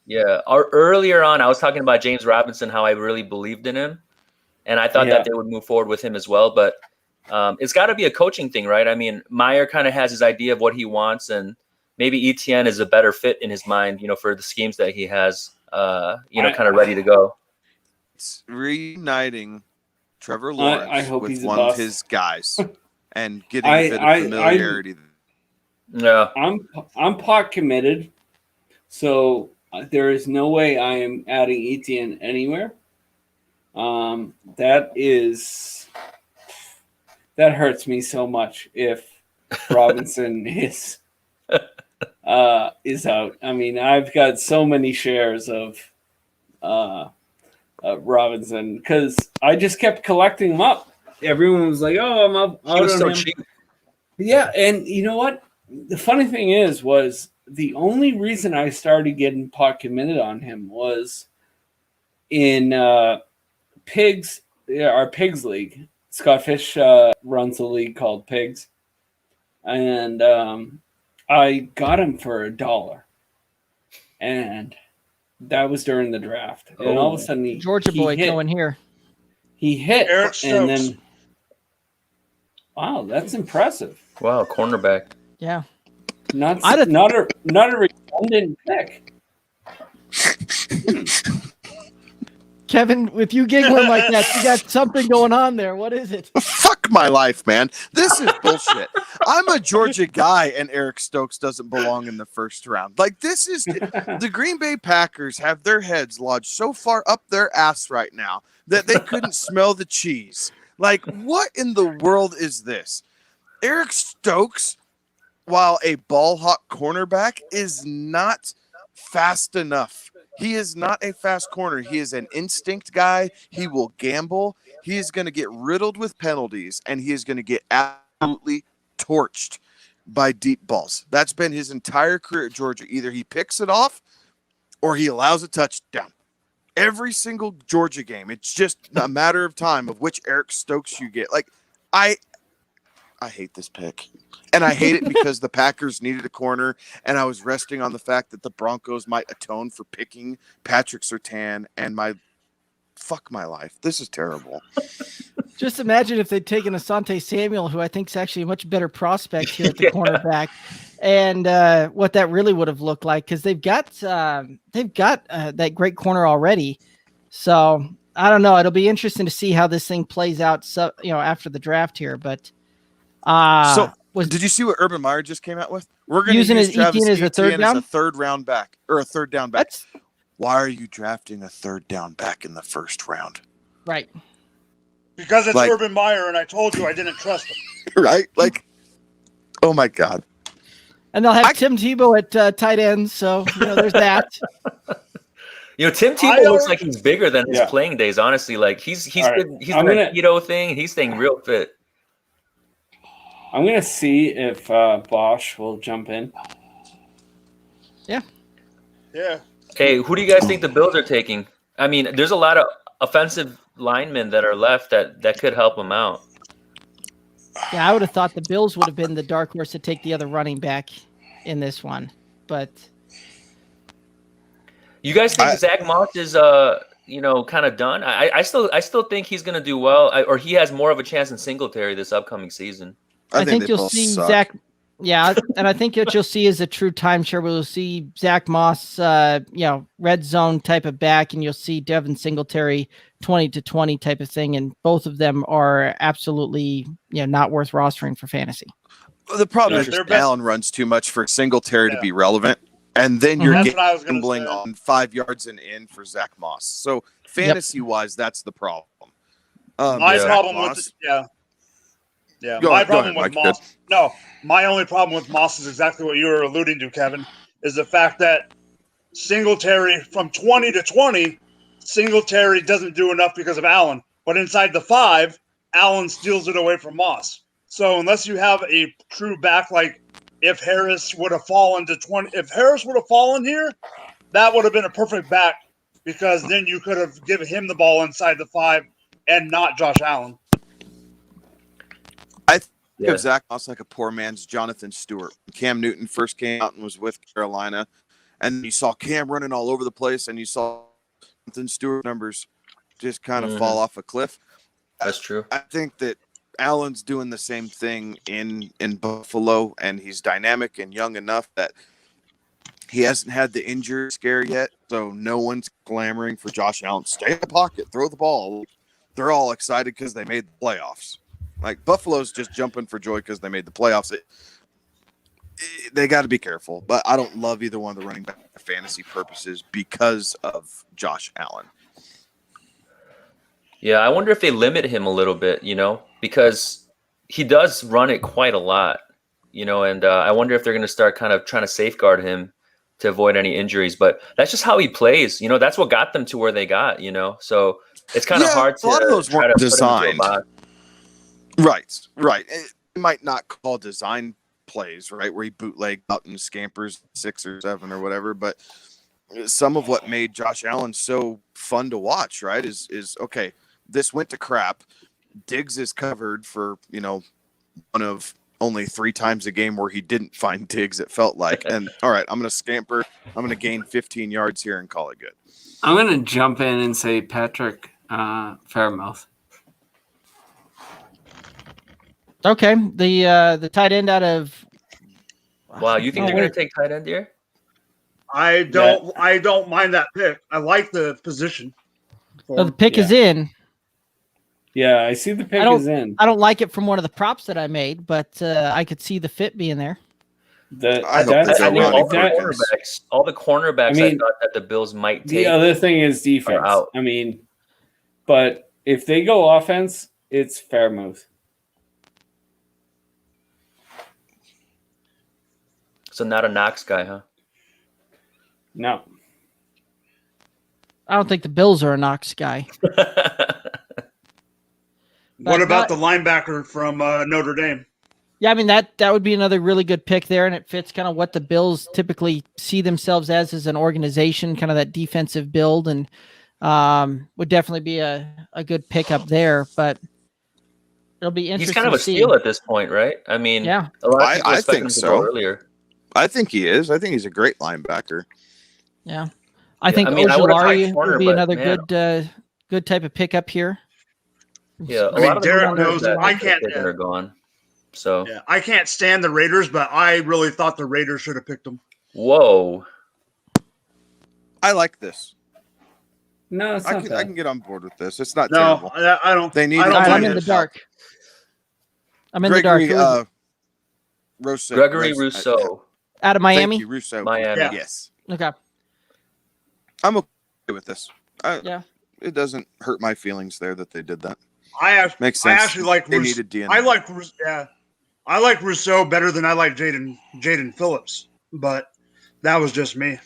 Yeah, earlier on, I was talking about James Robinson, how I really believed in him, and I thought that they would move forward with him as well. But it's got to be a coaching thing, right? I mean, Meyer kind of has his idea of what he wants, and maybe Etienne is a better fit in his mind, for the schemes that he has, kind of ready to go. It's reuniting Trevor Lawrence with one of his guys and getting a bit of familiarity. Yeah, I'm pot committed, so there is no way I am adding Etienne anywhere. That hurts me so much if Robinson is out. I mean, I've got so many shares of Robinson because I just kept collecting them up. Everyone was like, "Oh, I'm up." He was so cheap. Yeah, and you know what? The funny thing was the only reason I started getting pot committed on him was in our Pigs League. Scott Fish runs a league called Pigs, and I got him for $1, and that was during the draft. And all of a sudden, Georgia boy hit. going here. He hit, Eric and Stokes. then wow, that's impressive. Wow, cornerback. Yeah, not a redundant pick. Kevin, with you giggling like that, you got something going on there. What is it? Fuck my life, man. This is bullshit. I'm a Georgia guy, and Eric Stokes doesn't belong in the first round. Like, this is the Green Bay Packers have their heads lodged so far up their ass right now that they couldn't smell the cheese. Like, what in the world is this? Eric Stokes, while a ball hawk cornerback, is not fast enough. He is not a fast corner. He is an instinct guy. He will gamble. He is going to get riddled with penalties, and he is going to get absolutely torched by deep balls. That's been his entire career at Georgia. Either he picks it off or he allows a touchdown. Every single Georgia game, it's just a matter of time of which Eric Stokes you get. Like, I hate this pick. And I hate it because the Packers needed a corner, and I was resting on the fact that the Broncos might atone for picking Patrick Surtain, and fuck my life. This is terrible. Just imagine if they'd taken Asante Samuel, who I think is actually a much better prospect here at the cornerback, and what that really would have looked like, because they've got that great corner already. So I don't know. It'll be interesting to see how this thing plays out. So after the draft here, but did you see what Urban Meyer just came out with? We're going to using use his Travis Etienne as a third Etienne down? as a third round back or a third down back. Why are you drafting a third down back in the first round? Right. Because it's Urban Meyer, and I told you I didn't trust him. Right? Like, oh my God. And they'll have Tim Tebow at tight end, so there's that. Tim Tebow looks like he's bigger than his playing days. Honestly, like he's doing that keto thing. He's staying real fit. I'm gonna see if Bosch will jump in. Yeah. Yeah. Okay, who do you guys think the Bills are taking? I mean, there's a lot of offensive linemen that are left that could help them out. Yeah, I would have thought the Bills would have been the dark horse to take the other running back in this one, but you guys think Zach Moss is kind of done? I still think he's gonna do well, or he has more of a chance than Singletary this upcoming season. I think you'll see Zach. Yeah, and I think what you'll see is a true timeshare. We'll see Zach Moss, red zone type of back, and you'll see Devin Singletary 20-20 type of thing, and both of them are absolutely not worth rostering for fantasy. The problem is Allen runs too much for Singletary to be relevant, and then you're gambling on 5 yards and in for Zach Moss. So fantasy-wise, that's the problem. My problem with Moss. No, my only problem with Moss is exactly what you were alluding to, Kevin, is the fact that Singletary from 20-20, Singletary doesn't do enough because of Allen. But inside the 5, Allen steals it away from Moss. So unless you have a true back, like if Harris would have fallen here, that would have been a perfect back, because then you could have given him the ball inside the 5 and not Josh Allen. I think of Zach Moss like a poor man's Jonathan Stewart. Cam Newton first came out and was with Carolina, and you saw Cam running all over the place, and you saw Jonathan Stewart numbers just kind of fall off a cliff. That's true. I think that Allen's doing the same thing in Buffalo, and he's dynamic and young enough that he hasn't had the injury scare yet, so no one's clamoring for Josh Allen. Stay in the pocket, throw the ball. They're all excited because they made the playoffs. Like, Buffalo's just jumping for joy because they made the playoffs. They got to be careful, but I don't love either one of the running back for fantasy purposes because of Josh Allen. Yeah, I wonder if they limit him a little bit, because he does run it quite a lot, and I wonder if they're going to start kind of trying to safeguard him to avoid any injuries. But that's just how he plays. That's what got them to where they got, so it's kind of hard to. A lot of those weren't designed. Right. It might not call design plays, right, where he bootleg out and scampers 6 or 7 or whatever, but some of what made Josh Allen so fun to watch, right, is okay, this went to crap. Diggs is covered for, one of only 3 times a game where he didn't find Diggs, it felt like. And all right, I'm going to scamper. I'm going to gain 15 yards here and call it good. I'm going to jump in and say Patrick Fairmouth. Okay, the tight end out of. Wow, you think they're going to take tight end here? I don't mind that pick. I like the position. The pick is in. Yeah, I see the pick is in. I don't like it from one of the props that I made, but I could see the fit being there. I think all the cornerbacks I thought that the Bills might take. The other thing is defense. Out. I mean, but if they go offense, it's Fairmouth. So not a Knox guy, huh? No. I don't think the Bills are a Knox guy. What about the linebacker from Notre Dame? Yeah, I mean that would be another really good pick there, and it fits kind of what the Bills typically see themselves as an organization, kind of that defensive build, and would definitely be a good pickup there. But it'll be interesting. He's kind of a steal at this point, right? I mean, yeah, a lot of people I expect think him to so. go earlier. I think he is. I think he's a great linebacker. Yeah, I think I mean, I would've Ojulari tried corner, would be but, another man. good type of pickup here. Yeah, I mean, Derek knows I can't. Are gone. So yeah, I can't stand the Raiders, but I really thought the Raiders should have picked him. Whoa, I like this. No, it's not I can get on board with this. It's not No, terrible. I don't. They need. I don't I'm mind in it. the dark. I'm in Gregory, the dark. Rousseau. Gregory Rousseau Out of Miami? Thank you, Rousseau. Miami. Yeah. Yes. Okay. I'm okay with this. Yeah. It doesn't hurt my feelings there that they did that. I Makes sense. actually like They Rousseau. needed DNA. I like Rousseau better than I like Jaden Phillips, but that was just me.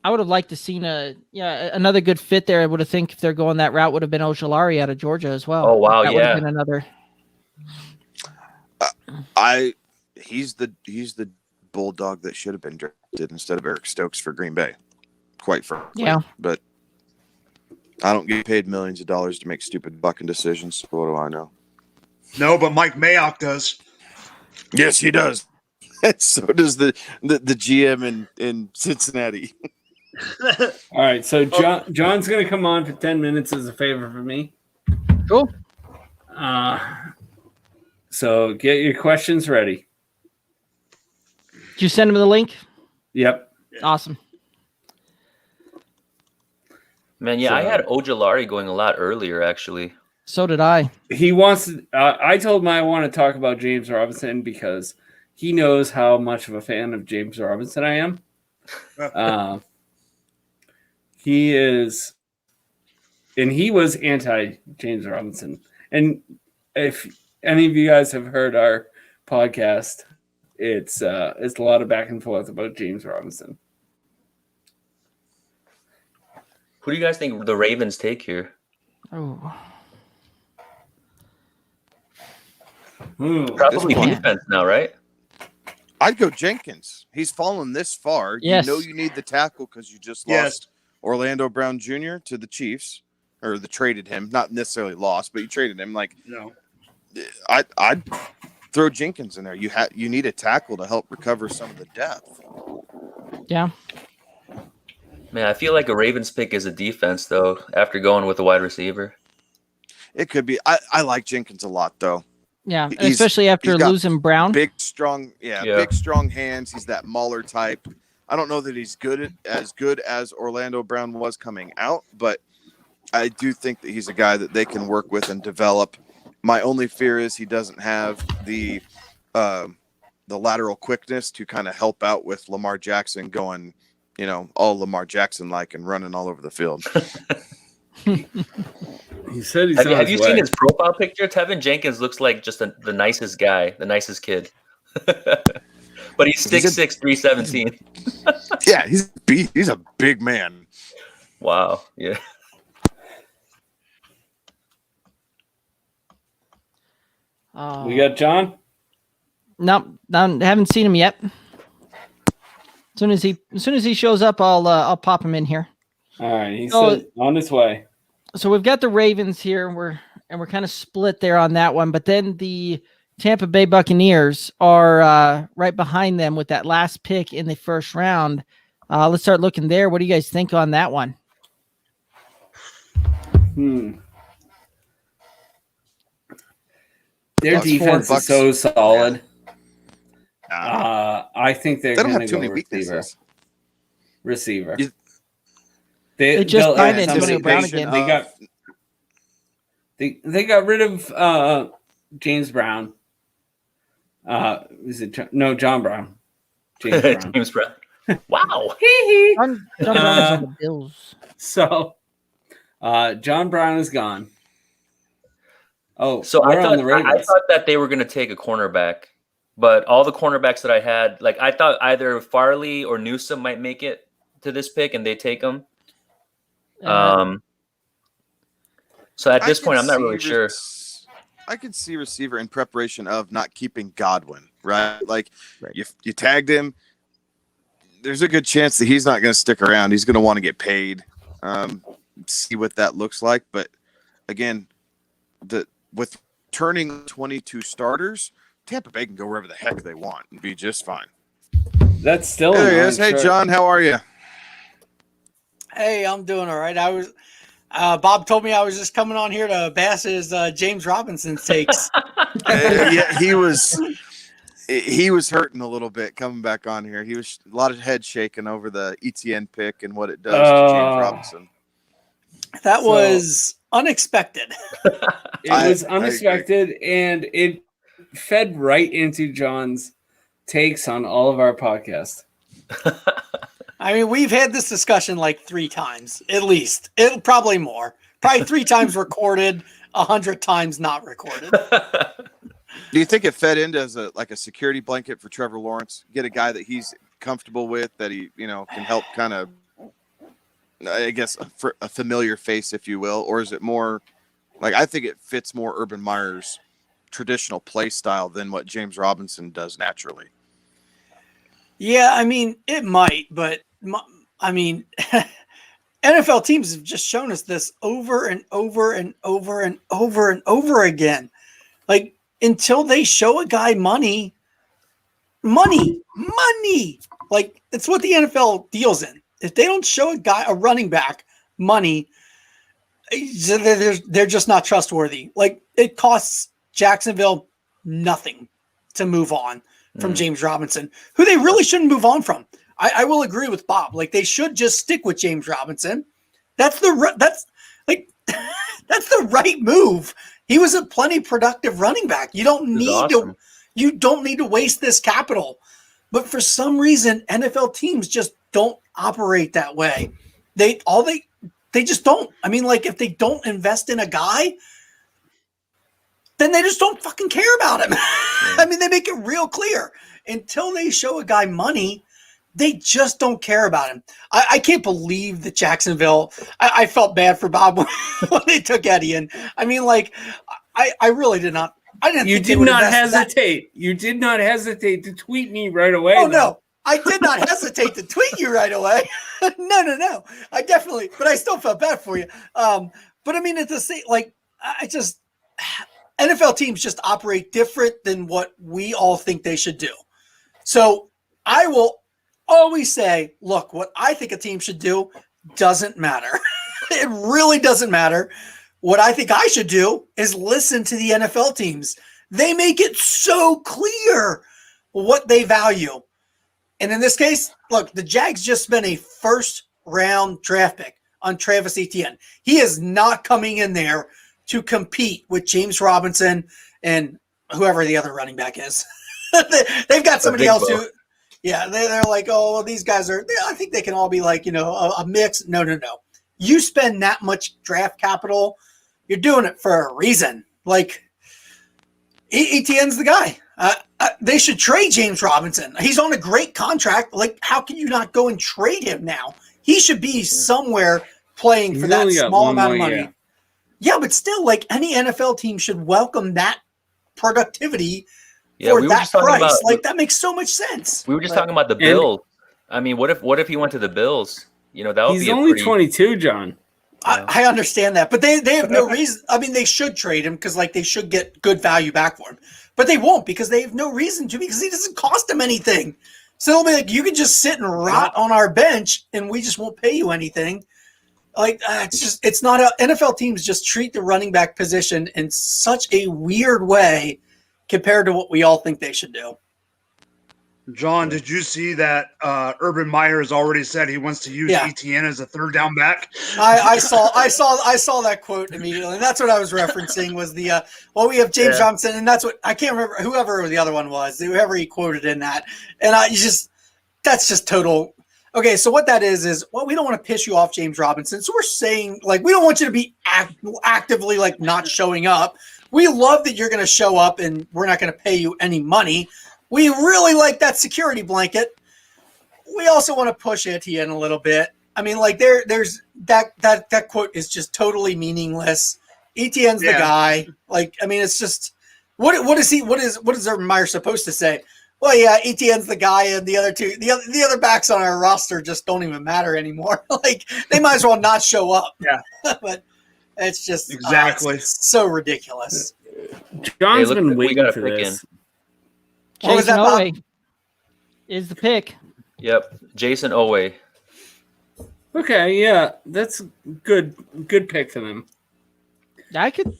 I would have liked to seen another good fit there. I would have think if they're going that route would have been Ojulari out of Georgia as well. Oh, wow, that would have yeah. been another. He's the bulldog that should have been drafted instead of Eric Stokes for Green Bay. Quite frankly. Yeah. But I don't get paid millions of dollars to make stupid bucking decisions. So what do I know? No, but Mike Mayock does. Yes, he does. And so does the GM in Cincinnati. All right, so John's going to come on for 10 minutes as a favor for me. Cool. So get your questions ready. Did you send him the link? Yep. Awesome. Man, yeah, I had Ojulari going a lot earlier, actually. So did I. He wants. I told him I want to talk about James Robinson because he knows how much of a fan of James Robinson I am. He is, and he was anti James Robinson. And if any of you guys have heard our podcast, it's a lot of back and forth about James Robinson. Who do you guys think the Ravens take here? Oh. Probably defense now, right? I'd go Jenkins. He's fallen this far. Yes. You know you need the tackle because you just lost Orlando Brown Jr. to the Chiefs, or they traded him. Not necessarily lost, but you traded him. Like, No. I'd throw Jenkins in there. You need a tackle to help recover some of the depth. Yeah. Man, I feel like a Ravens pick is a defense, though, after going with a wide receiver. It could be. I like Jenkins a lot, though. Yeah, and especially after he's got losing Brown. Big, strong, big, strong hands. He's that mauler type. I don't know that he's as good as Orlando Brown was coming out, but I do think that he's a guy that they can work with and develop. My only fear is he doesn't have the lateral quickness to kind of help out with Lamar Jackson going, all Lamar Jackson like and running all over the field. He said he's have you seen his profile picture? Tevin Jenkins looks like just the nicest guy, the nicest kid. But he's 6'6", 317. Yeah, he's a big man. Wow. Yeah. We got John? No, haven't seen him yet. As soon as he shows up, I'll pop him in here. All right, he's on his way. So we've got the Ravens here. We're and we're kind of split there on that one. But then the Tampa Bay Buccaneers are right behind them with that last pick in the first round. Let's start looking there. What do you guys think on that one? Their defense is so solid. I think they don't have too many weaknesses. Receiver. They just signed Antonio Brown again. They got rid of James Brown. Is it John Brown? James Brown. James Brown. Wow. John Brown is on the Bills. So John Brown is gone. Oh, so I thought that they were going to take a cornerback, but all the cornerbacks that I had, like I thought either Farley or Newsome might make it to this pick, and they take them. So at this point, I'm not really sure. I could see receiver in preparation of not keeping Godwin, right? Like you tagged him. There's a good chance that he's not going to stick around. He's going to want to get paid. See what that looks like. But again, with turning 22 starters, Tampa Bay can go wherever the heck they want and be just fine. That's still there. He is. Hey, John, how are you? Hey, I'm doing all right. I was Bob told me I was just coming on here to bash his James Robinson takes. Yeah, he was hurting a little bit coming back on here. He was a lot of head shaking over the ETN pick and what it does to James Robinson. That was unexpected. It was unexpected, and it fed right into John's takes on all of our podcasts. I mean, we've had this discussion like 3 times, at least. It'll probably more. Probably 3 times recorded, 100 times not recorded. Do you think it fed into as a security blanket for Trevor Lawrence? Get a guy that he's comfortable with, that he can help kind of, I guess, a familiar face, if you will, or is it more like I think it fits more Urban Meyer's traditional play style than what James Robinson does naturally? Yeah, I mean, it might, but I mean, NFL teams have just shown us this over and over and over and over and over again. Like, until they show a guy money. Like, it's what the NFL deals in. If they don't show a running back money, they're just not trustworthy. Like, it costs Jacksonville nothing to move on from James Robinson, who they really shouldn't move on from. I will agree with Bob. Like, they should just stick with James Robinson. That's the right move. He was a plenty productive running back. You don't need to waste this capital. But for some reason, NFL teams just don't operate that way. They just don't. I mean, like, if they don't invest in a guy, then they just don't fucking care about him. I mean, they make it real clear. Until they show a guy money, they just don't care about him. I can't believe that Jacksonville, I felt bad for Bob when they took Eddie in. I mean, like, I really did not. I didn't. You did not hesitate. You did not hesitate to tweet me right away. Oh, no. I did not hesitate to tweet you right away. No. I definitely, but I still felt bad for you. But I mean, at the same, like, NFL teams just operate different than what we all think they should do. So I will always say, look, what I think a team should do doesn't matter. It really doesn't matter. What I think I should do is listen to the NFL teams. They make it so clear what they value. And in this case, look, the Jags just spent a first-round draft pick on Travis Etienne. He is not coming in there to compete with James Robinson and whoever the other running back is. They've got somebody else who, they're like, oh, these guys are, I think they can all be like, a mix. No. You spend that much draft capital, you're doing it for a reason. Like, Etienne's the guy. They should trade James Robinson. He's on a great contract. Like, how can you not go and trade him now? He should be somewhere playing for that small amount of money. Yeah. Yeah, but still, like, any NFL team should welcome that productivity for that price. Like, that makes so much sense. We were just talking about the Bills. I mean, what if he went to the Bills? That would he's be only 22, John. I understand that, but they have no reason. I mean, they should trade him because like they should get good value back for him, but they won't because they have no reason to because he doesn't cost them anything. So they'll be like, you can just sit and rot on our bench, and we just won't pay you anything. Like it's not NFL teams just treat the running back position in such a weird way compared to what we all think they should do. John, did you see that Urban Meyer has already said he wants to use ETN as a third down back? I saw that quote immediately, and that's what I was referencing was the we have James Robinson, and that's what I can't remember whoever the other one was, whoever he quoted in that, and that's just total. Okay, so what that is we don't want to piss you off, James Robinson. So we're saying like we don't want you to be actively like not showing up. We love that you're going to show up, and we're not going to pay you any money. We really like that security blanket. We also want to push Etienne a little bit. I mean, like there's that quote is just totally meaningless. Etienne's the guy. Like, I mean, it's just what is Urban Meyer supposed to say? Well, yeah, Etienne's the guy, and the other backs on our roster just don't even matter anymore. Like they might as well not show up. Yeah, but it's just exactly it's so ridiculous. John's been waiting for this. What was Jason that, Bob? Owe is the pick. Yep, Jason Owe. Okay, yeah, that's good pick for them. I could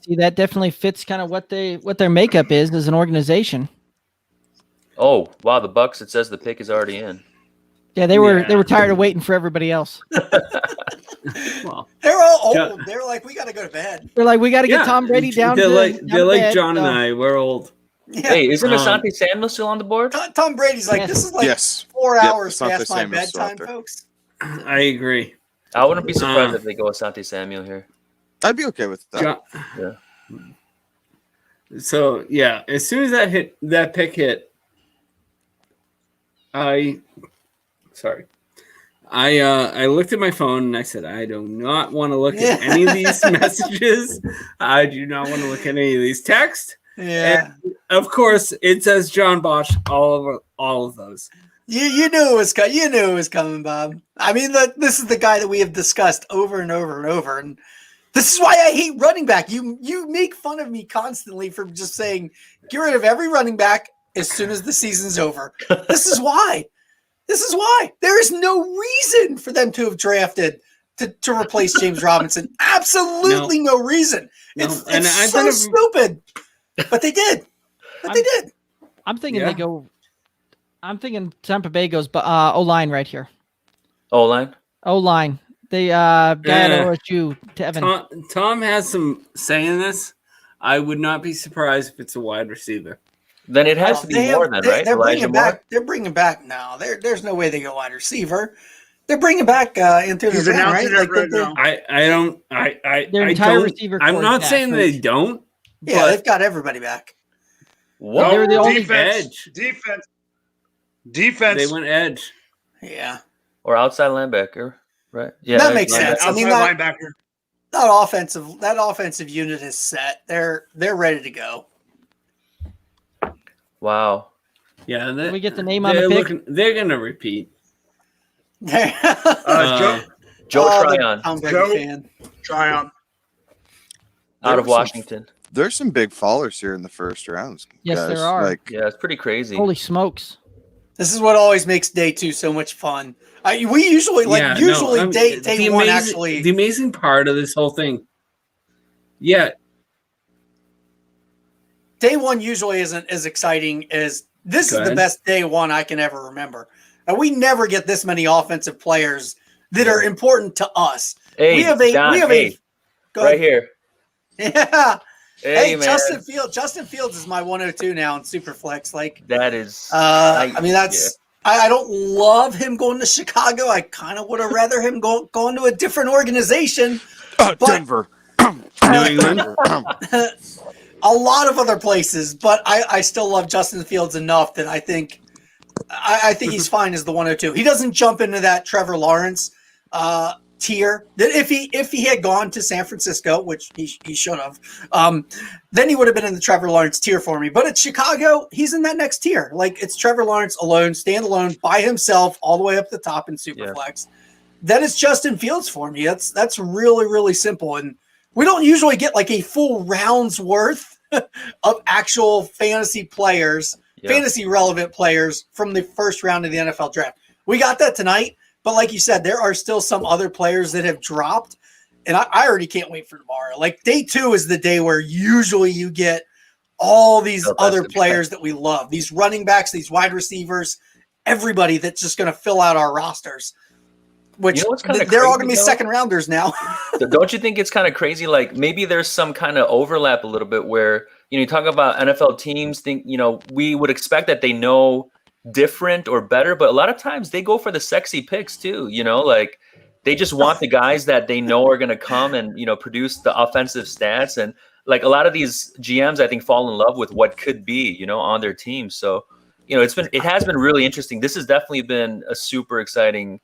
see that definitely fits kind of what their makeup is as an organization. Oh wow, the Bucks! It says the pick is already in. Yeah, they were tired of waiting for everybody else. Well, they're all old. They're like, we got to go to bed. They're like, we got to get Tom Brady down. They're to like bed, John and I. We're old. Yeah. Hey, isn't Asante Samuel still on the board? Tom Brady's like, this is like 4 hours past my Samuel's bedtime, folks. I agree. I wouldn't be surprised if they go Asante Samuel here. I'd be okay with that. Yeah. So yeah, as soon as that pick hit, I looked at my phone and I said, I do not want to look at any of these messages. I do not want to look at any of these texts. Yeah. And of course, it says John Bosch all of those. You knew it was coming. You knew it was coming, Bob. I mean, this is the guy that we have discussed over and over and over, and this is why I hate running back. You make fun of me constantly for just saying get rid of every running back as soon as the season's over. This is why. There is no reason for them to have drafted to replace James Robinson. Absolutely no reason. It's so stupid. But they did. I'm thinking they go. I'm thinking Tampa Bay goes, but O-line right here. O-line. O-line. The guy at OSU, Tevin. Tom has some say in this. I would not be surprised if it's a wide receiver. Then it has to be more than right. They're bringing back. They're bringing back now. There's no way they go wide receiver. They're bringing back Antonio He's Brown, announcing right? it right now. I don't. Their I entire don't. receiver I'm core not is saying back, they don't. Yeah, they've got everybody back. What? They were the only Defense. They went edge. Yeah. Or outside linebacker, right? Yeah, that makes sense. I mean, linebacker. that offensive unit is set. They're ready to go. Wow. Yeah, Can we get the name on the pick? They're gonna repeat. Joe Tryon. I'm a Brady fan. Tryon. Out of Washington. There's some big fallers here in the first rounds. Yes, guys. there are. Yeah, it's pretty crazy. Holy smokes! This is what always makes day two so much fun. We usually day one actually. The amazing part of this whole thing. Yeah. Day one usually isn't as exciting as this. Is the best day one I can ever remember. And we never get this many offensive players that are important to us. Hey, we have John, right here. Yeah. Hey, man. Justin Fields is my 102 now in Superflex. Like that is. I mean, that's. Yeah. I don't love him going to Chicago. I kind of would have rather him going to a different organization. Denver. New England. A lot of other places, but I still love Justin Fields enough that I think he's fine as the 102. He doesn't jump into that Trevor Lawrence tier. That if he had gone to San Francisco, which he should have, then he would have been in the Trevor Lawrence tier for me. But at Chicago, he's in that next tier. Like it's Trevor Lawrence alone, standalone by himself, all the way up the top in Superflex. then it's Justin Fields for me. That's really, really simple. And we don't usually get like a full round's worth of actual fantasy players, fantasy relevant players from the first round of the NFL draft. We got that tonight, but like you said, there are still some other players that have dropped, and I already can't wait for tomorrow. Like day 2 is the day where usually you get all these other players that we love, these running backs, these wide receivers, everybody that's just going to fill out our rosters. Which they're all going to be second rounders now. Don't you think it's kind of crazy? Like maybe there's some kind of overlap a little bit where, you talk about NFL teams think, we would expect that they know different or better, but a lot of times they go for the sexy picks too, like they just want the guys that they know are going to come and, produce the offensive stats. And like a lot of these GMs, I think, fall in love with what could be, on their team. So, it has been really interesting. This has definitely been a super exciting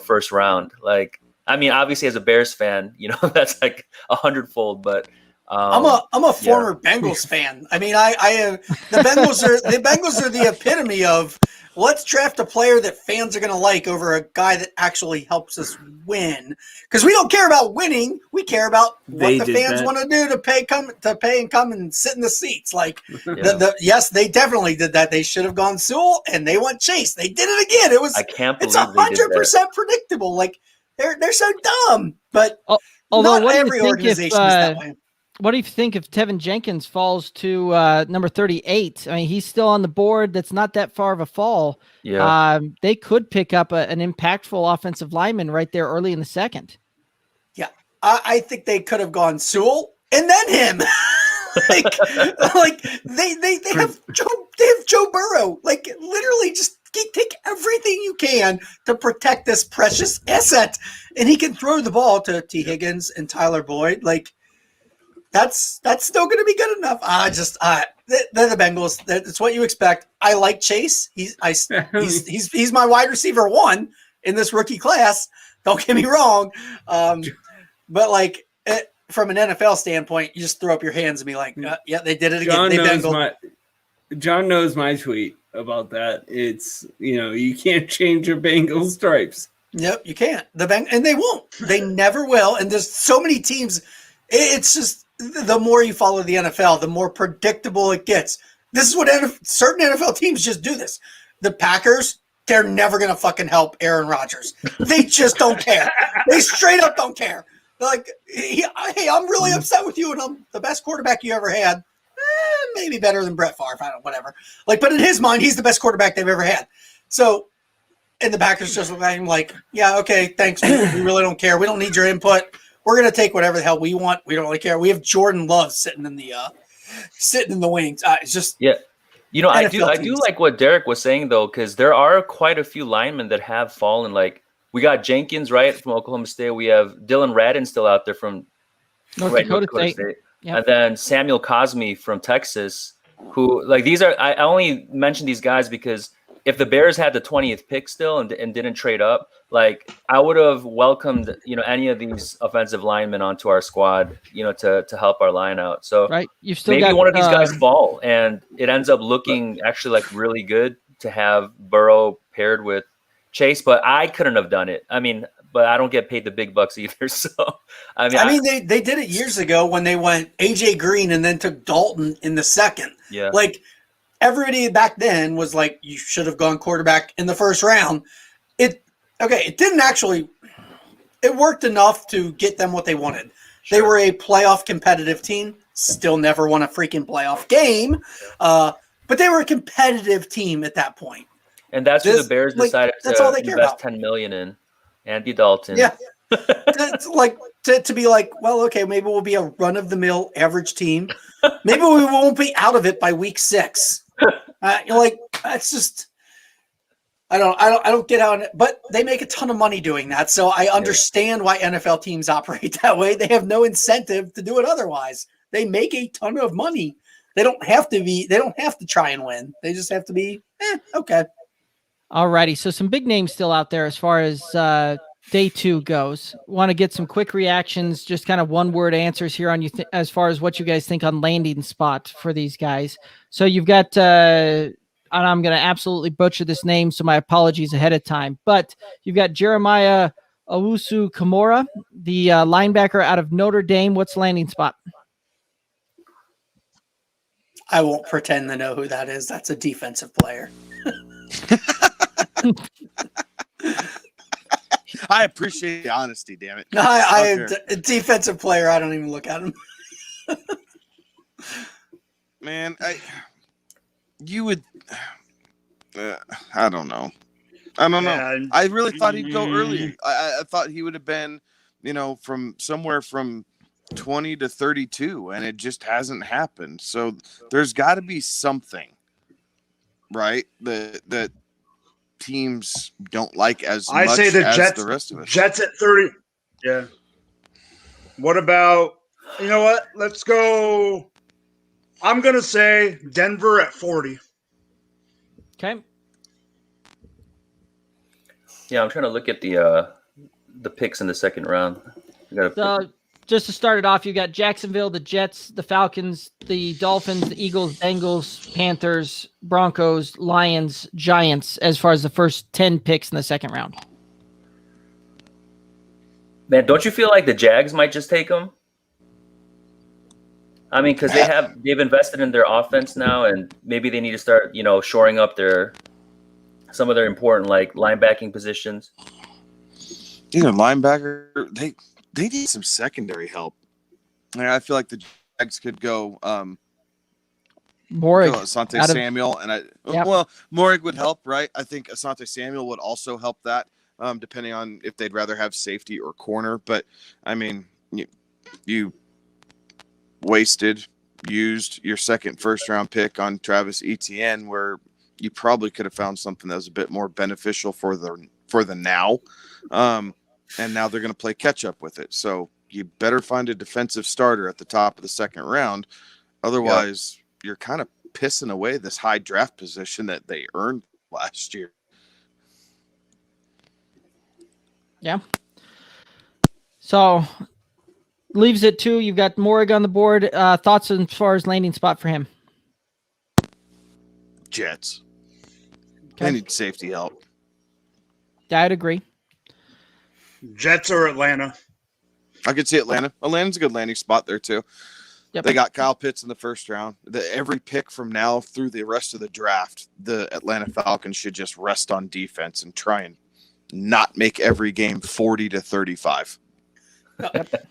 first round. Like, I mean, obviously as a Bears fan, that's like 100-fold, but I'm a former Bengals fan. I mean, I have the Bengals are the epitome of let's draft a player that fans are going to like over a guy that actually helps us win. Because we don't care about winning, we care about what the fans want to do to pay and come and sit in the seats. Like yes, they definitely did that. They should have gone Sewell and they went Chase. They did it again. It's 100% predictable. Like they're so dumb, but not every organization is that way. What do you think if Tevin Jenkins falls to number 38? I mean, he's still on the board. That's not that far of a fall. Yeah. They could pick up an impactful offensive lineman right there early in the second. Yeah. I think they could have gone Sewell and then him. like they have Joe Burrow. Like literally just take everything you can to protect this precious asset. And he can throw the ball to T. Higgins and Tyler Boyd. Like, that's still going to be good enough. They're the Bengals. That's what you expect. I like Chase. He's my wide receiver 1 in this rookie class. Don't get me wrong. But like from an NFL standpoint, you just throw up your hands and be like, yeah, they did it again. John knows my tweet about that. It's, you can't change your Bengals stripes. Yep, you can't. And they won't. They never will. And there's so many teams. It's just the more you follow the NFL, the more predictable it gets. This is what certain NFL teams just do this. The Packers, they're never going to fucking help Aaron Rodgers. They just don't care. They straight up don't care. They're like, hey, I'm really upset with you, and I'm the best quarterback you ever had. Maybe better than Brett Favre. I don't, whatever. Like, but in his mind, he's the best quarterback they've ever had. So, and the Packers just look at him like, yeah, okay, thanks. We really don't care. We don't need your input. We're going to take whatever the hell we want. We don't really care. We have Jordan Love sitting in the wings. It's just I do like what Derek was saying though, because there are quite a few linemen that have fallen. Like we got Jenkins right from Oklahoma State. We have Dylan Radin still out there from North Dakota State. Yep. And then Samuel Cosme from Texas. Who like these are? I only mention these guys because if the Bears had the 20th pick still and didn't trade up, like I would have welcomed, any of these offensive linemen onto our squad, to help our line out. So right. You've still maybe got, one of these guys fall and it ends up looking actually like really good to have Burrow paired with Chase, but I couldn't have done it. I mean, but I don't get paid the big bucks either. So, they did it years ago when they went AJ Green and then took Dalton in the second. Yeah. Like, everybody back then was like, you should have gone quarterback in the first round. It didn't actually – it worked enough to get them what they wanted. Sure. They were a playoff competitive team, still never won a freaking playoff game, but they were a competitive team at that point. And that's who the Bears decided to invest $10 million in, Andy Dalton. Yeah. to be like, well, okay, maybe we'll be a run-of-the-mill average team. Maybe we won't be out of it by week 6. That's just I don't get how, but they make a ton of money doing that. So I understand why NFL teams operate that way. They have no incentive to do it otherwise. They make a ton of money. They don't have to try and win. They just have to be okay. Alrighty. So some big names still out there as far as day 2 goes. Want to get some quick reactions, just kind of one-word answers here on as far as what you guys think on landing spot for these guys. So you've got, and I'm going to absolutely butcher this name, so my apologies ahead of time, but you've got Jeremiah Owusu Kimura, the linebacker out of Notre Dame. What's landing spot? I won't pretend to know who that is. That's a defensive player. I appreciate the honesty, damn it. A defensive player. I don't even look at him. Man, you would. I don't know. I don't know. I really thought he'd go earlier. I thought he would have been, from somewhere from 20 to 32, and it just hasn't happened. So there's got to be something, right? That teams don't like as I much say the as Jets, the rest of us. Jets at 30. Yeah. What about, you know what? Let's go. I'm going to say Denver at 40. Okay. Yeah, I'm trying to look at the picks in the second round. Just to start it off, you got Jacksonville, the Jets, the Falcons, the Dolphins, the Eagles, Bengals, Panthers, Broncos, Lions, Giants, as far as the first 10 picks in the second round. Man, don't you feel like the Jags might just take them? I mean, because they've invested in their offense now, and maybe they need to start, shoring up some of their important linebacking positions. Linebacker, they need some secondary help. I feel like the Jags could go Morig, Asante Samuel, and Morig would help, right? I think Asante Samuel would also help that, depending on if they'd rather have safety or corner. But I mean, you used your second first-round pick on Travis Etienne, where you probably could have found something that was a bit more beneficial for the now. And now they're going to play catch up with it. So you better find a defensive starter at the top of the second round. Otherwise, you're kind of pissing away this high draft position that they earned last year. Yeah. So leaves it 2. You've got Morig on the board. Thoughts as far as landing spot for him? Jets. Okay. They need safety help. I'd agree. Jets or Atlanta? I could see Atlanta. Atlanta's a good landing spot there too. Yep. They got Kyle Pitts in the first round. Every pick from now through the rest of the draft, the Atlanta Falcons should just rest on defense and try and not make every game 40 to 35.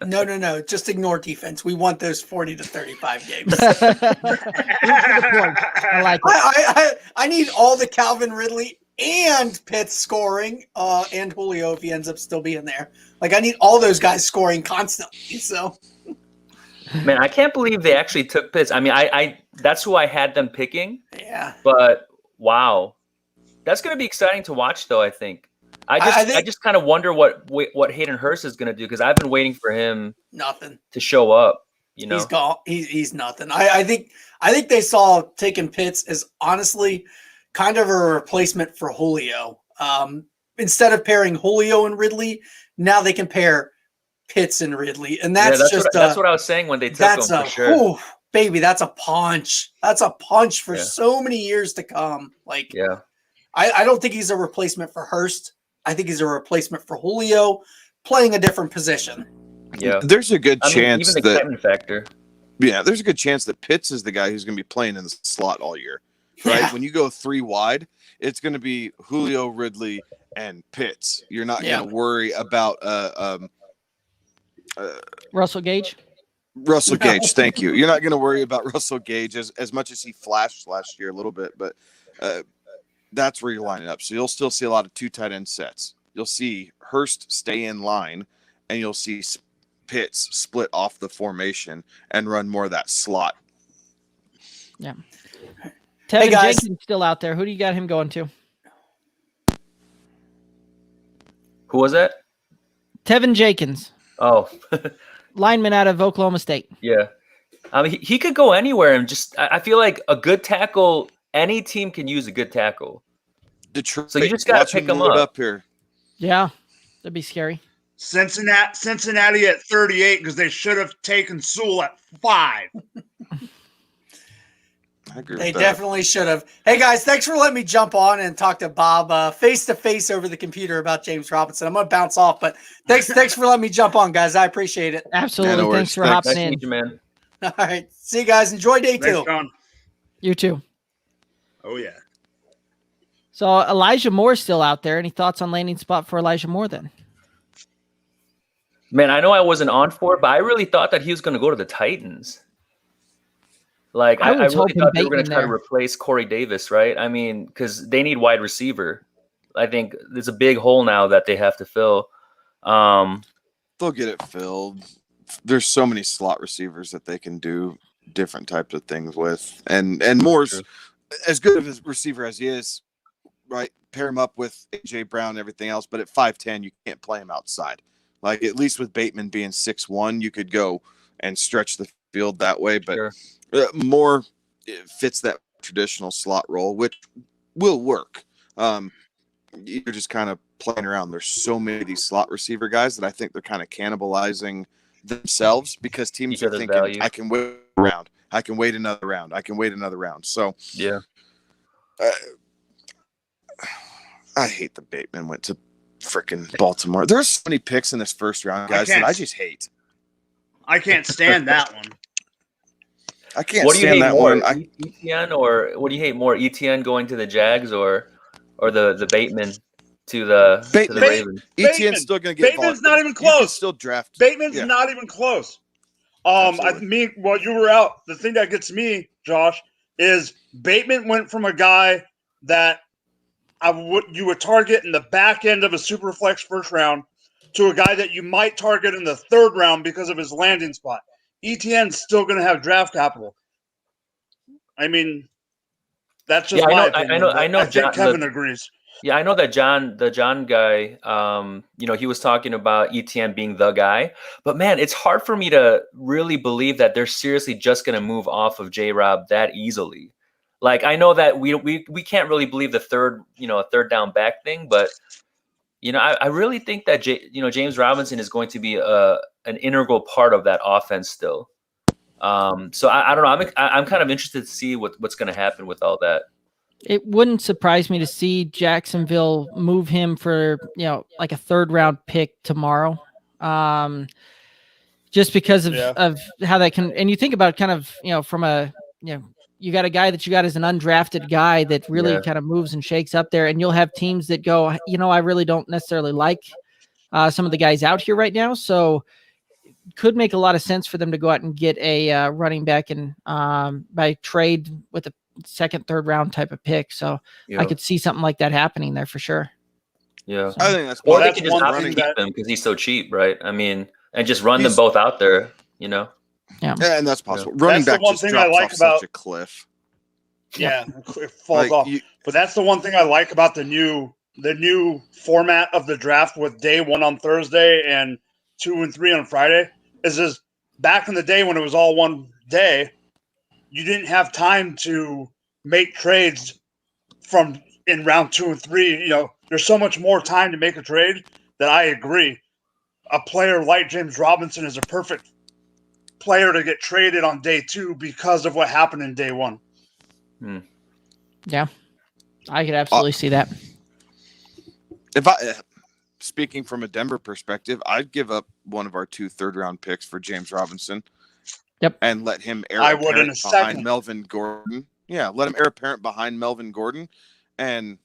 No. Just ignore defense. We want those 40 to 35 games. I like it. I need all the Calvin Ridley and Pitts scoring, and Julio if he ends up still being there. I need all those guys scoring constantly. So, man, I can't believe they actually took Pitts. I mean, I that's who I had them picking. Yeah. But wow, that's going to be exciting to watch, though. I think. I just kind of wonder what Hayden Hurst is going to do, because I've been waiting for him to show up. He's gone. He's nothing. I think they saw taking Pitts as honestly kind of a replacement for Julio. Instead of pairing Julio and Ridley, now they can pair Pitts and Ridley, and that's what I was saying when they took him for sure. Ooh, baby, that's a punch. That's a punch for so many years to come. I don't think he's a replacement for Hurst. I think he's a replacement for Julio, playing a different position. Yeah, there's a good chance even the excitement factor. Yeah, there's a good chance that Pitts is the guy who's going to be playing in the slot all year. Right? Yeah. When you go 3 wide, it's going to be Julio, Ridley, and Pitts. You're not going to worry about Russell Gage. Russell Gage, thank you. You're not going to worry about Russell Gage as much as he flashed last year a little bit, but that's where you're lining up. So you'll still see a lot of 2 tight end sets. You'll see Hurst stay in line, and you'll see Pitts split off the formation and run more of that slot. Yeah. Tevin Jenkins still out there. Who do you got him going to? Who was that? Tevin Jenkins. Oh. Lineman out of Oklahoma State. Yeah. I mean, he could go anywhere, and I feel like a good tackle, any team can use a good tackle. Detroit, so you just got to pick him up here. Yeah. That'd be scary. Cincinnati at 38, because they should have taken Sewell at 5. They definitely should have. Hey guys, thanks for letting me jump on and talk to Bob face to face over the computer about James Robinson. I'm gonna bounce off, but thanks for letting me jump on, guys. I appreciate it. Absolutely. Thanks for hopping in. Nice to meet you, man. All right, see you guys. Enjoy day 2. You too. Oh yeah. So Elijah Moore's still out there. Any thoughts on landing spot for Elijah Moore then? Man, I know I wasn't on for it, but I really thought that he was going to go to the Titans. Like, I really thought they were going to try to replace Corey Davis, right? I mean, because they need wide receiver. I think there's a big hole now that they have to fill. They'll get it filled. There's so many slot receivers that they can do different types of things with. And Moore's as good of a receiver as he is, right? Pair him up with A.J. Brown and everything else, but at 5'10", you can't play him outside. Like, at least with Bateman being 6'1", you could go and stretch the field that way. But Moore fits that traditional slot role, which will work. You're just kind of playing around. There's so many of these slot receiver guys that I think they're kind of cannibalizing themselves because teams are thinking, I can wait a round. I can wait another round. I can wait another round. So, yeah. I hate that Bateman went to freaking Baltimore. There's so many picks in this first round, guys, that I just hate. I can't stand that one. I can't What do you stand hate that more, one. ETN, or what do you hate more, ETN going to the Jags or the Bateman to the Ravens? ETN's still going to get Bateman's not even close. Still draft. Bateman's not even close. While you were out, the thing that gets me, Josh, is Bateman went from a guy that you would target in the back end of a super flex first round to a guy that you might target in the third round because of his landing spot. ETN's still going to have draft capital. I mean, that's just my opinion. I know. I think Kevin agrees. Yeah, I know that the John guy, he was talking about ETN being the guy. But man, it's hard for me to really believe that they're seriously just going to move off of J-Rob that easily. Like, I know that we can't really believe the third down back thing, but I really think that James Robinson is going to be an integral part of that offense still. So I don't know. I'm kind of interested to see what's going to happen with all that. It wouldn't surprise me to see Jacksonville move him for like a 3rd round pick tomorrow. Just because of how that can, and you think about kind of from a you got a guy that you got as an undrafted guy that really kind of moves and shakes up there, and you'll have teams that go, I really don't necessarily like some of the guys out here right now, so it could make a lot of sense for them to go out and get a running back and by trade with a 2nd, 3rd round type of pick. So I could see something like that happening there for sure. Yeah, so. I think that's. Or they can just not keep him because he's so cheap, right? I mean, and just run them both out there, Yeah, and that's possible. Running back just drops off such a cliff. Yeah, it falls off. But that's the one thing I like about the new format of the draft with day 1 on Thursday and 2 and 3 on Friday. Is back in the day when it was all one day, you didn't have time to make trades in round 2 and 3. There's so much more time to make a trade that I agree. A player like James Robinson is a perfect player to get traded on day 2 because of what happened in day 1. Yeah, I could absolutely see that. Speaking from a Denver perspective, I'd give up one of our 2 3rd-round picks for James Robinson. Yep, and let him heir I would in a behind second. Melvin Gordon. Yeah, let him heir apparent behind Melvin Gordon, and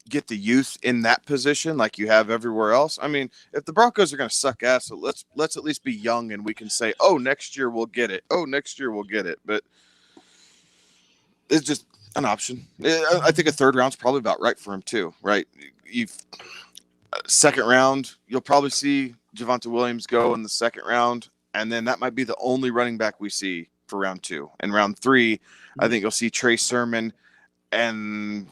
get the youth in that position like you have everywhere else. I mean, if the Broncos are going to suck ass, so let's at least be young and we can say, "Oh, next year we'll get it. Oh, next year we'll get it." But it's just an option. I think a 3rd round's probably about right for him too, right? 2nd round, you'll probably see Javonte Williams go in the 2nd round, and then that might be the only running back we see for round 2. And round 3, I think you'll see Trey Sermon and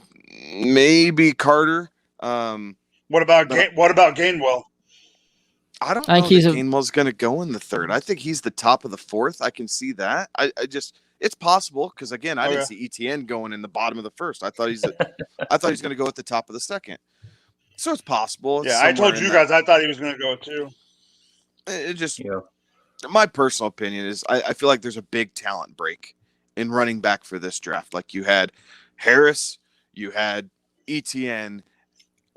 maybe Carter. What about Gainwell? I don't know if Gainwell's going to go in the 3rd. I think he's the top of the 4th. I can see that. It's possible because again, I didn't see ETN going in the bottom of the 1st. I thought he's going to go at the top of the 2nd. So it's possible. Yeah, I told you guys I thought he was going to go too. It just my personal opinion is I feel like there's a big talent break in running back for this draft. Like you had Harris, you had Etienne,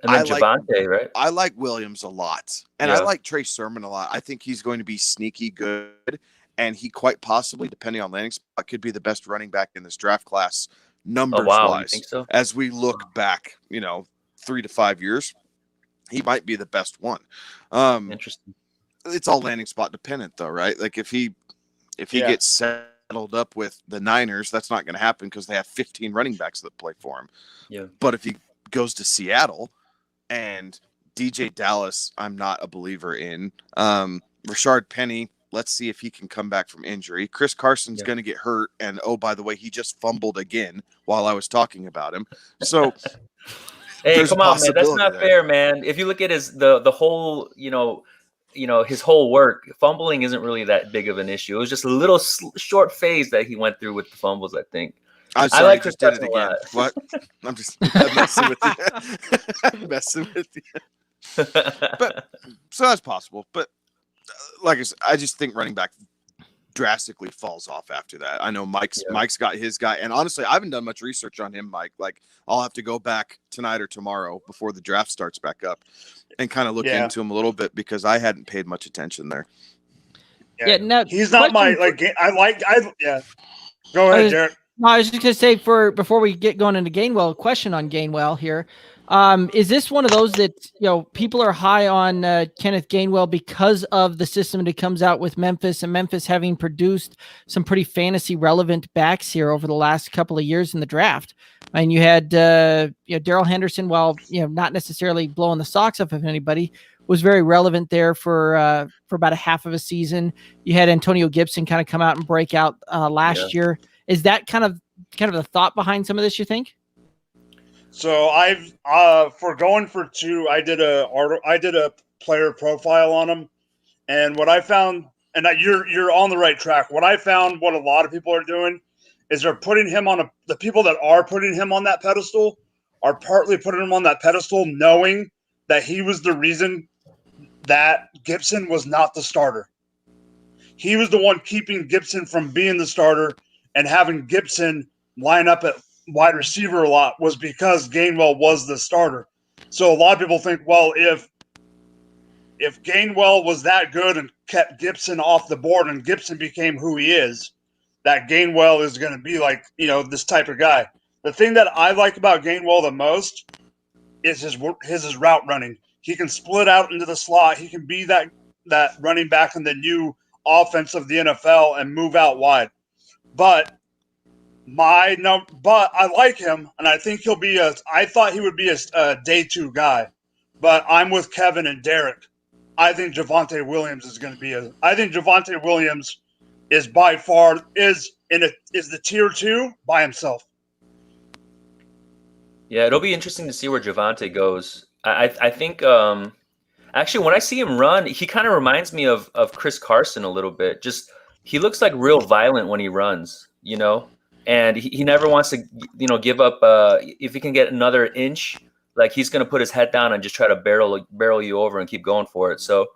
and then Javonte, right? I like Williams a lot, and I like Trey Sermon a lot. I think he's going to be sneaky good, and he quite possibly, depending on landing spot, could be the best running back in this draft class numbers wise. You think so? As we look back, 3 to 5 years, he might be the best one. Interesting. It's all landing spot dependent, though, right? Like if he gets settled up with the Niners, that's not going to happen because they have 15 running backs that play for him. Yeah. But if he goes to Seattle and DJ Dallas, I'm not a believer in. Rashard Penny, let's see if he can come back from injury. Chris Carson's going to get hurt, and oh, by the way, he just fumbled again while I was talking about him. So. Hey, come on, man. That's not fair, man. If you look at the whole, his whole work, fumbling isn't really that big of an issue. It was just a little short phase that he went through with the fumbles, I think. I'm sorry, I like just did it again. What? I'm messing with you. I'm messing with you. But so that's possible. But like I said, I just think running back drastically falls off after that. I know Mike's got his guy, and honestly, I haven't done much research on him, Mike. Like I'll have to go back tonight or tomorrow before the draft starts back up and kind of look into him a little bit because I hadn't paid much attention there. No, he's not my Go ahead, Derek. No, I was just gonna say before we get going into Gainwell, question on Gainwell here. Is this one of those that people are high on Kenneth Gainwell because of the system that comes out with Memphis, and Memphis having produced some pretty fantasy relevant backs here over the last couple of years in the draft? And you had Darrell Henderson, while not necessarily blowing the socks off of anybody, was very relevant there for about a half of a season. You had Antonio Gibson kind of come out and break out last year. Is that kind of the thought behind some of this, you think? So I've for going for 2, I did a player profile on him, and what I found, and you're on the right track. What I found, what a lot of people are doing, is they're putting him on the people that are putting him on that pedestal are partly putting him on that pedestal knowing that he was the reason that Gibson was not the starter. He was the one keeping Gibson from being the starter, and having Gibson line up at wide receiver a lot was because Gainwell was the starter. So a lot of people think, well, if Gainwell was that good and kept Gibson off the board and Gibson became who he is, that Gainwell is going to be like, this type of guy. The thing that I like about Gainwell the most is his route running. He can split out into the slot. He can be that running back in the new offense of the NFL and move out wide. But I like him, and I think he'll be I thought he would be a day 2 guy, but I'm with Kevin and Derek. I think Javonte Williams is going to be I think Javonte Williams is by far is the tier 2 by himself. Yeah, it'll be interesting to see where Javonte goes. I think actually when I see him run, he kind of reminds me of Chris Carson a little bit. Just he looks like real violent when he runs, and he never wants to, give up. If he can get another inch, like he's going to put his head down and just try to barrel you over and keep going for it. So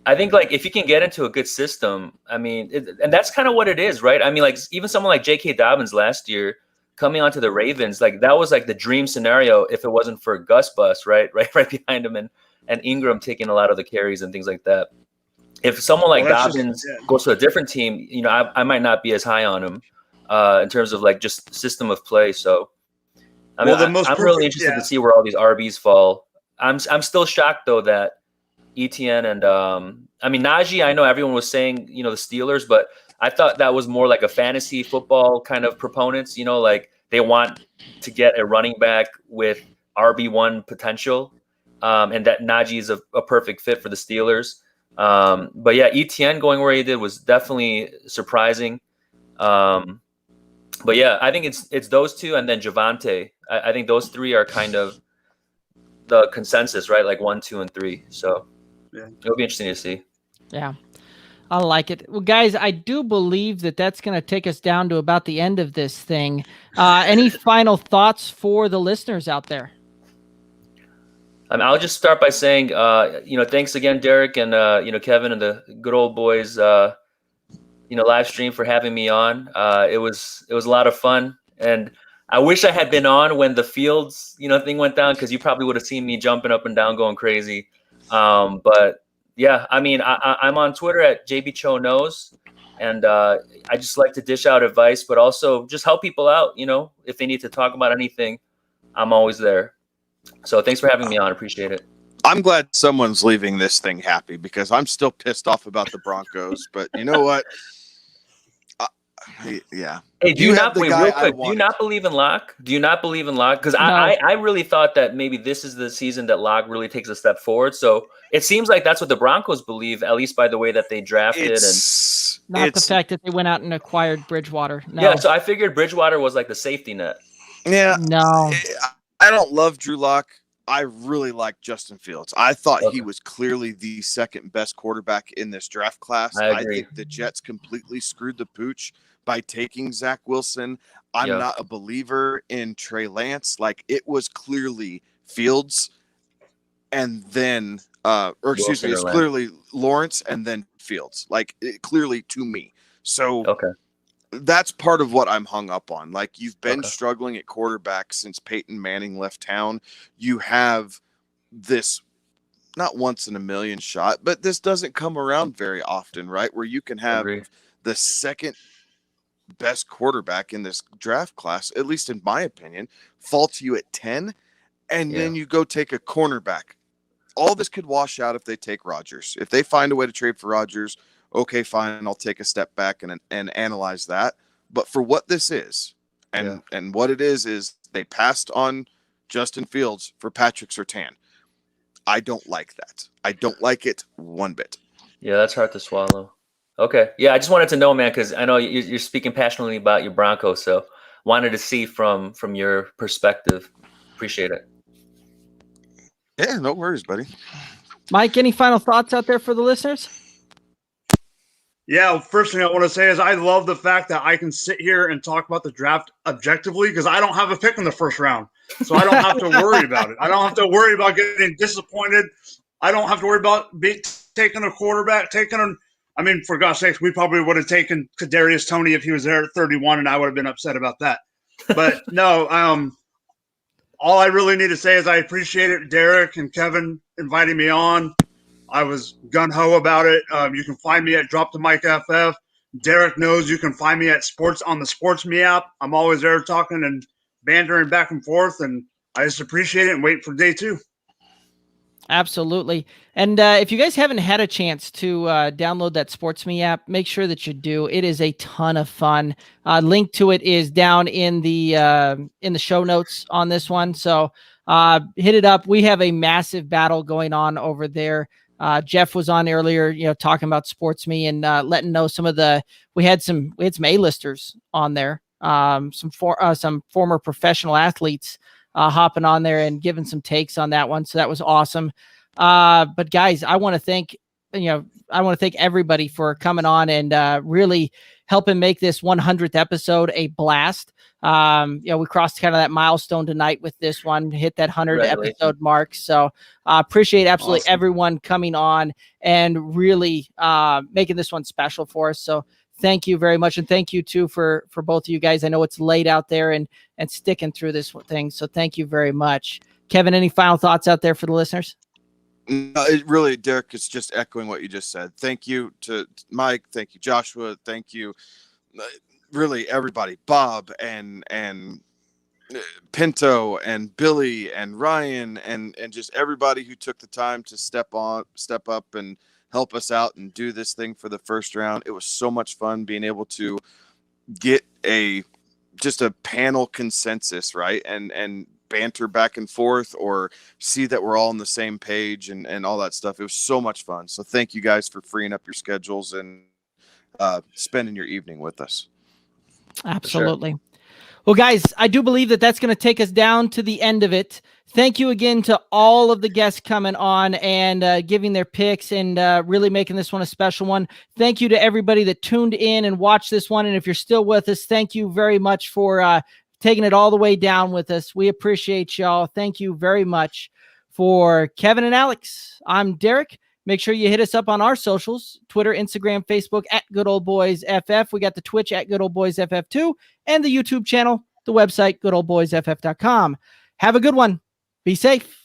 I think like if you can get into a good system, I mean, and that's kind of what it is, right? I mean, like even someone like J.K. Dobbins last year coming onto the Ravens, like that was like the dream scenario if it wasn't for Gus Bus, right behind him, and Ingram taking a lot of the carries and things like that. If someone like Dobbins goes to a different team, I might not be as high on him in terms of like just system of play. So I mean, I'm really interested to see where all these RBs fall. I'm still shocked though that Etienne and I mean Najee, I know everyone was saying the Steelers, but I thought that was more like a fantasy football kind of proponents, like they want to get a running back with RB1 potential, and that Najee is a perfect fit for the Steelers. But yeah, Etienne going where he did was definitely surprising. But yeah, I think it's those two and then Javonte. I think those 3 are kind of the consensus, right? Like 1, 2, and 3. So it'll be interesting to see. Yeah. I like it. Well, guys, I do believe that's going to take us down to about the end of this thing. Any final thoughts for the listeners out there? I'll just start by saying, thanks again, Derek and, Kevin and the good old boys. live stream for having me on. It was a lot of fun, and I wish I had been on when the Fields, thing went down, because you probably would have seen me jumping up and down, going crazy. But yeah, I mean, I'm on Twitter at JBChoKnows, and I just like to dish out advice, but also just help people out. If they need to talk about anything, I'm always there. So thanks for having me on. Appreciate it. I'm glad someone's leaving this thing happy, because I'm still pissed off about the Broncos. But you know what? Yeah. Hey, do you not believe in Locke? Do you not believe in Locke? Because I really thought that maybe this is the season that Locke really takes a step forward. So it seems like that's what the Broncos believe, at least by the way that they drafted. Not the fact that they went out and acquired Bridgewater. No. Yeah, so I figured Bridgewater was like the safety net. Yeah. No. I don't love Drew Lock. I really like Justin Fields. I thought he was clearly the second best quarterback in this draft class. I think the Jets completely screwed the pooch by taking Zach Wilson. I'm not a believer in Trey Lance. Like, it was clearly Fields and then it's clearly Lawrence and then Fields. Like, clearly to me. So that's part of what I'm hung up on. Like, you've been struggling at quarterback since Peyton Manning left town. You have this not once in a million shot, but this doesn't come around very often, right? Where you can have the second best quarterback in this draft class, at least in my opinion, fall to you at 10, and then you go take a cornerback. All this could wash out if they take Rodgers. If they find a way to trade for Rodgers, okay, fine, I'll take a step back and analyze that. But for what this is, and what it is they passed on Justin Fields for Patrick Surtain. I don't like that. I don't like it one bit. Yeah, that's hard to swallow. Okay. Yeah, I just wanted to know, man, because I know you're speaking passionately about your Broncos, so wanted to see from your perspective. Appreciate it. Yeah, no worries, buddy. Mike, any final thoughts out there for the listeners? Yeah, first thing I want to say is I love the fact that I can sit here and talk about the draft objectively, because I don't have a pick in the first round. So I don't have to worry about it. I don't have to worry about getting disappointed. I don't have to worry about taking a quarterback, I mean, for gosh sakes, we probably would have taken Kadarius Toney if he was there at 31, and I would have been upset about that. But no, all I really need to say is I appreciate it, Derek and Kevin inviting me on. I was gung-ho about it. You can find me at Drop the Mic FF. Derek knows you can find me at on the Sports Me app. I'm always there talking and bantering back and forth, and I just appreciate it and wait for day 2. Absolutely. And if you guys haven't had a chance to download that Sports Me app, make sure that you do. It is a ton of fun. Link to it is down in the show notes on this one. So hit it up. We have a massive battle going on over there. Jeff was on earlier, talking about Sports Me and letting know some of we had some A-listers on there. Some former professional athletes hopping on there and giving some takes on that one. So that was awesome. But guys, I want to thank everybody for coming on and really helping make this 100th episode a blast. We crossed kind of that milestone tonight with this one, hit that 100 episode mark. So appreciate absolutely everyone coming on and really making this one special for us. So thank you very much. And thank you too for both of you guys. I know it's late out there and sticking through this thing. So thank you very much. Kevin, any final thoughts out there for the listeners? No, it really, Derek, it's just echoing what you just said. Thank you to Mike. Thank you, Joshua. Thank you, really, everybody. Bob and Pinto and Billy and Ryan and just everybody who took the time to step up and help us out and do this thing for the first round. It was so much fun being able to get just a panel consensus, right? And banter back and forth or see that we're all on the same page and all that stuff. It was so much fun. So thank you guys for freeing up your schedules and spending your evening with us. Absolutely. Well, guys, I do believe that that's going to take us down to the end of it. Thank you again to all of the guests coming on and giving their picks and really making this one a special one. Thank you to everybody that tuned in and watched this one. And if you're still with us, thank you very much for taking it all the way down with us. We appreciate y'all. Thank you very much. For Kevin and Alex, I'm Derek. Make sure you hit us up on our socials, Twitter, Instagram, Facebook at Good Old Boys FF. We got the Twitch at Good Old Boys FF 2 and the YouTube channel, the website, goodoldboysff.com. Have a good one. Be safe.